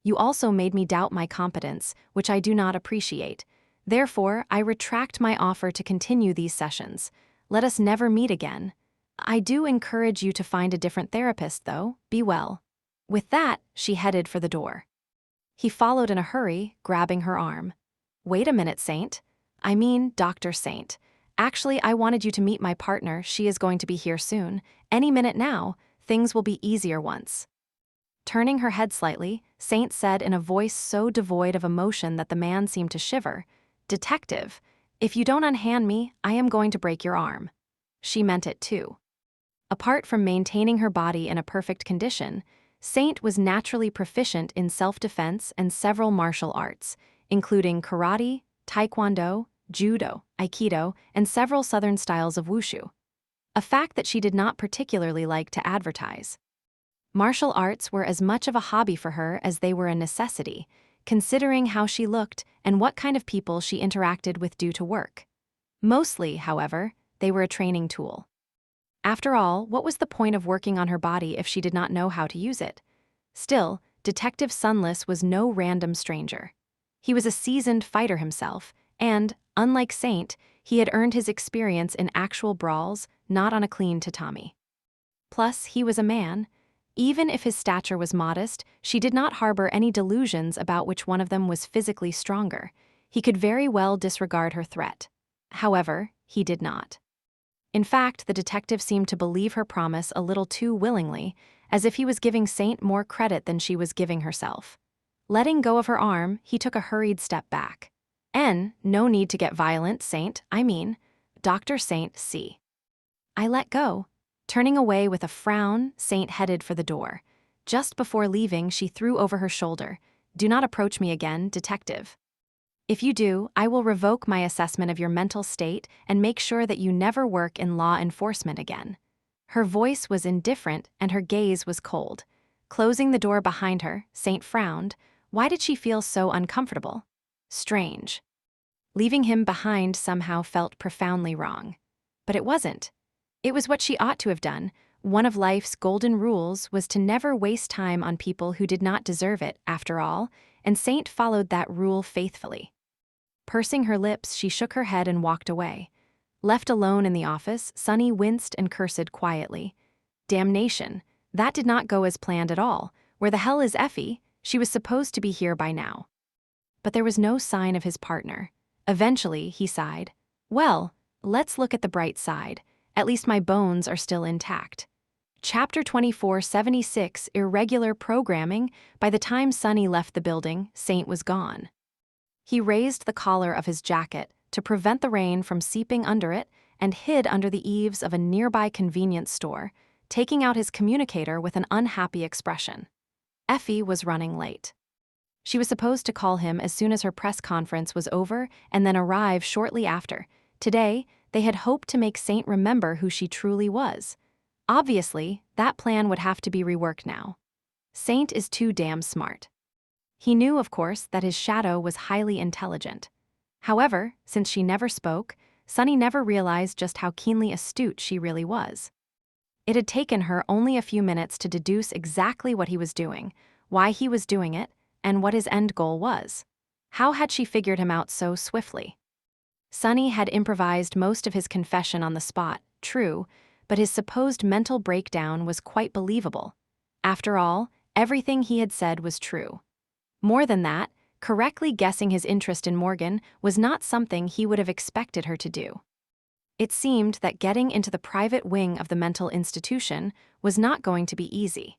You also made me doubt my competence, which I do not appreciate. Therefore, I retract my offer to continue these sessions. Let us never meet again. I do encourage you to find a different therapist, though. Be well. With that, she headed for the door. He followed in a hurry, grabbing her arm. Wait a minute, Saint. I mean, Dr. Saint. Actually, I wanted you to meet my partner. She is going to be here soon. Any minute now. Things will be easier once. Turning her head slightly, Saint said in a voice so devoid of emotion that the man seemed to shiver, Detective, if you don't unhand me, I am going to break your arm. She meant it too. Apart from maintaining her body in a perfect condition, Saint was naturally proficient in self-defense and several martial arts, including karate, taekwondo, judo, aikido, and several southern styles of wushu. A fact that she did not particularly like to advertise. Martial arts were as much of a hobby for her as they were a necessity, considering how she looked and what kind of people she interacted with due to work. Mostly, however, they were a training tool. After all, what was the point of working on her body if she did not know how to use it? Still, Detective Sunless was no random stranger. He was a seasoned fighter himself, and, unlike Saint, he had earned his experience in actual brawls, not on a clean tatami. Plus, he was a man. Even if his stature was modest, she did not harbor any delusions about which one of them was physically stronger. He could very well disregard her threat. However, he did not. In fact, the detective seemed to believe her promise a little too willingly, as if he was giving Saint more credit than she was giving herself. Letting go of her arm, he took a hurried step back. No need to get violent, Saint, I mean, Dr. Saint C. I let go. Turning away with a frown, Saint headed for the door. Just before leaving, she threw over her shoulder, Do not approach me again, detective. If you do, I will revoke my assessment of your mental state and make sure that you never work in law enforcement again. Her voice was indifferent and her gaze was cold. Closing the door behind her, Saint frowned. Why did she feel so uncomfortable? Strange. Leaving him behind somehow felt profoundly wrong. But it wasn't. It was what she ought to have done. One of life's golden rules was to never waste time on people who did not deserve it, after all, and Saint followed that rule faithfully. Pursing her lips, she shook her head and walked away. Left alone in the office, Sunny winced and cursed quietly. Damnation, that did not go as planned at all. Where the hell is Effie? She was supposed to be here by now. But there was no sign of his partner. Eventually, he sighed. Well, let's look at the bright side. At least my bones are still intact. Chapter 2476, Irregular Programming. By the time Sunny left the building, Saint was gone. He raised the collar of his jacket to prevent the rain from seeping under it and hid under the eaves of a nearby convenience store, taking out his communicator with an unhappy expression. Effie was running late. She was supposed to call him as soon as her press conference was over and then arrive shortly after. Today, they had hoped to make Saint remember who she truly was. Obviously, that plan would have to be reworked now. Saint is too damn smart. He knew, of course, that his shadow was highly intelligent. However, since she never spoke, Sunny never realized just how keenly astute she really was. It had taken her only a few minutes to deduce exactly what he was doing, why he was doing it, and what his end goal was. How had she figured him out so swiftly? Sunny had improvised most of his confession on the spot, true, but his supposed mental breakdown was quite believable. After all, everything he had said was true. More than that, correctly guessing his interest in Morgan was not something he would have expected her to do. It seemed that getting into the private wing of the mental institution was not going to be easy.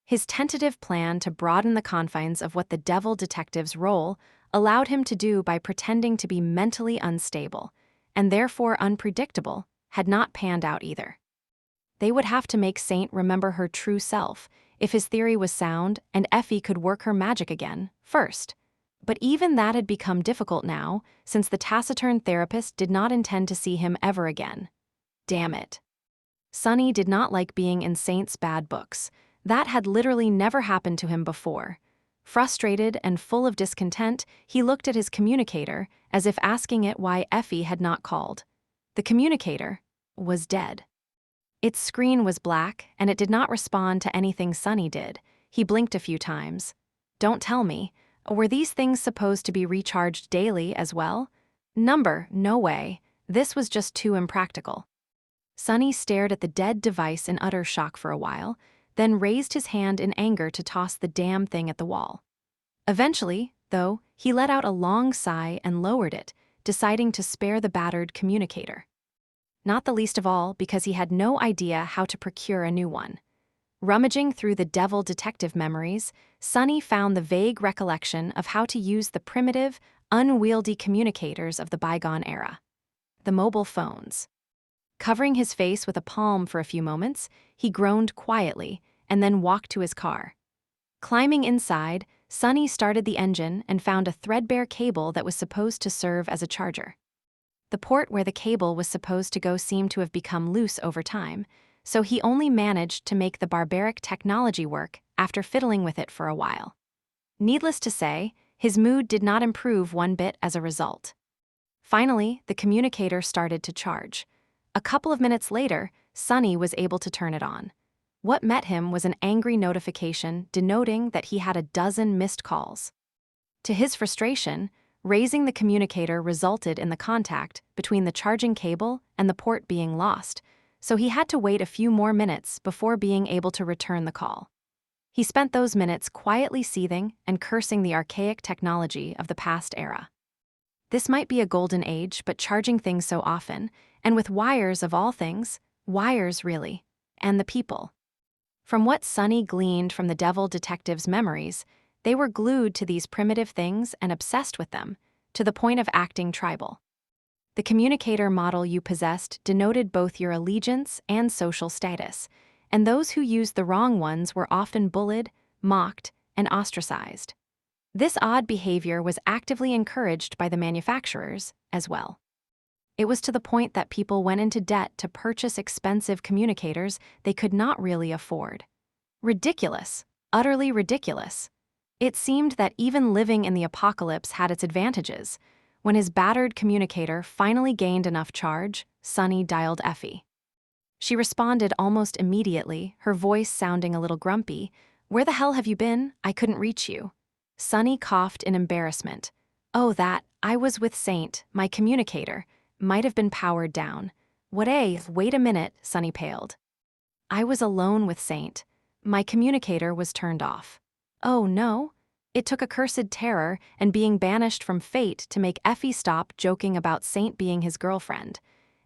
His tentative plan to broaden the confines of what the devil detective's role allowed him to do by pretending to be mentally unstable, and therefore unpredictable, had not panned out either. They would have to make Saint remember her true self, if his theory was sound and Effie could work her magic again, first. But even that had become difficult now, since the taciturn therapist did not intend to see him ever again. Damn it. Sunny did not like being in Saint's bad books. That had literally never happened to him before. Frustrated and full of discontent, he looked at his communicator, as if asking it why Effie had not called. The communicator was dead. Its screen was black, and it did not respond to anything Sunny did. He blinked a few times. Don't tell me. Were these things supposed to be recharged daily as well? No way. This was just too impractical. Sunny stared at the dead device in utter shock for a while, then raised his hand in anger to toss the damn thing at the wall. Eventually, though, he let out a long sigh and lowered it, deciding to spare the battered communicator. Not the least of all because he had no idea how to procure a new one. Rummaging through the devil detective memories, Sunny found the vague recollection of how to use the primitive, unwieldy communicators of the bygone era. The mobile phones. Covering his face with a palm for a few moments, he groaned quietly and then walked to his car. Climbing inside, Sunny started the engine and found a threadbare cable that was supposed to serve as a charger. The port where the cable was supposed to go seemed to have become loose over time, so he only managed to make the barbaric technology work after fiddling with it for a while. Needless to say, his mood did not improve one bit as a result. Finally, the communicator started to charge. A couple of minutes later, Sunny was able to turn it on. What met him was an angry notification denoting that he had a dozen missed calls. To his frustration, raising the communicator resulted in the contact between the charging cable and the port being lost, so he had to wait a few more minutes before being able to return the call. He spent those minutes quietly seething and cursing the archaic technology of the past era. This might be a golden age, but charging things so often, and with wires of all things, wires really, and the people. From what Sunny gleaned from the devil detective's memories, they were glued to these primitive things and obsessed with them, to the point of acting tribal. The communicator model you possessed denoted both your allegiance and social status, and those who used the wrong ones were often bullied, mocked, and ostracized. This odd behavior was actively encouraged by the manufacturers as well. It was to the point that people went into debt to purchase expensive communicators they could not really afford. Ridiculous, utterly ridiculous. It seemed that even living in the apocalypse had its advantages. When his battered communicator finally gained enough charge, Sunny dialed Effie. She responded almost immediately, her voice sounding a little grumpy. "Where the hell have you been? I couldn't reach you." Sunny coughed in embarrassment. "Oh, that, I was with Saint, my communicator. Might have been powered down. Wait a minute, Sunny paled. I was alone with Saint. My communicator was turned off. Oh no? It took accursed terror and being banished from fate to make Effie stop joking about Saint being his girlfriend.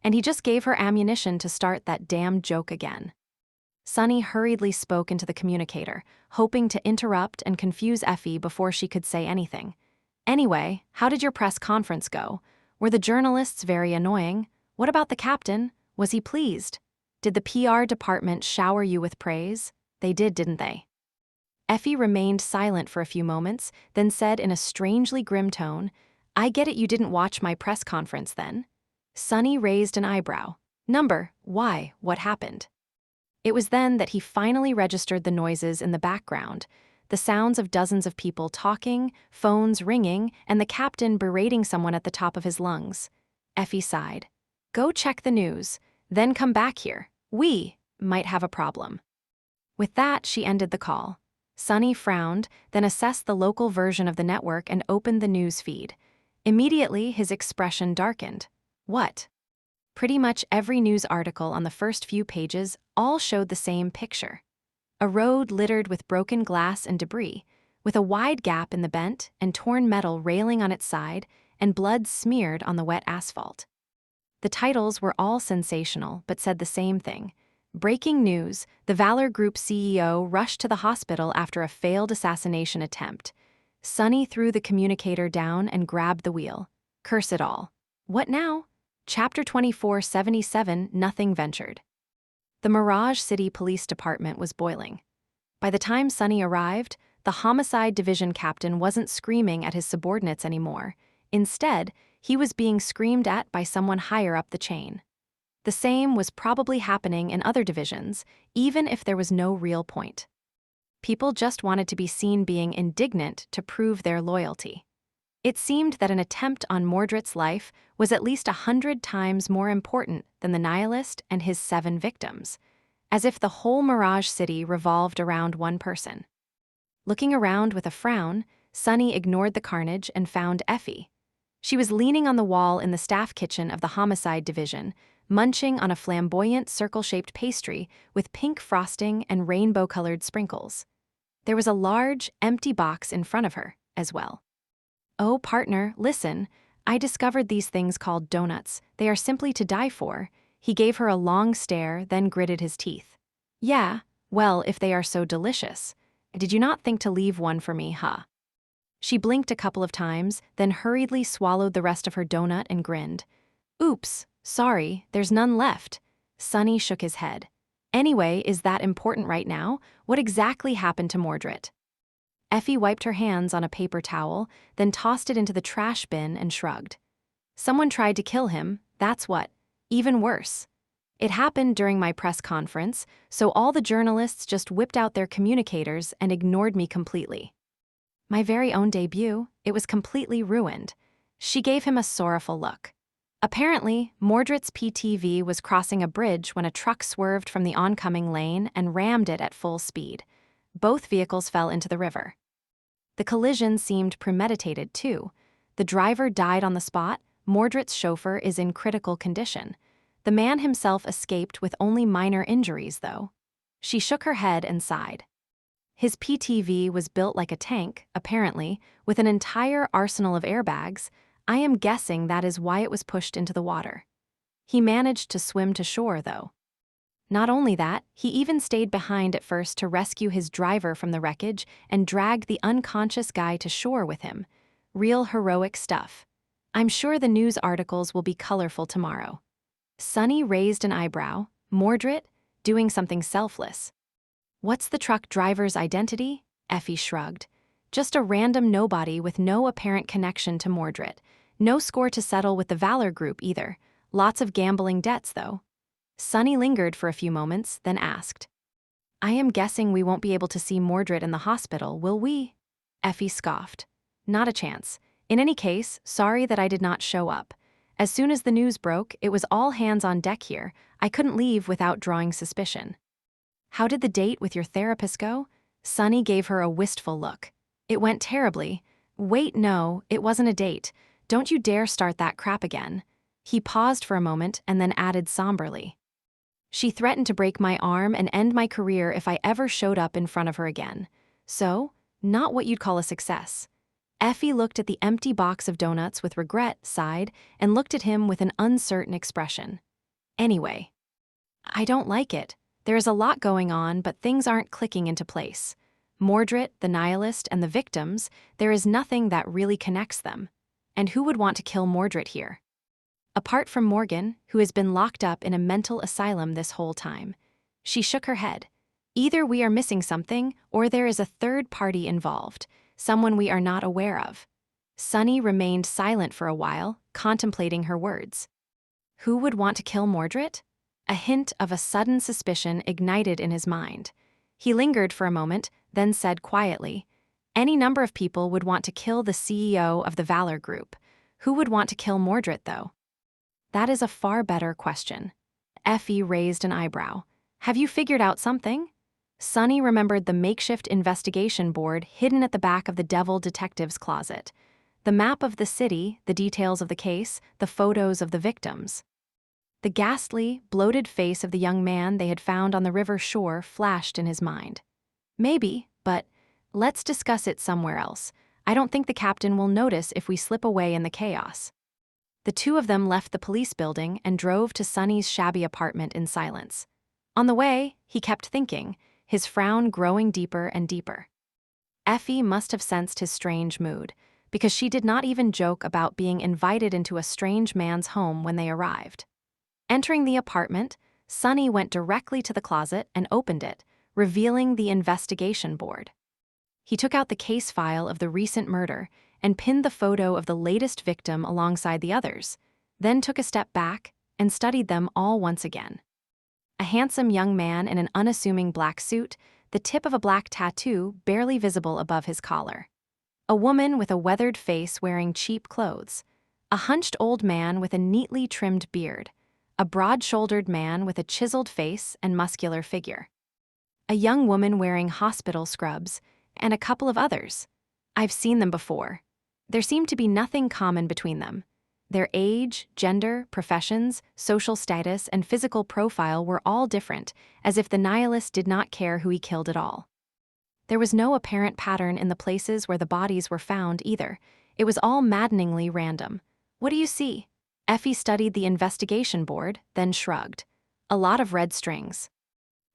And he just gave her ammunition to start that damn joke again. Sunny hurriedly spoke into the communicator, hoping to interrupt and confuse Effie before she could say anything. Anyway, how did your press conference go? Were the journalists very annoying? What about the captain? Was he pleased? Did the PR department shower you with praise? They did, didn't they? Effie remained silent for a few moments, then said in a strangely grim tone, I get it you didn't watch my press conference then. Sunny raised an eyebrow. Why? What happened? It was then that he finally registered the noises in the background, the sounds of dozens of people talking, phones ringing, and the captain berating someone at the top of his lungs. Effie sighed. Go check the news, then come back here. We might have a problem. With that, she ended the call. Sunny frowned, then assessed the local version of the network and opened the news feed. Immediately, his expression darkened. What? Pretty much every news article on the first few pages all showed the same picture. A road littered with broken glass and debris, with a wide gap in the bent and torn metal railing on its side and blood smeared on the wet asphalt. The titles were all sensational but said the same thing. Breaking news, the Valor Group CEO rushed to the hospital after a failed assassination attempt. Sunny threw the communicator down and grabbed the wheel. Curse it all. What now? Chapter 2477, Nothing Ventured. The Mirage City Police Department was boiling. By the time Sunny arrived, the Homicide Division captain wasn't screaming at his subordinates anymore. Instead, he was being screamed at by someone higher up the chain. The same was probably happening in other divisions, even if there was no real point. People just wanted to be seen being indignant to prove their loyalty. It seemed that an attempt on Mordred's life was at least 100 times more important than the nihilist and his 7 victims, as if the whole Mirage City revolved around one person. Looking around with a frown, Sunny ignored the carnage and found Effie. She was leaning on the wall in the staff kitchen of the Homicide Division, munching on a flamboyant circle-shaped pastry with pink frosting and rainbow-colored sprinkles. There was a large, empty box in front of her, as well. Oh, partner, listen. I discovered these things called donuts. They are simply to die for. He gave her a long stare, then gritted his teeth. Yeah, well, if they are so delicious. Did you not think to leave one for me, huh? She blinked a couple of times, then hurriedly swallowed the rest of her donut and grinned. Oops, sorry, there's none left. Sunny shook his head. Anyway, is that important right now? What exactly happened to Mordred? Effie wiped her hands on a paper towel, then tossed it into the trash bin and shrugged. Someone tried to kill him, that's what. Even worse. It happened during my press conference, so all the journalists just whipped out their communicators and ignored me completely. My very own debut, it was completely ruined. She gave him a sorrowful look. Apparently, Mordred's PTV was crossing a bridge when a truck swerved from the oncoming lane and rammed it at full speed. Both vehicles fell into the river. The collision seemed premeditated, too. The driver died on the spot. Mordred's chauffeur is in critical condition. The man himself escaped with only minor injuries, though. She shook her head and sighed. His PTV was built like a tank, apparently, with an entire arsenal of airbags. I am guessing that is why it was pushed into the water. He managed to swim to shore, though. Not only that, he even stayed behind at first to rescue his driver from the wreckage and dragged the unconscious guy to shore with him. Real heroic stuff. I'm sure the news articles will be colorful tomorrow. Sunny raised an eyebrow. Mordred? Doing something selfless. What's the truck driver's identity? Effie shrugged. Just a random nobody with no apparent connection to Mordred. No score to settle with the Valor Group either. Lots of gambling debts, though. Sunny lingered for a few moments, then asked. I am guessing we won't be able to see Mordred in the hospital, will we? Effie scoffed. Not a chance. In any case, sorry that I did not show up. As soon as the news broke, it was all hands on deck here. I couldn't leave without drawing suspicion. How did the date with your therapist go? Sunny gave her a wistful look. It went terribly. Wait, no, it wasn't a date. Don't you dare start that crap again." He paused for a moment and then added somberly. "She threatened to break my arm and end my career if I ever showed up in front of her again. So, not what you'd call a success." Effie looked at the empty box of donuts with regret, sighed, and looked at him with an uncertain expression. "Anyway, I don't like it. There is a lot going on, but things aren't clicking into place. Mordred, the nihilist, and the victims, there is nothing that really connects them. And who would want to kill Mordred here? Apart from Morgan, who has been locked up in a mental asylum this whole time." She shook her head. "Either we are missing something, or there is a third party involved, someone we are not aware of." Sunny remained silent for a while, contemplating her words. Who would want to kill Mordred? A hint of a sudden suspicion ignited in his mind. He lingered for a moment, then said quietly, "Any number of people would want to kill the CEO of the Valor Group. Who would want to kill Mordred, though?" "That is a far better question." Effie raised an eyebrow. "Have you figured out something?" Sunny remembered the makeshift investigation board hidden at the back of the Devil Detective's closet. The map of the city, the details of the case, the photos of the victims. The ghastly, bloated face of the young man they had found on the river shore flashed in his mind. "Maybe, but let's discuss it somewhere else. I don't think the captain will notice if we slip away in the chaos." The two of them left the police building and drove to Sunny's shabby apartment in silence. On the way, he kept thinking, his frown growing deeper and deeper. Effie must have sensed his strange mood, because she did not even joke about being invited into a strange man's home when they arrived. Entering the apartment, Sunny went directly to the closet and opened it, revealing the investigation board. He took out the case file of the recent murder and pinned the photo of the latest victim alongside the others, then took a step back and studied them all once again. A handsome young man in an unassuming black suit, the tip of a black tattoo barely visible above his collar. A woman with a weathered face wearing cheap clothes. A hunched old man with a neatly trimmed beard. A broad-shouldered man with a chiseled face and muscular figure. A young woman wearing hospital scrubs, and a couple of others. I've seen them before. There seemed to be nothing common between them. Their age, gender, professions, social status, and physical profile were all different, as if the nihilist did not care who he killed at all. There was no apparent pattern in the places where the bodies were found either. It was all maddeningly random. "What do you see?" Effie studied the investigation board, then shrugged. "A lot of red strings."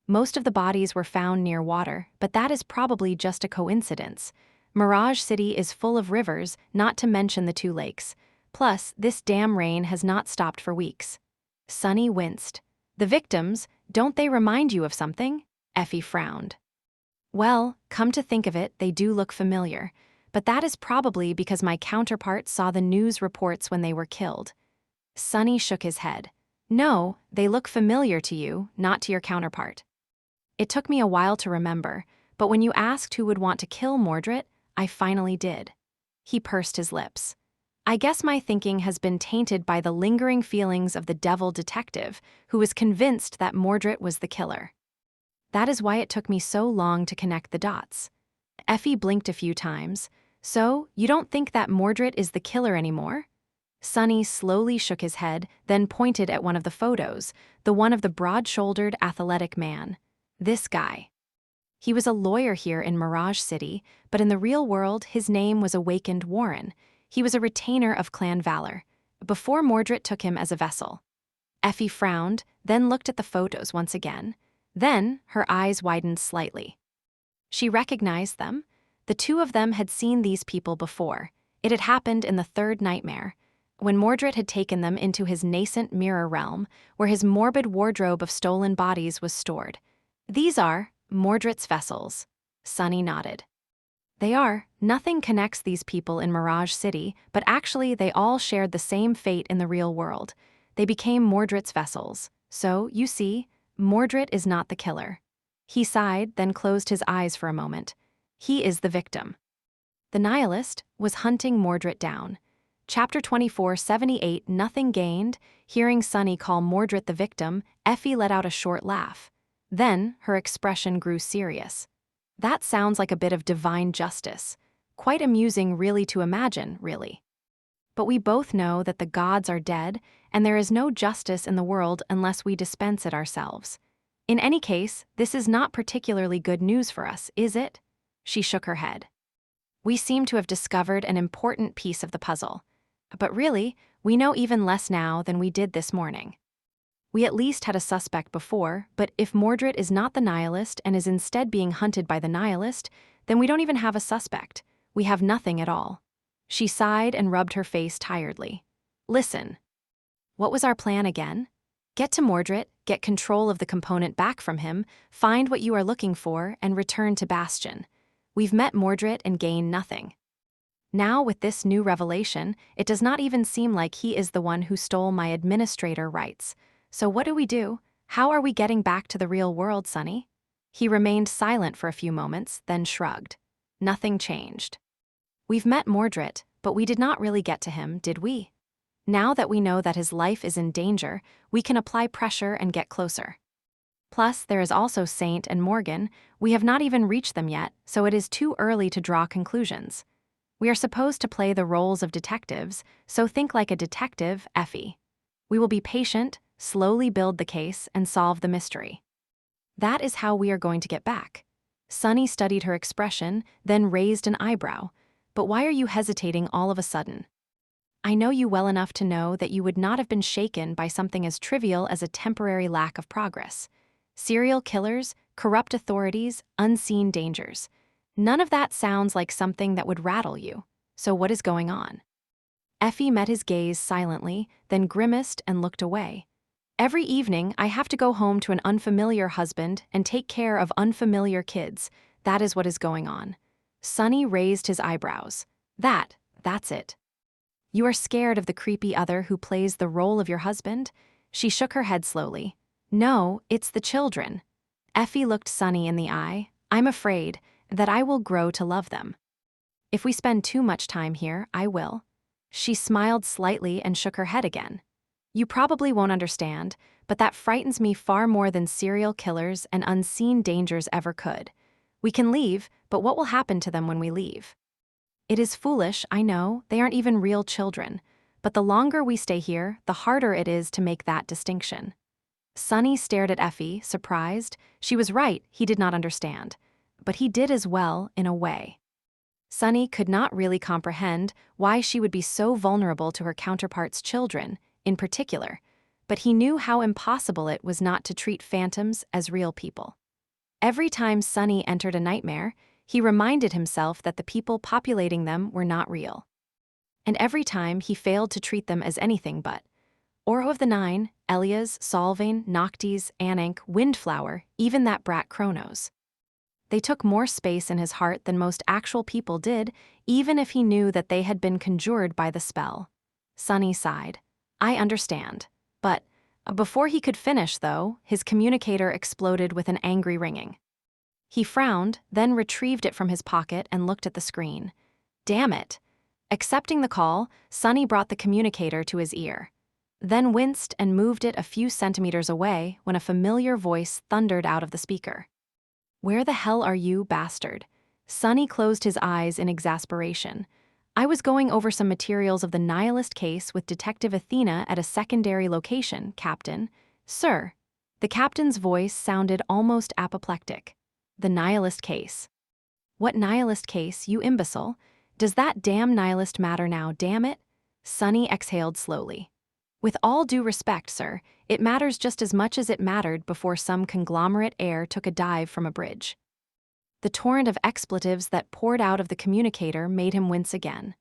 Most of the bodies were found near water, but that is probably just a coincidence. Mirage City is full of rivers, not to mention the two lakes. Plus, this damn rain has not stopped for weeks. Sunny winced. "The victims, don't they remind you of something?" Effie frowned. "Well, come to think of it, they do look familiar. But that is probably because my counterpart saw the news reports when they were killed." Sunny shook his head. "No, they look familiar to you, not to your counterpart." "It took me a while to remember, but when you asked who would want to kill Mordred, I finally did." He pursed his lips. "I guess my thinking has been tainted by the lingering feelings of the devil detective, who was convinced that Mordred was the killer. That is why it took me so long to connect the dots." Effie blinked a few times. "So, you don't think that Mordred is the killer anymore?" Sunny slowly shook his head, then pointed at one of the photos, the one of the broad-shouldered, athletic man. "This guy. He was a lawyer here in Mirage City, but in the real world, his name was Awakened Warren. He was a retainer of Clan Valor, before Mordred took him as a vessel." Effie frowned, then looked at the photos once again. Then, her eyes widened slightly. She recognized them. The two of them had seen these people before. It had happened in the third nightmare, when Mordred had taken them into his nascent mirror realm, where his morbid wardrobe of stolen bodies was stored. "These are Mordred's vessels." Sunny nodded. "They are. Nothing connects these people in Mirage City, but actually they all shared the same fate in the real world. They became Mordred's vessels. So, you see, Mordred is not the killer." He sighed, then closed his eyes for a moment. "He is the victim." The nihilist was hunting Mordred down. Chapter 2478, Nothing Gained. Hearing Sunny call Mordred the victim, Effie let out a short laugh. Then, her expression grew serious. "That sounds like a bit of divine justice. Quite amusing really to imagine, really." but we both know that the gods are dead, and there is no justice in the world unless we dispense it ourselves. In any case, this is not particularly good news for us, is it? She shook her head. We seem to have discovered an important piece of the puzzle. But really, we know even less now than we did this morning. We at least had a suspect before, but if Mordred is not the nihilist and is instead being hunted by the nihilist, then we don't even have a suspect. We have nothing at all. She sighed and rubbed her face tiredly. Listen. What was our plan again? Get to Mordred, get control of the component back from him, find what you are looking for, and return to Bastion. We've met Mordred and gained nothing. Now, with this new revelation, it does not even seem like he is the one who stole my administrator rights. So what do we do? How are we getting back to the real world, Sonny? He remained silent for a few moments, then shrugged. Nothing changed. We've met Mordred, but we did not really get to him, did we? Now that we know that his life is in danger, we can apply pressure and get closer. Plus, there is also Saint and Morgan. We have not even reached them yet, so it is too early to draw conclusions. We are supposed to play the roles of detectives, so think like a detective, Effie. We will be patient, slowly build the case, and solve the mystery. That is how we are going to get back. Sonny studied her expression, then raised an eyebrow. But why are you hesitating all of a sudden? I know you well enough to know that you would not have been shaken by something as trivial as a temporary lack of progress. Serial killers, corrupt authorities, unseen dangers. None of that sounds like something that would rattle you. So what is going on? Effie met his gaze silently, then grimaced and looked away. Every evening, I have to go home to an unfamiliar husband and take care of unfamiliar kids. That is what is going on. Sonny raised his eyebrows. That's it. You are scared of the creepy other who plays the role of your husband? She shook her head slowly. No, it's the children. Effie looked Sonny in the eye. I'm afraid that I will grow to love them. If we spend too much time here, I will. She smiled slightly and shook her head again. You probably won't understand, but that frightens me far more than serial killers and unseen dangers ever could. We can leave, but what will happen to them when we leave? It is foolish, I know, they aren't even real children. But the longer we stay here, the harder it is to make that distinction. Sonny stared at Effie, surprised. She was right, he did not understand. But he did as well, in a way. Sonny could not really comprehend why she would be so vulnerable to her counterpart's children, in particular, but he knew how impossible it was not to treat phantoms as real people. Every time Sonny entered a nightmare, he reminded himself that the people populating them were not real. And every time he failed to treat them as anything but. Oro of the Nine, Elias, Solvane, Noctis, Anank, Windflower, even that brat Kronos. They took more space in his heart than most actual people did, even if he knew that they had been conjured by the spell. Sonny sighed. I understand. But before he could finish, though, his communicator exploded with an angry ringing. He frowned, then retrieved it from his pocket and looked at the screen. Damn it. Accepting the call, Sonny brought the communicator to his ear. Then winced and moved it a few centimeters away when a familiar voice thundered out of the speaker. Where the hell are you, bastard? Sonny closed his eyes in exasperation. I was going over some materials of the nihilist case with Detective Athena at a secondary location, Captain. Sir. The captain's voice sounded almost apoplectic. The nihilist case. What nihilist case, you imbecile? Does that damn nihilist matter now, damn it? Sonny exhaled slowly. With all due respect, sir, it matters just as much as it mattered before some conglomerate heir took a dive from a bridge. The torrent of expletives that poured out of the communicator made him wince again.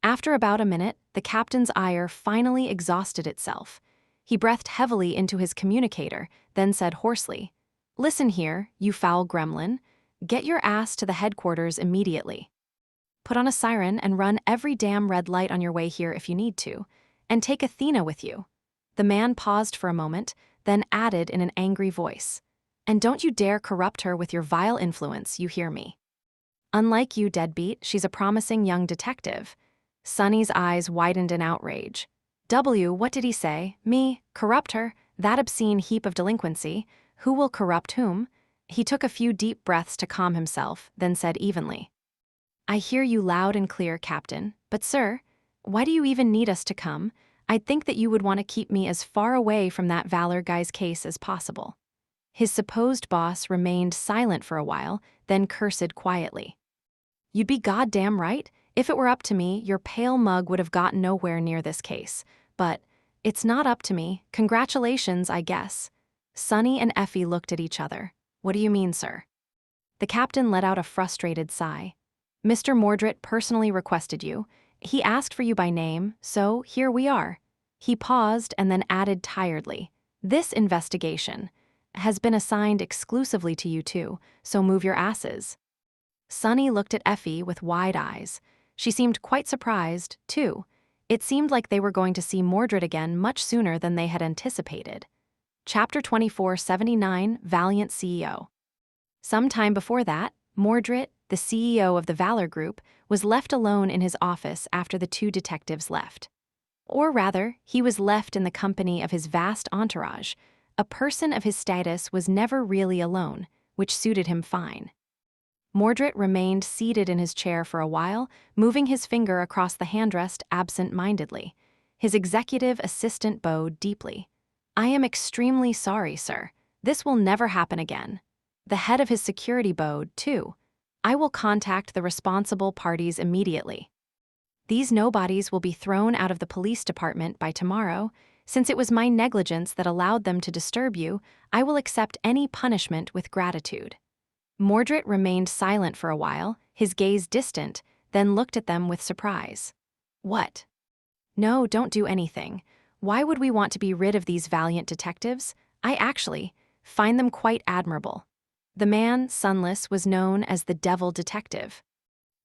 After about a minute, the captain's ire finally exhausted itself. He breathed heavily into his communicator, then said hoarsely, Listen here, you foul gremlin. Get your ass to the headquarters immediately. Put on a siren and run every damn red light on your way here if you need to. And take Athena with you. The man paused for a moment, then added in an angry voice. And don't you dare corrupt her with your vile influence, you hear me. Unlike you, deadbeat, she's a promising young detective. Sonny's eyes widened in outrage. What did he say? Me? Corrupt her? That obscene heap of delinquency? Who will corrupt whom? He took a few deep breaths to calm himself, then said evenly. I hear you loud and clear, Captain. But sir, Why do you even need us to come? I'd think that you would want to keep me as far away from that Valor guy's case as possible. His supposed boss remained silent for a while, then cursed quietly. You'd be goddamn right. If it were up to me, your pale mug would have gotten nowhere near this case. But it's not up to me. Congratulations, I guess. Sonny and Effie looked at each other. What do you mean, sir? The captain let out a frustrated sigh. Mr. Mordred personally requested you. He asked for you by name, so here we are. He paused and then added tiredly, this investigation has been assigned exclusively to you two, so move your asses. Sonny looked at Effie with wide eyes. She seemed quite surprised, too. It seemed like they were going to see Mordred again much sooner than they had anticipated. Chapter 2479, Valiant CEO. Some time before that, Mordred, the CEO of the Valor Group, was left alone in his office after the two detectives left. Or rather, he was left in the company of his vast entourage. A person of his status was never really alone, which suited him fine. Mordred remained seated in his chair for a while, moving his finger across the handrest absent-mindedly. His executive assistant bowed deeply. I am extremely sorry, sir. This will never happen again. The head of his security bowed, too. I will contact the responsible parties immediately. These nobodies will be thrown out of the police department by tomorrow. Since it was my negligence that allowed them to disturb you, I will accept any punishment with gratitude. Mordred remained silent for a while, his gaze distant, then looked at them with surprise. What? No, don't do anything. Why would we want to be rid of these valiant detectives? I actually find them quite admirable. The man, Sunless, was known as the Devil Detective.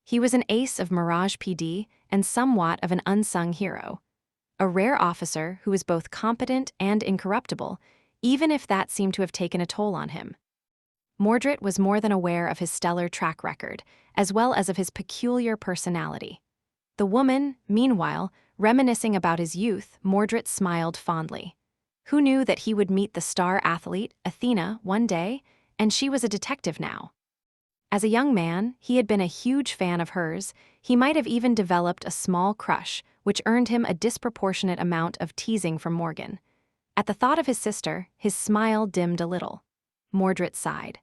He was an ace of Mirage PD and somewhat of an unsung hero. A rare officer who was both competent and incorruptible, even if that seemed to have taken a toll on him. Mordred was more than aware of his stellar track record, as well as of his peculiar personality. The woman, meanwhile, reminiscing about his youth, Mordred smiled fondly. Who knew that he would meet the star athlete, Athena, one day, and she was a detective now? As a young man, he had been a huge fan of hers. He might have even developed a small crush, which earned him a disproportionate amount of teasing from Morgan. At the thought of his sister, his smile dimmed a little. Mordred sighed.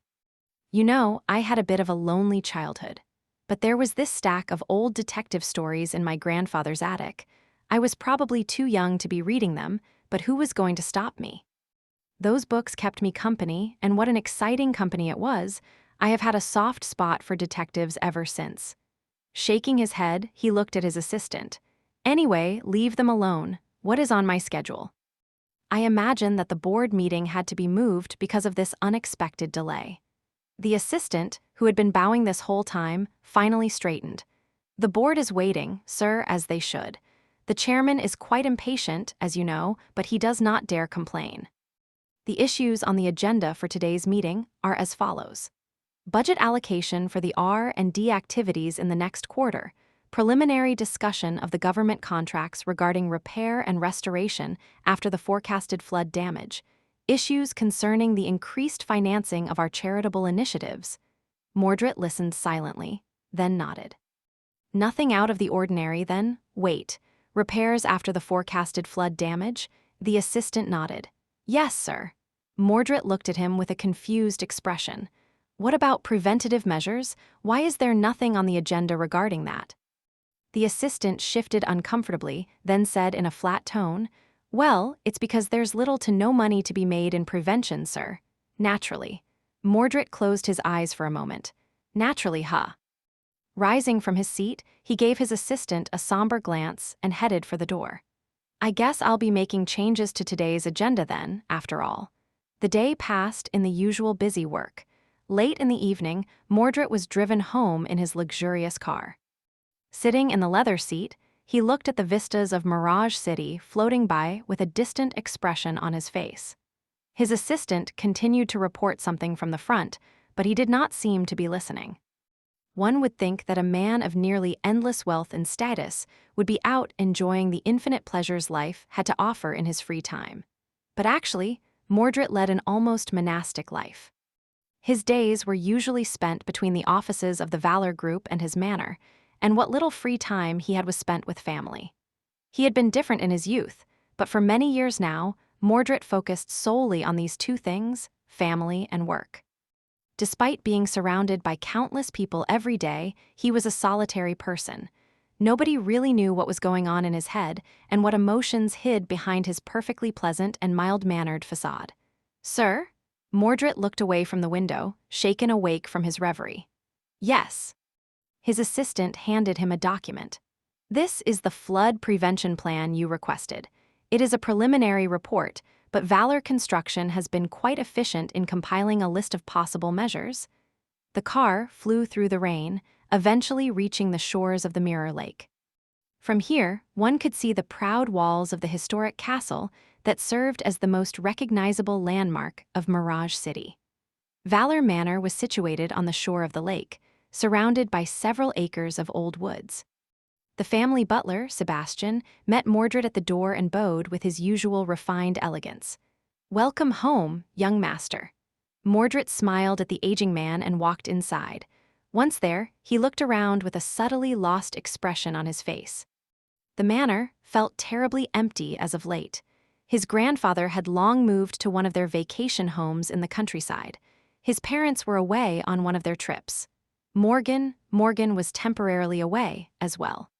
You know, I had a bit of a lonely childhood. But there was this stack of old detective stories in my grandfather's attic. I was probably too young to be reading them, but who was going to stop me? Those books kept me company, and what an exciting company it was. I have had a soft spot for detectives ever since. Shaking his head, he looked at his assistant. Anyway, leave them alone. What is on my schedule? I imagine that the board meeting had to be moved because of this unexpected delay. The assistant, who had been bowing this whole time, finally straightened. The board is waiting, sir, as they should. The chairman is quite impatient, as you know, but he does not dare complain. The issues on the agenda for today's meeting are as follows. Budget allocation for the R&D activities in the next quarter, preliminary discussion of the government contracts regarding repair and restoration after the forecasted flood damage, issues concerning the increased financing of our charitable initiatives. Mordred listened silently, then nodded. Nothing out of the ordinary, then? Wait. Repairs after the forecasted flood damage? The assistant nodded. Yes, sir. Mordred looked at him with a confused expression. What about preventative measures? Why is there nothing on the agenda regarding that? The assistant shifted uncomfortably, then said in a flat tone, Well, it's because there's little to no money to be made in prevention, sir. Naturally. Mordred closed his eyes for a moment. Naturally, huh? Rising from his seat, he gave his assistant a somber glance and headed for the door. I guess I'll be making changes to today's agenda then, after all. The day passed in the usual busy work. Late in the evening, Mordred was driven home in his luxurious car. Sitting in the leather seat, he looked at the vistas of Mirage City floating by with a distant expression on his face. His assistant continued to report something from the front, but he did not seem to be listening. One would think that a man of nearly endless wealth and status would be out enjoying the infinite pleasures life had to offer in his free time. But actually, Mordred led an almost monastic life. His days were usually spent between the offices of the Valor Group and his manor, and what little free time he had was spent with family. He had been different in his youth, but for many years now, Mordred focused solely on these two things: family and work. Despite being surrounded by countless people every day, he was a solitary person. Nobody really knew what was going on in his head and what emotions hid behind his perfectly pleasant and mild-mannered facade. "Sir?" Mordred looked away from the window, shaken awake from his reverie. "Yes." His assistant handed him a document. "This is the flood prevention plan you requested. It is a preliminary report, but Valor Construction has been quite efficient in compiling a list of possible measures." The car flew through the rain, eventually reaching the shores of the Mirror Lake. From here, one could see the proud walls of the historic castle that served as the most recognizable landmark of Mirage City. Valor Manor was situated on the shore of the lake, surrounded by several acres of old woods. The family butler, Sebastian, met Mordred at the door and bowed with his usual refined elegance. "Welcome home, young master." Mordred smiled at the aging man and walked inside. Once there, he looked around with a subtly lost expression on his face. The manor felt terribly empty as of late. His grandfather had long moved to one of their vacation homes in the countryside. His parents were away on one of their trips. Morgan was temporarily away as well.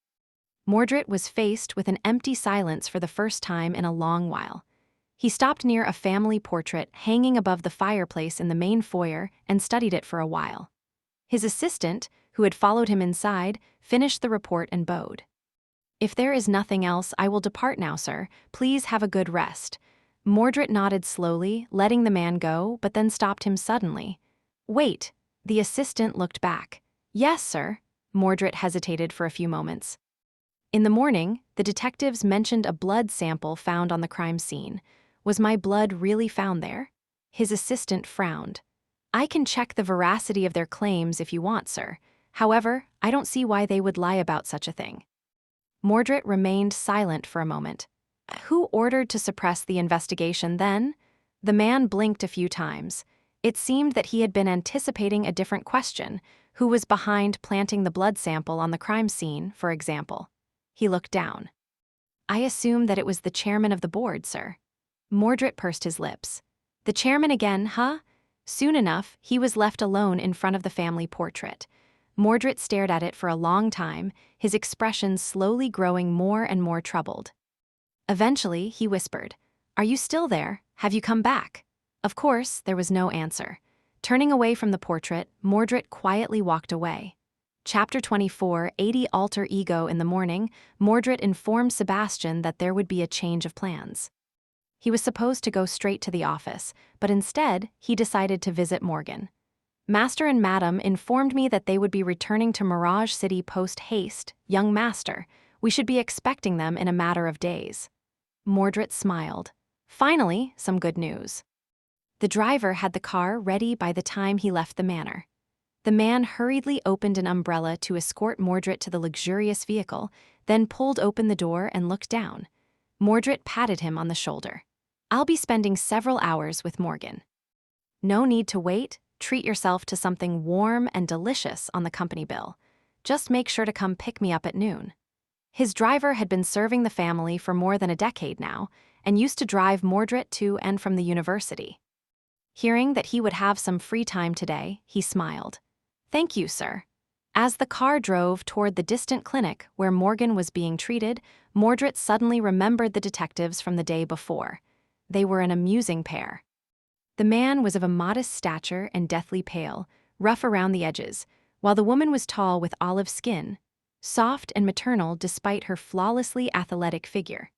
Mordred was faced with an empty silence for the first time in a long while. He stopped near a family portrait hanging above the fireplace in the main foyer and studied it for a while. His assistant, who had followed him inside, finished the report and bowed. "If there is nothing else, I will depart now, sir. Please have a good rest." Mordred nodded slowly, letting the man go, but then stopped him suddenly. "Wait." The assistant looked back. "Yes, sir." Mordred hesitated for a few moments. "In the morning, the detectives mentioned a blood sample found on the crime scene. Was my blood really found there?" His assistant frowned. "I can check the veracity of their claims if you want, sir. However, I don't see why they would lie about such a thing." Mordred remained silent for a moment. "Who ordered to suppress the investigation then?" The man blinked a few times. It seemed that he had been anticipating a different question. Who was behind planting the blood sample on the crime scene, for example? He looked down. "I assume that it was the chairman of the board, sir." Mordred pursed his lips. "The chairman again, huh?" Soon enough, he was left alone in front of the family portrait. Mordred stared at it for a long time, his expression slowly growing more and more troubled. Eventually, he whispered, "Are you still there? Have you come back?" Of course, there was no answer. Turning away from the portrait, Mordred quietly walked away. Chapter 24, 80 Alter Ego. In the morning, Mordred informed Sebastian that there would be a change of plans. He was supposed to go straight to the office, but instead, he decided to visit Morgan. "Master and Madam informed me that they would be returning to Mirage City post-haste, young master. We should be expecting them in a matter of days." Mordred smiled. Finally, some good news. The driver had the car ready by the time he left the manor. The man hurriedly opened an umbrella to escort Mordred to the luxurious vehicle, then pulled open the door and looked down. Mordred patted him on the shoulder. "I'll be spending several hours with Morgan." "No need to wait. Treat yourself to something warm and delicious on the company bill. Just make sure to come pick me up at noon." His driver had been serving the family for more than a decade now, and used to drive Mordred to and from the university. Hearing that he would have some free time today, he smiled. "Thank you, sir." As the car drove toward the distant clinic where Morgan was being treated, Mordred suddenly remembered the detectives from the day before. They were an amusing pair. The man was of a modest stature and deathly pale, rough around the edges, while the woman was tall with olive skin, soft and maternal despite her flawlessly athletic figure.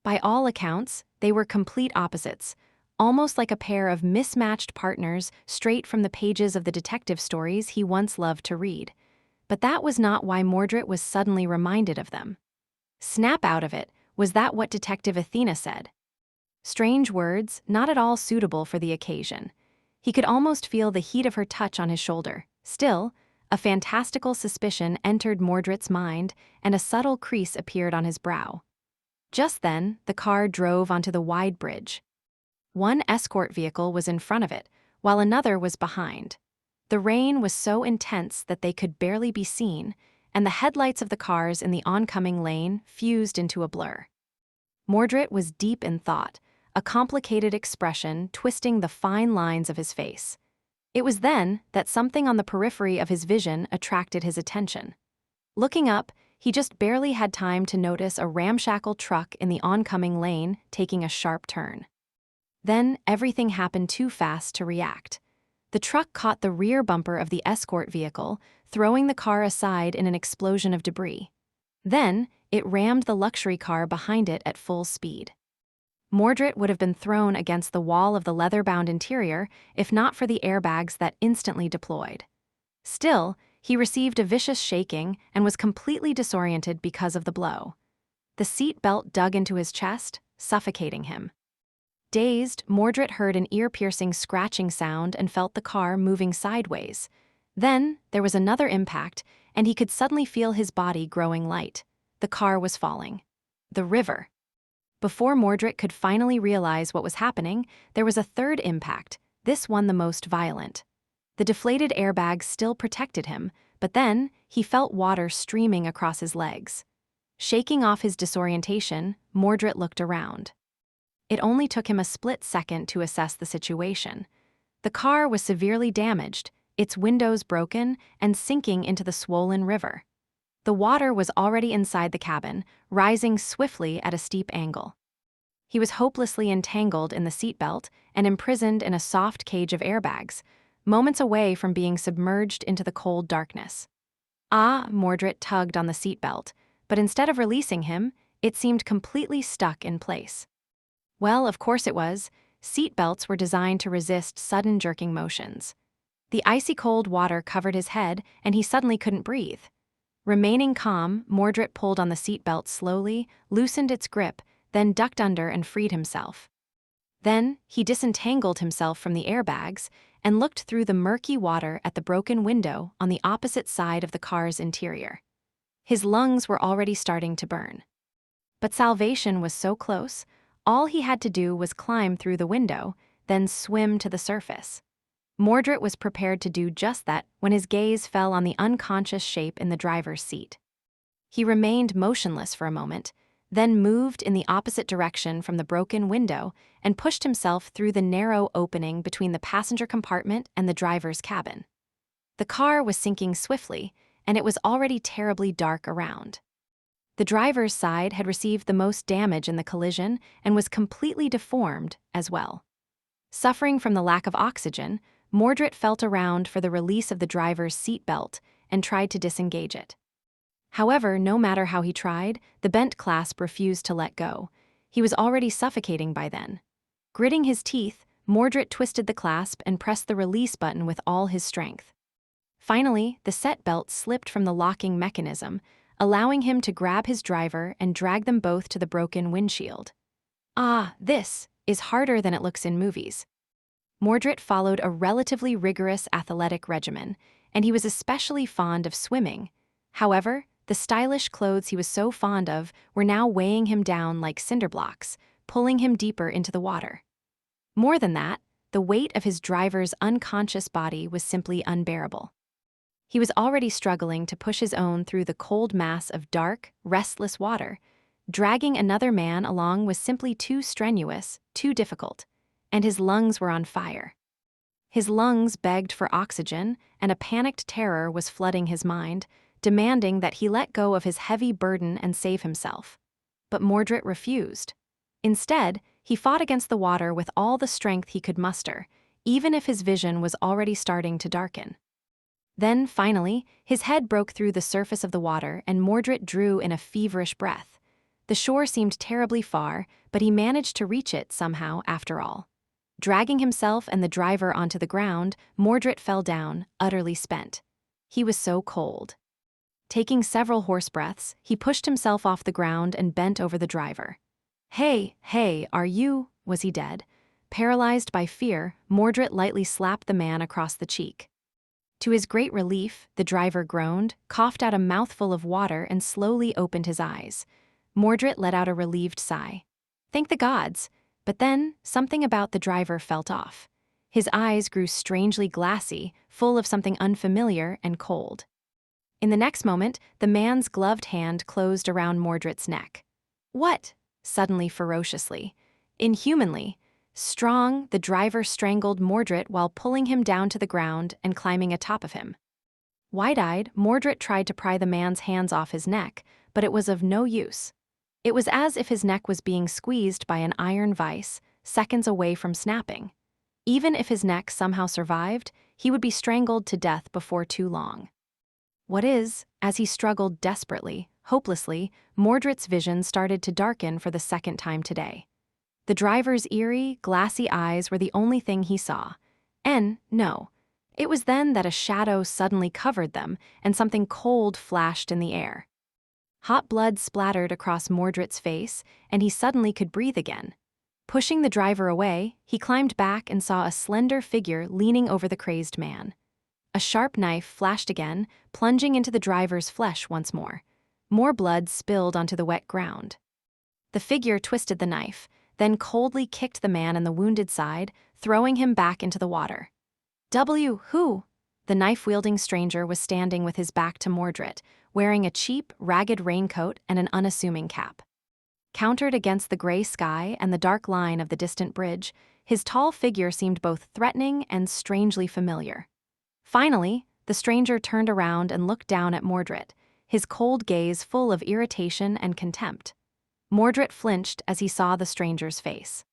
By all accounts, they were complete opposites, almost like a pair of mismatched partners straight from the pages of the detective stories he once loved to read. But that was not why Mordred was suddenly reminded of them. Snap out of it, was that what Detective Athena said? Strange words, not at all suitable for the occasion. He could almost feel the heat of her touch on his shoulder. Still, a fantastical suspicion entered Mordred's mind, and a subtle crease appeared on his brow. Just then, the car drove onto the wide bridge. One escort vehicle was in front of it, while another was behind. The rain was so intense that they could barely be seen, and the headlights of the cars in the oncoming lane fused into a blur. Mordred was deep in thought, a complicated expression twisting the fine lines of his face. It was then that something on the periphery of his vision attracted his attention. Looking up, he just barely had time to notice a ramshackle truck in the oncoming lane taking a sharp turn. Then everything happened too fast to react. The truck caught the rear bumper of the escort vehicle, throwing the car aside in an explosion of debris. Then, it rammed the luxury car behind it at full speed. Mordred would have been thrown against the wall of the leather-bound interior if not for the airbags that instantly deployed. Still, he received a vicious shaking and was completely disoriented because of the blow. The seat belt dug into his chest, suffocating him. Dazed, Mordred heard an ear-piercing scratching sound and felt the car moving sideways. Then, there was another impact, and he could suddenly feel his body growing light. The car was falling. The river. Before Mordred could finally realize what was happening, there was a third impact, this one the most violent. The deflated airbags still protected him, but then he felt water streaming across his legs. Shaking off his disorientation, Mordred looked around. It only took him a split second to assess the situation. The car was severely damaged, its windows broken and sinking into the swollen river. The water was already inside the cabin, rising swiftly at a steep angle. He was hopelessly entangled in the seatbelt and imprisoned in a soft cage of airbags, moments away from being submerged into the cold darkness. Mordred tugged on the seatbelt, but instead of releasing him, it seemed completely stuck in place. Well, of course it was. Seatbelts were designed to resist sudden jerking motions. The icy cold water covered his head, and he suddenly couldn't breathe. Remaining calm, Mordred pulled on the seatbelt slowly, loosened its grip, then ducked under and freed himself. Then, he disentangled himself from the airbags and looked through the murky water at the broken window on the opposite side of the car's interior. His lungs were already starting to burn. But salvation was so close, all he had to do was climb through the window, then swim to the surface. Mordred was prepared to do just that when his gaze fell on the unconscious shape in the driver's seat. He remained motionless for a moment, then moved in the opposite direction from the broken window and pushed himself through the narrow opening between the passenger compartment and the driver's cabin. The car was sinking swiftly, and it was already terribly dark around. The driver's side had received the most damage in the collision and was completely deformed as well. Suffering from the lack of oxygen, Mordred felt around for the release of the driver's seat belt and tried to disengage it. However, no matter how he tried, the bent clasp refused to let go. He was already suffocating by then. Gritting his teeth, Mordred twisted the clasp and pressed the release button with all his strength. Finally, the set belt slipped from the locking mechanism, allowing him to grab his driver and drag them both to the broken windshield. This is harder than it looks in movies. Mordred followed a relatively rigorous athletic regimen, and he was especially fond of swimming. However, the stylish clothes he was so fond of were now weighing him down like cinder blocks, pulling him deeper into the water. More than that, the weight of his driver's unconscious body was simply unbearable. He was already struggling to push his own through the cold mass of dark, restless water. Dragging another man along was simply too strenuous, too difficult, and his lungs were on fire. His lungs begged for oxygen, and a panicked terror was flooding his mind, demanding that he let go of his heavy burden and save himself. But Mordred refused. Instead, he fought against the water with all the strength he could muster, even if his vision was already starting to darken. Then, finally, his head broke through the surface of the water and Mordred drew in a feverish breath. The shore seemed terribly far, but he managed to reach it somehow after all. Dragging himself and the driver onto the ground, Mordred fell down, utterly spent. He was so cold. Taking several horse breaths, he pushed himself off the ground and bent over the driver. Hey, was he dead? Paralyzed by fear, Mordred lightly slapped the man across the cheek. To his great relief, the driver groaned, coughed out a mouthful of water and slowly opened his eyes. Mordred let out a relieved sigh. Thank the gods! But then, something about the driver felt off. His eyes grew strangely glassy, full of something unfamiliar and cold. In the next moment, the man's gloved hand closed around Mordred's neck. What? Suddenly ferociously. Inhumanly. Strong, the driver strangled Mordred while pulling him down to the ground and climbing atop of him. Wide-eyed, Mordred tried to pry the man's hands off his neck, but it was of no use. It was as if his neck was being squeezed by an iron vise, seconds away from snapping. Even if his neck somehow survived, he would be strangled to death before too long. As he struggled desperately, hopelessly, Mordred's vision started to darken for the second time today. The driver's eerie, glassy eyes were the only thing he saw. No. It was then that a shadow suddenly covered them and something cold flashed in the air. Hot blood splattered across Mordred's face, and he suddenly could breathe again. Pushing the driver away, he climbed back and saw a slender figure leaning over the crazed man. A sharp knife flashed again, plunging into the driver's flesh once more. More blood spilled onto the wet ground. The figure twisted the knife, then coldly kicked the man in the wounded side, throwing him back into the water. Who? The knife-wielding stranger was standing with his back to Mordred, wearing a cheap, ragged raincoat and an unassuming cap. Countered against the gray sky and the dark line of the distant bridge, his tall figure seemed both threatening and strangely familiar. Finally, the stranger turned around and looked down at Mordred, his cold gaze full of irritation and contempt. Mordred flinched as he saw the stranger's face.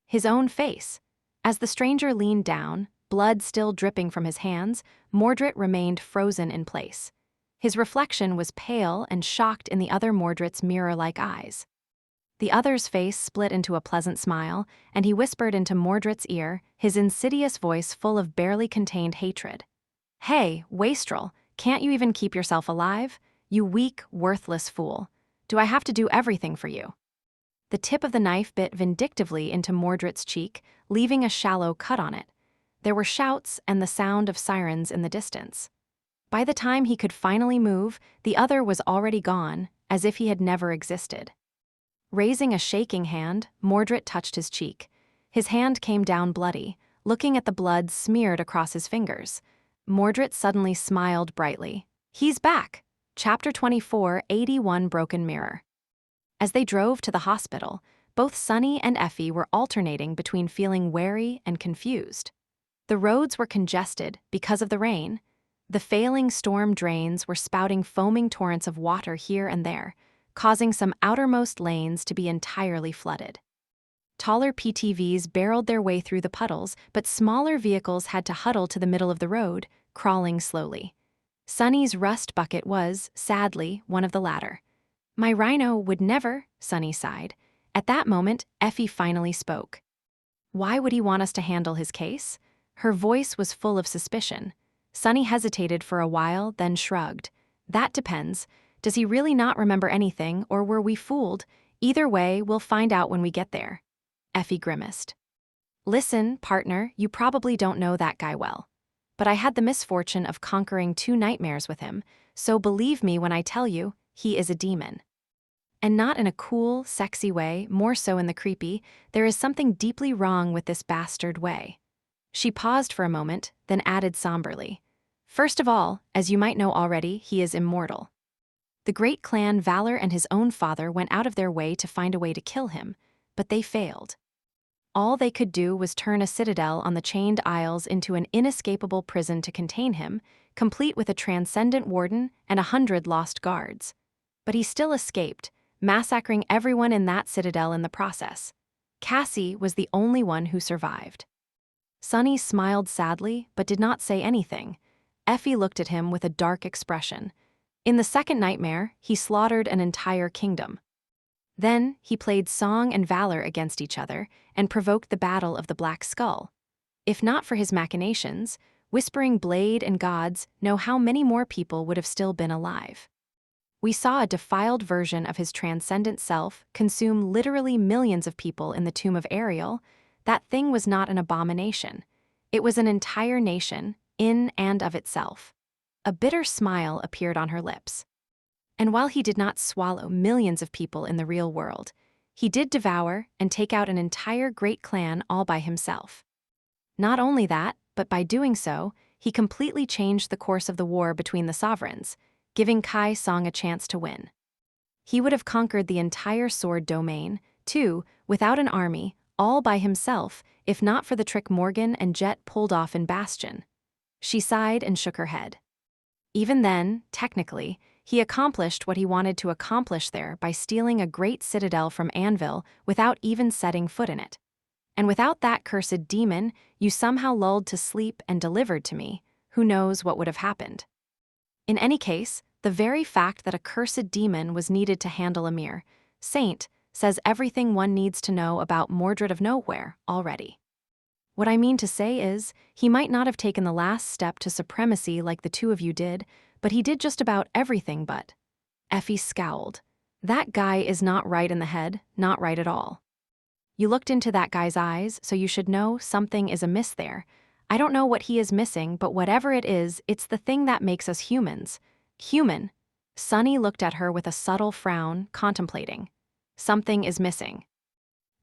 His own face. As the stranger leaned down, blood still dripping from his hands, Mordred remained frozen in place. His reflection was pale and shocked in the other Mordred's mirror-like eyes. The other's face split into a pleasant smile, and he whispered into Mordred's ear, his insidious voice full of barely contained hatred. "Hey, wastrel, can't you even keep yourself alive? You weak, worthless fool. Do I have to do everything for you?" The tip of the knife bit vindictively into Mordred's cheek, leaving a shallow cut on it. There were shouts and the sound of sirens in the distance. By the time he could finally move, the other was already gone, as if he had never existed. Raising a shaking hand, Mordred touched his cheek. His hand came down bloody, looking at the blood smeared across his fingers. Mordred suddenly smiled brightly. "He's back!" Chapter 24, 81 Broken Mirror. As they drove to the hospital, both Sunny and Effie were alternating between feeling wary and confused. The roads were congested because of the rain. The failing storm drains were spouting foaming torrents of water here and there, causing some outermost lanes to be entirely flooded. Taller PTVs barreled their way through the puddles, but smaller vehicles had to huddle to the middle of the road, crawling slowly. Sunny's rust bucket was, sadly, one of the latter. "My rhino would never," Sunny sighed. At that moment, Effie finally spoke. "Why would he want us to handle his case?" Her voice was full of suspicion. Sunny hesitated for a while, then shrugged. "That depends. Does he really not remember anything, or were we fooled? Either way, we'll find out when we get there." Effie grimaced. "Listen, partner, you probably don't know that guy well. But I had the misfortune of conquering 2 nightmares with him, so believe me when I tell you, he is a demon. And not in a cool, sexy way, more so in the creepy. There is something deeply wrong with this bastard way." She paused for a moment, then added somberly. "First of all, as you might know already, he is immortal. The great clan Valor and his own father went out of their way to find a way to kill him, but they failed. All they could do was turn a citadel on the chained isles into an inescapable prison to contain him, complete with a transcendent warden and 100 lost guards. But he still escaped, massacring everyone in that citadel in the process. Cassie was the only one who survived." Sunny smiled sadly, but did not say anything. Effie looked at him with a dark expression. In the second nightmare, he slaughtered an entire kingdom. Then, he played song and valor against each other and provoked the Battle of the Black Skull. If not for his machinations, Whispering Blade and gods know how many more people would have still been alive. We saw a defiled version of his transcendent self consume literally millions of people in the tomb of Ariel. That thing was not an abomination. It was an entire nation, in and of itself. A bitter smile appeared on her lips. And while he did not swallow millions of people in the real world, he did devour and take out an entire great clan all by himself. Not only that, but by doing so, he completely changed the course of the war between the sovereigns. giving Kai Song a chance to win. He would have conquered the entire sword domain, too, without an army, all by himself, if not for the trick Morgan and Jet pulled off in Bastion. She sighed and shook her head. Even then, technically, he accomplished what he wanted to accomplish there by stealing a great citadel from Anvil without even setting foot in it. And without that cursed demon you somehow lulled to sleep and delivered to me, who knows what would have happened. In any case, the very fact that a cursed demon was needed to handle a mere saint says everything one needs to know about Mordred of Nowhere already. What I mean to say is, he might not have taken the last step to supremacy like the two of you did, but he did just about everything but. Effie scowled. That guy is not right in the head, not right at all. You looked into that guy's eyes, so you should know something is amiss there. I don't know what he is missing, but whatever it is, it's the thing that makes us humans. Human. Sunny looked at her with a subtle frown, contemplating. Something is missing.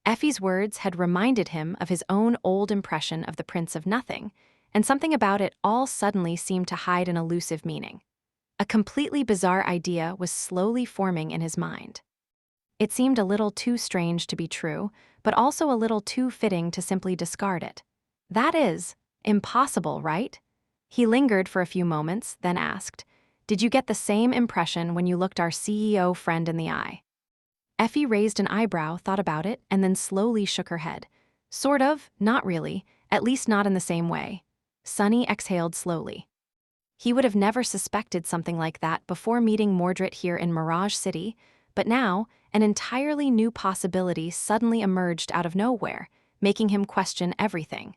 Effie's words had reminded him of his own old impression of the Prince of Nothing, and something about it all suddenly seemed to hide an elusive meaning. A completely bizarre idea was slowly forming in his mind. It seemed a little too strange to be true, but also a little too fitting to simply discard it. That is, impossible, right? He lingered for a few moments, then asked, "Did you get the same impression when you looked our CEO friend in the eye?" Effie raised an eyebrow, thought about it, and then slowly shook her head. Sort of, not really, at least not in the same way. Sunny exhaled slowly. He would have never suspected something like that before meeting Mordred here in Mirage City, but now, an entirely new possibility suddenly emerged out of nowhere, making him question everything.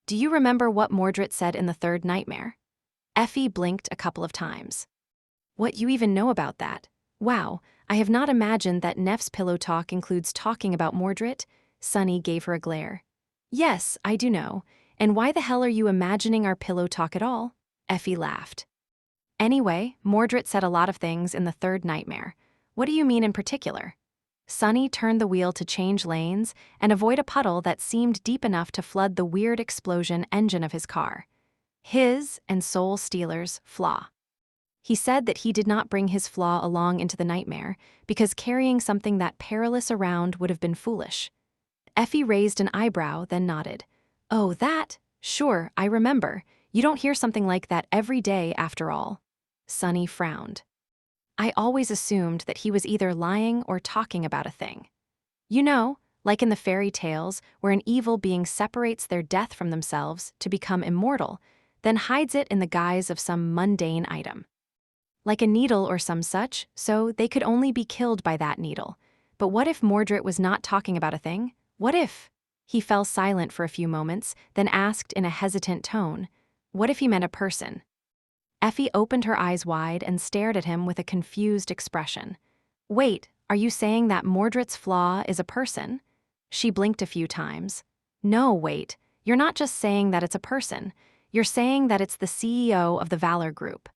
Do you remember what Mordred said in the third nightmare? Effie blinked a couple of times. What you even know about that? Wow, I have not imagined that Neff's pillow talk includes talking about Mordred. Sunny gave her a glare. Yes, I do know. And why the hell are you imagining our pillow talk at all? Effie laughed. Anyway, Mordred said a lot of things in the third nightmare. What do you mean in particular? Sunny turned the wheel to change lanes and avoid a puddle that seemed deep enough to flood the weird explosion engine of his car. His and Soul Stealer's Flaw. He said that he did not bring his Flaw along into the nightmare because carrying something that perilous around would have been foolish. Effie raised an eyebrow, then nodded. Oh, that? Sure, I remember. You don't hear something like that every day, after all. Sunny frowned. I always assumed that he was either lying or talking about a thing. You know, like in the fairy tales where an evil being separates their death from themselves to become immortal, then hides it in the guise of some mundane item. Like a needle or some such, so they could only be killed by that needle. But what if Mordred was not talking about a thing? What if? He fell silent for a few moments, then asked in a hesitant tone, what if he meant a person? Effie opened her eyes wide and stared at him with a confused expression. Wait, are you saying that Mordred's Flaw is a person? She blinked a few times. No, wait, you're not just saying that it's a person. You're saying that it's the CEO of the Valor Group.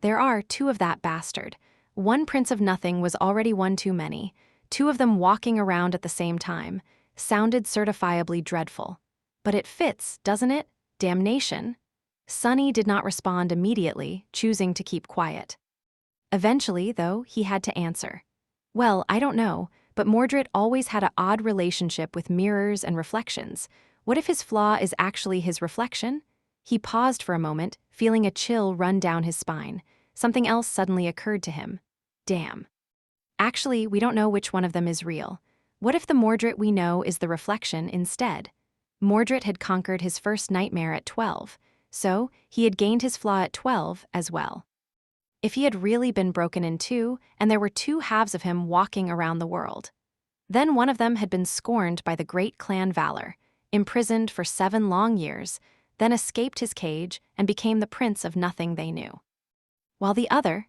There are two of that bastard. One Prince of Nothing was already one too many. Two of them walking around at the same time. Sounded certifiably dreadful. But it fits, doesn't it? Damnation. Sunny did not respond immediately, choosing to keep quiet. Eventually, though, he had to answer. Well, I don't know, but Mordred always had an odd relationship with mirrors and reflections. What if his Flaw is actually his reflection? He paused for a moment, feeling a chill run down his spine. Something else suddenly occurred to him. Damn. Actually, we don't know which one of them is real. What if the Mordred we know is the reflection instead? Mordred had conquered his first nightmare at 12, so he had gained his Flaw at 12 as well. If he had really been broken in two, and there were two halves of him walking around the world. Then one of them had been scorned by the great clan Valor, imprisoned for 7 long years, then escaped his cage and became the Prince of Nothing they knew. While the other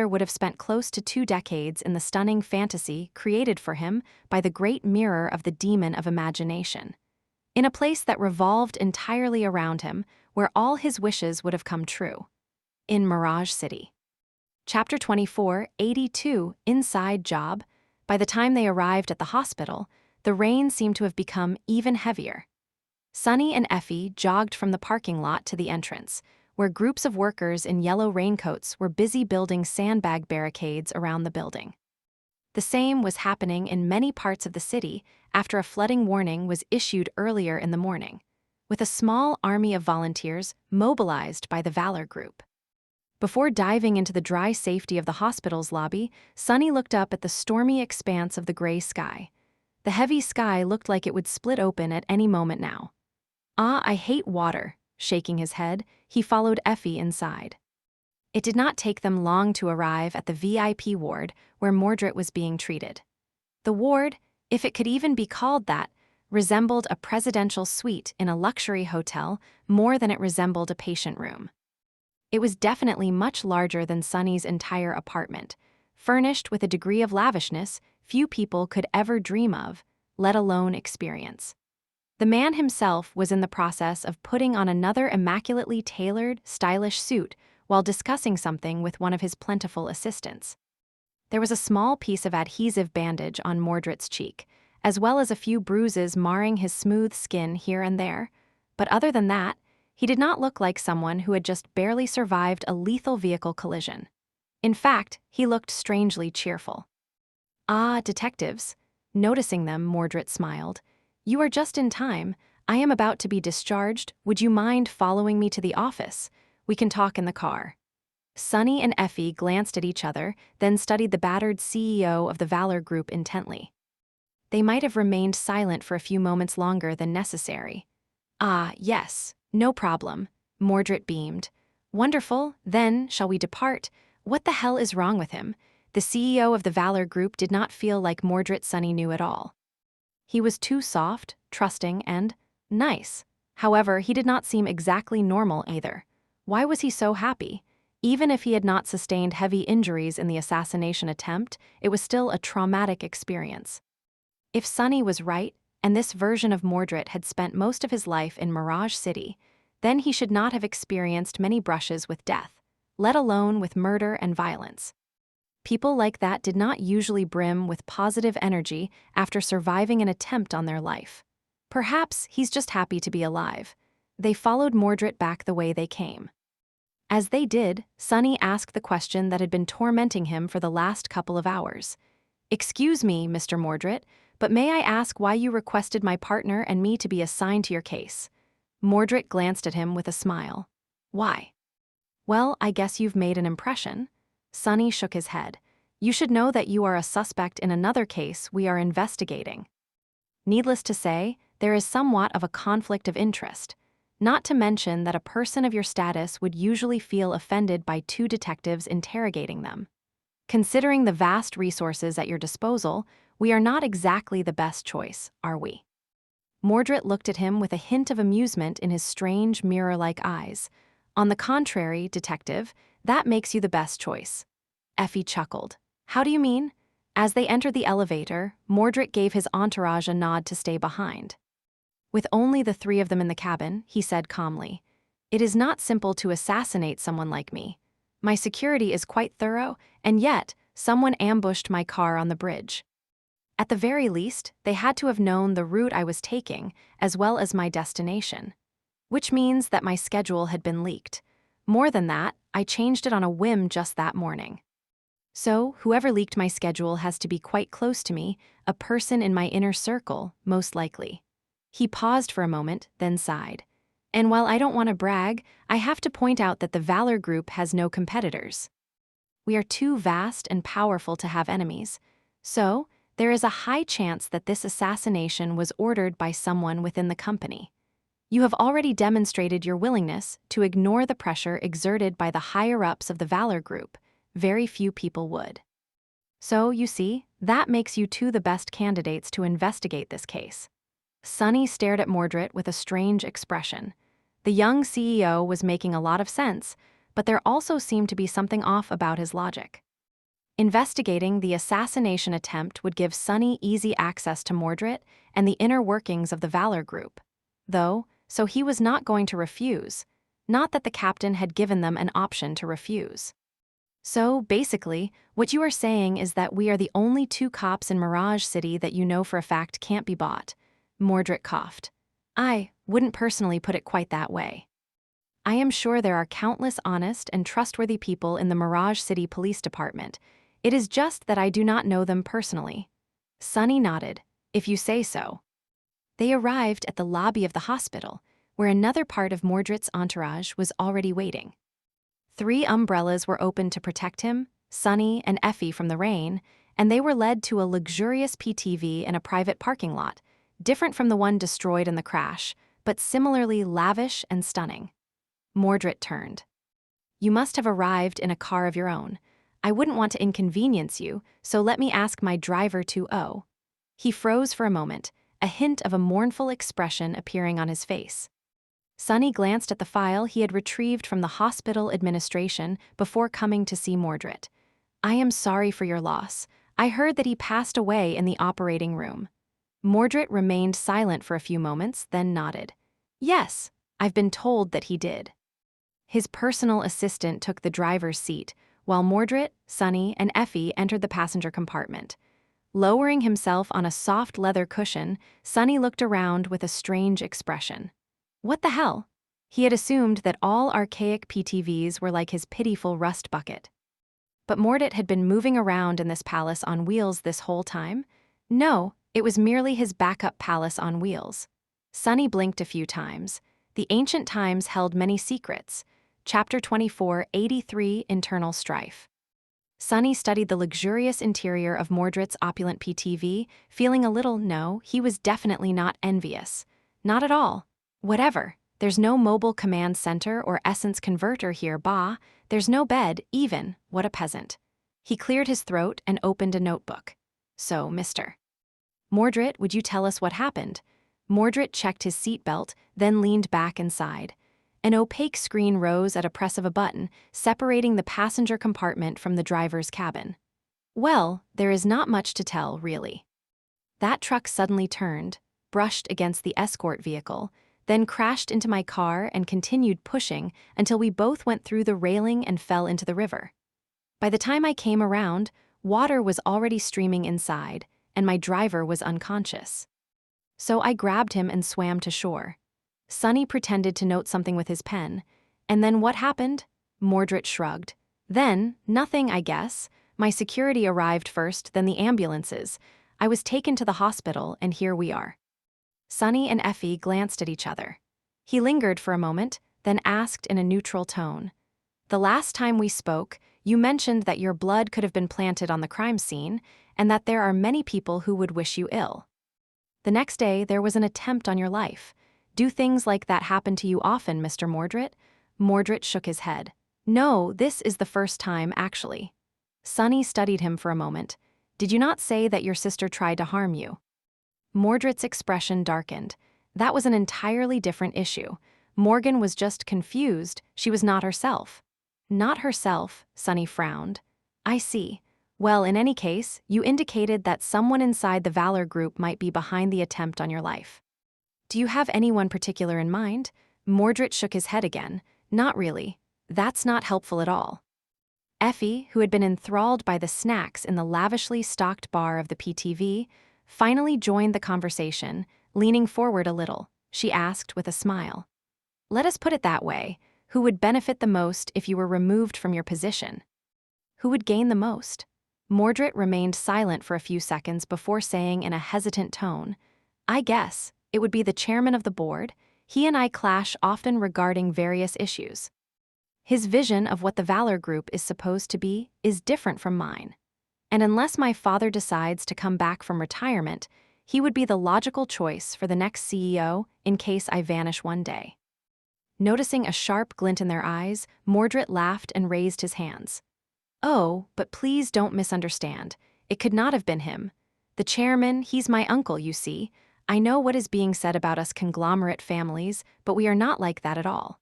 would have spent close to 2 decades in the stunning fantasy created for him by the great mirror of the demon of imagination. In a place that revolved entirely around him, where all his wishes would have come true. In Mirage City. Chapter 24, 82, Inside Job. By the time they arrived at the hospital, the rain seemed to have become even heavier. Sunny and Effie jogged from the parking lot to the entrance, where groups of workers in yellow raincoats were busy building sandbag barricades around the building. The same was happening in many parts of the city after a flooding warning was issued earlier in the morning, with a small army of volunteers mobilized by the Valor Group. Before diving into the dry safety of the hospital's lobby, Sunny looked up at the stormy expanse of the gray sky. The heavy sky looked like it would split open at any moment now. "Ah, I hate water." Shaking his head, he followed Effie inside. It did not take them long to arrive at the VIP ward where Mordred was being treated. The ward, if it could even be called that, resembled a presidential suite in a luxury hotel more than it resembled a patient room. It was definitely much larger than Sunny's entire apartment, furnished with a degree of lavishness few people could ever dream of, let alone experience. The man himself was in the process of putting on another immaculately tailored, stylish suit while discussing something with one of his plentiful assistants. There was a small piece of adhesive bandage on Mordred's cheek, as well as a few bruises marring his smooth skin here and there, but other than that, he did not look like someone who had just barely survived a lethal vehicle collision. In fact, he looked strangely cheerful. "Ah, detectives." Noticing them, Mordred smiled. "You are just in time. I am about to be discharged. Would you mind following me to the office? We can talk in the car." Sunny and Effie glanced at each other, then studied the battered CEO of the Valor Group intently. They might have remained silent for a few moments longer than necessary. "Ah, yes, no problem," Mordred beamed. "Wonderful, then, shall we depart? What the hell is wrong with him?" The CEO of the Valor Group did not feel like Mordred Sunny knew at all. He was too soft, trusting, and nice. However, he did not seem exactly normal either. Why was he so happy? Even if he had not sustained heavy injuries in the assassination attempt, it was still a traumatic experience. If Sunny was right, and this version of Mordred had spent most of his life in Mirage City, then he should not have experienced many brushes with death, let alone with murder and violence. People like that did not usually brim with positive energy after surviving an attempt on their life. Perhaps he's just happy to be alive. They followed Mordred back the way they came. As they did, Sunny asked the question that had been tormenting him for the last couple of hours. "Excuse me, Mr. Mordred, but may I ask why you requested my partner and me to be assigned to your case?" Mordred glanced at him with a smile. "Why?" "Well, I guess you've made an impression." Sunny shook his head. "You should know that you are a suspect in another case we are investigating. Needless to say, there is somewhat of a conflict of interest, not to mention that a person of your status would usually feel offended by two detectives interrogating them. Considering the vast resources at your disposal, we are not exactly the best choice, are we?" Mordred looked at him with a hint of amusement in his strange, mirror-like eyes. "On the contrary, detective, that makes you the best choice." Effie chuckled. "How do you mean?" As they entered the elevator, Mordred gave his entourage a nod to stay behind. "With only the three of them in the cabin," he said calmly, "it is not simple to assassinate someone like me. My security is quite thorough, and yet, someone ambushed my car on the bridge. At the very least, they had to have known the route I was taking, as well as my destination. Which means that my schedule had been leaked. More than that, I changed it on a whim just that morning. So, whoever leaked my schedule has to be quite close to me, a person in my inner circle, most likely." He paused for a moment, then sighed. "And while I don't want to brag, I have to point out that the Valor Group has no competitors. We are too vast and powerful to have enemies. So, there is a high chance that this assassination was ordered by someone within the company. You have already demonstrated your willingness to ignore the pressure exerted by the higher-ups of the Valor Group. Very few people would. So, you see, that makes you two the best candidates to investigate this case." Sunny stared at Mordred with a strange expression. The young CEO was making a lot of sense, but there also seemed to be something off about his logic. Investigating the assassination attempt would give Sunny easy access to Mordred and the inner workings of the Valor Group. Though, so he was not going to refuse. Not that the captain had given them an option to refuse. "So, basically, what you are saying is that we are the only two cops in Mirage City that you know for a fact can't be bought." Mordred coughed. "I wouldn't personally put it quite that way. I am sure there are countless honest and trustworthy people in the Mirage City Police Department. It is just that I do not know them personally. Sunny nodded. If you say so. They arrived at the lobby of the hospital, where another part of Mordred's entourage was already waiting. 3 umbrellas were opened to protect him, Sunny and Effie from the rain, and they were led to a luxurious PTV in a private parking lot, different from the one destroyed in the crash, but similarly lavish and stunning. Mordred turned. You must have arrived in a car of your own. I wouldn't want to inconvenience you, so let me ask my driver to oh. He froze for a moment, a hint of a mournful expression appearing on his face. Sunny glanced at the file he had retrieved from the hospital administration before coming to see Mordred. I am sorry for your loss. I heard that he passed away in the operating room. Mordred remained silent for a few moments, then nodded. Yes, I've been told that he did. His personal assistant took the driver's seat, while Mordred, Sunny, and Effie entered the passenger compartment. Lowering himself on a soft leather cushion, Sunny looked around with a strange expression. What the hell? He had assumed that all archaic PTVs were like his pitiful rust bucket. But Mordred had been moving around in this palace on wheels this whole time? No, it was merely his backup palace on wheels. Sunny blinked a few times. The ancient times held many secrets. Chapter 24, 83, Internal Strife. Sunny studied the luxurious interior of Mordred's opulent PTV, feeling a little, no, he was definitely not envious. Not at all. Whatever. There's no mobile command center or essence converter here, bah. There's no bed, even. What a peasant. He cleared his throat and opened a notebook. So, Mr. Mordred, would you tell us what happened? Mordred checked his seatbelt, then leaned back and sighed. An opaque screen rose at a press of a button, separating the passenger compartment from the driver's cabin. Well, there is not much to tell, really. That truck suddenly turned, brushed against the escort vehicle, then crashed into my car and continued pushing until we both went through the railing and fell into the river. By the time I came around, water was already streaming inside, and my driver was unconscious. So I grabbed him and swam to shore. Sunny pretended to note something with his pen. And then what happened? Mordred shrugged. Then, nothing, I guess. My security arrived first, then the ambulances. I was taken to the hospital, and here we are. Sunny and Effie glanced at each other. He lingered for a moment, then asked in a neutral tone. The last time we spoke, you mentioned that your blood could have been planted on the crime scene, and that there are many people who would wish you ill. The next day, there was an attempt on your life. Do things like that happen to you often, Mr. Mordred? Mordred shook his head. No, this is the first time, actually. Sunny studied him for a moment. Did you not say that your sister tried to harm you? Mordred's expression darkened. That was an entirely different issue. Morgan was just confused. She was not herself. Not herself, Sunny frowned. I see. Well, in any case, you indicated that someone inside the Valor group might be behind the attempt on your life. Do you have anyone particular in mind? Mordred shook his head again. Not really. That's not helpful at all. Effie, who had been enthralled by the snacks in the lavishly stocked bar of the PTV, finally joined the conversation, leaning forward a little. She asked with a smile. Let us put it that way. Who would benefit the most if you were removed from your position? Who would gain the most? Mordred remained silent for a few seconds before saying in a hesitant tone, I guess. It would be the chairman of the board. He and I clash often regarding various issues. His vision of what the Valor Group is supposed to be is different from mine. And unless my father decides to come back from retirement, he would be the logical choice for the next CEO in case I vanish one day. Noticing a sharp glint in their eyes, Mordred laughed and raised his hands. Oh, but please don't misunderstand. It could not have been him. The chairman, he's my uncle, you see. I know what is being said about us conglomerate families, but we are not like that at all.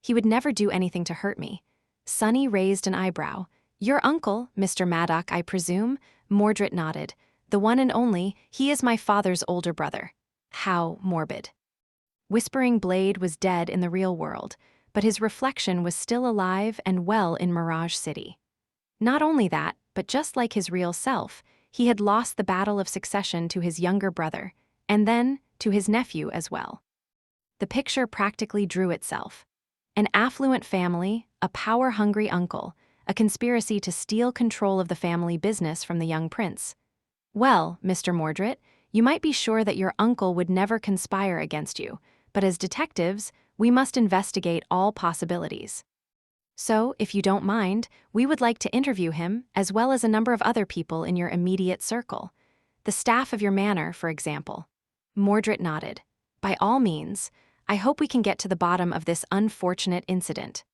He would never do anything to hurt me. Sunny raised an eyebrow. Your uncle, Mr. Maddock, I presume? Mordred nodded. The one and only, he is my father's older brother. How morbid. Whispering Blade was dead in the real world, but his reflection was still alive and well in Mirage City. Not only that, but just like his real self, he had lost the battle of succession to his younger brother, and then to his nephew as well. The picture practically drew itself. An affluent family, a power-hungry uncle, a conspiracy to steal control of the family business from the young prince. Well, Mr. Mordred, you might be sure that your uncle would never conspire against you, but as detectives, we must investigate all possibilities. So, if you don't mind, we would like to interview him, as well as a number of other people in your immediate circle. The staff of your manor, for example. Mordred nodded. By all means, I hope we can get to the bottom of this unfortunate incident.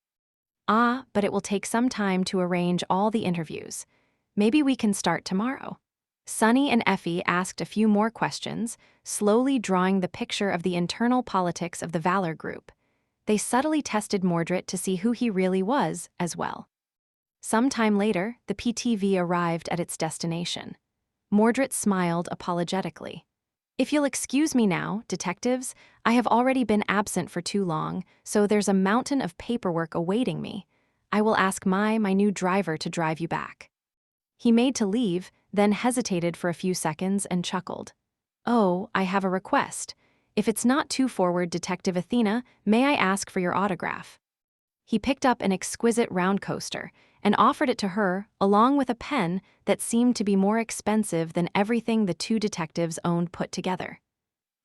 Ah, but it will take some time to arrange all the interviews. Maybe we can start tomorrow. Sunny and Effie asked a few more questions, slowly drawing the picture of the internal politics of the Valor Group. They subtly tested Mordred to see who he really was, as well. Some time later, the PTV arrived at its destination. Mordred smiled apologetically. If you'll excuse me now, detectives, I have already been absent for too long, so there's a mountain of paperwork awaiting me. I will ask my new driver to drive you back. He made to leave, then hesitated for a few seconds and chuckled. Oh, I have a request. If it's not too forward, Detective Athena, may I ask for your autograph? He picked up an exquisite round coaster and offered it to her, along with a pen that seemed to be more expensive than everything the two detectives owned put together.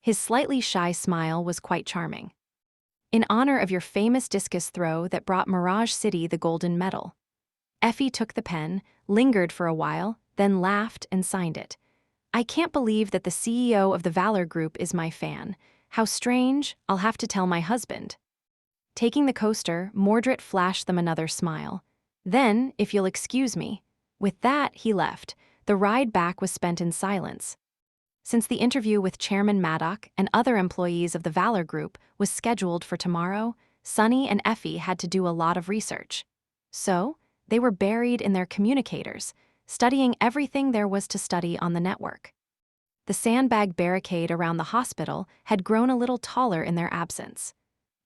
His slightly shy smile was quite charming. In honor of your famous discus throw that brought Mirage City the golden medal. Effie took the pen, lingered for a while, then laughed and signed it. I can't believe that the CEO of the Valor Group is my fan. How strange, I'll have to tell my husband. Taking the coaster, Mordred flashed them another smile. Then, if you'll excuse me. With that, he left. The ride back was spent in silence. Since the interview with Chairman Maddock and other employees of the Valor Group was scheduled for tomorrow, Sunny and Effie had to do a lot of research. So, they were buried in their communicators, studying everything there was to study on the network. The sandbag barricade around the hospital had grown a little taller in their absence.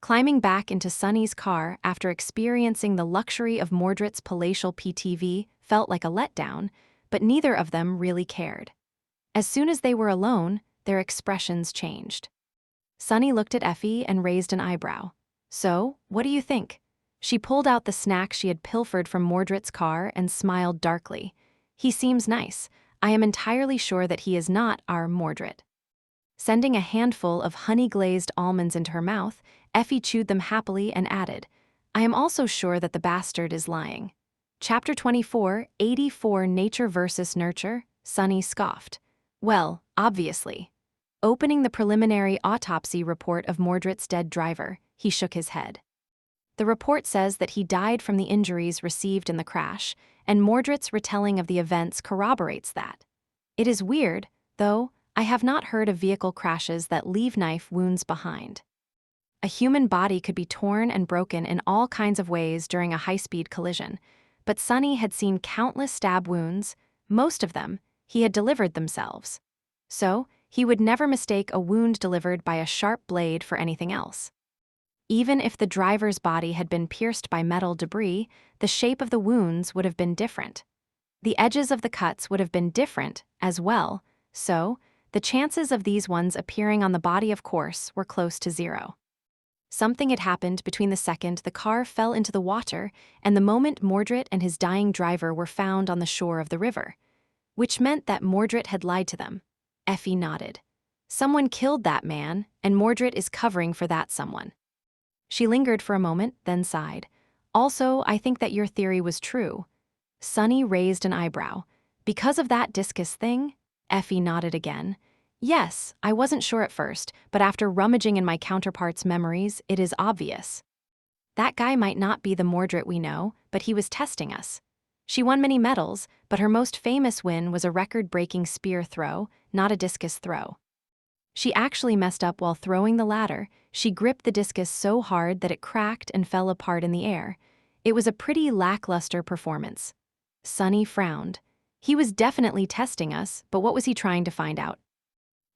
Climbing back into Sunny's car after experiencing the luxury of Mordred's palatial PTV felt like a letdown, but neither of them really cared. As soon as they were alone, their expressions changed. Sunny looked at Effie and raised an eyebrow. So, what do you think? She pulled out the snack she had pilfered from Mordred's car and smiled darkly. He seems nice. I am entirely sure that he is not our Mordred. Sending a handful of honey-glazed almonds into her mouth, Effie chewed them happily and added, I am also sure that the bastard is lying. Chapter 24, 84 Nature versus Nurture, Sunny scoffed. Well, obviously. Opening the preliminary autopsy report of Mordred's dead driver, he shook his head. The report says that he died from the injuries received in the crash, and Mordred's retelling of the events corroborates that. It is weird, though, I have not heard of vehicle crashes that leave knife wounds behind. A human body could be torn and broken in all kinds of ways during a high-speed collision, but Sunny had seen countless stab wounds, most of them he had delivered themselves. So, he would never mistake a wound delivered by a sharp blade for anything else. Even if the driver's body had been pierced by metal debris, the shape of the wounds would have been different. The edges of the cuts would have been different as well, so the chances of these ones appearing on the body, of course, were close to zero. Something had happened between the second the car fell into the water and the moment Mordred and his dying driver were found on the shore of the river, which meant that Mordred had lied to them. Effie nodded. Someone killed that man, and Mordred is covering for that someone. She lingered for a moment, then sighed. Also, I think that your theory was true. Sunny raised an eyebrow. Because of that discus thing? Effie nodded again. Yes, I wasn't sure at first, but after rummaging in my counterpart's memories, it is obvious. That guy might not be the Mordred we know, but he was testing us. She won many medals, but her most famous win was a record-breaking spear throw, not a discus throw. She actually messed up while throwing the ladder. She gripped the discus so hard that it cracked and fell apart in the air. It was a pretty lackluster performance. Sunny frowned. He was definitely testing us, but what was he trying to find out?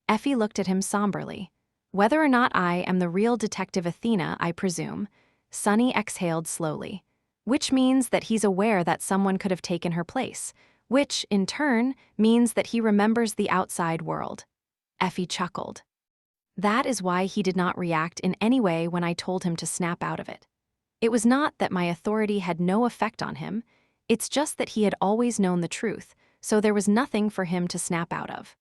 Effie looked at him somberly. Whether or not I am the real Detective Athena, I presume. Sunny exhaled slowly. Which means that he's aware that someone could have taken her place, which, in turn, means that he remembers the outside world. Effie chuckled. That is why he did not react in any way when I told him to snap out of it. It was not that my authority had no effect on him, it's just that he had always known the truth, so there was nothing for him to snap out of.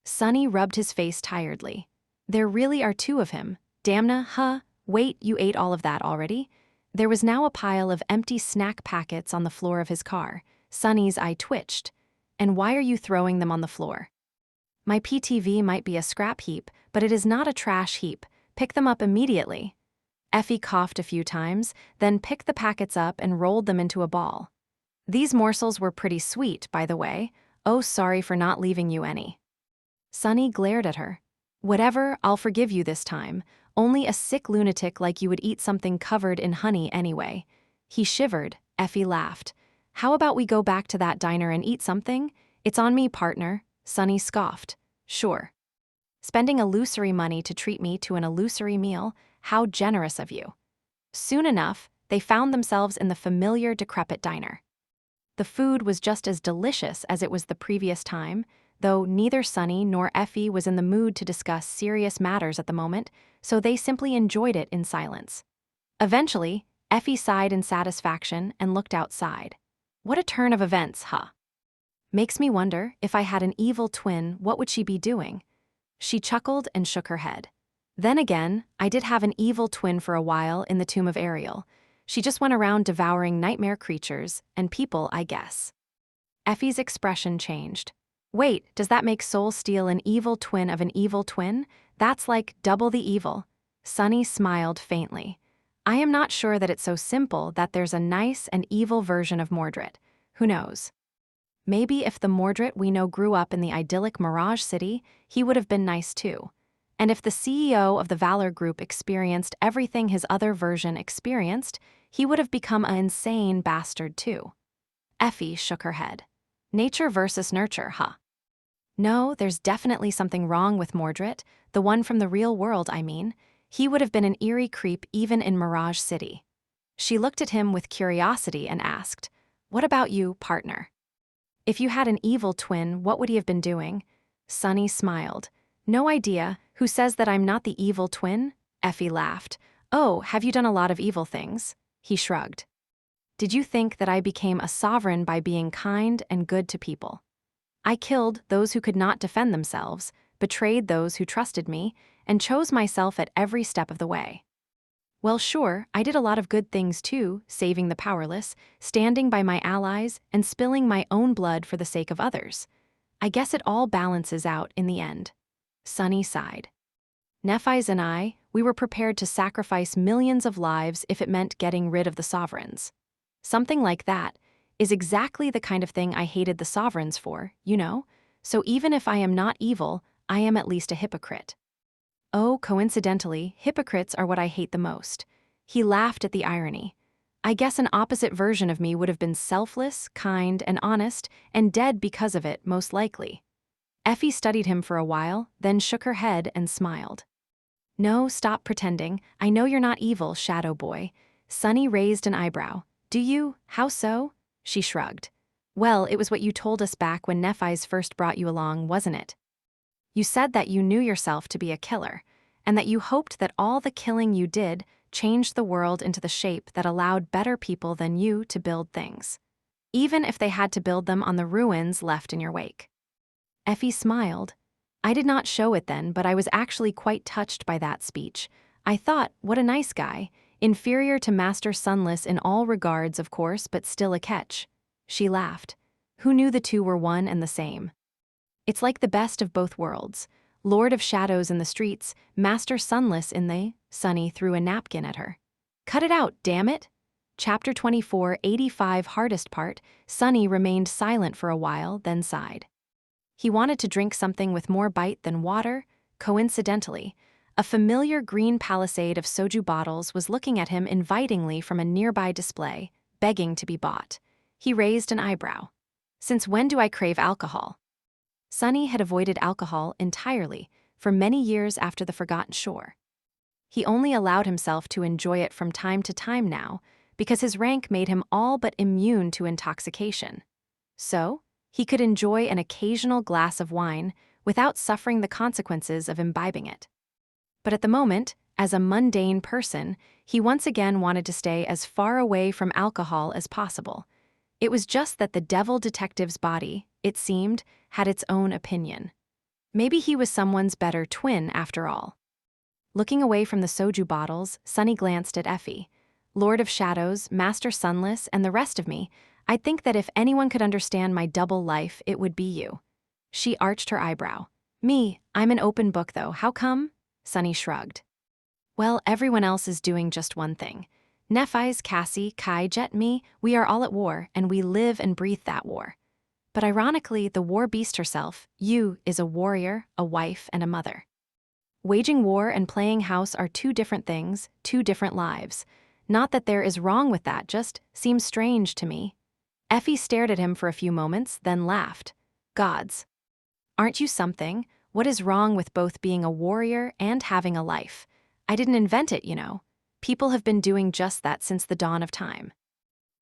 Sonny rubbed his face tiredly. There really are two of him. Damna, huh? Wait, you ate all of that already? There was now a pile of empty snack packets on the floor of his car. Sonny's eye twitched. And why are you throwing them on the floor? My PTV might be a scrap heap, but it is not a trash heap. Pick them up immediately. Effie coughed a few times, then picked the packets up and rolled them into a ball. These morsels were pretty sweet, by the way. Oh, sorry for not leaving you any. Sonny glared at her. Whatever, I'll forgive you this time. Only a sick lunatic like you would eat something covered in honey anyway. He shivered. Effie laughed. How about we go back to that diner and eat something? It's on me, partner. Sonny scoffed. Sure. Spending illusory money to treat me to an illusory meal, how generous of you. Soon enough, they found themselves in the familiar decrepit diner. The food was just as delicious as it was the previous time, though neither Sonny nor Effie was in the mood to discuss serious matters at the moment, so they simply enjoyed it in silence. Eventually, Effie sighed in satisfaction and looked outside. What a turn of events, huh? Makes me wonder, if I had an evil twin, what would she be doing? She chuckled and shook her head. Then again, I did have an evil twin for a while in the tomb of Ariel. She just went around devouring nightmare creatures and people, I guess. Effie's expression changed. Wait, does that make Soul steal an evil twin of an evil twin? That's like double the evil. Sonny smiled faintly. I am not sure that it's so simple that there's a nice and evil version of Mordred. Who knows? Maybe if the Mordred we know grew up in the idyllic Mirage City, he would have been nice too. And if the CEO of the Valor Group experienced everything his other version experienced, he would have become an insane bastard too. Effie shook her head. Nature versus nurture, huh? No, there's definitely something wrong with Mordred, the one from the real world, I mean. He would have been an eerie creep even in Mirage City. She looked at him with curiosity and asked, What about you, partner? If you had an evil twin, what would he have been doing? Sonny smiled. No idea. Who says that I'm not the evil twin? Effie laughed. Oh, have you done a lot of evil things? He shrugged. Did you think that I became a sovereign by being kind and good to people? I killed those who could not defend themselves, betrayed those who trusted me, and chose myself at every step of the way. Well, sure, I did a lot of good things too, saving the powerless, standing by my allies, and spilling my own blood for the sake of others. I guess it all balances out in the end. Sonny sighed. Nephi's and I, we were prepared to sacrifice millions of lives if it meant getting rid of the sovereigns. Something like that is exactly the kind of thing I hated the sovereigns for, you know? So even if I am not evil, I am at least a hypocrite. Oh, coincidentally, hypocrites are what I hate the most. He laughed at the irony. I guess an opposite version of me would have been selfless, kind, and honest, and dead because of it, most likely. Effie studied him for a while, then shook her head and smiled. No, stop pretending. I know you're not evil, Shadow Boy. Sonny raised an eyebrow. Do you? How so? She shrugged. Well, it was what you told us back when Nephi's first brought you along, wasn't it? You said that you knew yourself to be a killer, and that you hoped that all the killing you did changed the world into the shape that allowed better people than you to build things, even if they had to build them on the ruins left in your wake. Effie smiled. I did not show it then, but I was actually quite touched by that speech. I thought, what a nice guy, inferior to Master Sunless in all regards, of course, but still a catch. She laughed. Who knew the two were one and the same? It's like the best of both worlds. Lord of Shadows in the streets, Master Sunless in the... Sonny threw a napkin at her. Cut it out, damn it! Chapter 24, 85 hardest part. Sonny remained silent for a while, then sighed. He wanted to drink something with more bite than water. Coincidentally, a familiar green palisade of soju bottles was looking at him invitingly from a nearby display, begging to be bought. He raised an eyebrow. Since when do I crave alcohol? Sonny had avoided alcohol entirely for many years after the Forgotten Shore. He only allowed himself to enjoy it from time to time now because his rank made him all but immune to intoxication. So, he could enjoy an occasional glass of wine without suffering the consequences of imbibing it. But at the moment, As a mundane person, he once again wanted to stay as far away from alcohol as possible. It was just that the devil detective's body, it seemed, had its own opinion. Maybe he was someone's better twin after all. Looking away from the soju bottles, Sunny glanced at Effie. Lord of Shadows, Master Sunless, and the rest of me, I'd think that if anyone could understand my double life, it would be you. She arched her eyebrow. Me, I'm an open book though, how come? Sunny shrugged. Well, everyone else is doing just one thing. Nephi's, Cassie, Kai, Jet, me, we are all at war, and we live and breathe that war. But ironically, the war beast herself, you, is a warrior, a wife, and a mother. Waging war and playing house are two different things, two different lives. Not that there is wrong with that, just seems strange to me. Effie stared at him for a few moments, then laughed. Gods. Aren't you something? What is wrong with both being a warrior and having a life? I didn't invent it, you know. People have been doing just that since the dawn of time.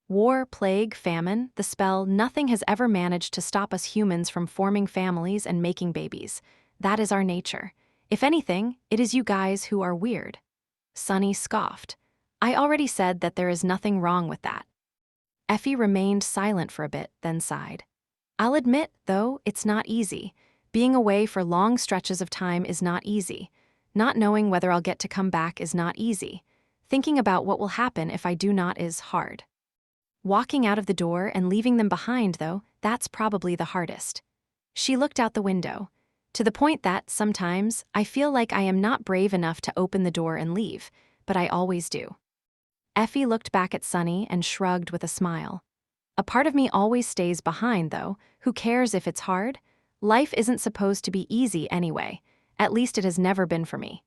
War, plague, famine, the spell, nothing has ever managed to stop us humans from forming families and making babies. That is our nature. If anything, it is you guys who are weird. Sunny scoffed. I already said that there is nothing wrong with that. Effie remained silent for a bit, then sighed. I'll admit, though, it's not easy. Being away for long stretches of time is not easy. Not knowing whether I'll get to come back is not easy. Thinking about what will happen if I do not is hard. Walking out of the door and leaving them behind, though, that's probably the hardest. She looked out the window, to the point that, sometimes, I feel like I am not brave enough to open the door and leave, but I always do. Effie looked back at Sunny and shrugged with a smile. A part of me always stays behind, though. Who cares if it's hard? Life isn't supposed to be easy anyway. At least it has never been for me.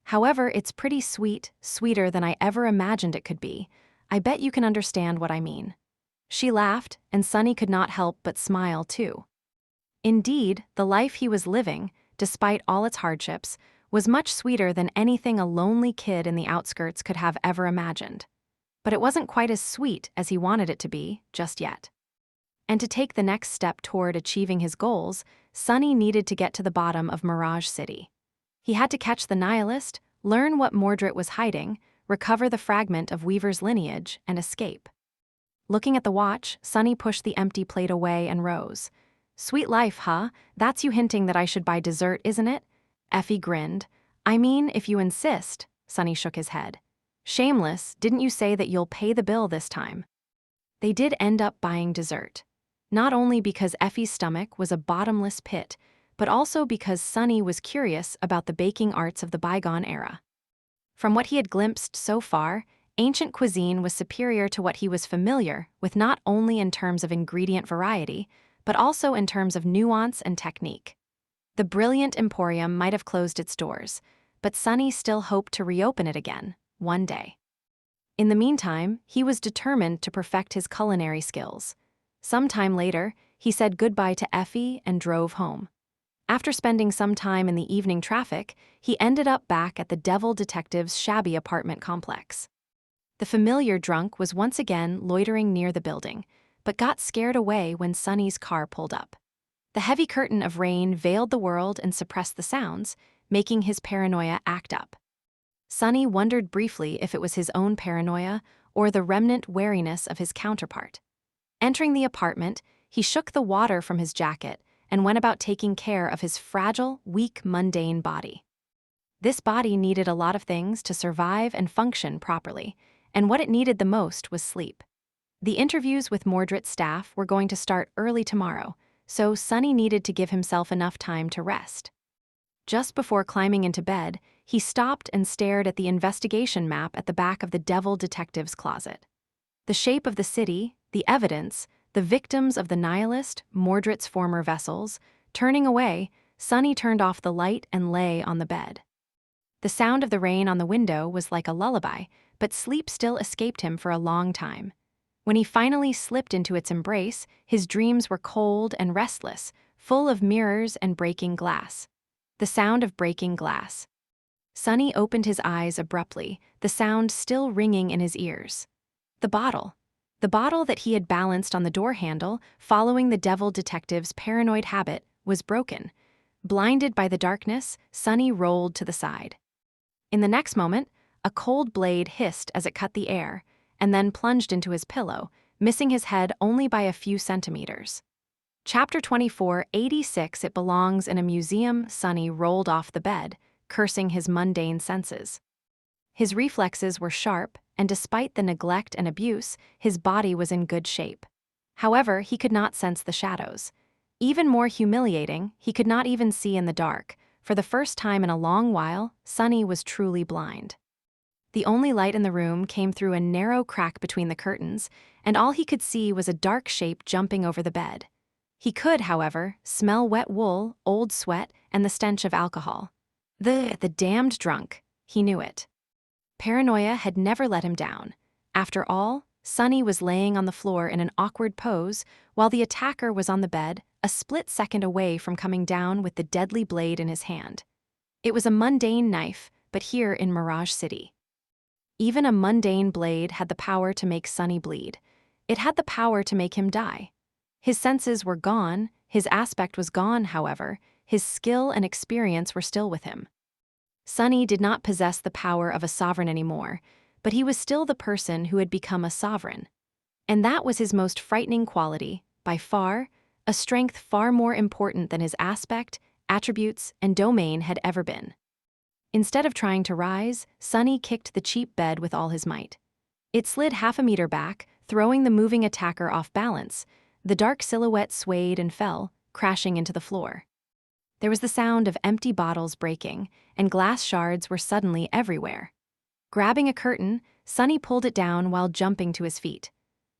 However, it's pretty sweet, sweeter than I ever imagined it could be. I bet you can understand what I mean. She laughed, and Sunny could not help but smile too. Indeed, the life he was living, despite all its hardships, was much sweeter than anything a lonely kid in the outskirts could have ever imagined. But it wasn't quite as sweet as he wanted it to be, just yet. And to take the next step toward achieving his goals, Sunny needed to get to the bottom of Mirage City. He had to catch the nihilist, learn what Mordred was hiding, recover the fragment of Weaver's lineage, and escape. Looking at the watch, Sunny pushed the empty plate away and rose. Sweet life, huh? That's you hinting that I should buy dessert, isn't it? Effie grinned. I mean, if you insist, Sunny shook his head. Shameless, didn't you say that you'll pay the bill this time? They did end up buying dessert. Not only because Effie's stomach was a bottomless pit, but also because Sunny was curious about the baking arts of the bygone era. From what he had glimpsed so far, ancient cuisine was superior to what he was familiar with, not only in terms of ingredient variety, but also in terms of nuance and technique. The brilliant emporium might have closed its doors, but Sunny still hoped to reopen it again, one day. In the meantime, he was determined to perfect his culinary skills. Sometime later, he said goodbye to Effie and drove home. After spending some time in the evening traffic, he ended up back at the devil detective's shabby apartment complex. The familiar drunk was once again loitering near the building, but got scared away when Sunny's car pulled up. The heavy curtain of rain veiled the world and suppressed the sounds, making his paranoia act up. Sunny wondered briefly if it was his own paranoia or the remnant wariness of his counterpart. Entering the apartment, he shook the water from his jacket and went about taking care of his fragile, weak, mundane body. This body needed a lot of things to survive and function properly, and what it needed the most was sleep. The interviews with Mordred's staff were going to start early tomorrow, so Sunny needed to give himself enough time to rest. Just before climbing into bed, he stopped and stared at the investigation map at the back of the devil detective's closet. The shape of the city, the evidence, the victims of the nihilist, Mordred's former vessels. Turning away, Sunny turned off the light and lay on the bed. The sound of the rain on the window was like a lullaby, but sleep still escaped him for a long time. When he finally slipped into its embrace, his dreams were cold and restless, full of mirrors and breaking glass. The sound of breaking glass. Sunny opened his eyes abruptly, the sound still ringing in his ears. The bottle. The bottle that he had balanced on the door handle, following the devil detective's paranoid habit, was broken. Blinded by the darkness, Sunny rolled to the side. In the next moment, a cold blade hissed as it cut the air, and then plunged into his pillow, missing his head only by a few centimeters. Chapter 24, 86. It belongs in a museum. Sonny rolled off the bed, cursing his mundane senses. His reflexes were sharp, and despite the neglect and abuse, his body was in good shape. However, he could not sense the shadows. Even more humiliating, he could not even see in the dark. For the first time in a long while, Sonny was truly blind. The only light in the room came through a narrow crack between the curtains, and all he could see was a dark shape jumping over the bed. He could, however, smell wet wool, old sweat, and the stench of alcohol. The damned drunk. He knew it. Paranoia had never let him down. After all, Sonny was laying on the floor in an awkward pose, while the attacker was on the bed, a split second away from coming down with the deadly blade in his hand. It was a mundane knife, but here in Mirage City. Even a mundane blade had the power to make Sonny bleed. It had the power to make him die. His senses were gone, his aspect was gone, however, his skill and experience were still with him. Sonny did not possess the power of a sovereign anymore, but he was still the person who had become a sovereign. And that was his most frightening quality, by far, a strength far more important than his aspect, attributes, and domain had ever been. Instead of trying to rise, Sonny kicked the cheap bed with all his might. It slid half a meter back, throwing the moving attacker off balance. The dark silhouette swayed and fell, crashing into the floor. There was the sound of empty bottles breaking, and glass shards were suddenly everywhere. Grabbing a curtain, Sonny pulled it down while jumping to his feet.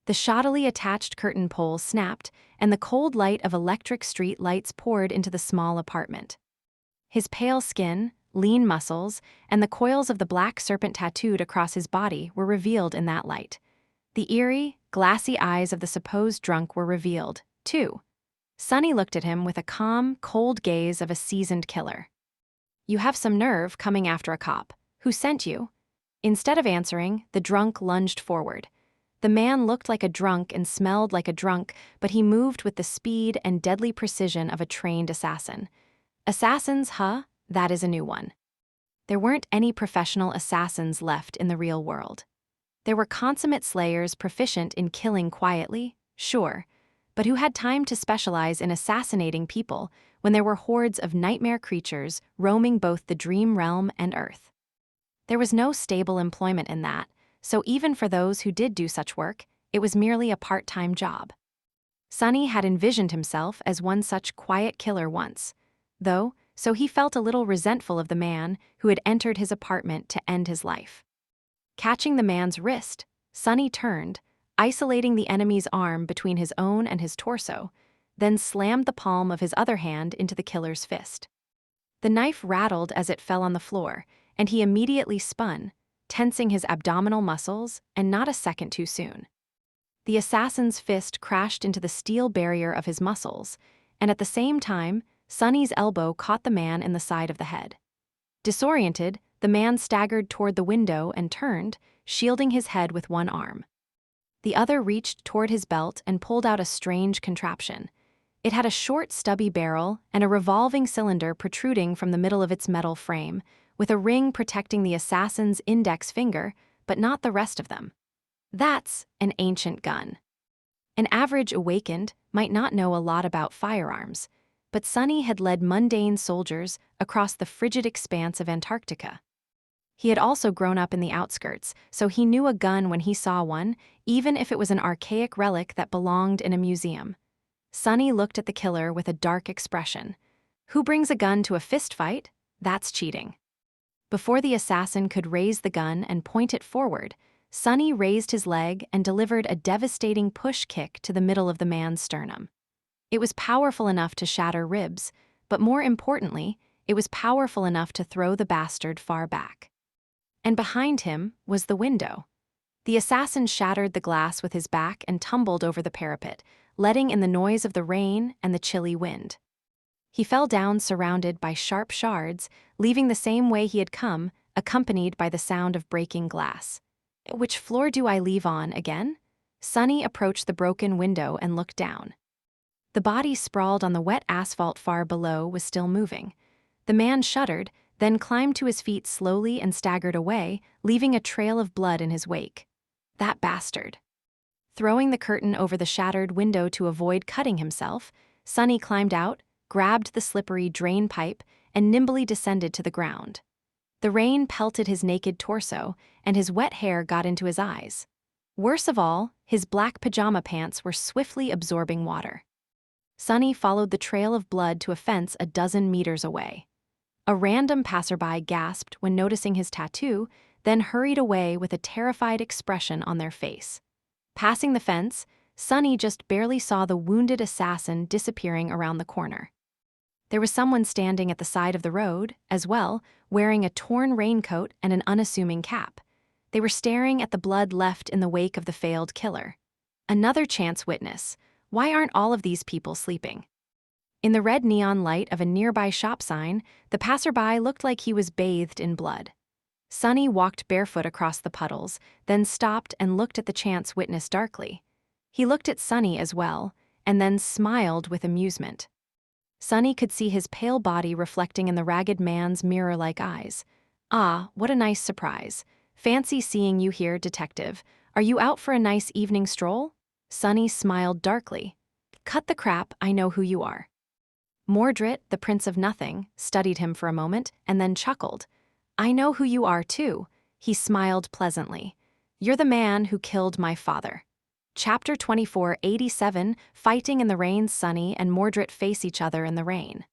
The shoddily attached curtain pole snapped, and the cold light of electric street lights poured into the small apartment. His pale skin, lean muscles, and the coils of the black serpent tattooed across his body were revealed in that light. The eerie, glassy eyes of the supposed drunk were revealed, too. Sonny looked at him with a calm, cold gaze of a seasoned killer. "You have some nerve coming after a cop. Who sent you?" Instead of answering, the drunk lunged forward. The man looked like a drunk and smelled like a drunk, but he moved with the speed and deadly precision of a trained assassin. Assassins, huh? That is a new one. There weren't any professional assassins left in the real world. There were consummate slayers proficient in killing quietly, sure, but who had time to specialize in assassinating people when there were hordes of nightmare creatures roaming both the dream realm and Earth. There was no stable employment in that, so even for those who did do such work, it was merely a part-time job. Sonny had envisioned himself as one such quiet killer once, though, so he felt a little resentful of the man who had entered his apartment to end his life. Catching the man's wrist, Sonny turned, isolating the enemy's arm between his own and his torso, then slammed the palm of his other hand into the killer's fist. The knife rattled as it fell on the floor, and he immediately spun, tensing his abdominal muscles, and not a second too soon. The assassin's fist crashed into the steel barrier of his muscles, and at the same time, Sonny's elbow caught the man in the side of the head. Disoriented, the man staggered toward the window and turned, shielding his head with one arm. The other reached toward his belt and pulled out a strange contraption. It had a short, stubby barrel and a revolving cylinder protruding from the middle of its metal frame, with a ring protecting the assassin's index finger, but not the rest of them. That's an ancient gun. An average awakened might not know a lot about firearms, but Sonny had led mundane soldiers across the frigid expanse of Antarctica. He had also grown up in the outskirts, so he knew a gun when he saw one, even if it was an archaic relic that belonged in a museum. Sonny looked at the killer with a dark expression. Who brings a gun to a fist fight? That's cheating. Before the assassin could raise the gun and point it forward, Sonny raised his leg and delivered a devastating push kick to the middle of the man's sternum. It was powerful enough to shatter ribs, but more importantly, it was powerful enough to throw the bastard far back. And behind him was the window. The assassin shattered the glass with his back and tumbled over the parapet, letting in the noise of the rain and the chilly wind. He fell down surrounded by sharp shards, leaving the same way he had come, accompanied by the sound of breaking glass. Which floor do I leave on again? Sonny approached the broken window and looked down. The body sprawled on the wet asphalt far below was still moving. The man shuddered, then climbed to his feet slowly and staggered away, leaving a trail of blood in his wake. That bastard. Throwing the curtain over the shattered window to avoid cutting himself, Sonny climbed out, grabbed the slippery drain pipe, and nimbly descended to the ground. The rain pelted his naked torso, and his wet hair got into his eyes. Worst of all, his black pajama pants were swiftly absorbing water. Sonny followed the trail of blood to a fence a dozen meters away. A random passerby gasped when noticing his tattoo, then hurried away with a terrified expression on their face. Passing the fence, Sonny just barely saw the wounded assassin disappearing around the corner. There was someone standing at the side of the road, as well, wearing a torn raincoat and an unassuming cap. They were staring at the blood left in the wake of the failed killer. Another chance witness. Why aren't all of these people sleeping? In the red neon light of a nearby shop sign, the passerby looked like he was bathed in blood. Sonny walked barefoot across the puddles, then stopped and looked at the chance witness darkly. He looked at Sonny as well, and then smiled with amusement. Sonny could see his pale body reflecting in the ragged man's mirror-like eyes. "Ah, what a nice surprise. Fancy seeing you here, detective. Are you out for a nice evening stroll?" Sonny smiled darkly. "Cut the crap, I know who you are." Mordred, the Prince of Nothing, studied him for a moment and then chuckled. "I know who you are, too." He smiled pleasantly. "You're the man who killed my father." Chapter 2487, Fighting in the Rain. Sonny and Mordred face each other in the rain.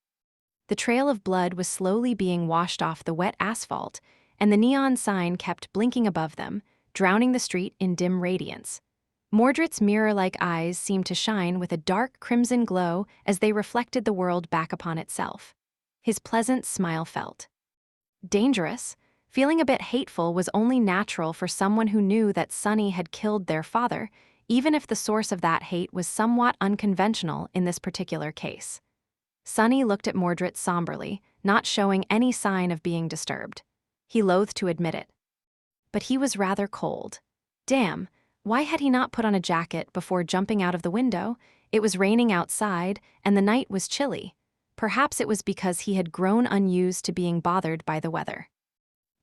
The trail of blood was slowly being washed off the wet asphalt, and the neon sign kept blinking above them, drowning the street in dim radiance. Mordred's mirror-like eyes seemed to shine with a dark crimson glow as they reflected the world back upon itself. His pleasant smile felt dangerous. Feeling a bit hateful was only natural for someone who knew that Sonny had killed their father, even if the source of that hate was somewhat unconventional in this particular case. Sonny looked at Mordred somberly, not showing any sign of being disturbed. He loathed to admit it. But he was rather cold. Damn, why had he not put on a jacket before jumping out of the window? It was raining outside, and the night was chilly. Perhaps it was because he had grown unused to being bothered by the weather.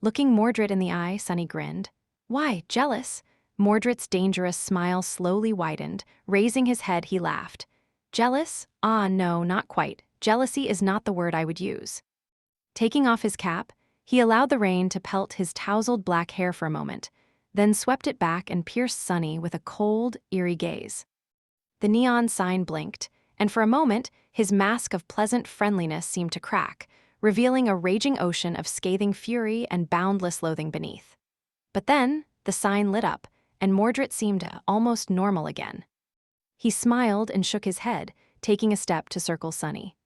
Looking Mordred in the eye, Sonny grinned. "Why, jealous?" Mordred's dangerous smile slowly widened. Raising his head, he laughed. "Jealous? Ah, no, not quite. Jealousy is not the word I would use." Taking off his cap, he allowed the rain to pelt his tousled black hair for a moment, then swept it back and pierced Sonny with a cold, eerie gaze. The neon sign blinked, and for a moment, his mask of pleasant friendliness seemed to crack, revealing a raging ocean of scathing fury and boundless loathing beneath. But then, the sign lit up, and Mordred seemed almost normal again. He smiled and shook his head, taking a step to circle Sonny.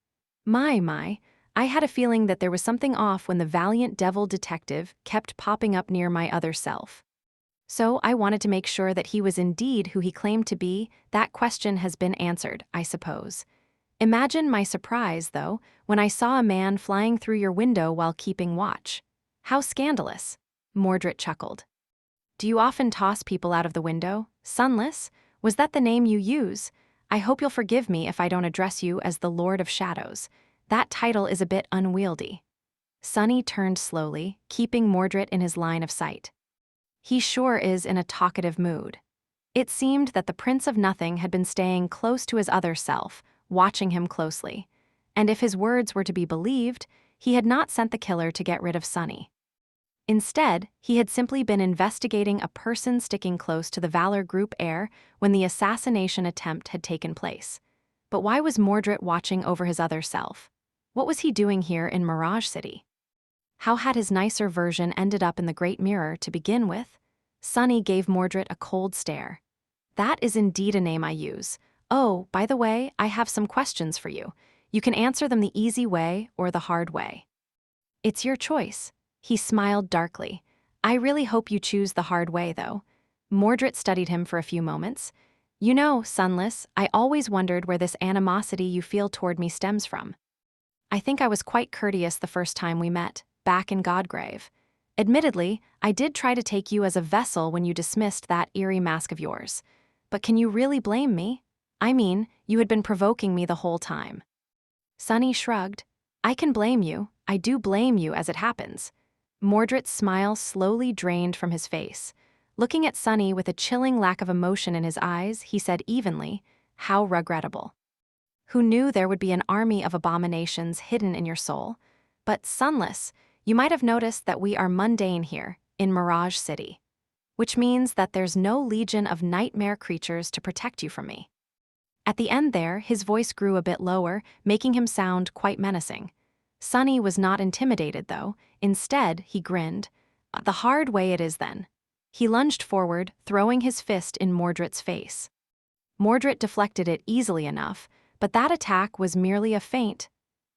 My, I had a feeling that there was something off when the valiant devil detective kept popping up near my other self. So I wanted to make sure that he was indeed who he claimed to be. That question has been answered, I suppose. Imagine my surprise, though, when I saw a man flying through your window while keeping watch. How scandalous, Mordred chuckled. Do you often toss people out of the window? Sunless? Was that the name you use? I hope you'll forgive me if I don't address you as the Lord of Shadows. That title is a bit unwieldy. Sonny turned slowly, keeping Mordred in his line of sight. He sure is in a talkative mood. It seemed that the Prince of Nothing had been staying close to his other self, watching him closely. And if his words were to be believed, he had not sent the killer to get rid of Sonny. Instead, he had simply been investigating a person sticking close to the Valor Group heir when the assassination attempt had taken place. But why was Mordred watching over his other self? What was he doing here in Mirage City? How had his nicer version ended up in the Great Mirror to begin with? Sonny gave Mordred a cold stare. That is indeed a name I use. Oh, by the way, I have some questions for you. You can answer them the easy way or the hard way. It's your choice. He smiled darkly. I really hope you choose the hard way, though. Mordred studied him for a few moments. You know, Sunless, I always wondered where this animosity you feel toward me stems from. I think I was quite courteous the first time we met, back in Godgrave. Admittedly, I did try to take you as a vessel when you dismissed that eerie mask of yours. But can you really blame me? I mean, you had been provoking me the whole time. Sonny shrugged. I can blame you. I do blame you as it happens. Mordred's smile slowly drained from his face. Looking at Sunny with a chilling lack of emotion in his eyes, he said evenly, "How regrettable. Who knew there would be an army of abominations hidden in your soul? But Sunless, you might have noticed that we are mundane here, in Mirage City. Which means that there's no legion of nightmare creatures to protect you from me." At the end there, his voice grew a bit lower, making him sound quite menacing. Sunny was not intimidated, though. Instead, he grinned. "The hard way it is, then." He lunged forward, throwing his fist in Mordred's face. Mordred deflected it easily enough, but that attack was merely a feint.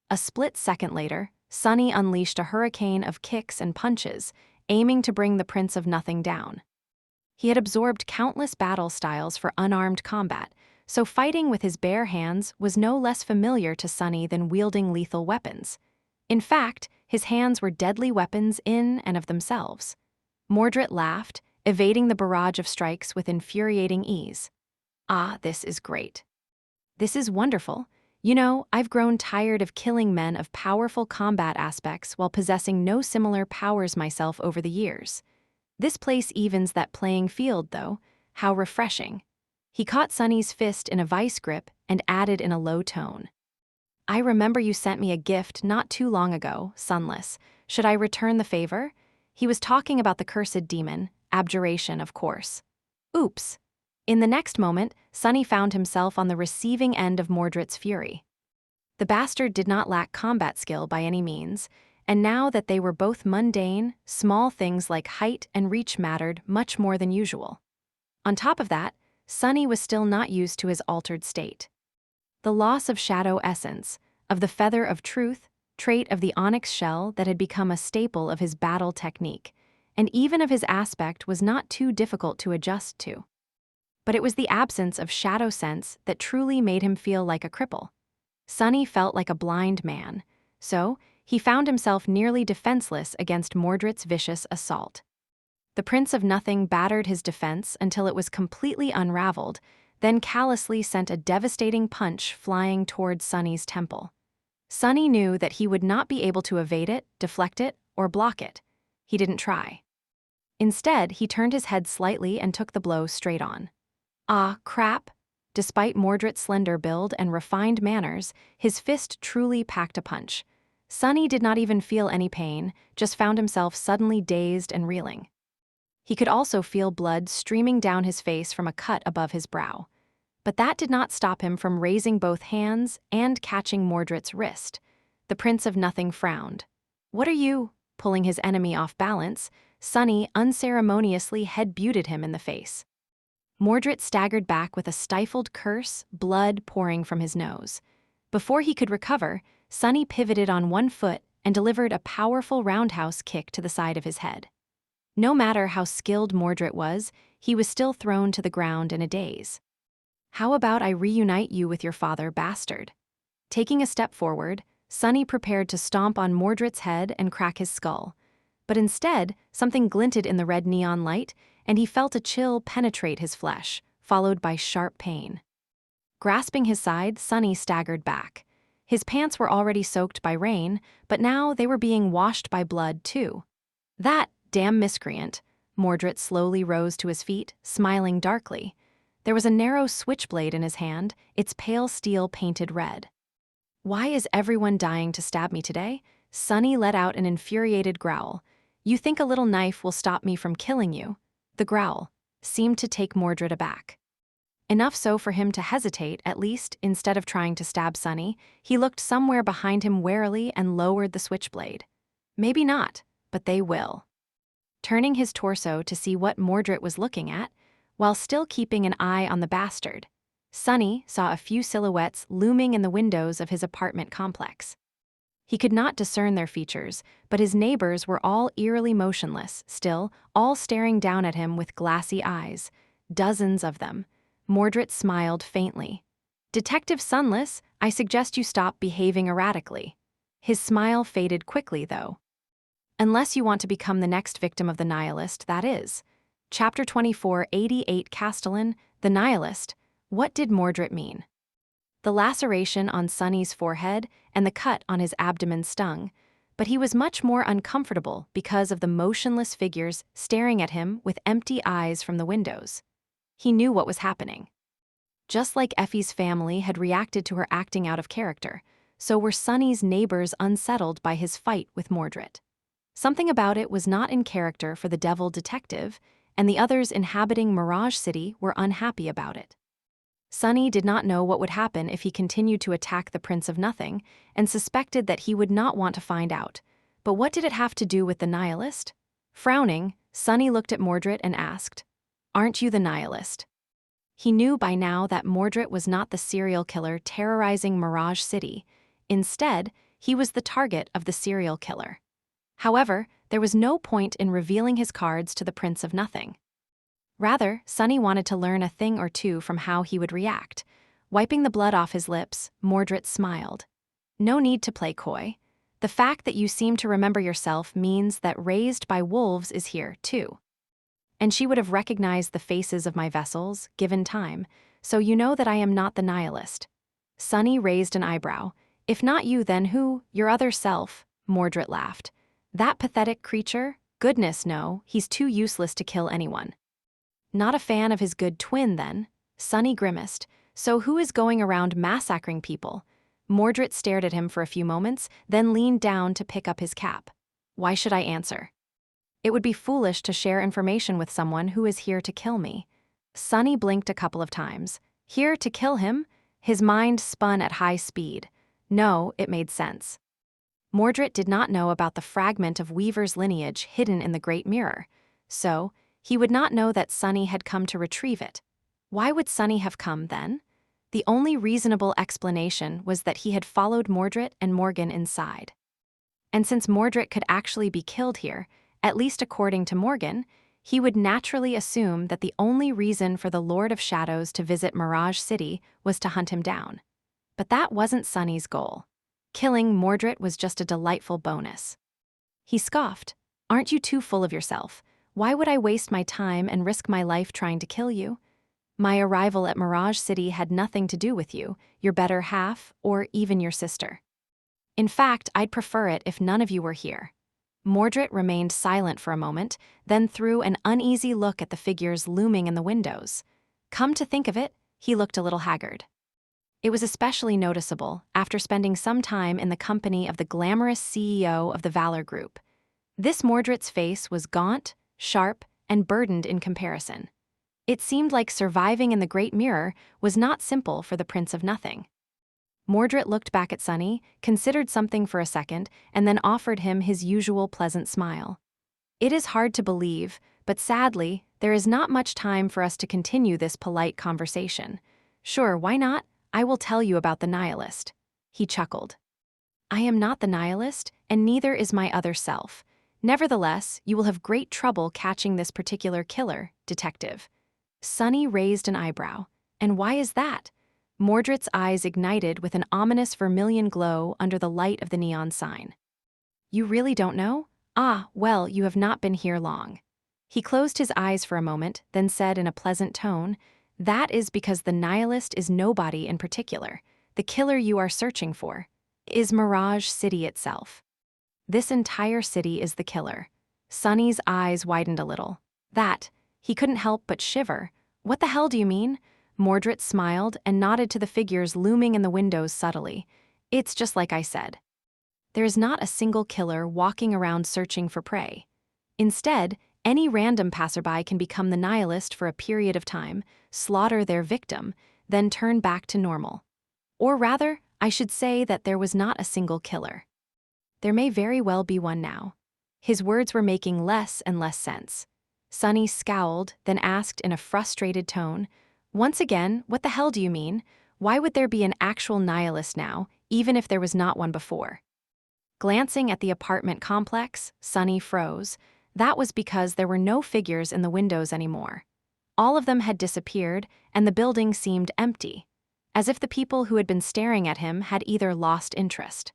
A split second later, Sunny unleashed a hurricane of kicks and punches, aiming to bring the Prince of Nothing down. He had absorbed countless battle styles for unarmed combat, so fighting with his bare hands was no less familiar to Sunny than wielding lethal weapons. In fact, his hands were deadly weapons in and of themselves. Mordred laughed, evading the barrage of strikes with infuriating ease. "Ah, this is great. This is wonderful. You know, I've grown tired of killing men of powerful combat aspects while possessing no similar powers myself over the years. This place evens that playing field, though. How refreshing." He caught Sunny's fist in a vice grip and added in a low tone, "I remember you sent me a gift not too long ago, Sunless. Should I return the favor?" He was talking about the cursed demon, abjuration, of course. Oops. In the next moment, Sunny found himself on the receiving end of Mordred's fury. The bastard did not lack combat skill by any means, and now that they were both mundane, small things like height and reach mattered much more than usual. On top of that, Sunny was still not used to his altered state. The loss of shadow essence, of the feather of truth, trait of the onyx shell that had become a staple of his battle technique, and even of his aspect was not too difficult to adjust to. But it was the absence of shadow sense that truly made him feel like a cripple. Sunny felt like a blind man, so he found himself nearly defenseless against Mordred's vicious assault. The Prince of Nothing battered his defense until it was completely unraveled, then callously sent a devastating punch flying toward Sunny's temple. Sunny knew that he would not be able to evade it, deflect it, or block it. He didn't try. Instead, he turned his head slightly and took the blow straight on. Ah, crap! Despite Mordred's slender build and refined manners, his fist truly packed a punch. Sunny did not even feel any pain, just found himself suddenly dazed and reeling. He could also feel blood streaming down his face from a cut above his brow. But that did not stop him from raising both hands and catching Mordred's wrist. The Prince of Nothing frowned. "What are you?" Pulling his enemy off balance, Sunny unceremoniously head-butted him in the face. Mordred staggered back with a stifled curse, blood pouring from his nose. Before he could recover, Sunny pivoted on one foot and delivered a powerful roundhouse kick to the side of his head. No matter how skilled Mordred was, he was still thrown to the ground in a daze. "How about I reunite you with your father, bastard?" Taking a step forward, Sunny prepared to stomp on Mordred's head and crack his skull. But instead, something glinted in the red neon light, and he felt a chill penetrate his flesh, followed by sharp pain. Grasping his side, Sunny staggered back. His pants were already soaked by rain, but now they were being washed by blood, too. "That damn miscreant." Mordred slowly rose to his feet, smiling darkly. There was a narrow switchblade in his hand, its pale steel painted red. "Why is everyone dying to stab me today?" Sunny let out an infuriated growl. "You think a little knife will stop me from killing you?" The growl seemed to take Mordred aback. Enough so for him to hesitate, at least. Instead of trying to stab Sunny, he looked somewhere behind him warily and lowered the switchblade. "Maybe not, but they will." Turning his torso to see what Mordred was looking at, while still keeping an eye on the bastard, Sunny saw a few silhouettes looming in the windows of his apartment complex. He could not discern their features, but his neighbors were all eerily motionless, still, all staring down at him with glassy eyes. Dozens of them. Mordred smiled faintly. "Detective Sunless, I suggest you stop behaving erratically." His smile faded quickly, though. "Unless you want to become the next victim of the nihilist, that is." Chapter 2488 Castellan, the Nihilist. What did Mordred mean? The laceration on Sunny's forehead and the cut on his abdomen stung, but he was much more uncomfortable because of the motionless figures staring at him with empty eyes from the windows. He knew what was happening. Just like Effie's family had reacted to her acting out of character, so were Sunny's neighbors unsettled by his fight with Mordred. Something about it was not in character for the devil detective, and the others inhabiting Mirage City were unhappy about it. Sunny did not know what would happen if he continued to attack the Prince of Nothing, and suspected that he would not want to find out. But what did it have to do with the nihilist? Frowning, Sunny looked at Mordred and asked, "Aren't you the nihilist?" He knew by now that Mordred was not the serial killer terrorizing Mirage City. Instead, he was the target of the serial killer. However, there was no point in revealing his cards to the Prince of Nothing. Rather, Sunny wanted to learn a thing or two from how he would react. Wiping the blood off his lips, Mordred smiled. "No need to play coy. The fact that you seem to remember yourself means that Raised by Wolves is here, too. And she would have recognized the faces of my vessels, given time, so you know that I am not the nihilist." Sunny raised an eyebrow. "If not you, then who? Your other self?" Mordred laughed. "That pathetic creature? Goodness, no, he's too useless to kill anyone." "Not a fan of his good twin, then?" Sunny grimaced. "So who is going around massacring people?" Mordred stared at him for a few moments, then leaned down to pick up his cap. "Why should I answer? It would be foolish to share information with someone who is here to kill me." Sunny blinked a couple of times. Here to kill him? His mind spun at high speed. No, it made sense. Mordred did not know about the fragment of Weaver's lineage hidden in the Great Mirror, so he would not know that Sunny had come to retrieve it. Why would Sunny have come, then? The only reasonable explanation was that he had followed Mordred and Morgan inside. And since Mordred could actually be killed here, at least according to Morgan, he would naturally assume that the only reason for the Lord of Shadows to visit Mirage City was to hunt him down. But that wasn't Sunny's goal. Killing Mordred was just a delightful bonus. He scoffed. "Aren't you too full of yourself? Why would I waste my time and risk my life trying to kill you? My arrival at Mirage City had nothing to do with you, your better half, or even your sister. In fact, I'd prefer it if none of you were here." Mordred remained silent for a moment, then threw an uneasy look at the figures looming in the windows. Come to think of it, he looked a little haggard. It was especially noticeable after spending some time in the company of the glamorous CEO of the Valor Group. This Mordred's face was gaunt, sharp, and burdened in comparison. It seemed like surviving in the Great Mirror was not simple for the Prince of Nothing. Mordred looked back at Sunny, considered something for a second, and then offered him his usual pleasant smile. "It is hard to believe, but sadly, there is not much time for us to continue this polite conversation. Sure, why not? I will tell you about the nihilist." He chuckled. "I am not the nihilist, and neither is my other self. Nevertheless, you will have great trouble catching this particular killer, detective." Sunny raised an eyebrow. "And why is that?" Mordred's eyes ignited with an ominous vermilion glow under the light of the neon sign. "You really don't know? Ah, well, you have not been here long." He closed his eyes for a moment, then said in a pleasant tone, "That is because the nihilist is nobody in particular. The killer you are searching for is Mirage City itself. This entire city is the killer." Sunny's eyes widened a little. He couldn't help but shiver. "What the hell do you mean?" Mordred smiled and nodded to the figures looming in the windows subtly. "It's just like I said. There is not a single killer walking around searching for prey. Instead, any random passerby can become the nihilist for a period of time, slaughter their victim, then turn back to normal. Or rather, I should say that there was not a single killer. There may very well be one now." His words were making less and less sense. Sunny scowled, then asked in a frustrated tone, "Once again, what the hell do you mean? Why would there be an actual nihilist now, even if there was not one before?" Glancing at the apartment complex, Sunny froze. That was because there were no figures in the windows anymore. All of them had disappeared, and the building seemed empty, as if the people who had been staring at him had either lost interest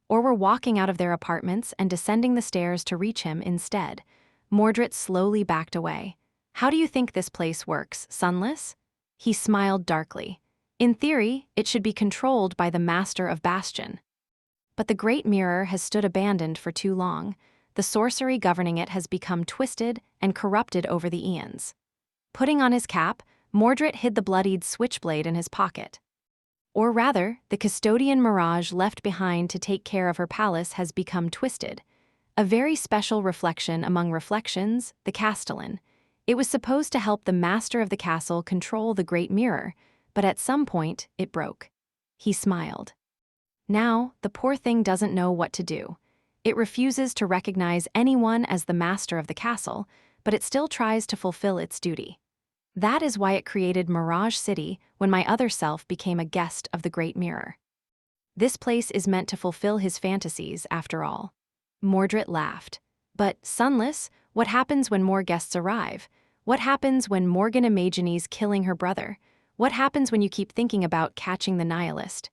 or were walking out of their apartments and descending the stairs to reach him instead. Mordred slowly backed away. "How do you think this place works, Sunless?" He smiled darkly. "In theory, it should be controlled by the Master of Bastion." But the Great Mirror has stood abandoned for too long. The sorcery governing it has become twisted and corrupted over the eons. Putting on his cap, Mordred hid the bloodied switchblade in his pocket. Or rather, the custodian Mirage left behind to take care of her palace has become twisted. A very special reflection among reflections, the Castellan. It was supposed to help the master of the castle control the Great Mirror, but at some point, it broke. He smiled. Now, the poor thing doesn't know what to do. It refuses to recognize anyone as the master of the castle, but it still tries to fulfill its duty. That is why it created Mirage City when my other self became a guest of the Great Mirror. This place is meant to fulfill his fantasies, after all. Mordred laughed. But, Sunless, what happens when more guests arrive? What happens when Morgan imagines killing her brother? What happens when you keep thinking about catching the nihilist?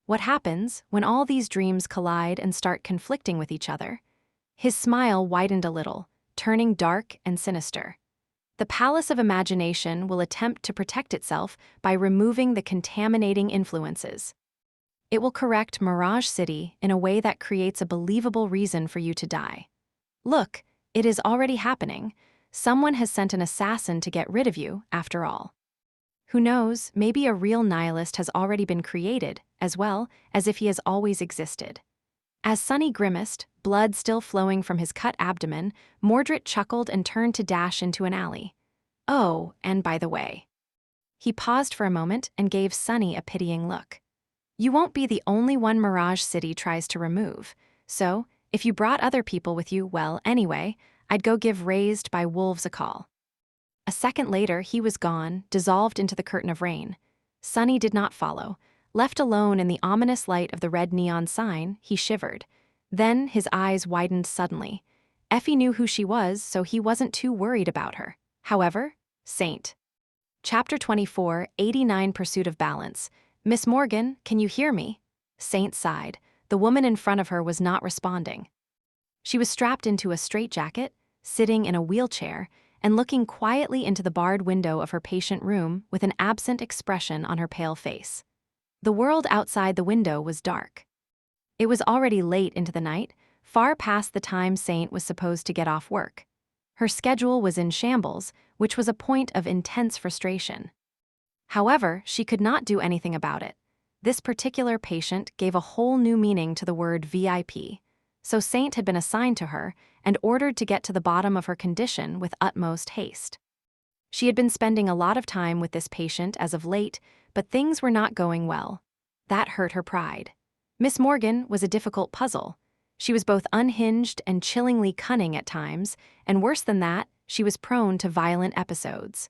What happens when all these dreams collide and start conflicting with each other? His smile widened a little, turning dark and sinister. The Palace of Imagination will attempt to protect itself by removing the contaminating influences. It will correct Mirage City in a way that creates a believable reason for you to die. Look, it is already happening. Someone has sent an assassin to get rid of you, after all. Who knows, maybe a real nihilist has already been created, as well as if he has always existed. As Sunny grimaced, blood still flowing from his cut abdomen, Mordred chuckled and turned to dash into an alley. Oh, and by the way. He paused for a moment and gave Sunny a pitying look. You won't be the only one Mirage City tries to remove, so, if you brought other people with you, well, anyway, I'd go give Raised by Wolves a call. A second later, he was gone, dissolved into the curtain of rain. Sunny did not follow. Left alone in the ominous light of the red neon sign, he shivered. Then his eyes widened suddenly. Effie knew who she was, so he wasn't too worried about her. However, Saint. Chapter 24, 89 Pursuit of Balance. Miss Morgan, can you hear me? Saint sighed. The woman in front of her was not responding. She was strapped into a straitjacket, sitting in a wheelchair, and looking quietly into the barred window of her patient room with an absent expression on her pale face. The world outside the window was dark. It was already late into the night, far past the time Saint was supposed to get off work. Her schedule was in shambles, which was a point of intense frustration. However, she could not do anything about it. This particular patient gave a whole new meaning to the word VIP, so Saint had been assigned to her and ordered to get to the bottom of her condition with utmost haste. She had been spending a lot of time with this patient as of late, but things were not going well. That hurt her pride. Miss Morgan was a difficult puzzle. She was both unhinged and chillingly cunning at times, and worse than that, she was prone to violent episodes.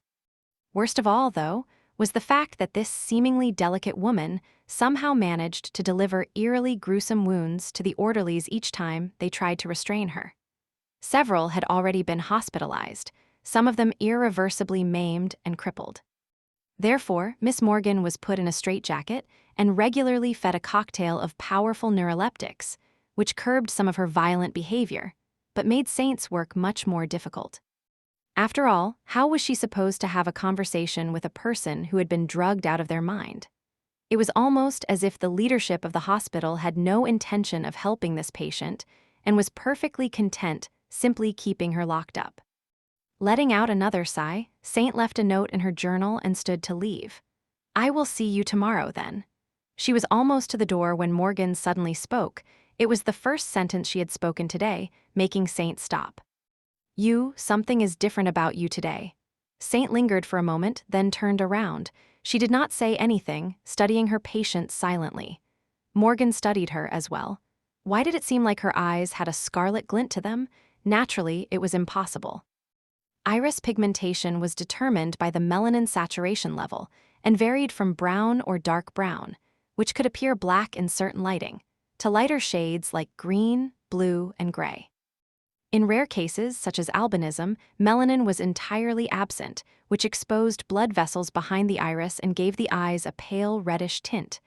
Worst of all, though, was the fact that this seemingly delicate woman somehow managed to deliver eerily gruesome wounds to the orderlies each time they tried to restrain her. Several had already been hospitalized, some of them irreversibly maimed and crippled. Therefore, Miss Morgan was put in a straitjacket and regularly fed a cocktail of powerful neuroleptics, which curbed some of her violent behavior, but made Saint's work much more difficult. After all, how was she supposed to have a conversation with a person who had been drugged out of their mind? It was almost as if the leadership of the hospital had no intention of helping this patient and was perfectly content simply keeping her locked up. Letting out another sigh, Saint left a note in her journal and stood to leave. I will see you tomorrow, then. She was almost to the door when Morgan suddenly spoke. It was the first sentence she had spoken today, making Saint stop. Something is different about you today. Saint lingered for a moment, then turned around. She did not say anything, studying her patient silently. Morgan studied her as well. Why did it seem like her eyes had a scarlet glint to them? Naturally, it was impossible. Iris pigmentation was determined by the melanin saturation level and varied from brown or dark brown, which could appear black in certain lighting, to lighter shades like green, blue, and gray. In rare cases, such as albinism, melanin was entirely absent, which exposed blood vessels behind the iris and gave the eyes a pale reddish tint.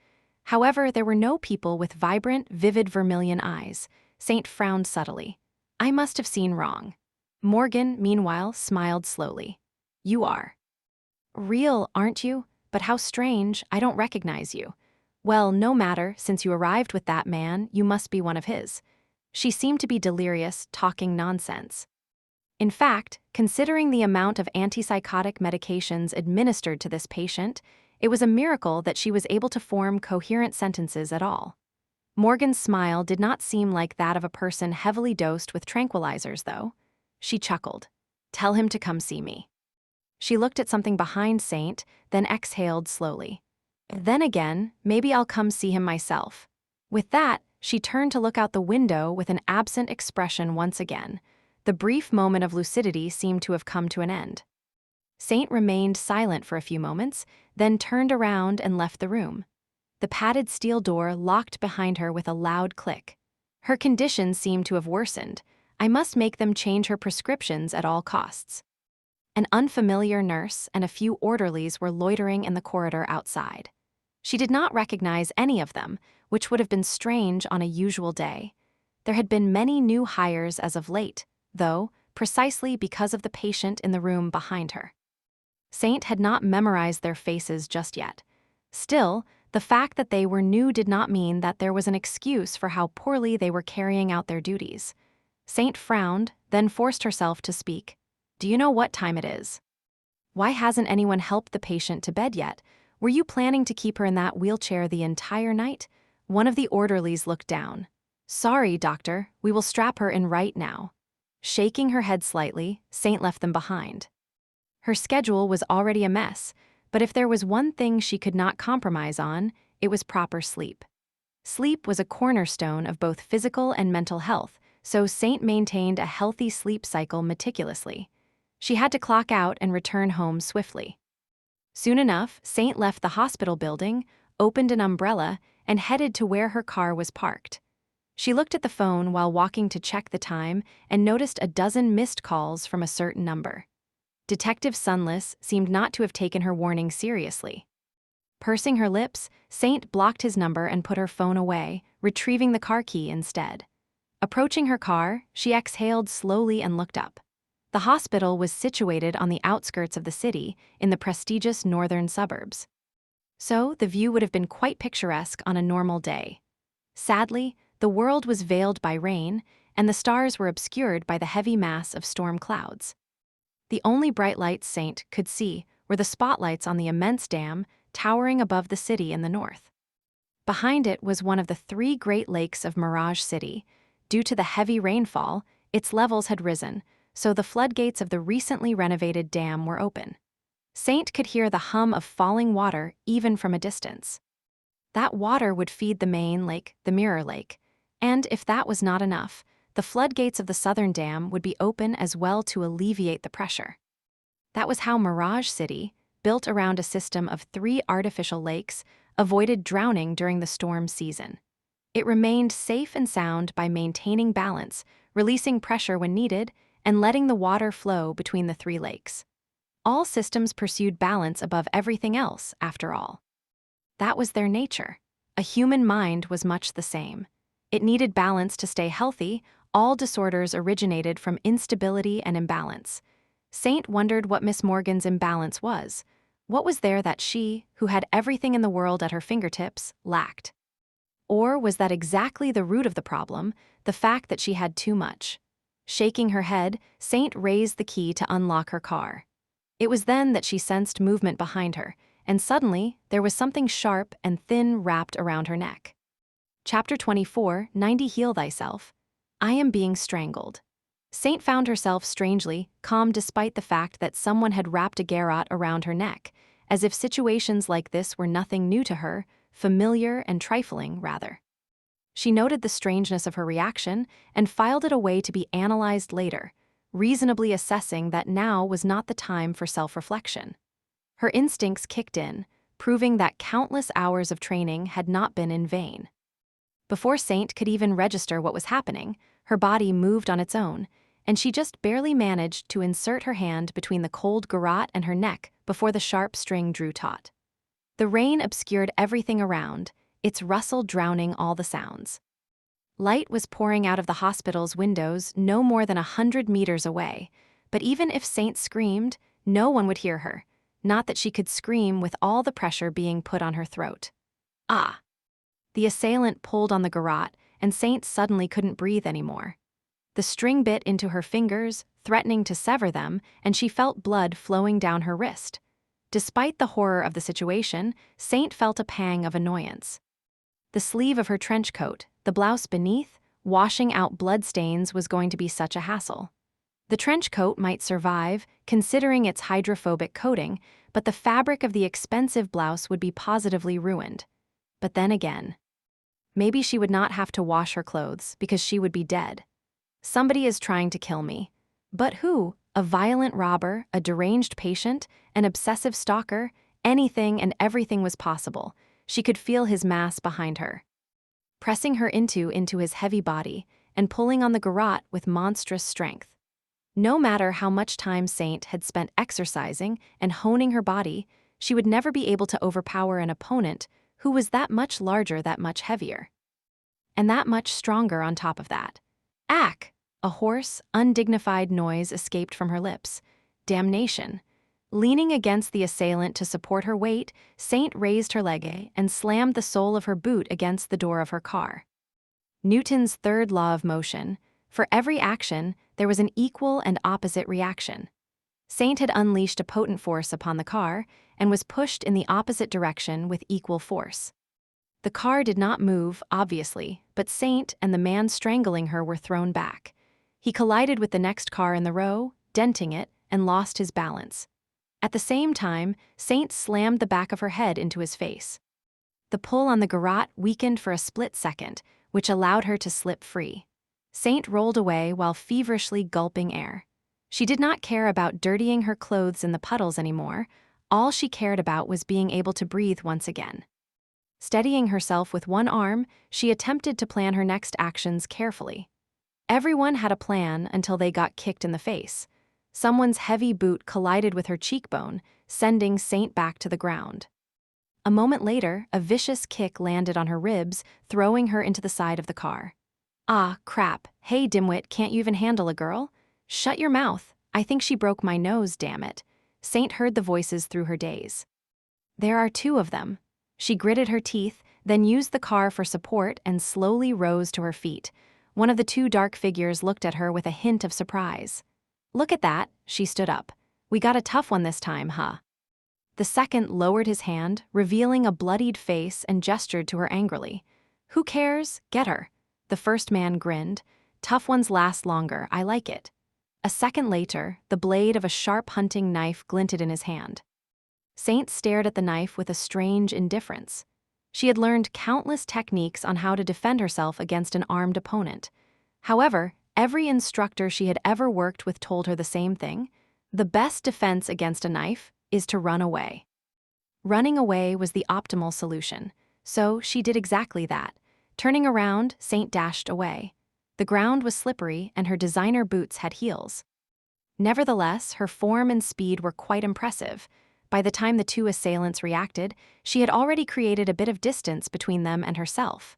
However, there were no people with vibrant, vivid vermilion eyes. Saint frowned subtly. I must have seen wrong. Morgan, meanwhile, smiled slowly. You are. Real, aren't you? But how strange, I don't recognize you. Well, no matter, since you arrived with that man, you must be one of his. She seemed to be delirious, talking nonsense. In fact, considering the amount of antipsychotic medications administered to this patient, it was a miracle that she was able to form coherent sentences at all. Morgan's smile did not seem like that of a person heavily dosed with tranquilizers, though. She chuckled. "Tell him to come see me." She looked at something behind Saint, then exhaled slowly. "Then again, maybe I'll come see him myself." With that, she turned to look out the window with an absent expression once again. The brief moment of lucidity seemed to have come to an end. Saint remained silent for a few moments, then turned around and left the room. The padded steel door locked behind her with a loud click. Her condition seemed to have worsened. I must make them change her prescriptions at all costs. An unfamiliar nurse and a few orderlies were loitering in the corridor outside. She did not recognize any of them, which would have been strange on a usual day. There had been many new hires as of late, though, precisely because of the patient in the room behind her. Saint had not memorized their faces just yet. Still, the fact that they were new did not mean that there was an excuse for how poorly they were carrying out their duties. Saint frowned, then forced herself to speak. "Do you know what time it is? Why hasn't anyone helped the patient to bed yet? Were you planning to keep her in that wheelchair the entire night?" One of the orderlies looked down. "Sorry, doctor, we will strap her in right now." Shaking her head slightly, Saint left them behind. Her schedule was already a mess, but if there was one thing she could not compromise on, it was proper sleep. Sleep was a cornerstone of both physical and mental health, so Saint maintained a healthy sleep cycle meticulously. She had to clock out and return home swiftly. Soon enough, Saint left the hospital building, opened an umbrella, and headed to where her car was parked. She looked at the phone while walking to check the time and noticed a dozen missed calls from a certain number. Detective Sunless seemed not to have taken her warning seriously. Pursing her lips, Saint blocked his number and put her phone away, retrieving the car key instead. Approaching her car, she exhaled slowly and looked up. The hospital was situated on the outskirts of the city, in the prestigious northern suburbs. So, the view would have been quite picturesque on a normal day. Sadly, the world was veiled by rain, and the stars were obscured by the heavy mass of storm clouds. The only bright lights Saint could see were the spotlights on the immense dam towering above the city in the north. Behind it was one of the three great lakes of Mirage City. Due to the heavy rainfall, its levels had risen, so the floodgates of the recently renovated dam were open. Saint could hear the hum of falling water even from a distance. That water would feed the main lake, the Mirror Lake, and if that was not enough, the floodgates of the southern dam would be open as well to alleviate the pressure. That was how Mirage City, built around a system of 3 artificial lakes, avoided drowning during the storm season. It remained safe and sound by maintaining balance, releasing pressure when needed, and letting the water flow between the 3 lakes. All systems pursued balance above everything else, after all. That was their nature. A human mind was much the same. It needed balance to stay healthy. All disorders originated from instability and imbalance. Saint wondered what Miss Morgan's imbalance was. What was there that she, who had everything in the world at her fingertips, lacked? Or was that exactly the root of the problem, the fact that she had too much? Shaking her head, Saint raised the key to unlock her car. It was then that she sensed movement behind her, and suddenly there was something sharp and thin wrapped around her neck. Chapter 24, 90 Heal Thyself. I am being strangled. Saint found herself strangely calm despite the fact that someone had wrapped a garrote around her neck, as if situations like this were nothing new to her, familiar and trifling, rather. She noted the strangeness of her reaction and filed it away to be analyzed later, reasonably assessing that now was not the time for self-reflection. Her instincts kicked in, proving that countless hours of training had not been in vain. Before Saint could even register what was happening, her body moved on its own, and she just barely managed to insert her hand between the cold garrote and her neck before the sharp string drew taut. The rain obscured everything around, its rustle drowning all the sounds. Light was pouring out of the hospital's windows no more than 100 meters away, but even if Saint screamed, no one would hear her, not that she could scream with all the pressure being put on her throat. Ah! The assailant pulled on the garrote, and Saint suddenly couldn't breathe anymore. The string bit into her fingers, threatening to sever them, and she felt blood flowing down her wrist. Despite the horror of the situation, Saint felt a pang of annoyance. The sleeve of her trench coat, the blouse beneath, washing out bloodstains was going to be such a hassle. The trench coat might survive, considering its hydrophobic coating, but the fabric of the expensive blouse would be positively ruined. But then again, maybe she would not have to wash her clothes because she would be dead. Somebody is trying to kill me. But who? A violent robber, a deranged patient, an obsessive stalker? Anything and everything was possible. She could feel his mass behind her, pressing her into his heavy body and pulling on the garrote with monstrous strength. No matter how much time Saint had spent exercising and honing her body, she would never be able to overpower an opponent who was that much larger, that much heavier, and that much stronger on top of that. Ack! A hoarse, undignified noise escaped from her lips. Damnation. Leaning against the assailant to support her weight, Saint raised her leg and slammed the sole of her boot against the door of her car. Newton's third law of motion: for every action, there was an equal and opposite reaction. Saint had unleashed a potent force upon the car and was pushed in the opposite direction with equal force. The car did not move, obviously, but Saint and the man strangling her were thrown back. He collided with the next car in the row, denting it, and lost his balance. At the same time, Saint slammed the back of her head into his face. The pull on the garrote weakened for a split second, which allowed her to slip free. Saint rolled away while feverishly gulping air. She did not care about dirtying her clothes in the puddles anymore. All she cared about was being able to breathe once again. Steadying herself with one arm, she attempted to plan her next actions carefully. Everyone had a plan until they got kicked in the face. Someone's heavy boot collided with her cheekbone, sending Saint back to the ground. A moment later, a vicious kick landed on her ribs, throwing her into the side of the car. Ah, crap. Hey, dimwit, can't you even handle a girl? Shut your mouth. I think she broke my nose, damn it. Saint heard the voices through her daze. There are two of them. She gritted her teeth, then used the car for support and slowly rose to her feet. One of the two dark figures looked at her with a hint of surprise. Look at that, she stood up. We got a tough one this time, huh? The second lowered his hand, revealing a bloodied face, and gestured to her angrily. Who cares? Get her. The first man grinned. Tough ones last longer, I like it. A second later, the blade of a sharp hunting knife glinted in his hand. Saint stared at the knife with a strange indifference. She had learned countless techniques on how to defend herself against an armed opponent. However, every instructor she had ever worked with told her the same thing: the best defense against a knife is to run away. Running away was the optimal solution, so she did exactly that. Turning around, Saint dashed away. The ground was slippery and her designer boots had heels. Nevertheless, her form and speed were quite impressive. By the time the two assailants reacted, she had already created a bit of distance between them and herself.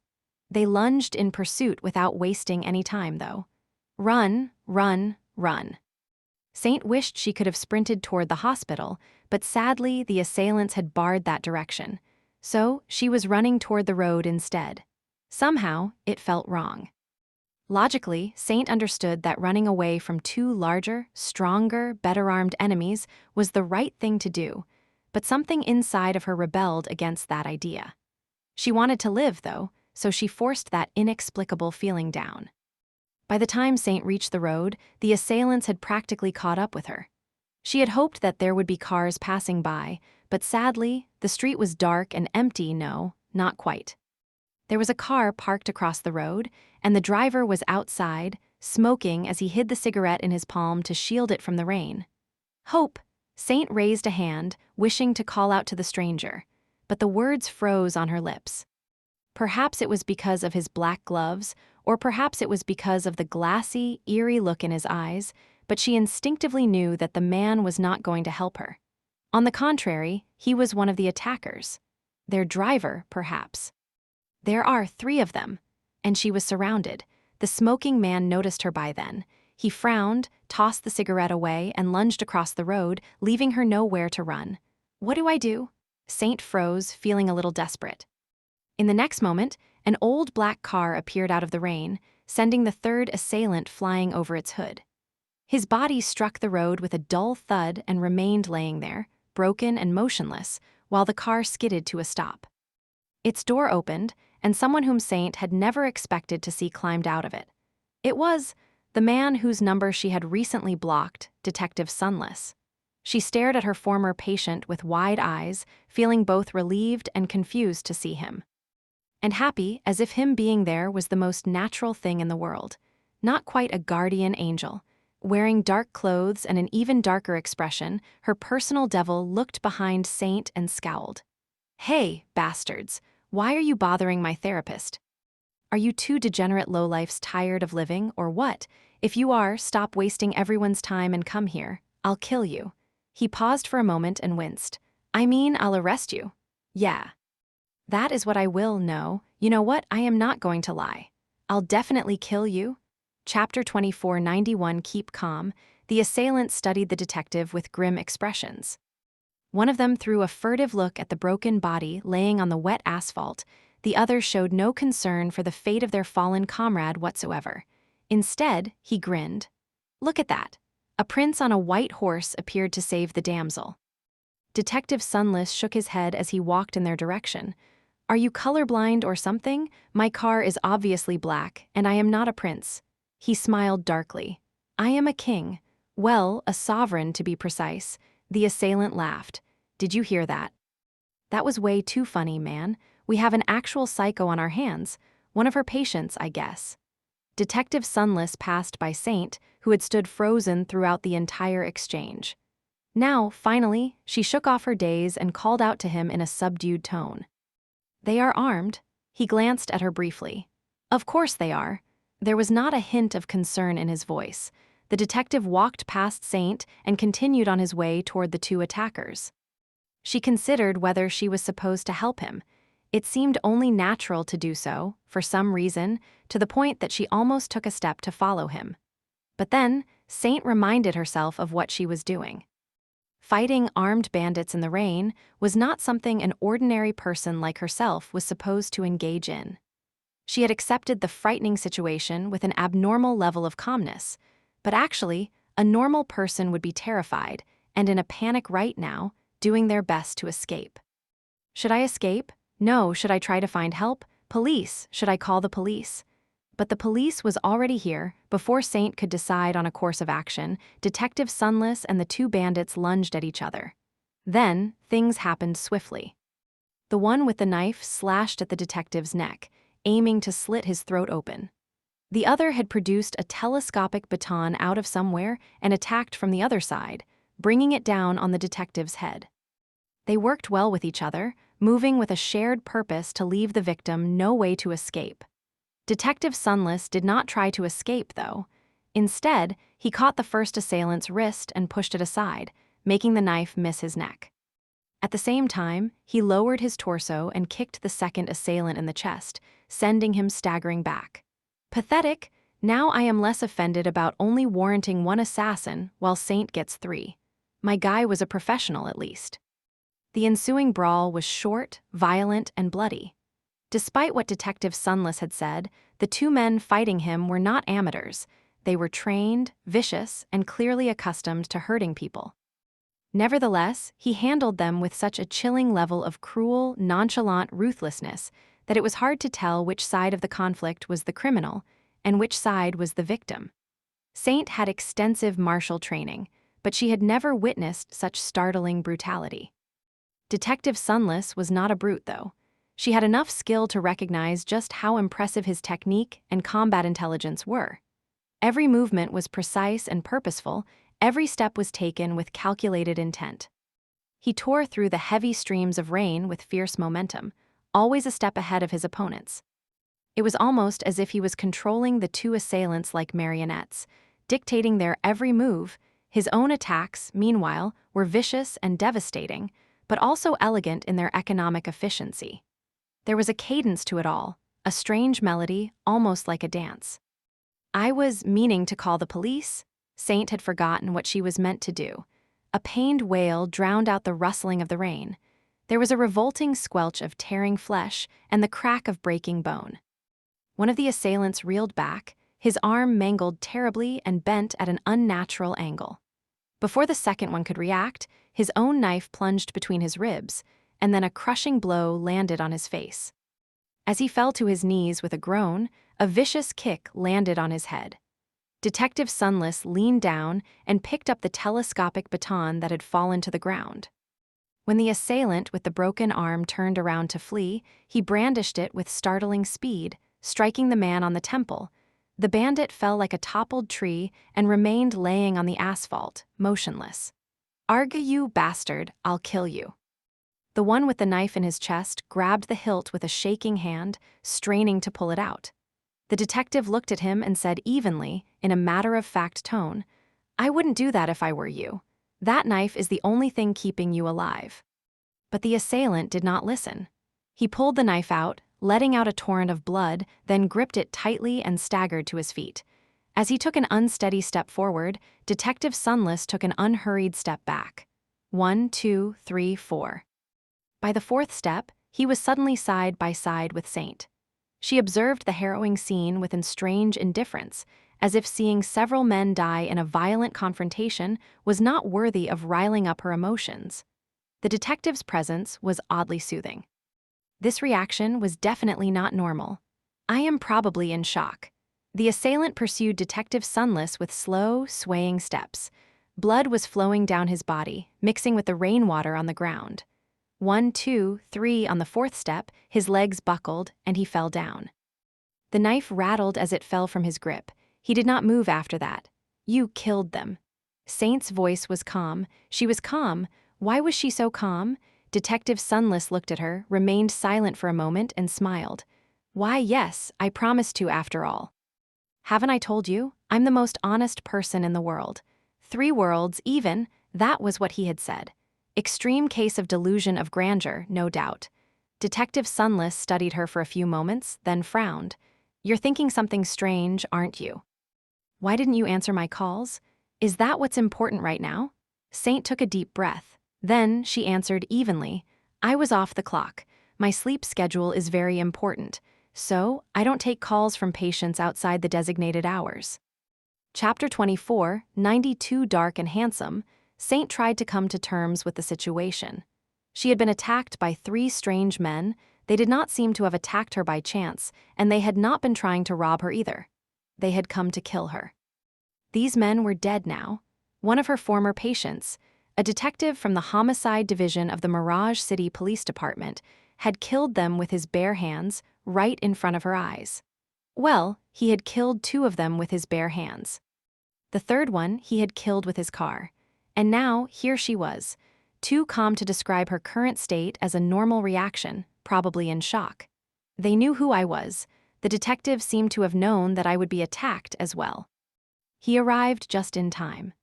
They lunged in pursuit without wasting any time, though. Run, run, run. Saint wished she could have sprinted toward the hospital, but sadly the assailants had barred that direction. So she was running toward the road instead. Somehow, it felt wrong. Logically, Saint understood that running away from two larger, stronger, better-armed enemies was the right thing to do, but something inside of her rebelled against that idea. She wanted to live, though, so she forced that inexplicable feeling down. By the time Saint reached the road, the assailants had practically caught up with her. She had hoped that there would be cars passing by, but sadly, the street was dark and empty. No, not quite. There was a car parked across the road, and the driver was outside, smoking as he hid the cigarette in his palm to shield it from the rain. Hope! Saint raised a hand, wishing to call out to the stranger, but the words froze on her lips. Perhaps it was because of his black gloves, or perhaps it was because of the glassy, eerie look in his eyes, but she instinctively knew that the man was not going to help her. On the contrary, he was one of the attackers. Their driver, perhaps. There are three of them, and she was surrounded. The smoking man noticed her by then. He frowned, tossed the cigarette away, and lunged across the road, leaving her nowhere to run. What do I do? Saint froze, feeling a little desperate. In the next moment, an old black car appeared out of the rain, sending the third assailant flying over its hood. His body struck the road with a dull thud and remained laying there, broken and motionless, while the car skidded to a stop. Its door opened, and someone whom Saint had never expected to see climbed out of it. It was the man whose number she had recently blocked, Detective Sunless. She stared at her former patient with wide eyes, feeling both relieved and confused to see him. And happy, as if him being there was the most natural thing in the world. Not quite a guardian angel. Wearing dark clothes and an even darker expression, her personal devil looked behind Saint and scowled. "Hey, bastards, why are you bothering my therapist? Are you two degenerate lowlifes tired of living, or what? If you are, stop wasting everyone's time and come here. I'll kill you." He paused for a moment and winced. "I mean, I'll arrest you." "Yeah. That is what I will, no. You know what, I am not going to lie. I'll definitely kill you." Chapter 2491. Keep calm. The assailants studied the detective with grim expressions. One of them threw a furtive look at the broken body laying on the wet asphalt. The other showed no concern for the fate of their fallen comrade whatsoever. Instead, he grinned. "Look at that. A prince on a white horse appeared to save the damsel." Detective Sunless shook his head as he walked in their direction. "Are you colorblind or something? My car is obviously black, and I am not a prince." He smiled darkly. "I am a king. Well, a sovereign, to be precise." The assailant laughed. "Did you hear that?" "That was way too funny, man. We have an actual psycho on our hands. One of her patients, I guess." Detective Sunless passed by Saint, who had stood frozen throughout the entire exchange. Now, finally, she shook off her daze and called out to him in a subdued tone. "They are armed." He glanced at her briefly. "Of course they are." There was not a hint of concern in his voice. The detective walked past Saint and continued on his way toward the two attackers. She considered whether she was supposed to help him. It seemed only natural to do so, for some reason, to the point that she almost took a step to follow him. But then, Saint reminded herself of what she was doing. Fighting armed bandits in the rain was not something an ordinary person like herself was supposed to engage in. She had accepted the frightening situation with an abnormal level of calmness, but actually, a normal person would be terrified and in a panic right now, doing their best to escape. Should I escape? No. Should I try to find help? Police. Should I call the police? But the police was already here. Before Saint could decide on a course of action, Detective Sunless and the two bandits lunged at each other. Then, things happened swiftly. The one with the knife slashed at the detective's neck, aiming to slit his throat open. The other had produced a telescopic baton out of somewhere and attacked from the other side, bringing it down on the detective's head. They worked well with each other, moving with a shared purpose to leave the victim no way to escape. Detective Sunless did not try to escape, though. Instead, he caught the first assailant's wrist and pushed it aside, making the knife miss his neck. At the same time, he lowered his torso and kicked the second assailant in the chest, sending him staggering back. Pathetic. Now I am less offended about only warranting one assassin while Saint gets 3. My guy was a professional, at least. The ensuing brawl was short, violent, and bloody. Despite what Detective Sunless had said, the two men fighting him were not amateurs. They were trained, vicious, and clearly accustomed to hurting people. Nevertheless, he handled them with such a chilling level of cruel, nonchalant ruthlessness that it was hard to tell which side of the conflict was the criminal and which side was the victim. Saint had extensive martial training, but she had never witnessed such startling brutality. Detective Sunless was not a brute, though. She had enough skill to recognize just how impressive his technique and combat intelligence were. Every movement was precise and purposeful. Every step was taken with calculated intent. He tore through the heavy streams of rain with fierce momentum, always a step ahead of his opponents. It was almost as if he was controlling the two assailants like marionettes, dictating their every move. His own attacks, meanwhile, were vicious and devastating, but also elegant in their economic efficiency. There was a cadence to it all, a strange melody, almost like a dance. "I was meaning to call the police." Saint had forgotten what she was meant to do. A pained wail drowned out the rustling of the rain. There was a revolting squelch of tearing flesh and the crack of breaking bone. One of the assailants reeled back, his arm mangled terribly and bent at an unnatural angle. Before the second one could react, his own knife plunged between his ribs, and then a crushing blow landed on his face. As he fell to his knees with a groan, a vicious kick landed on his head. Detective Sunless leaned down and picked up the telescopic baton that had fallen to the ground. When the assailant with the broken arm turned around to flee, he brandished it with startling speed, striking the man on the temple. The bandit fell like a toppled tree and remained laying on the asphalt, motionless. "Arga, you bastard, I'll kill you." The one with the knife in his chest grabbed the hilt with a shaking hand, straining to pull it out. The detective looked at him and said evenly, in a matter-of-fact tone, "I wouldn't do that if I were you. That knife is the only thing keeping you alive." But the assailant did not listen. He pulled the knife out, letting out a torrent of blood, then gripped it tightly and staggered to his feet. As he took an unsteady step forward, Detective Sunless took an unhurried step back. 1, 2, 3, 4. By the fourth step, he was suddenly side by side with Saint. She observed the harrowing scene with a strange indifference, as if seeing several men die in a violent confrontation was not worthy of riling up her emotions. The detective's presence was oddly soothing. This reaction was definitely not normal. "I am probably in shock." The assailant pursued Detective Sunless with slow, swaying steps. Blood was flowing down his body, mixing with the rainwater on the ground. 1, 2, 3 on the fourth step, his legs buckled, and he fell down. The knife rattled as it fell from his grip. He did not move after that. "You killed them." Saint's voice was calm. She was calm. Why was she so calm? Detective Sunless looked at her, remained silent for a moment, and smiled. "Why, yes, I promised to after all. Haven't I told you? I'm the most honest person in the world. 3 worlds, even," that was what he had said. Extreme case of delusion of grandeur, no doubt. Detective Sunless studied her for a few moments, then frowned. "You're thinking something strange, aren't you? Why didn't you answer my calls? Is that what's important right now?" Saint took a deep breath. Then she answered evenly, "I was off the clock. My sleep schedule is very important, so I don't take calls from patients outside the designated hours." Chapter 24, 92 Dark and Handsome, Saint tried to come to terms with the situation. She had been attacked by 3 strange men. They did not seem to have attacked her by chance, and they had not been trying to rob her either. They had come to kill her. These men were dead now. One of her former patients, a detective from the Homicide Division of the Mirage City Police Department, had killed them with his bare hands, right in front of her eyes. Well, he had killed 2 of them with his bare hands. The third one he had killed with his car. And now, here she was, too calm to describe her current state as a normal reaction, probably in shock. "They knew who I was. The detective seemed to have known that I would be attacked as well." He arrived just in time.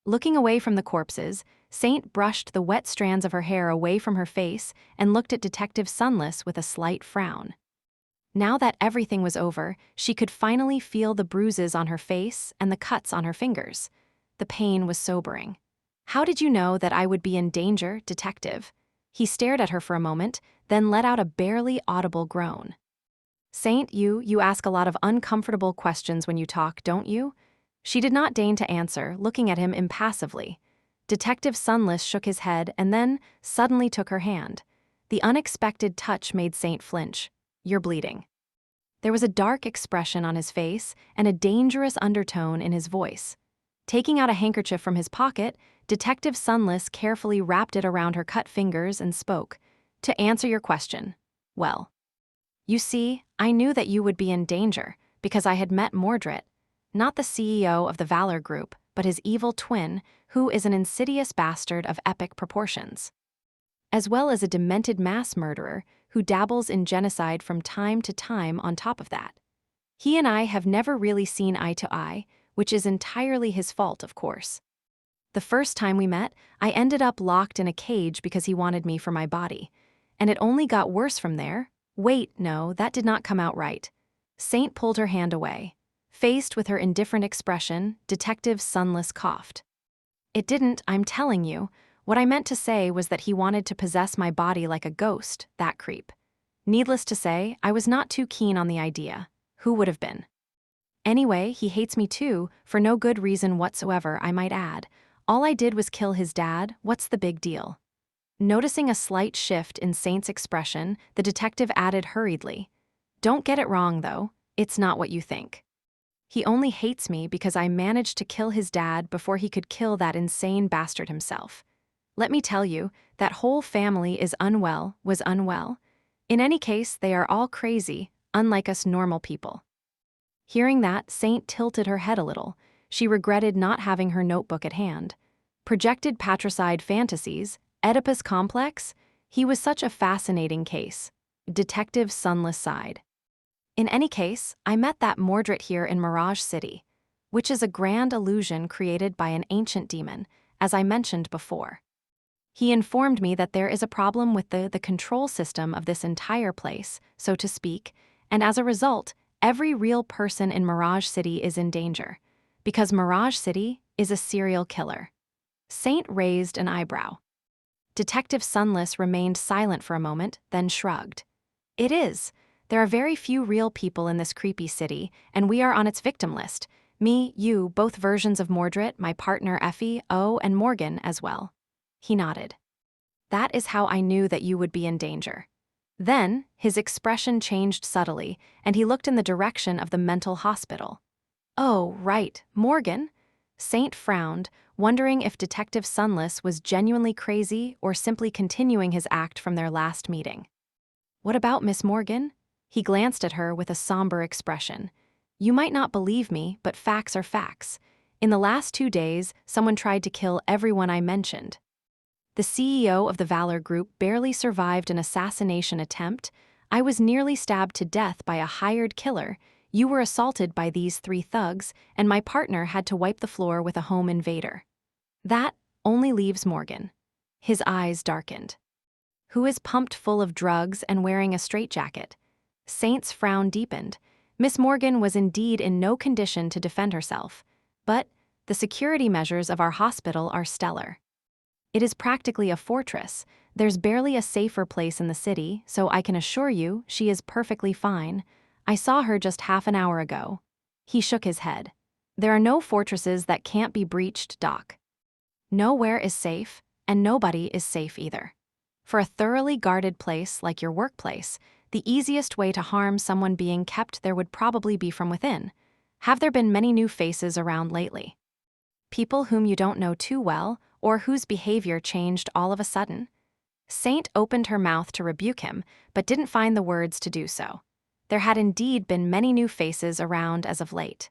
Looking away from the corpses, Saint brushed the wet strands of her hair away from her face and looked at Detective Sunless with a slight frown. Now that everything was over, she could finally feel the bruises on her face and the cuts on her fingers. The pain was sobering. "How did you know that I would be in danger, detective?" He stared at her for a moment, then let out a barely audible groan. "Saint, you ask a lot of uncomfortable questions when you talk, don't you?" She did not deign to answer, looking at him impassively. Detective Sunless shook his head and then suddenly took her hand. The unexpected touch made Saint flinch. "You're bleeding." There was a dark expression on his face and a dangerous undertone in his voice. Taking out a handkerchief from his pocket, Detective Sunless carefully wrapped it around her cut fingers and spoke. "To answer your question, well, you see, I knew that you would be in danger because I had met Mordred, not the CEO of the Valor Group, but his evil twin, who is an insidious bastard of epic proportions, as well as a demented mass murderer who dabbles in genocide from time to time on top of that. He and I have never really seen eye to eye, which is entirely his fault, of course. The first time we met, I ended up locked in a cage because he wanted me for my body. And it only got worse from there. Wait, no, that did not come out right." Saint pulled her hand away. Faced with her indifferent expression, Detective Sunless coughed. "It didn't, I'm telling you. What I meant to say was that he wanted to possess my body like a ghost, that creep. Needless to say, I was not too keen on the idea. Who would have been? Anyway, he hates me too, for no good reason whatsoever, I might add. All I did was kill his dad, what's the big deal? Noticing a slight shift in Saint's expression, the detective added hurriedly, "Don't get it wrong, though. It's not what you think. He only hates me because I managed to kill his dad before he could kill that insane bastard himself. Let me tell you, that whole family was unwell. In any case, they are all crazy, unlike us normal people." Hearing that, Saint tilted her head a little. She regretted not having her notebook at hand. Projected patricide fantasies, Oedipus complex? He was such a fascinating case. Detective Sunless sighed. "In any case, I met that Mordred here in Mirage City, which is a grand illusion created by an ancient demon, as I mentioned before. He informed me that there is a problem with the control system of this entire place, so to speak, and as a result, every real person in Mirage City is in danger, because Mirage City is a serial killer." Saint raised an eyebrow. Detective Sunless remained silent for a moment, then shrugged. "It is. There are very few real people in this creepy city, and we are on its victim list. Me, you, both versions of Mordred, my partner Effie, and Morgan as well." He nodded. "That is how I knew that you would be in danger." Then, his expression changed subtly, and he looked in the direction of the mental hospital. "Oh, right, Morgan?" Saint frowned, wondering if Detective Sunless was genuinely crazy or simply continuing his act from their last meeting. "What about Miss Morgan?" He glanced at her with a somber expression. "You might not believe me, but facts are facts. In the last 2 days, someone tried to kill everyone I mentioned. The CEO of the Valor Group barely survived an assassination attempt. I was nearly stabbed to death by a hired killer. You were assaulted by these 3 thugs, and my partner had to wipe the floor with a home invader. That only leaves Morgan." His eyes darkened. "Who is pumped full of drugs and wearing a straitjacket." Saint's frown deepened. Miss Morgan was indeed in no condition to defend herself, but the security measures of our hospital are stellar. It is practically a fortress. There's barely a safer place in the city, so I can assure you she is perfectly fine. I saw her just half an hour ago." He shook his head. "There are no fortresses that can't be breached, Doc. Nowhere is safe, and nobody is safe either. For a thoroughly guarded place like your workplace, the easiest way to harm someone being kept there would probably be from within. Have there been many new faces around lately? People whom you don't know too well, or whose behavior changed all of a sudden?" Saint opened her mouth to rebuke him, but didn't find the words to do so. There had indeed been many new faces around as of late.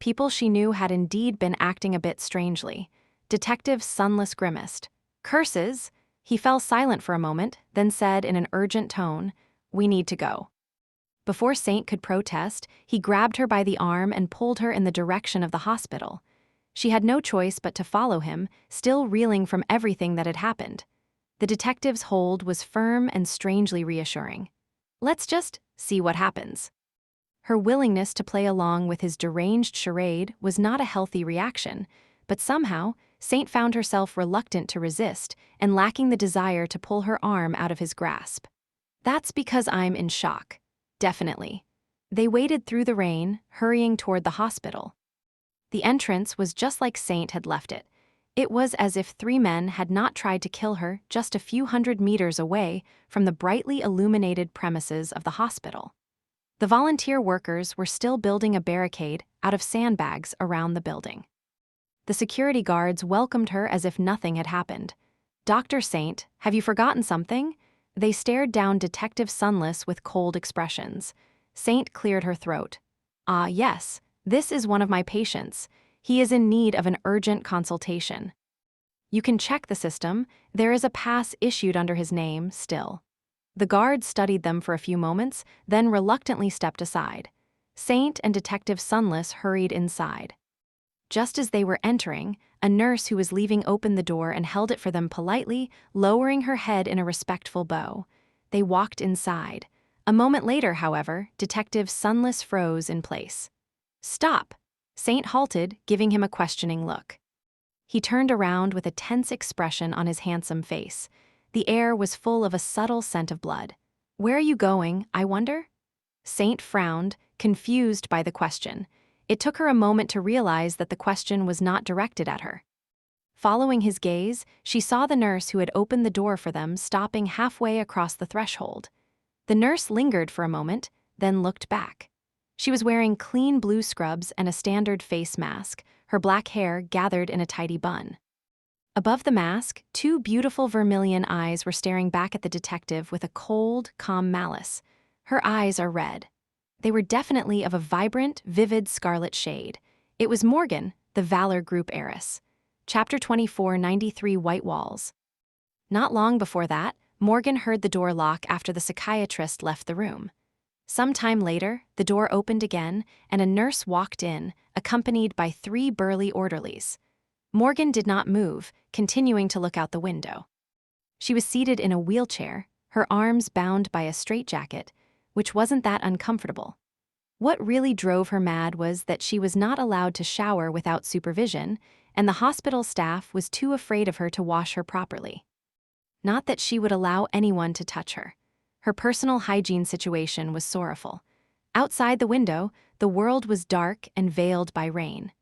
People she knew had indeed been acting a bit strangely. Detective Sunless grimaced. "Curses!" He fell silent for a moment, then said in an urgent tone, "We need to go." Before Saint could protest, he grabbed her by the arm and pulled her in the direction of the hospital. She had no choice but to follow him, still reeling from everything that had happened. The detective's hold was firm and strangely reassuring. "Let's just see what happens." Her willingness to play along with his deranged charade was not a healthy reaction, but somehow, Saint found herself reluctant to resist and lacking the desire to pull her arm out of his grasp. "That's because I'm in shock. Definitely." They waded through the rain, hurrying toward the hospital. The entrance was just like Saint had left it. It was as if 3 men had not tried to kill her just a few hundred meters away from the brightly illuminated premises of the hospital. The volunteer workers were still building a barricade out of sandbags around the building. The security guards welcomed her as if nothing had happened. "Dr. Saint, have you forgotten something?" They stared down Detective Sunless with cold expressions. Saint cleared her throat. "Ah, yes. This is one of my patients. He is in need of an urgent consultation. You can check the system. There is a pass issued under his name, still." The guard studied them for a few moments, then reluctantly stepped aside. Saint and Detective Sunless hurried inside. Just as they were entering, a nurse who was leaving opened the door and held it for them politely, lowering her head in a respectful bow. They walked inside. A moment later, however, Detective Sunless froze in place. "Stop!" Saint halted, giving him a questioning look. He turned around with a tense expression on his handsome face. The air was full of a subtle scent of blood. "Where are you going, I wonder?" Saint frowned, confused by the question. It took her a moment to realize that the question was not directed at her. Following his gaze, she saw the nurse who had opened the door for them stopping halfway across the threshold. The nurse lingered for a moment, then looked back. She was wearing clean blue scrubs and a standard face mask, her black hair gathered in a tidy bun. Above the mask, two beautiful vermilion eyes were staring back at the detective with a cold, calm malice. Her eyes are red. They were definitely of a vibrant, vivid scarlet shade. It was Morgan, the Valor Group heiress. Chapter 24, 93 White Walls. Not long before that, Morgan heard the door lock after the psychiatrist left the room. Some time later, the door opened again, and a nurse walked in, accompanied by 3 burly orderlies. Morgan did not move, continuing to look out the window. She was seated in a wheelchair, her arms bound by a straitjacket, which wasn't that uncomfortable. What really drove her mad was that she was not allowed to shower without supervision, and the hospital staff was too afraid of her to wash her properly. Not that she would allow anyone to touch her. Her personal hygiene situation was sorrowful. Outside the window, the world was dark and veiled by rain.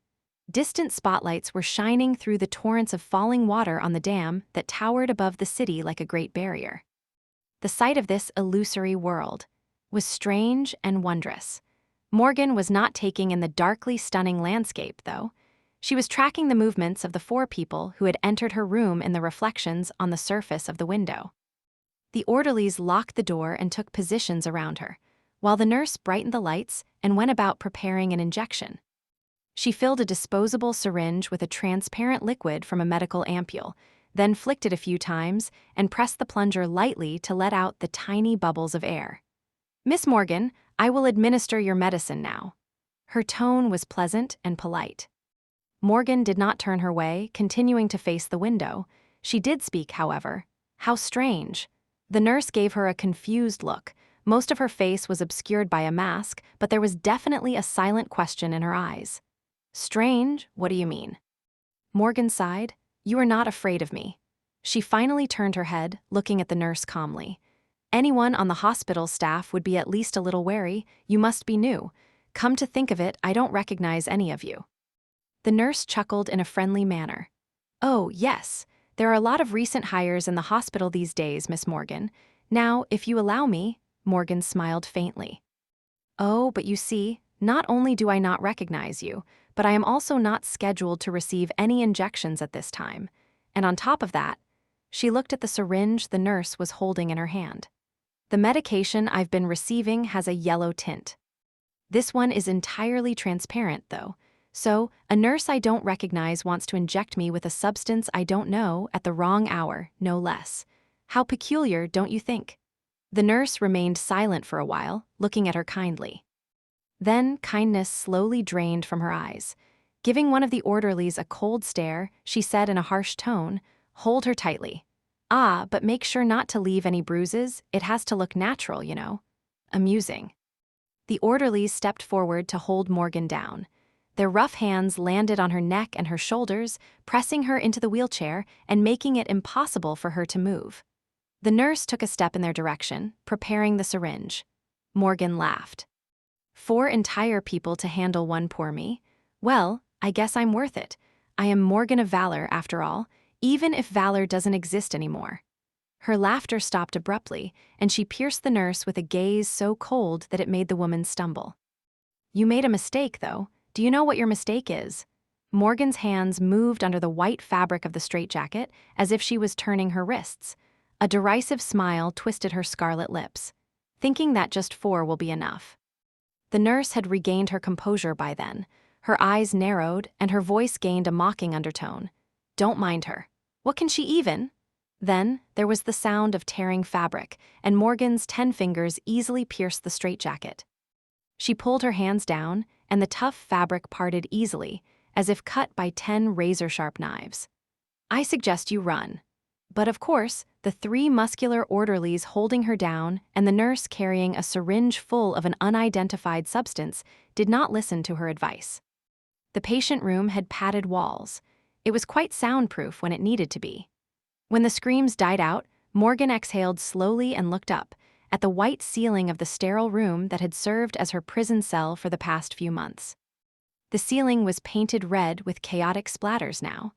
Distant spotlights were shining through the torrents of falling water on the dam that towered above the city like a great barrier. The sight of this illusory world was strange and wondrous. Morgan was not taking in the darkly stunning landscape, though. She was tracking the movements of the 4 people who had entered her room in the reflections on the surface of the window. The orderlies locked the door and took positions around her, while the nurse brightened the lights and went about preparing an injection. She filled a disposable syringe with a transparent liquid from a medical ampule, then flicked it a few times and pressed the plunger lightly to let out the tiny bubbles of air. "Miss Morgan, I will administer your medicine now." Her tone was pleasant and polite. Morgan did not turn her way, continuing to face the window. She did speak, however. How strange. The nurse gave her a confused look. Most of her face was obscured by a mask, but there was definitely a silent question in her eyes. "Strange? What do you mean?" Morgan sighed. "You are not afraid of me." She finally turned her head, looking at the nurse calmly. "Anyone on the hospital staff would be at least a little wary. You must be new. Come to think of it, I don't recognize any of you." The nurse chuckled in a friendly manner. "Oh, yes. There are a lot of recent hires in the hospital these days, Miss Morgan. Now, if you allow me," Morgan smiled faintly. "Oh, but you see, not only do I not recognize you, but I am also not scheduled to receive any injections at this time. And on top of that," she looked at the syringe the nurse was holding in her hand. "The medication I've been receiving has a yellow tint. This one is entirely transparent, though. So, a nurse I don't recognize wants to inject me with a substance I don't know at the wrong hour, no less. How peculiar, don't you think?" The nurse remained silent for a while, looking at her kindly. Then kindness slowly drained from her eyes. Giving one of the orderlies a cold stare, she said in a harsh tone, "Hold her tightly. Ah, but make sure not to leave any bruises. It has to look natural, you know." Amusing. The orderlies stepped forward to hold Morgan down. Their rough hands landed on her neck and her shoulders, pressing her into the wheelchair and making it impossible for her to move. The nurse took a step in their direction, preparing the syringe. Morgan laughed. 4 entire people to handle one poor me? Well, I guess I'm worth it. I am Morgan of Valor, after all, even if Valor doesn't exist anymore." Her laughter stopped abruptly, and she pierced the nurse with a gaze so cold that it made the woman stumble. "You made a mistake, though. Do you know what your mistake is?" Morgan's hands moved under the white fabric of the straitjacket as if she was turning her wrists. A derisive smile twisted her scarlet lips. "Thinking that just 4 will be enough." The nurse had regained her composure by then. Her eyes narrowed, and her voice gained a mocking undertone. "Don't mind her. What can she even?" Then, there was the sound of tearing fabric, and Morgan's 10 fingers easily pierced the straitjacket. She pulled her hands down, and the tough fabric parted easily, as if cut by 10 razor-sharp knives. "I suggest you run." But of course, the 3 muscular orderlies holding her down and the nurse carrying a syringe full of an unidentified substance did not listen to her advice. The patient room had padded walls. It was quite soundproof when it needed to be. When the screams died out, Morgan exhaled slowly and looked up, at the white ceiling of the sterile room that had served as her prison cell for the past few months. The ceiling was painted red with chaotic splatters now.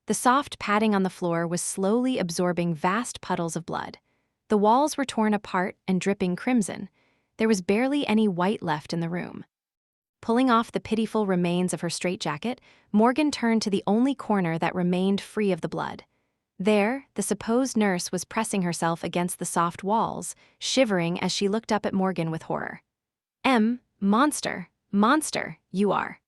The soft padding on the floor was slowly absorbing vast puddles of blood. The walls were torn apart and dripping crimson. There was barely any white left in the room. Pulling off the pitiful remains of her straitjacket, Morgan turned to the only corner that remained free of the blood. There, the supposed nurse was pressing herself against the soft walls, shivering as she looked up at Morgan with horror. Monster, you are."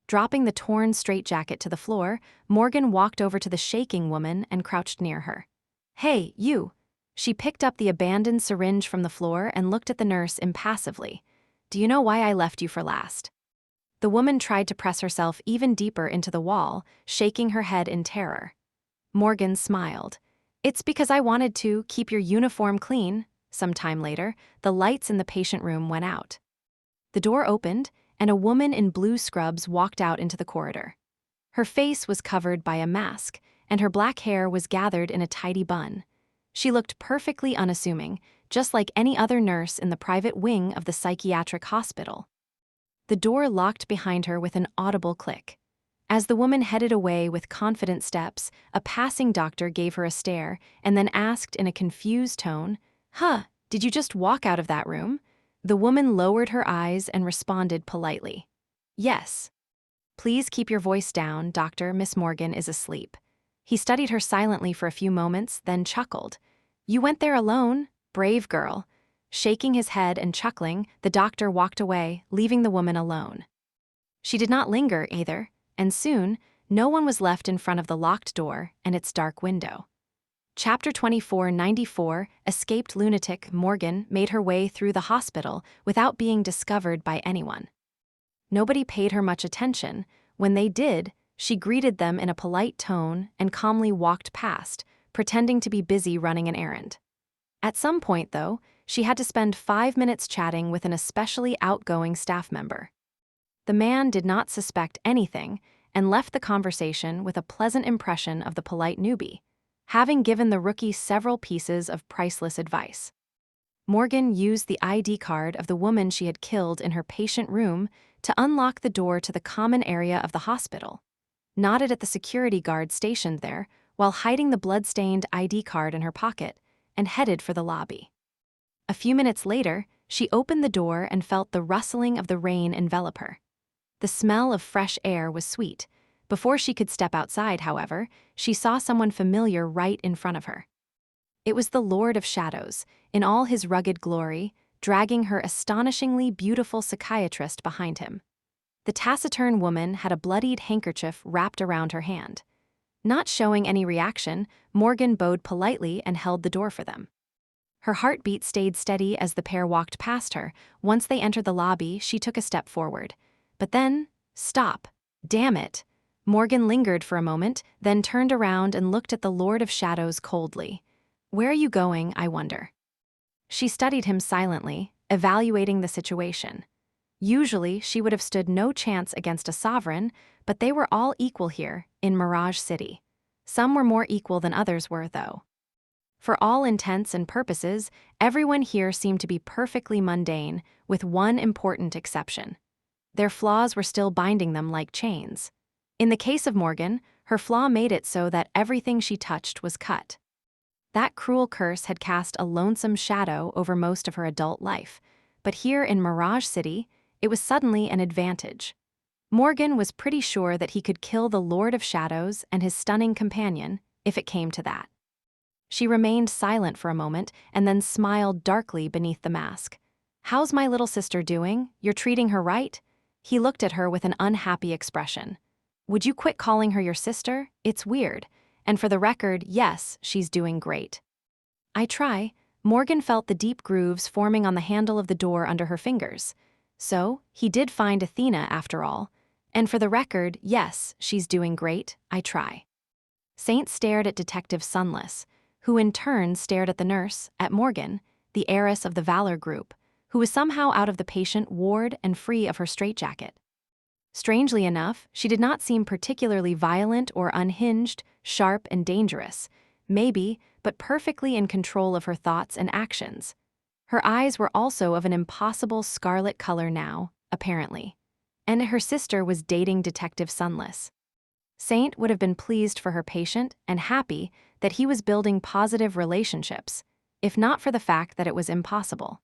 Dropping the torn straitjacket to the floor, Morgan walked over to the shaking woman and crouched near her. "Hey, you." She picked up the abandoned syringe from the floor and looked at the nurse impassively. "Do you know why I left you for last?" The woman tried to press herself even deeper into the wall, shaking her head in terror. Morgan smiled. "It's because I wanted to keep your uniform clean." Some time later, the lights in the patient room went out. The door opened, and a woman in blue scrubs walked out into the corridor. Her face was covered by a mask, and her black hair was gathered in a tidy bun. She looked perfectly unassuming, just like any other nurse in the private wing of the psychiatric hospital. The door locked behind her with an audible click. As the woman headed away with confident steps, a passing doctor gave her a stare and then asked in a confused tone, "Did you just walk out of that room?" The woman lowered her eyes and responded politely, "Yes." "Please keep your voice down, doctor. Miss Morgan is asleep." He studied her silently for a few moments, then chuckled. "You went there alone? Brave girl." Shaking his head and chuckling, the doctor walked away, leaving the woman alone. She did not linger either, and soon, no one was left in front of the locked door and its dark window. Chapter 2494, Escaped Lunatic Morgan made her way through the hospital without being discovered by anyone. Nobody paid her much attention. When they did, she greeted them in a polite tone and calmly walked past, pretending to be busy running an errand. At some point, though, she had to spend 5 minutes chatting with an especially outgoing staff member. The man did not suspect anything and left the conversation with a pleasant impression of the polite newbie, having given the rookie several pieces of priceless advice. Morgan used the ID card of the woman she had killed in her patient room to unlock the door to the common area of the hospital, nodded at the security guard stationed there while hiding the blood-stained ID card in her pocket, and headed for the lobby. A few minutes later, she opened the door and felt the rustling of the rain envelop her. The smell of fresh air was sweet. Before she could step outside, however, she saw someone familiar right in front of her. It was the Lord of Shadows, in all his rugged glory, dragging her astonishingly beautiful psychiatrist behind him. The taciturn woman had a bloodied handkerchief wrapped around her hand. Not showing any reaction, Morgan bowed politely and held the door for them. Her heartbeat stayed steady as the pair walked past her. Once they entered the lobby, she took a step forward. But then, stop. Damn it. Morgan lingered for a moment, then turned around and looked at the Lord of Shadows coldly. "Where are you going, I wonder?" She studied him silently, evaluating the situation. Usually, she would have stood no chance against a sovereign, but they were all equal here, in Mirage City. Some were more equal than others were, though. For all intents and purposes, everyone here seemed to be perfectly mundane, with one important exception. Their flaws were still binding them like chains. In the case of Morgan, her flaw made it so that everything she touched was cut. That cruel curse had cast a lonesome shadow over most of her adult life, but here in Mirage City, it was suddenly an advantage. Morgan was pretty sure that he could kill the Lord of Shadows and his stunning companion, if it came to that. She remained silent for a moment and then smiled darkly beneath the mask. "How's my little sister doing? You're treating her right?" He looked at her with an unhappy expression. "Would you quit calling her your sister? It's weird. And for the record, yes, she's doing great." "I try." Morgan felt the deep grooves forming on the handle of the door under her fingers. So, he did find Athena after all. "And for the record, yes, she's doing great. I try." Saint stared at Detective Sunless, who in turn stared at the nurse, at Morgan, the heiress of the Valor Group, who was somehow out of the patient ward and free of her straitjacket. Strangely enough, she did not seem particularly violent or unhinged, sharp and dangerous. Maybe, but perfectly in control of her thoughts and actions. Her eyes were also of an impossible scarlet color now, apparently. And her sister was dating Detective Sunless. Saint would have been pleased for her patient and happy that he was building positive relationships, if not for the fact that it was impossible.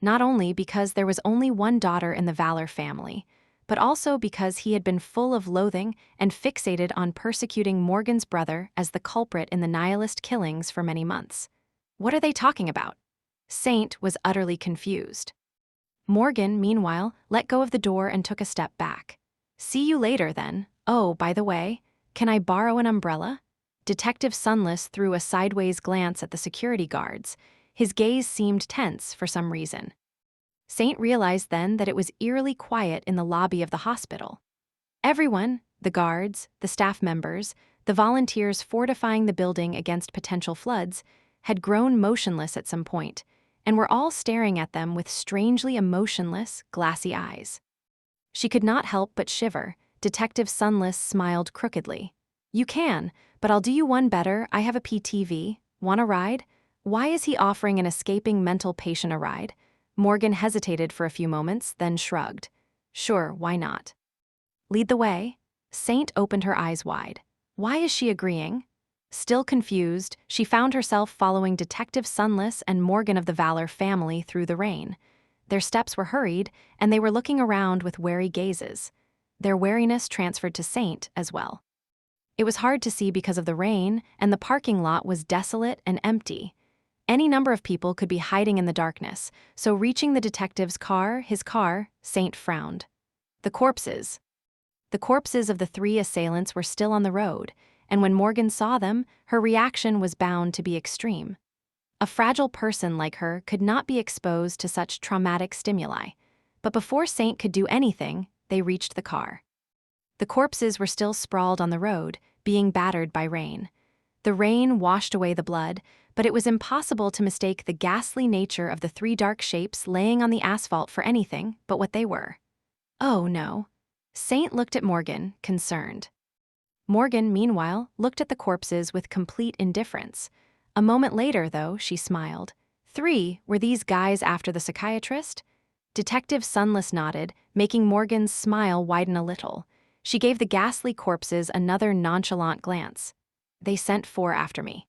Not only because there was only one daughter in the Valor family, but also because he had been full of loathing and fixated on persecuting Morgan's brother as the culprit in the nihilist killings for many months. What are they talking about? Saint was utterly confused. Morgan, meanwhile, let go of the door and took a step back. See you later, then. Oh, by the way, can I borrow an umbrella? Detective Sunless threw a sideways glance at the security guards. His gaze seemed tense for some reason. Saint realized then that it was eerily quiet in the lobby of the hospital. Everyone, the guards, the staff members, the volunteers fortifying the building against potential floods, had grown motionless at some point, and were all staring at them with strangely emotionless, glassy eyes. She could not help but shiver. Detective Sunless smiled crookedly. You can, but I'll do you one better. I have a PTV. Want a ride? Why is he offering an escaping mental patient a ride? Morgan hesitated for a few moments, then shrugged. Sure, why not? Lead the way. Saint opened her eyes wide. Why is she agreeing? Still confused, she found herself following Detective Sunless and Morgan of the Valor family through the rain. Their steps were hurried, and they were looking around with wary gazes. Their wariness transferred to Saint as well. It was hard to see because of the rain, and the parking lot was desolate and empty. Any number of people could be hiding in the darkness, so reaching the detective's car, his car, Saint frowned. The corpses. The corpses of the three assailants were still on the road, and when Morgan saw them, her reaction was bound to be extreme. A fragile person like her could not be exposed to such traumatic stimuli. But before Saint could do anything, they reached the car. The corpses were still sprawled on the road, being battered by rain. The rain washed away the blood, but it was impossible to mistake the ghastly nature of the three dark shapes laying on the asphalt for anything but what they were. Oh, no. Saint looked at Morgan, concerned. Morgan, meanwhile, looked at the corpses with complete indifference. A moment later, though, she smiled. Three, were these guys after the psychiatrist? Detective Sunless nodded, making Morgan's smile widen a little. She gave the ghastly corpses another nonchalant glance. They sent 4 after me.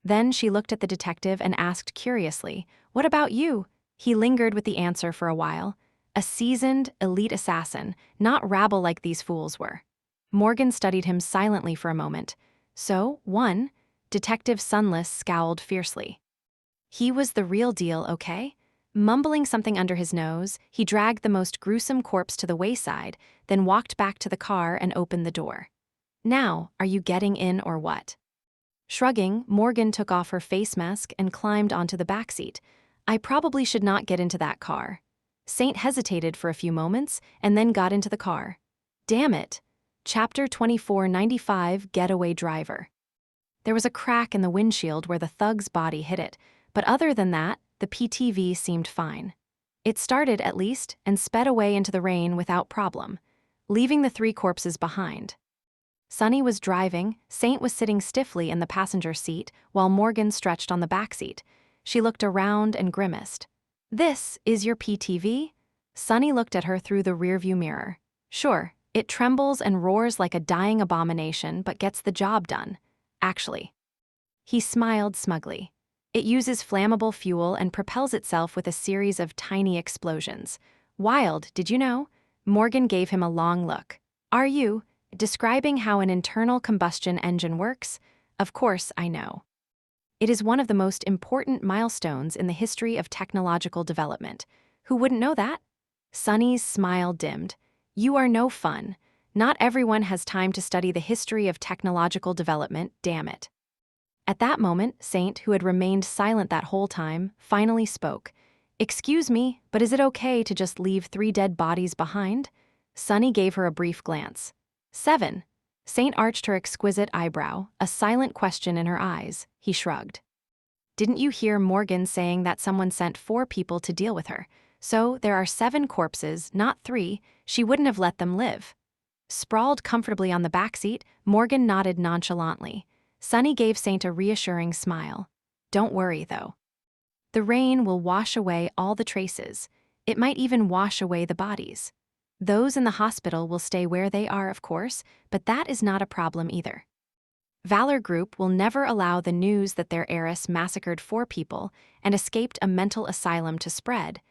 Then she looked at the detective and asked curiously, What about you? He lingered with the answer for a while. A seasoned, elite assassin, not rabble like these fools were. Morgan studied him silently for a moment. So, 1, Detective Sunless scowled fiercely. He was the real deal, okay? Mumbling something under his nose, he dragged the most gruesome corpse to the wayside, then walked back to the car and opened the door. Now, are you getting in or what? Shrugging, Morgan took off her face mask and climbed onto the backseat. I probably should not get into that car. Saint hesitated for a few moments and then got into the car. Damn it. Chapter 2495, Getaway Driver. There was a crack in the windshield where the thug's body hit it, but other than that, the PTV seemed fine. It started, at least, and sped away into the rain without problem, leaving the 3 corpses behind. Sunny was driving, Saint was sitting stiffly in the passenger seat, while Morgan stretched on the back seat. She looked around and grimaced. This is your PTV? Sunny looked at her through the rearview mirror. Sure, it trembles and roars like a dying abomination, but gets the job done. Actually. He smiled smugly. It uses flammable fuel and propels itself with a series of tiny explosions. Wild, did you know? Morgan gave him a long look. Are you describing how an internal combustion engine works? Of course I know. It is one of the most important milestones in the history of technological development. Who wouldn't know that? Sunny's smile dimmed. You are no fun. Not everyone has time to study the history of technological development, damn it. At that moment, Saint, who had remained silent that whole time, finally spoke. Excuse me, but is it okay to just leave 3 dead bodies behind? Sunny gave her a brief glance. 7. Saint arched her exquisite eyebrow, a silent question in her eyes. He shrugged. Didn't you hear Morgan saying that someone sent 4 people to deal with her? So there are 7 corpses, not 3. She wouldn't have let them live. Sprawled comfortably on the backseat, Morgan nodded nonchalantly. Sunny gave Saint a reassuring smile. Don't worry, though. The rain will wash away all the traces. It might even wash away the bodies. Those in the hospital will stay where they are, of course, but that is not a problem either. Valor Group will never allow the news that their heiress massacred 4 people and escaped a mental asylum to spread.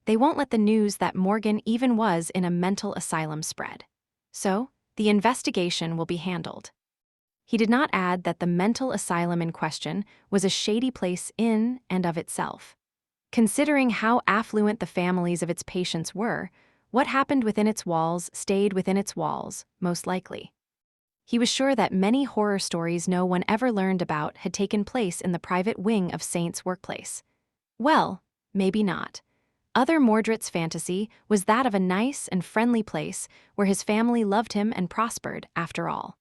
They won't let the news that Morgan even was in a mental asylum spread. So, the investigation will be handled. He did not add that the mental asylum in question was a shady place in and of itself. Considering how affluent the families of its patients were, what happened within its walls stayed within its walls, most likely. He was sure that many horror stories no one ever learned about had taken place in the private wing of Saint's workplace. Well, maybe not. Other Mordred's fantasy was that of a nice and friendly place where his family loved him and prospered, after all.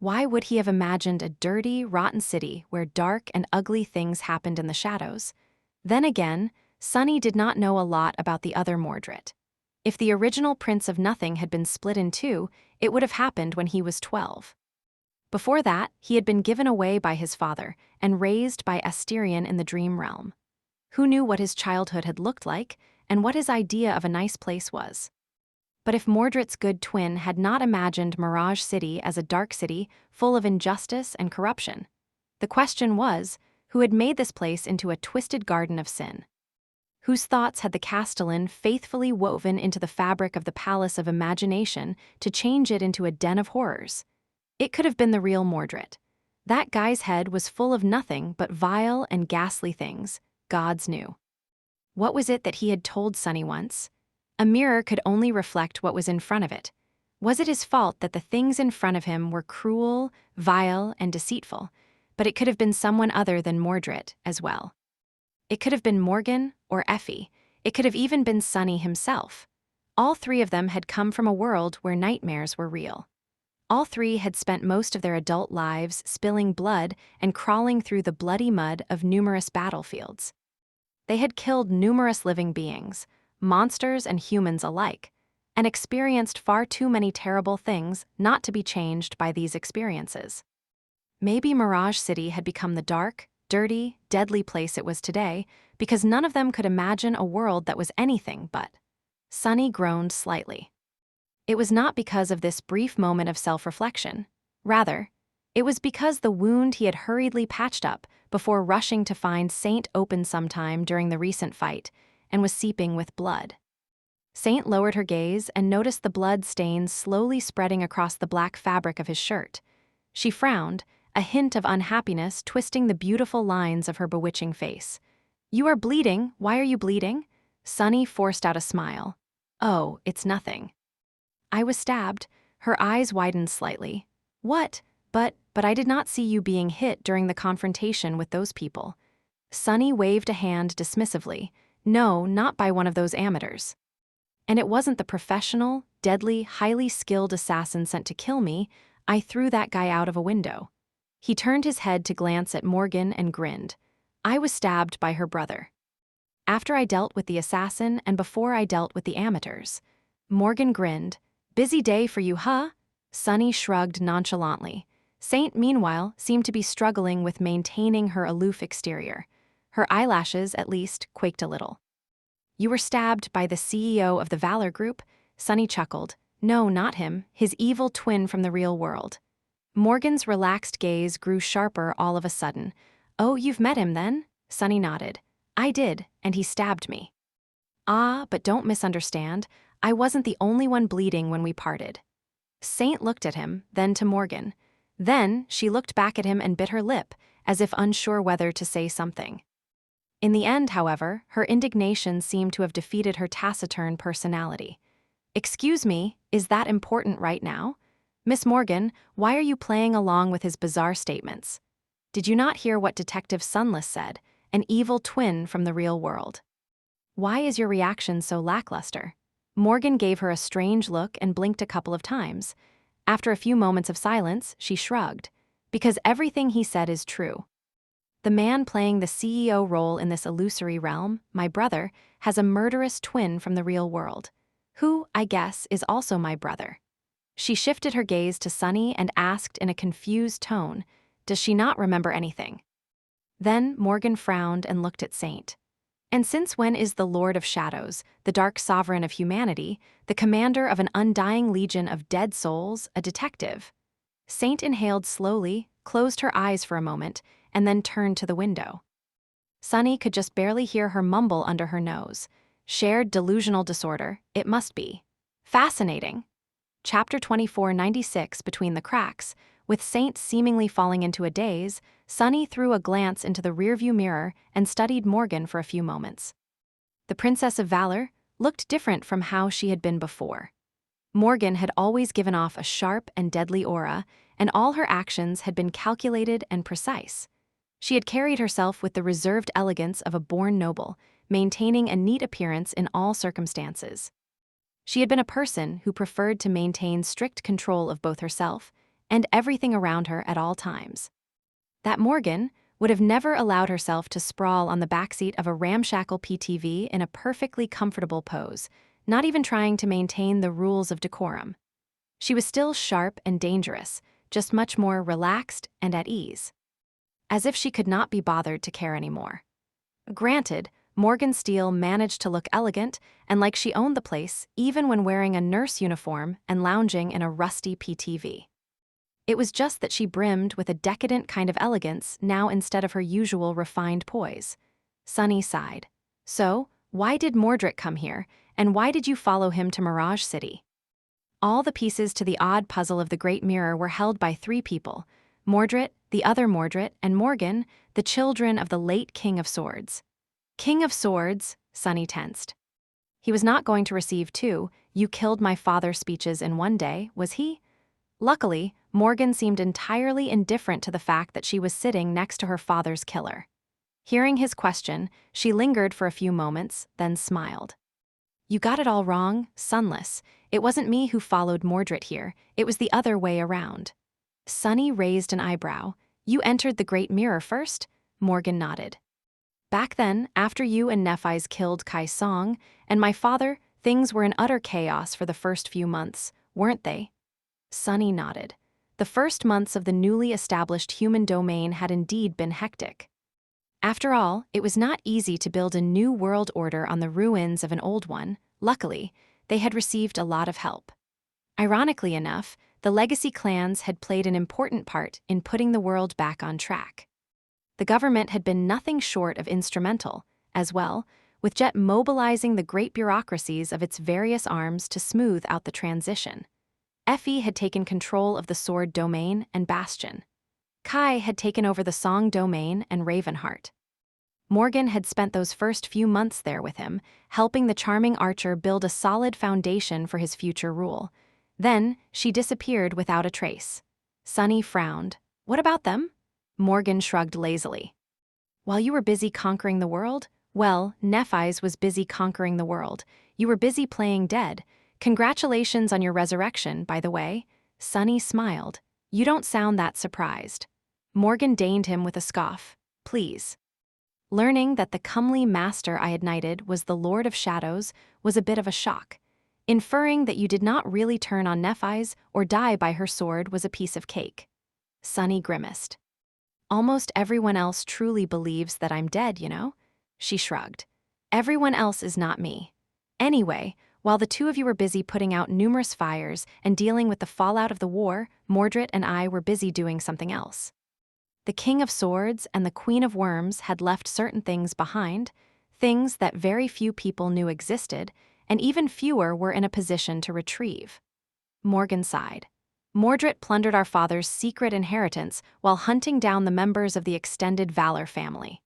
Why would he have imagined a dirty, rotten city where dark and ugly things happened in the shadows? Then again, Sunny did not know a lot about the other Mordred. If the original Prince of Nothing had been split in 2, it would have happened when he was 12. Before that, he had been given away by his father and raised by Asterion in the dream realm. Who knew what his childhood had looked like and what his idea of a nice place was? But if Mordred's good twin had not imagined Mirage City as a dark city full of injustice and corruption, the question was, who had made this place into a twisted garden of sin? Whose thoughts had the Castellan faithfully woven into the fabric of the palace of imagination to change it into a den of horrors? It could have been the real Mordred. That guy's head was full of nothing but vile and ghastly things, gods knew. What was it that he had told Sunny once? A mirror could only reflect what was in front of it. Was it his fault that the things in front of him were cruel, vile, and deceitful? But it could have been someone other than Mordred as well. It could have been Morgan or Effie. It could have even been Sunny himself. All 3 of them had come from a world where nightmares were real. All 3 had spent most of their adult lives spilling blood and crawling through the bloody mud of numerous battlefields. They had killed numerous living beings, monsters and humans alike, and experienced far too many terrible things not to be changed by these experiences. Maybe Mirage City had become the dark, dirty, deadly place it was today because none of them could imagine a world that was anything but. Sunny groaned slightly. It was not because of this brief moment of self-reflection. Rather, it was because the wound he had hurriedly patched up before rushing to find Saint open sometime during the recent fight and was seeping with blood. Saint lowered her gaze and noticed the blood stains slowly spreading across the black fabric of his shirt. She frowned, a hint of unhappiness twisting the beautiful lines of her bewitching face. "You are bleeding. Why are you bleeding?" Sunny forced out a smile. "Oh, it's nothing." "I was stabbed." Her eyes widened slightly. "What? But I did not see you being hit during the confrontation with those people." Sunny waved a hand dismissively. "No, not by one of those amateurs. And it wasn't the professional, deadly, highly skilled assassin sent to kill me. I threw that guy out of a window." He turned his head to glance at Morgan and grinned. "I was stabbed by her brother. After I dealt with the assassin and before I dealt with the amateurs." Morgan grinned. "Busy day for you, huh?" Sunny shrugged nonchalantly. Saint, meanwhile, seemed to be struggling with maintaining her aloof exterior. Her eyelashes, at least, quaked a little. "You were stabbed by the CEO of the Valor Group?" Sunny chuckled. "No, not him, his evil twin from the real world." Morgan's relaxed gaze grew sharper all of a sudden. "Oh, you've met him then?" Sunny nodded. "I did, and he stabbed me." "Ah, but don't misunderstand. I wasn't the only one bleeding when we parted." Saint looked at him, then to Morgan. Then she looked back at him and bit her lip, as if unsure whether to say something. In the end, however, her indignation seemed to have defeated her taciturn personality. "Excuse me, is that important right now? Miss Morgan, why are you playing along with his bizarre statements? Did you not hear what Detective Sunless said, an evil twin from the real world? Why is your reaction so lackluster?" Morgan gave her a strange look and blinked a couple of times. After a few moments of silence, she shrugged. "Because everything he said is true." The man playing the CEO role in this illusory realm, my brother, has a murderous twin from the real world, who, I guess, is also my brother. She shifted her gaze to Sunny and asked in a confused tone, "Does she not remember anything?" Then Morgan frowned and looked at Saint. "And since when is the Lord of Shadows, the dark sovereign of humanity, the commander of an undying legion of dead souls, a detective?" Saint inhaled slowly, closed her eyes for a moment, and then turned to the window. Sunny could just barely hear her mumble under her nose. "Shared delusional disorder, it must be. Fascinating." Chapter 2496 Between the Cracks. With Saint seemingly falling into a daze, Sunny threw a glance into the rearview mirror and studied Morgan for a few moments. The Princess of Valor looked different from how she had been before. Morgan had always given off a sharp and deadly aura, and all her actions had been calculated and precise. She had carried herself with the reserved elegance of a born noble, maintaining a neat appearance in all circumstances. She had been a person who preferred to maintain strict control of both herself and everything around her at all times. That Morgan would have never allowed herself to sprawl on the backseat of a ramshackle PTV in a perfectly comfortable pose, not even trying to maintain the rules of decorum. She was still sharp and dangerous, just much more relaxed and at ease. As if she could not be bothered to care anymore. Granted, Morgan Steele managed to look elegant and like she owned the place, even when wearing a nurse uniform and lounging in a rusty PTV. It was just that she brimmed with a decadent kind of elegance now instead of her usual refined poise. Sunny sighed. "So, why did Mordred come here, and why did you follow him to Mirage City?" All the pieces to the odd puzzle of the Great Mirror were held by three people: Mordred, the other Mordred, and Morgan, the children of the late King of Swords. King of Swords, Sunny tensed. He was not going to receive two "you killed my father" speeches in one day, was he? Luckily, Morgan seemed entirely indifferent to the fact that she was sitting next to her father's killer. Hearing his question, she lingered for a few moments, then smiled. "You got it all wrong, Sunless. It wasn't me who followed Mordred here, it was the other way around." Sunny raised an eyebrow. "You entered the Great Mirror first?" Morgan nodded. "Back then, after you and Nephis killed Kai Song and my father, things were in utter chaos for the first few months, weren't they?" Sunny nodded. The first months of the newly established human domain had indeed been hectic. After all, it was not easy to build a new world order on the ruins of an old one. Luckily, they had received a lot of help. Ironically enough, the legacy clans had played an important part in putting the world back on track. The government had been nothing short of instrumental, as well, with Jet mobilizing the great bureaucracies of its various arms to smooth out the transition. Effie had taken control of the Sword Domain and Bastion. Kai had taken over the Song Domain and Ravenheart. Morgan had spent those first few months there with him, helping the charming archer build a solid foundation for his future rule. Then, she disappeared without a trace. Sunny frowned. "What about them?" Morgan shrugged lazily. "While you were busy conquering the world? Well, Nephis was busy conquering the world. You were busy playing dead. Congratulations on your resurrection, by the way." Sunny smiled. "You don't sound that surprised." Morgan deigned him with a scoff. "Please." Learning that the comely master I had knighted was the Lord of Shadows was a bit of a shock. Inferring that you did not really turn on Nephis or die by her sword was a piece of cake. Sunny grimaced. "Almost everyone else truly believes that I'm dead, you know?" She shrugged. "Everyone else is not me. Anyway, while the two of you were busy putting out numerous fires and dealing with the fallout of the war, Mordred and I were busy doing something else. The King of Swords and the Queen of Worms had left certain things behind, things that very few people knew existed, and even fewer were in a position to retrieve." Morgan sighed. "Mordred plundered our father's secret inheritance while hunting down the members of the extended Valor family.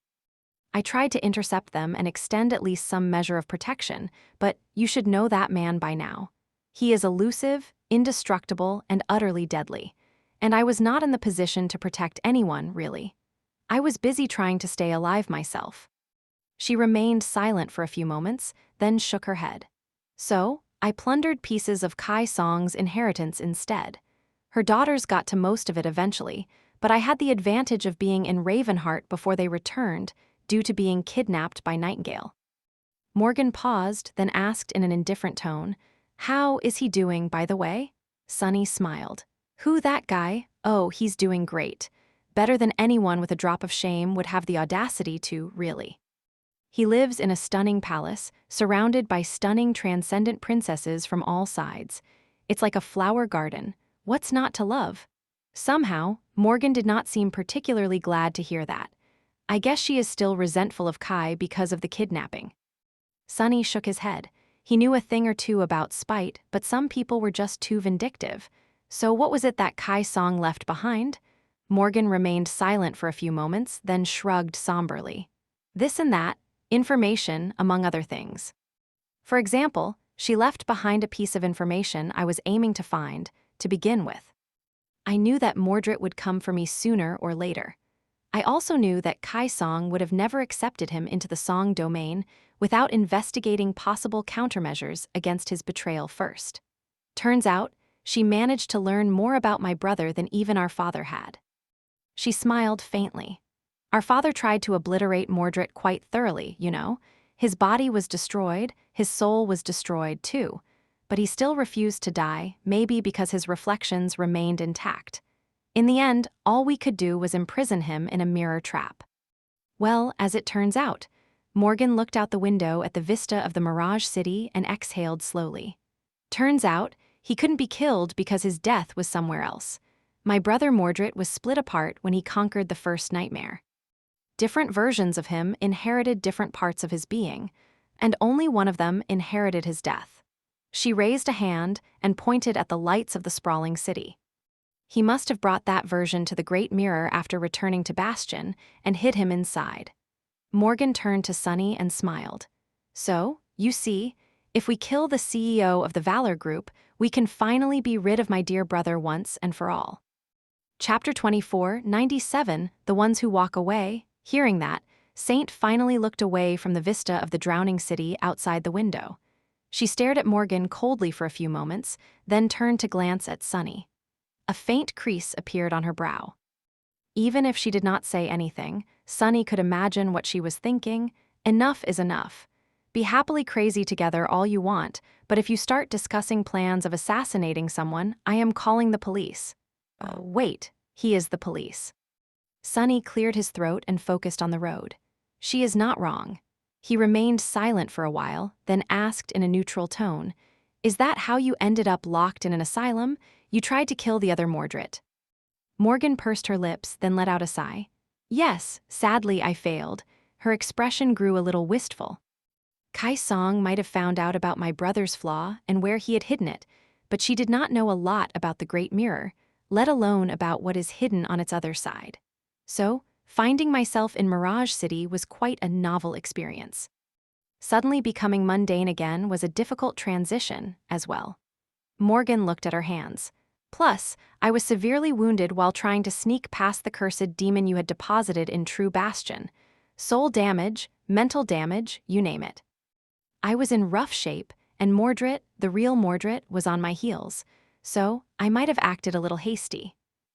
I tried to intercept them and extend at least some measure of protection, but you should know that man by now. He is elusive, indestructible, and utterly deadly, and I was not in the position to protect anyone, really. I was busy trying to stay alive myself." She remained silent for a few moments, then shook her head. "So, I plundered pieces of Kai Song's inheritance instead. Her daughters got to most of it eventually, but I had the advantage of being in Ravenheart before they returned, due to being kidnapped by Nightingale. Morgan paused, then asked in an indifferent tone, "How is he doing, by the way?" Sunny smiled. "Who, that guy? Oh, he's doing great. Better than anyone with a drop of shame would have the audacity to, really. He lives in a stunning palace, surrounded by stunning transcendent princesses from all sides. It's like a flower garden. What's not to love?" Somehow, Morgan did not seem particularly glad to hear that. I guess she is still resentful of Kai because of the kidnapping. Sunny shook his head. He knew a thing or two about spite, but some people were just too vindictive. So what was it that Kai Song left behind? Morgan remained silent for a few moments, then shrugged somberly. This and that, information, among other things. For example, she left behind a piece of information I was aiming to find, to begin with. I knew that Mordred would come for me sooner or later. I also knew that Kai Song would have never accepted him into the Song domain without investigating possible countermeasures against his betrayal first. Turns out, she managed to learn more about my brother than even our father had. She smiled faintly. Our father tried to obliterate Mordred quite thoroughly, you know. His body was destroyed, his soul was destroyed too, but he still refused to die, maybe because his reflections remained intact. In the end, all we could do was imprison him in a mirror trap. Well, as it turns out, Morgan looked out the window at the vista of the Mirage City and exhaled slowly. Turns out, he couldn't be killed because his death was somewhere else. My brother Mordred was split apart when he conquered the first nightmare. Different versions of him inherited different parts of his being, and only one of them inherited his death. She raised a hand and pointed at the lights of the sprawling city. He must have brought that version to the Great Mirror after returning to Bastion and hid him inside. Morgan turned to Sunny and smiled. So, you see, if we kill the CEO of the Valor Group, we can finally be rid of my dear brother once and for all. Chapter 24, 97, The Ones Who Walk Away. Hearing that, Saint finally looked away from the vista of the drowning city outside the window. She stared at Morgan coldly for a few moments, then turned to glance at Sunny. A faint crease appeared on her brow. Even if she did not say anything, Sunny could imagine what she was thinking. Enough is enough. Be happily crazy together all you want, but if you start discussing plans of assassinating someone, I am calling the police. Oh, wait, he is the police. Sunny cleared his throat and focused on the road. She is not wrong. He remained silent for a while, then asked in a neutral tone, "Is that how you ended up locked in an asylum? You tried to kill the other Mordred." Morgan pursed her lips, then let out a sigh. "Yes, sadly I failed." Her expression grew a little wistful. Kai Song might have found out about my brother's Flaw and where he had hidden it, but she did not know a lot about the Great Mirror, let alone about what is hidden on its other side. So, finding myself in Mirage City was quite a novel experience. Suddenly becoming mundane again was a difficult transition, as well. Morgan looked at her hands. "Plus, I was severely wounded while trying to sneak past the cursed demon you had deposited in True Bastion. Soul damage, mental damage, you name it. I was in rough shape, and Mordred, the real Mordred, was on my heels, so I might have acted a little hasty."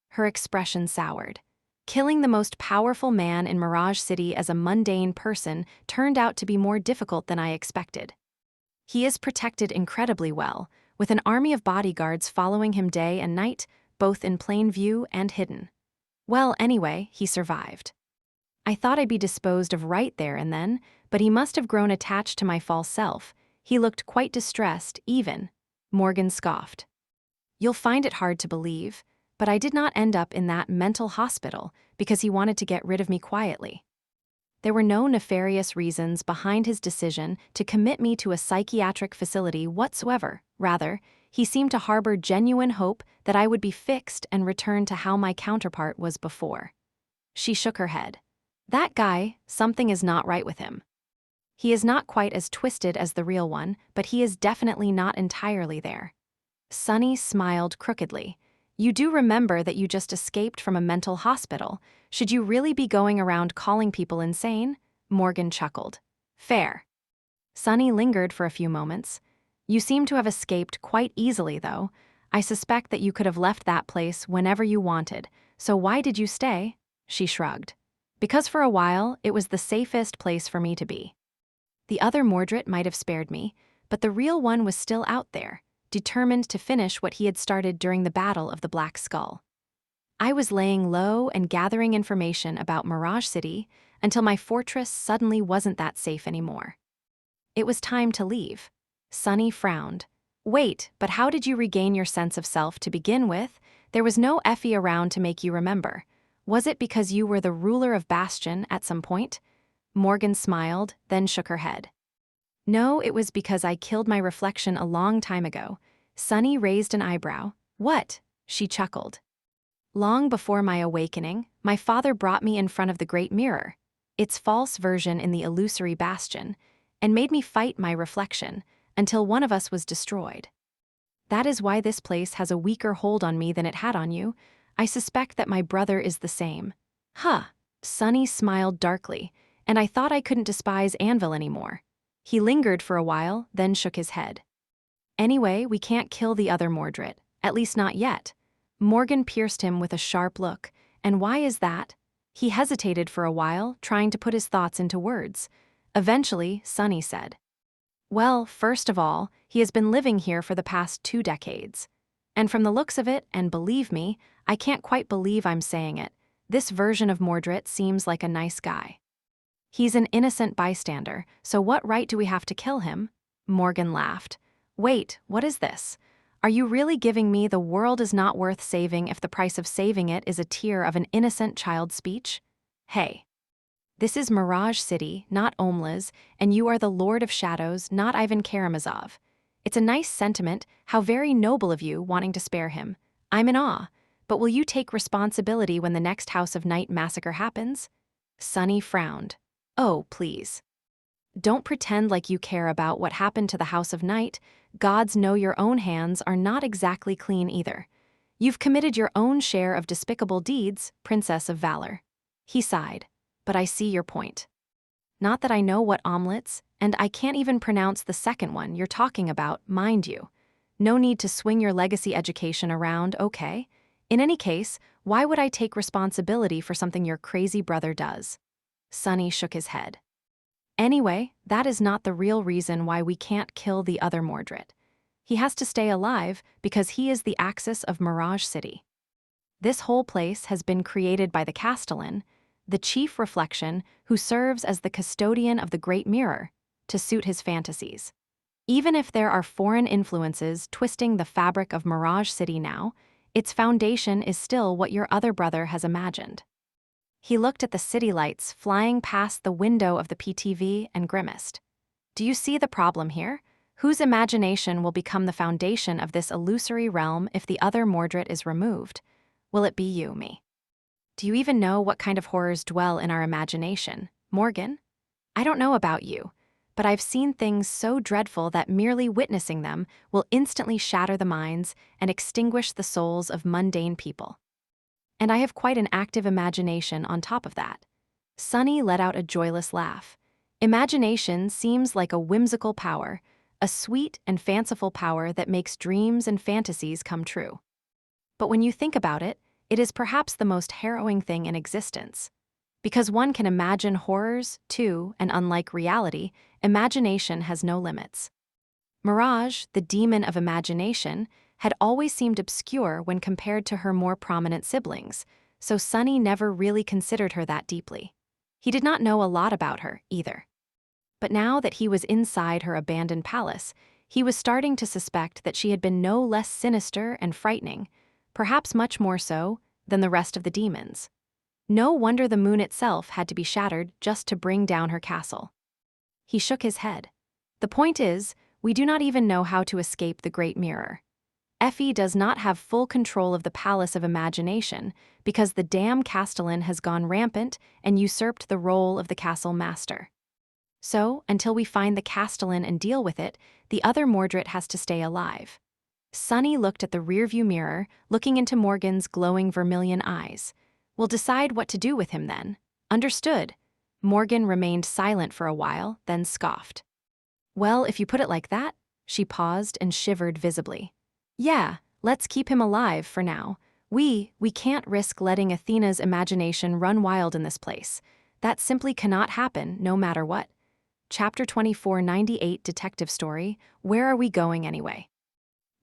Her expression soured. Killing the most powerful man in Mirage City as a mundane person turned out to be more difficult than I expected. He is protected incredibly well, with an army of bodyguards following him day and night, both in plain view and hidden. Well, anyway, he survived. I thought I'd be disposed of right there and then, but he must have grown attached to my false self. He looked quite distressed, even. Morgan scoffed. "You'll find it hard to believe, but I did not end up in that mental hospital because he wanted to get rid of me quietly. There were no nefarious reasons behind his decision to commit me to a psychiatric facility whatsoever. Rather, he seemed to harbor genuine hope that I would be fixed and return to how my counterpart was before." She shook her head. "That guy, something is not right with him. He is not quite as twisted as the real one, but he is definitely not entirely there." Sunny smiled crookedly. "You do remember that you just escaped from a mental hospital. Should you really be going around calling people insane?" Morgan chuckled. "Fair." Sunny lingered for a few moments. "You seem to have escaped quite easily, though. I suspect that you could have left that place whenever you wanted, So why did you stay? She shrugged. Because for a while, it was the safest place for me to be. The other Mordred might have spared me, but the real one was still out there, determined to finish what he had started during the Battle of the Black Skull. I was laying low and gathering information about Mirage City until my fortress suddenly wasn't that safe anymore. It was time to leave. Sunny frowned. Wait, but how did you regain your sense of self to begin with? There was no Effie around to make you remember. Was it because you were the ruler of Bastion at some point? Morgan smiled, then shook her head. No, it was because I killed my reflection a long time ago. Sunny raised an eyebrow. What? She chuckled. Long before my awakening, my father brought me in front of the Great Mirror, its false version in the illusory Bastion, and made me fight my reflection until one of us was destroyed. That is why this place has a weaker hold on me than it had on you. I suspect that my brother is the same. Huh. Sunny smiled darkly, and I thought I couldn't despise Anvil anymore. He lingered for a while, then shook his head. Anyway, we can't kill the other Mordred, at least not yet. Morgan pierced him with a sharp look. And why is that? He hesitated for a while, trying to put his thoughts into words. Eventually, Sunny said, well, first of all, he has been living here for the past 2 decades. And from the looks of it, and believe me, I can't quite believe I'm saying it, this version of Mordred seems like a nice guy. He's an innocent bystander, so what right do we have to kill him? Morgan laughed. Wait, what is this? Are you really giving me the world is not worth saving if the price of saving it is a tear of an innocent child's speech? Hey. This is Mirage City, not Omla's, and you are the Lord of Shadows, not Ivan Karamazov. It's a nice sentiment, how very noble of you wanting to spare him. I'm in awe, but will you take responsibility when the next House of Night massacre happens? Sunny frowned. Oh, please. Don't pretend like you care about what happened to the House of Night. Gods know your own hands are not exactly clean either. You've committed your own share of despicable deeds, Princess of Valor. He sighed. But I see your point. Not that I know what omelets, and I can't even pronounce the second one you're talking about, mind you. No need to swing your legacy education around, okay? In any case, why would I take responsibility for something your crazy brother does? Sunny shook his head. Anyway, that is not the real reason why we can't kill the other Mordred. He has to stay alive because he is the axis of Mirage City. This whole place has been created by the Castellan, the chief reflection who serves as the custodian of the Great Mirror, to suit his fantasies. Even if there are foreign influences twisting the fabric of Mirage City now, its foundation is still what your other brother has imagined. He looked at the city lights flying past the window of the PTV and grimaced. Do you see the problem here? Whose imagination will become the foundation of this illusory realm if the other Mordred is removed? Will it be you, me? Do you even know what kind of horrors dwell in our imagination, Morgan? I don't know about you, but I've seen things so dreadful that merely witnessing them will instantly shatter the minds and extinguish the souls of mundane people. And I have quite an active imagination on top of that. Sunny let out a joyless laugh. Imagination seems like a whimsical power, a sweet and fanciful power that makes dreams and fantasies come true. But when you think about it, it is perhaps the most harrowing thing in existence. Because one can imagine horrors, too, and unlike reality, imagination has no limits. Mirage, the demon of imagination, had always seemed obscure when compared to her more prominent siblings, so Sunny never really considered her that deeply. He did not know a lot about her, either. But now that he was inside her abandoned palace, he was starting to suspect that she had been no less sinister and frightening, perhaps much more so, than the rest of the demons. No wonder the moon itself had to be shattered just to bring down her castle. He shook his head. The point is, we do not even know how to escape the Great Mirror. Effie does not have full control of the Palace of Imagination because the damn Castellan has gone rampant and usurped the role of the castle master. So, until we find the Castellan and deal with it, the other Mordred has to stay alive. Sunny looked at the rearview mirror, looking into Morgan's glowing vermilion eyes. We'll decide what to do with him then. Understood. Morgan remained silent for a while, then scoffed. Well, if you put it like that, she paused and shivered visibly. Yeah, let's keep him alive for now. We can't risk letting Athena's imagination run wild in this place. That simply cannot happen, no matter what. Chapter 2498 Detective Story, Where Are We Going Anyway?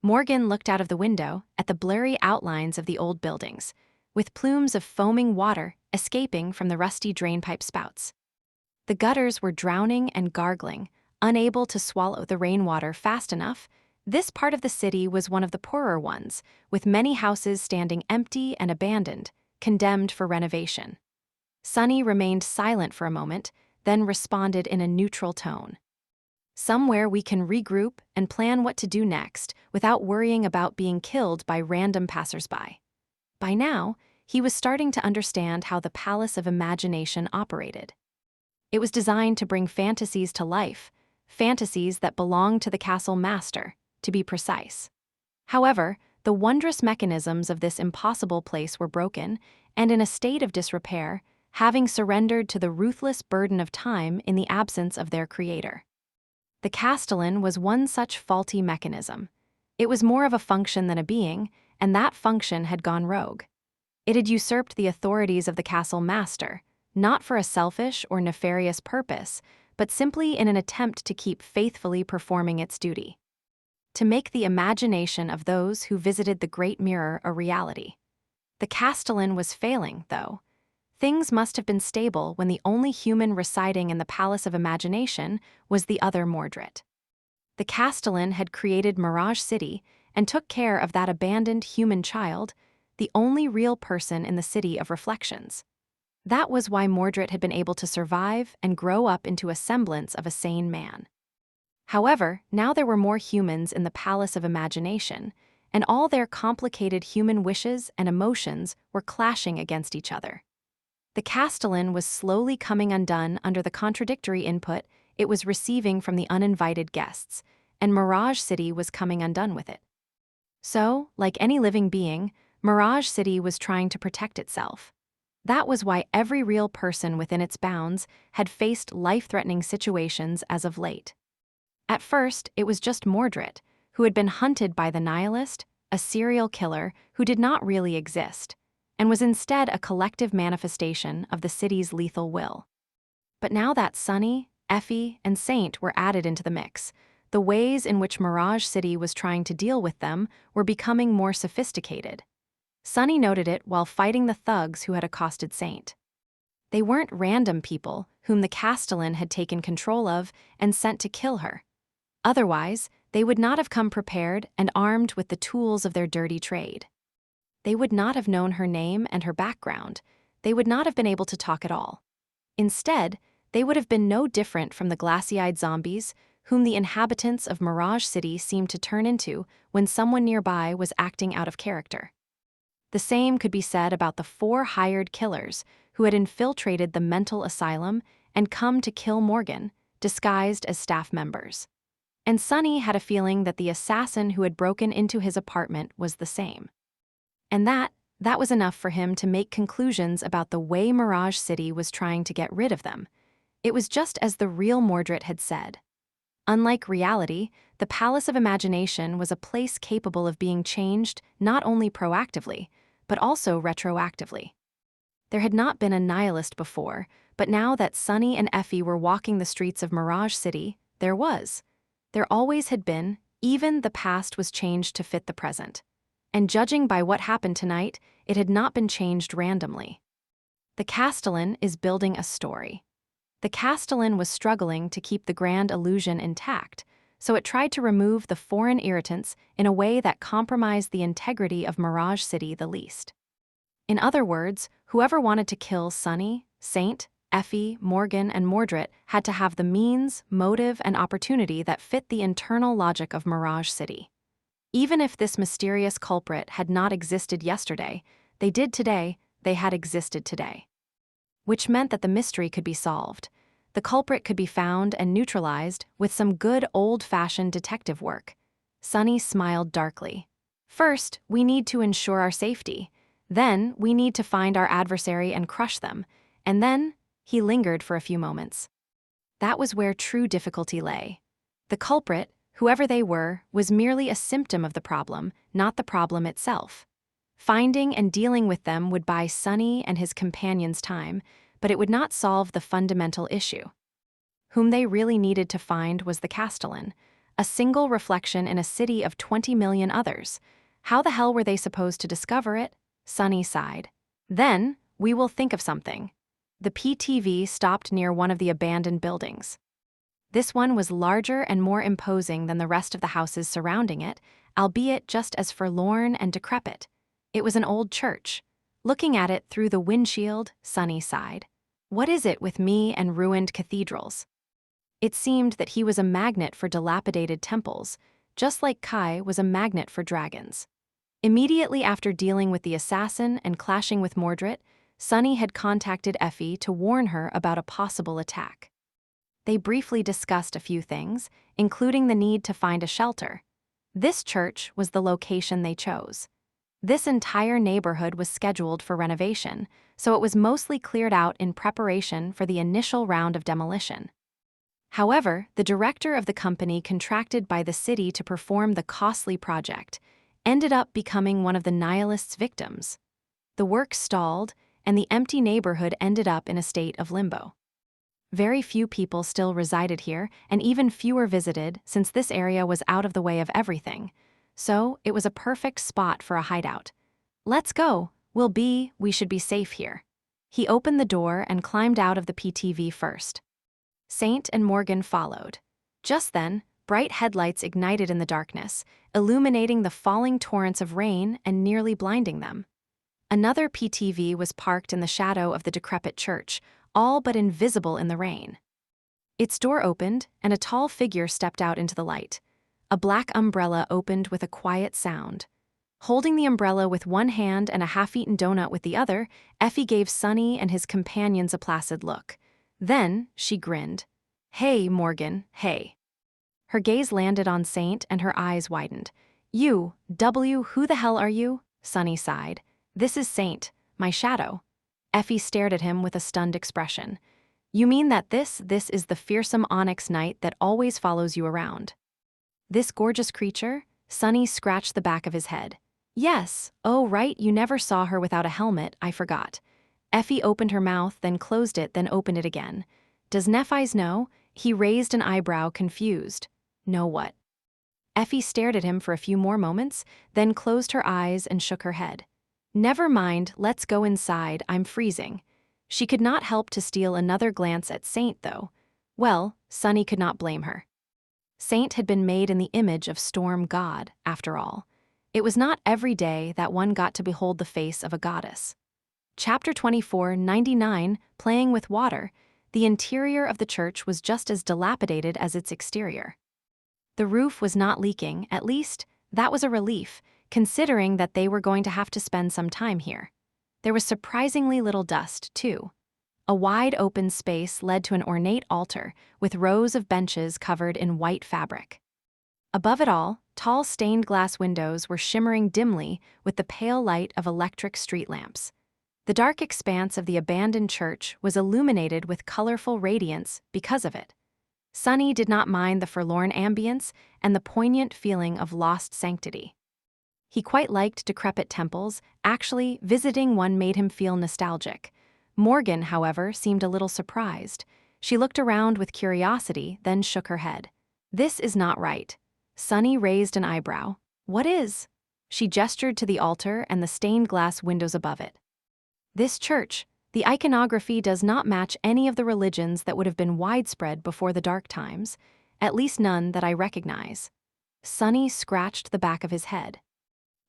Morgan looked out of the window at the blurry outlines of the old buildings, with plumes of foaming water escaping from the rusty drainpipe spouts. The gutters were drowning and gargling, unable to swallow the rainwater fast enough. This part of the city was one of the poorer ones, with many houses standing empty and abandoned, condemned for renovation. Sunny remained silent for a moment, then responded in a neutral tone. Somewhere we can regroup and plan what to do next without worrying about being killed by random passersby. By now, he was starting to understand how the Palace of Imagination operated. It was designed to bring fantasies to life, fantasies that belonged to the castle master, to be precise. However, the wondrous mechanisms of this impossible place were broken, and in a state of disrepair, having surrendered to the ruthless burden of time in the absence of their creator. The Castellan was one such faulty mechanism. It was more of a function than a being, and that function had gone rogue. It had usurped the authorities of the castle master, not for a selfish or nefarious purpose, but simply in an attempt to keep faithfully performing its duty. To make the imagination of those who visited the Great Mirror a reality. The Castellan was failing, though. Things must have been stable when the only human residing in the Palace of Imagination was the other Mordred. The Castellan had created Mirage City and took care of that abandoned human child, the only real person in the City of Reflections. That was why Mordred had been able to survive and grow up into a semblance of a sane man. However, now there were more humans in the Palace of Imagination, and all their complicated human wishes and emotions were clashing against each other. The Castellan was slowly coming undone under the contradictory input it was receiving from the uninvited guests, and Mirage City was coming undone with it. So, like any living being, Mirage City was trying to protect itself. That was why every real person within its bounds had faced life-threatening situations as of late. At first, it was just Mordred, who had been hunted by the nihilist, a serial killer who did not really exist, and was instead a collective manifestation of the city's lethal will. But now that Sunny, Effie, and Saint were added into the mix, the ways in which Mirage City was trying to deal with them were becoming more sophisticated. Sunny noted it while fighting the thugs who had accosted Saint. They weren't random people whom the Castellan had taken control of and sent to kill her. Otherwise, they would not have come prepared and armed with the tools of their dirty trade. They would not have known her name and her background. They would not have been able to talk at all. Instead, they would have been no different from the glassy-eyed zombies whom the inhabitants of Mirage City seemed to turn into when someone nearby was acting out of character. The same could be said about the 4 hired killers who had infiltrated the mental asylum and come to kill Morgan, disguised as staff members. And Sunny had a feeling that the assassin who had broken into his apartment was the same. And that was enough for him to make conclusions about the way Mirage City was trying to get rid of them. It was just as the real Mordred had said. Unlike reality, the Palace of Imagination was a place capable of being changed not only proactively, but also retroactively. There had not been a nihilist before, but now that Sunny and Effie were walking the streets of Mirage City, there was. There always had been, even the past was changed to fit the present. And judging by what happened tonight, it had not been changed randomly. The Castellan is building a story. The Castellan was struggling to keep the grand illusion intact, so it tried to remove the foreign irritants in a way that compromised the integrity of Mirage City the least. In other words, whoever wanted to kill Sunny, Saint, Effie, Morgan, and Mordred had to have the means, motive, and opportunity that fit the internal logic of Mirage City. Even if this mysterious culprit had not existed yesterday, they did today, they had existed today. Which meant that the mystery could be solved. The culprit could be found and neutralized with some good old-fashioned detective work. Sunny smiled darkly. First, we need to ensure our safety. Then, we need to find our adversary and crush them. And then, he lingered for a few moments. That was where true difficulty lay. The culprit, whoever they were, was merely a symptom of the problem, not the problem itself. Finding and dealing with them would buy Sunny and his companions time, but it would not solve the fundamental issue. Whom they really needed to find was the Castellan, a single reflection in a city of 20 million others. How the hell were they supposed to discover it? Sunny sighed. Then, we will think of something. The PTV stopped near one of the abandoned buildings. This one was larger and more imposing than the rest of the houses surrounding it, albeit just as forlorn and decrepit. It was an old church. Looking at it through the windshield, Sunny sighed. What is it with me and ruined cathedrals? It seemed that he was a magnet for dilapidated temples, just like Kai was a magnet for dragons. Immediately after dealing with the assassin and clashing with Mordred, Sunny had contacted Effie to warn her about a possible attack. They briefly discussed a few things, including the need to find a shelter. This church was the location they chose. This entire neighborhood was scheduled for renovation, so it was mostly cleared out in preparation for the initial round of demolition. However, the director of the company contracted by the city to perform the costly project ended up becoming one of the nihilists' victims. The work stalled, and the empty neighborhood ended up in a state of limbo. Very few people still resided here, and even fewer visited since this area was out of the way of everything. So, it was a perfect spot for a hideout. Let's go, we should be safe here. He opened the door and climbed out of the PTV first. Saint and Morgan followed. Just then, bright headlights ignited in the darkness, illuminating the falling torrents of rain and nearly blinding them. Another PTV was parked in the shadow of the decrepit church, all but invisible in the rain. Its door opened, and a tall figure stepped out into the light. A black umbrella opened with a quiet sound. Holding the umbrella with one hand and a half-eaten donut with the other, Effie gave Sunny and his companions a placid look. Then, she grinned. Hey, Morgan, hey. Her gaze landed on Saint and her eyes widened. Who the hell are you? Sunny sighed. This is Saint, my shadow. Effie stared at him with a stunned expression. You mean that this is the fearsome onyx knight that always follows you around? This gorgeous creature? Sunny scratched the back of his head. Yes, oh right, you never saw her without a helmet, I forgot. Effie opened her mouth, then closed it, then opened it again. Does naviSgate know? He raised an eyebrow, confused. Know what? Effie stared at him for a few more moments, then closed her eyes and shook her head. Never mind, let's go inside, I'm freezing. She could not help to steal another glance at Saint, though. Well, Sunny could not blame her. Saint had been made in the image of Storm God, after all. It was not every day that one got to behold the face of a goddess. Chapter 24:99, Playing with Water. The interior of the church was just as dilapidated as its exterior. The roof was not leaking, at least, that was a relief, considering that they were going to have to spend some time here. There was surprisingly little dust, too. A wide open space led to an ornate altar, with rows of benches covered in white fabric. Above it all, tall stained glass windows were shimmering dimly with the pale light of electric street lamps. The dark expanse of the abandoned church was illuminated with colorful radiance because of it. Sunny did not mind the forlorn ambience and the poignant feeling of lost sanctity. He quite liked decrepit temples, actually, visiting one made him feel nostalgic. Morgan, however, seemed a little surprised. She looked around with curiosity, then shook her head. This is not right. Sunny raised an eyebrow. What is? She gestured to the altar and the stained glass windows above it. This church, the iconography does not match any of the religions that would have been widespread before the dark times, at least none that I recognize. Sunny scratched the back of his head.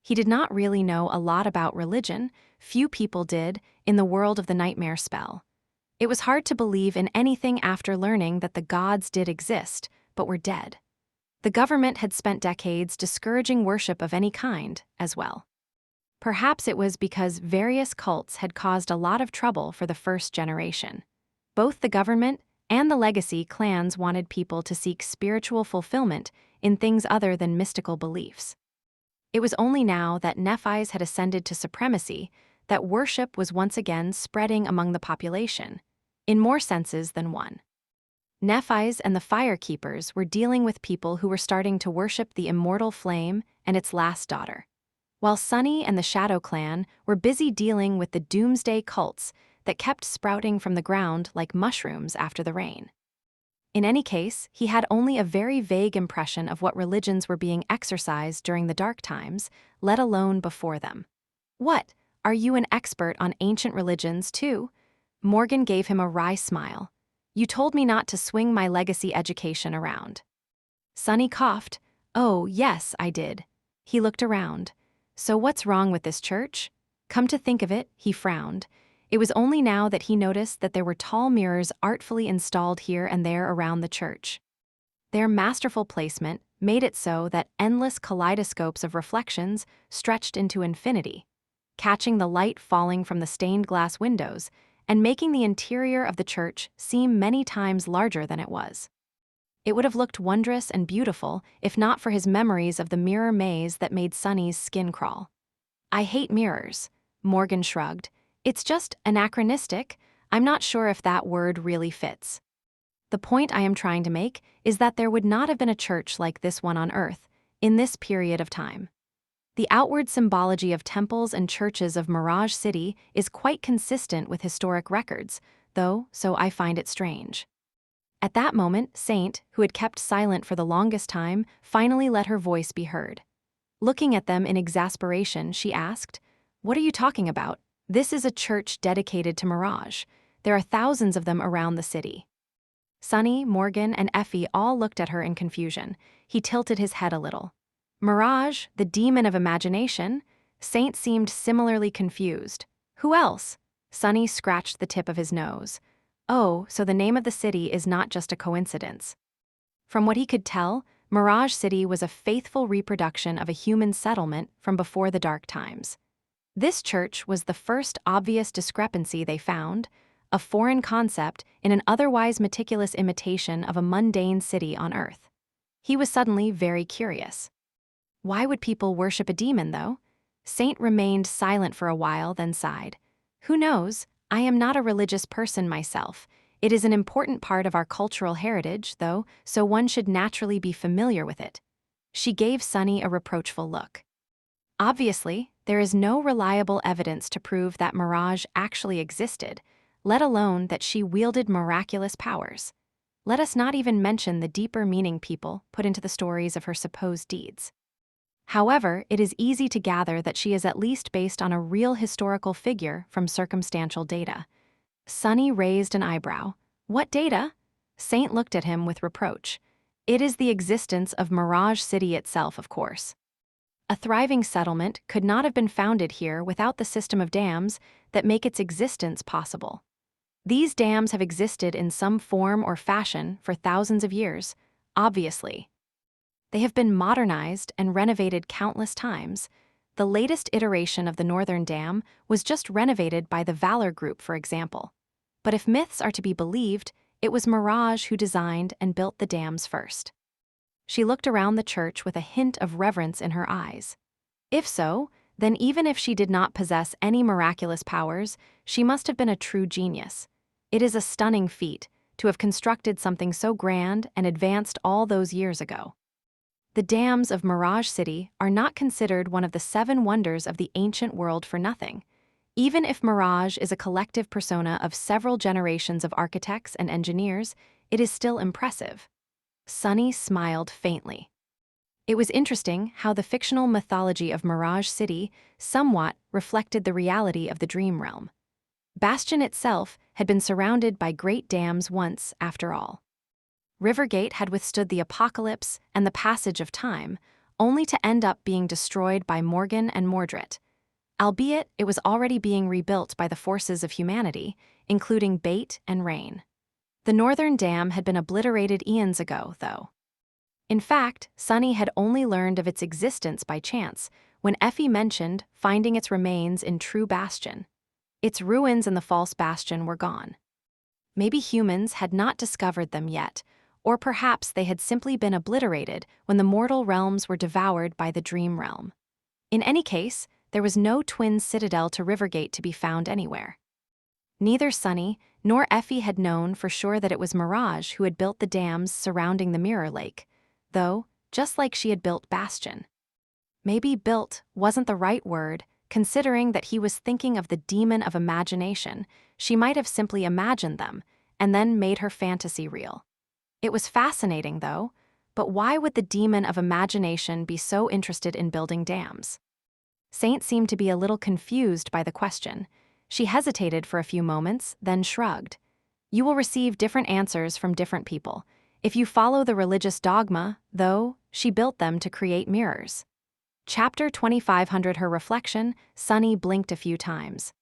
He did not really know a lot about religion, few people did, in the world of the nightmare spell. It was hard to believe in anything after learning that the gods did exist, but were dead. The government had spent decades discouraging worship of any kind, as well. Perhaps it was because various cults had caused a lot of trouble for the first generation. Both the government and the legacy clans wanted people to seek spiritual fulfillment in things other than mystical beliefs. It was only now that naviSgate had ascended to supremacy that worship was once again spreading among the population, in more senses than one. naviSgate and the Firekeepers were dealing with people who were starting to worship the immortal flame and its last daughter. while Sunny and the Shadow Clan were busy dealing with the doomsday cults that kept sprouting from the ground like mushrooms after the rain. In any case, he had only a very vague impression of what religions were being exercised during the dark times, let alone before them. "What, are you an expert on ancient religions, too?" Morgan gave him a wry smile. "You told me not to swing my legacy education around." Sunny coughed. "Oh, yes, I did." He looked around. "So what's wrong with this church?" Come to think of it, he frowned. It was only now that he noticed that there were tall mirrors artfully installed here and there around the church. Their masterful placement made it so that endless kaleidoscopes of reflections stretched into infinity, catching the light falling from the stained glass windows and making the interior of the church seem many times larger than it was. It would have looked wondrous and beautiful if not for his memories of the mirror maze that made Sunny's skin crawl. "I hate mirrors," Morgan shrugged. "It's just anachronistic. I'm not sure if that word really fits. The point I am trying to make is that there would not have been a church like this one on Earth, in this period of time. The outward symbology of temples and churches of Mirage City is quite consistent with historic records, though, so I find it strange." At that moment, Saint, who had kept silent for the longest time, finally let her voice be heard. Looking at them in exasperation, she asked, "What are you talking about? This is a church dedicated to Mirage. There are thousands of them around the city." Sunny, Morgan, and Effie all looked at her in confusion. He tilted his head a little. "Mirage, the demon of imagination?" Saint seemed similarly confused. "Who else?" Sunny scratched the tip of his nose. "Oh, so the name of the city is not just a coincidence." From what he could tell, Mirage City was a faithful reproduction of a human settlement from before the dark times. This church was the first obvious discrepancy they found, a foreign concept in an otherwise meticulous imitation of a mundane city on Earth. He was suddenly very curious. Why would people worship a demon, though? Saint remained silent for a while, then sighed. "Who knows? I am not a religious person myself. It is an important part of our cultural heritage, though, so one should naturally be familiar with it." She gave Sunny a reproachful look. "Obviously, there is no reliable evidence to prove that Mirage actually existed, let alone that she wielded miraculous powers. Let us not even mention the deeper meaning people put into the stories of her supposed deeds. However, it is easy to gather that she is at least based on a real historical figure from circumstantial data." Sunny raised an eyebrow. "What data?" Saint looked at him with reproach. "It is the existence of Mirage City itself, of course. A thriving settlement could not have been founded here without the system of dams that make its existence possible. These dams have existed in some form or fashion for thousands of years, obviously. They have been modernized and renovated countless times. The latest iteration of the Northern Dam was just renovated by the Valor Group, for example. But if myths are to be believed, it was Mirage who designed and built the dams first." She looked around the church with a hint of reverence in her eyes. If so, then even if she did not possess any miraculous powers, she must have been a true genius. It is a stunning feat to have constructed something so grand and advanced all those years ago. The dams of Mirage City are not considered one of the 7 wonders of the ancient world for nothing. Even if Mirage is a collective persona of several generations of architects and engineers, it is still impressive. Sunny smiled faintly. It was interesting how the fictional mythology of Mirage City somewhat reflected the reality of the dream realm. Bastion itself had been surrounded by great dams once, after all. Rivergate had withstood the apocalypse and the passage of time, only to end up being destroyed by Morgan and Mordred. Albeit it was already being rebuilt by the forces of humanity, including Bait and Rain. The Northern Dam had been obliterated eons ago, though. In fact, Sunny had only learned of its existence by chance when Effie mentioned finding its remains in True Bastion. Its ruins in the false bastion were gone. Maybe humans had not discovered them yet, or perhaps they had simply been obliterated when the mortal realms were devoured by the dream realm. In any case, there was no twin citadel to Rivergate to be found anywhere. Neither Sunny nor Effie had known for sure that it was Mirage who had built the dams surrounding the Mirror Lake, though, just like she had built Bastion. Maybe built wasn't the right word, considering that he was thinking of the demon of imagination. She might have simply imagined them, and then made her fantasy real. It was fascinating, though, but why would the demon of imagination be so interested in building dams? Saint seemed to be a little confused by the question. She hesitated for a few moments, then shrugged. You will receive different answers from different people. If you follow the religious dogma, though, she built them to create mirrors. Chapter 2500. Her reflection. Sunny blinked a few times.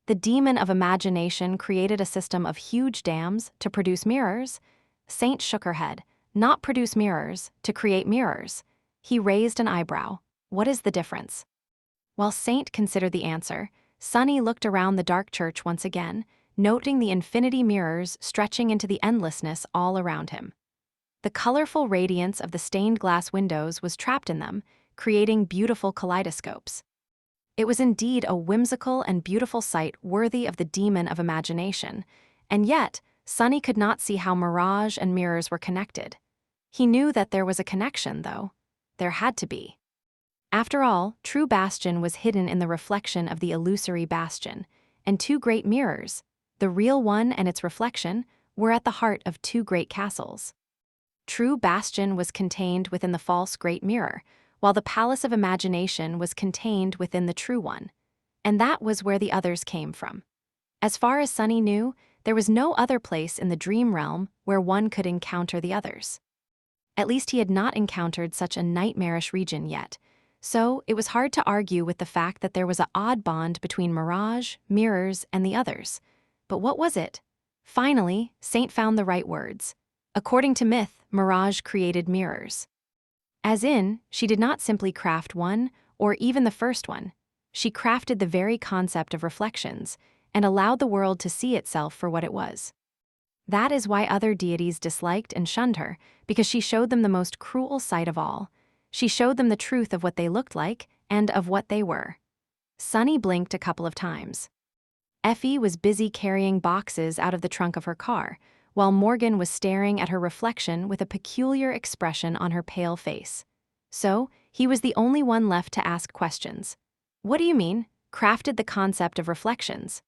The demon of imagination created a system of huge dams to produce mirrors. Saint shook her head. Not produce mirrors, to create mirrors. He raised an eyebrow. What is the difference? While Saint considered the answer, Sunny looked around the dark church once again, noting the infinity mirrors stretching into the endlessness all around him. The colorful radiance of the stained glass windows was trapped in them, creating beautiful kaleidoscopes. It was indeed a whimsical and beautiful sight worthy of the demon of imagination, and yet Sunny could not see how mirage and mirrors were connected. He knew that there was a connection, though. There had to be. After all, true bastion was hidden in the reflection of the illusory bastion, and two great mirrors, the real one and its reflection, were at the heart of two great castles. True bastion was contained within the false great mirror, while the palace of imagination was contained within the true one. And that was where the others came from. As far as Sunny knew, there was no other place in the dream realm where one could encounter the others. At least he had not encountered such a nightmarish region yet, so it was hard to argue with the fact that there was an odd bond between mirage, mirrors, and the others. But what was it? Finally, Saint found the right words. According to myth, mirage created mirrors. As in, she did not simply craft one, or even the first one. She crafted the very concept of reflections, and allowed the world to see itself for what it was. That is why other deities disliked and shunned her, because she showed them the most cruel sight of all. She showed them the truth of what they looked like, and of what they were. Sunny blinked a couple of times. Effie was busy carrying boxes out of the trunk of her car, while Morgan was staring at her reflection with a peculiar expression on her pale face. So, he was the only one left to ask questions. What do you mean, crafted the concept of reflections?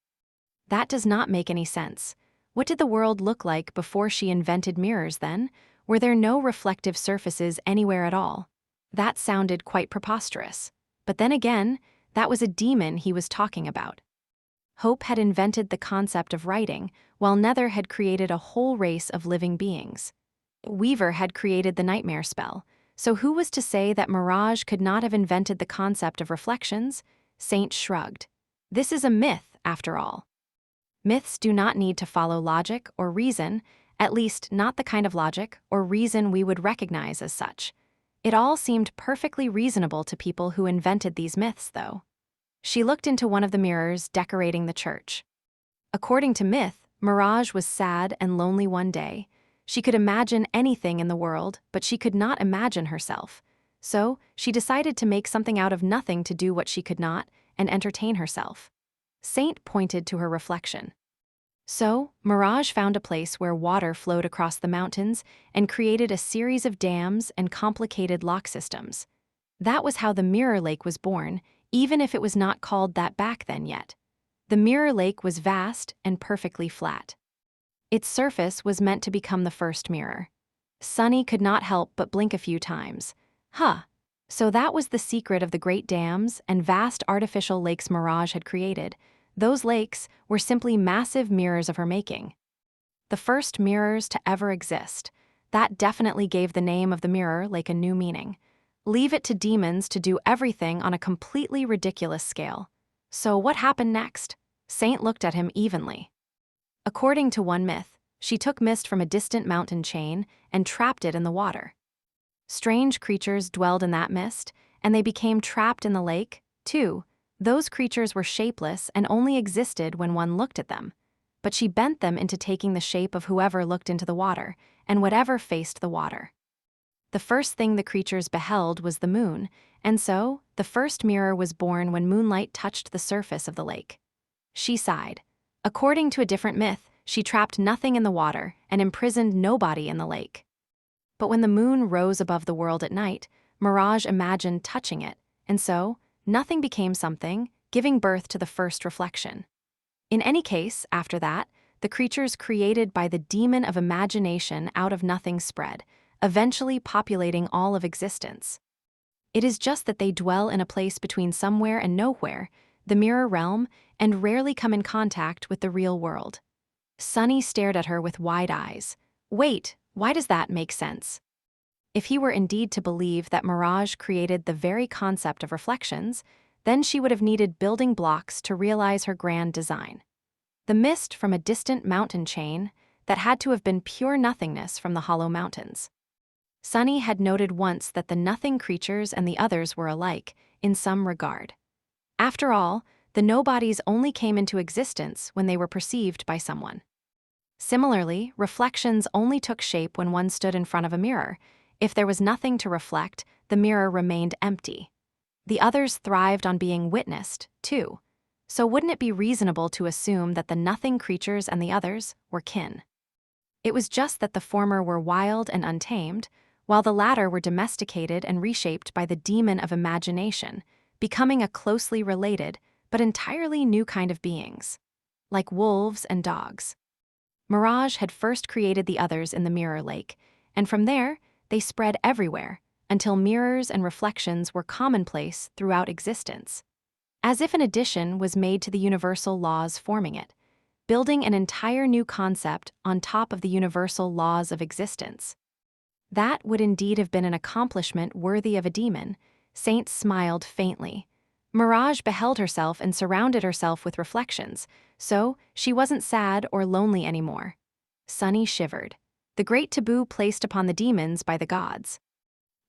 That does not make any sense. What did the world look like before she invented mirrors then? Were there no reflective surfaces anywhere at all? That sounded quite preposterous. But then again, that was a demon he was talking about. Hope had invented the concept of writing, while Nether had created a whole race of living beings. Weaver had created the nightmare spell, so who was to say that Mirage could not have invented the concept of reflections? Saint shrugged. This is a myth, after all. Myths do not need to follow logic or reason, at least not the kind of logic or reason we would recognize as such. It all seemed perfectly reasonable to people who invented these myths, though. She looked into one of the mirrors decorating the church. According to myth, Mirage was sad and lonely one day. She could imagine anything in the world, but she could not imagine herself. So, she decided to make something out of nothing to do what she could not, and entertain herself. Saint pointed to her reflection. So, Mirage found a place where water flowed across the mountains and created a series of dams and complicated lock systems. That was how the Mirror Lake was born, even if it was not called that back then yet. The Mirror Lake was vast and perfectly flat. Its surface was meant to become the first mirror. Sunny could not help but blink a few times. So that was the secret of the great dams and vast artificial lakes Mirage had created. Those lakes were simply massive mirrors of her making. The first mirrors to ever exist. That definitely gave the name of the Mirror Lake a new meaning. Leave it to demons to do everything on a completely ridiculous scale. So what happened next? Saint looked at him evenly. According to one myth, she took mist from a distant mountain chain and trapped it in the water. Strange creatures dwelled in that mist, and they became trapped in the lake, too. Those creatures were shapeless and only existed when one looked at them. But she bent them into taking the shape of whoever looked into the water, and whatever faced the water. The first thing the creatures beheld was the moon, and so, the first mirror was born when moonlight touched the surface of the lake. She sighed. According to a different myth, she trapped nothing in the water and imprisoned nobody in the lake. But when the moon rose above the world at night, Mirage imagined touching it, and so, nothing became something, giving birth to the first reflection. In any case, after that, the creatures created by the demon of imagination out of nothing spread, eventually populating all of existence. It is just that they dwell in a place between somewhere and nowhere, the mirror realm, and rarely come in contact with the real world. Sunny stared at her with wide eyes. Wait, why does that make sense? If he were indeed to believe that mirage created the very concept of reflections, then she would have needed building blocks to realize her grand design. The mist from a distant mountain chain that had to have been pure nothingness from the hollow mountains. Sunny had noted once that the nothing creatures and the others were alike, in some regard. After all, the nobodies only came into existence when they were perceived by someone. Similarly, reflections only took shape when one stood in front of a mirror. If there was nothing to reflect, the mirror remained empty. The others thrived on being witnessed, too. So wouldn't it be reasonable to assume that the nothing creatures and the others were kin? It was just that the former were wild and untamed, while the latter were domesticated and reshaped by the demon of imagination, becoming a closely related, but entirely new kind of beings. Like wolves and dogs. Mirage had first created the others in the mirror lake, and from there, they spread everywhere, until mirrors and reflections were commonplace throughout existence. As if an addition was made to the universal laws forming it, building an entire new concept on top of the universal laws of existence. That would indeed have been an accomplishment worthy of a demon. Saint smiled faintly. Mirage beheld herself and surrounded herself with reflections, so she wasn't sad or lonely anymore. Sunny shivered. The great taboo placed upon the demons by the gods.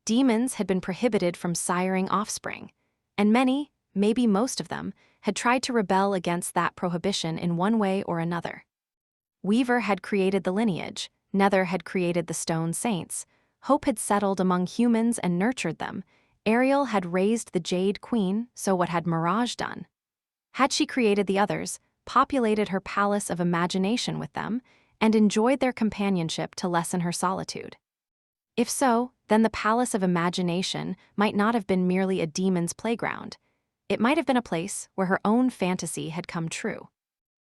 Demons had been prohibited from siring offspring, and many, maybe most of them, had tried to rebel against that prohibition in one way or another. Weaver had created the lineage, Nether had created the stone saints, Hope had settled among humans and nurtured them, Ariel had raised the Jade Queen, so what had Mirage done? Had she created the others, populated her palace of imagination with them, and enjoyed their companionship to lessen her solitude? If so, then the palace of imagination might not have been merely a demon's playground. It might have been a place where her own fantasy had come true.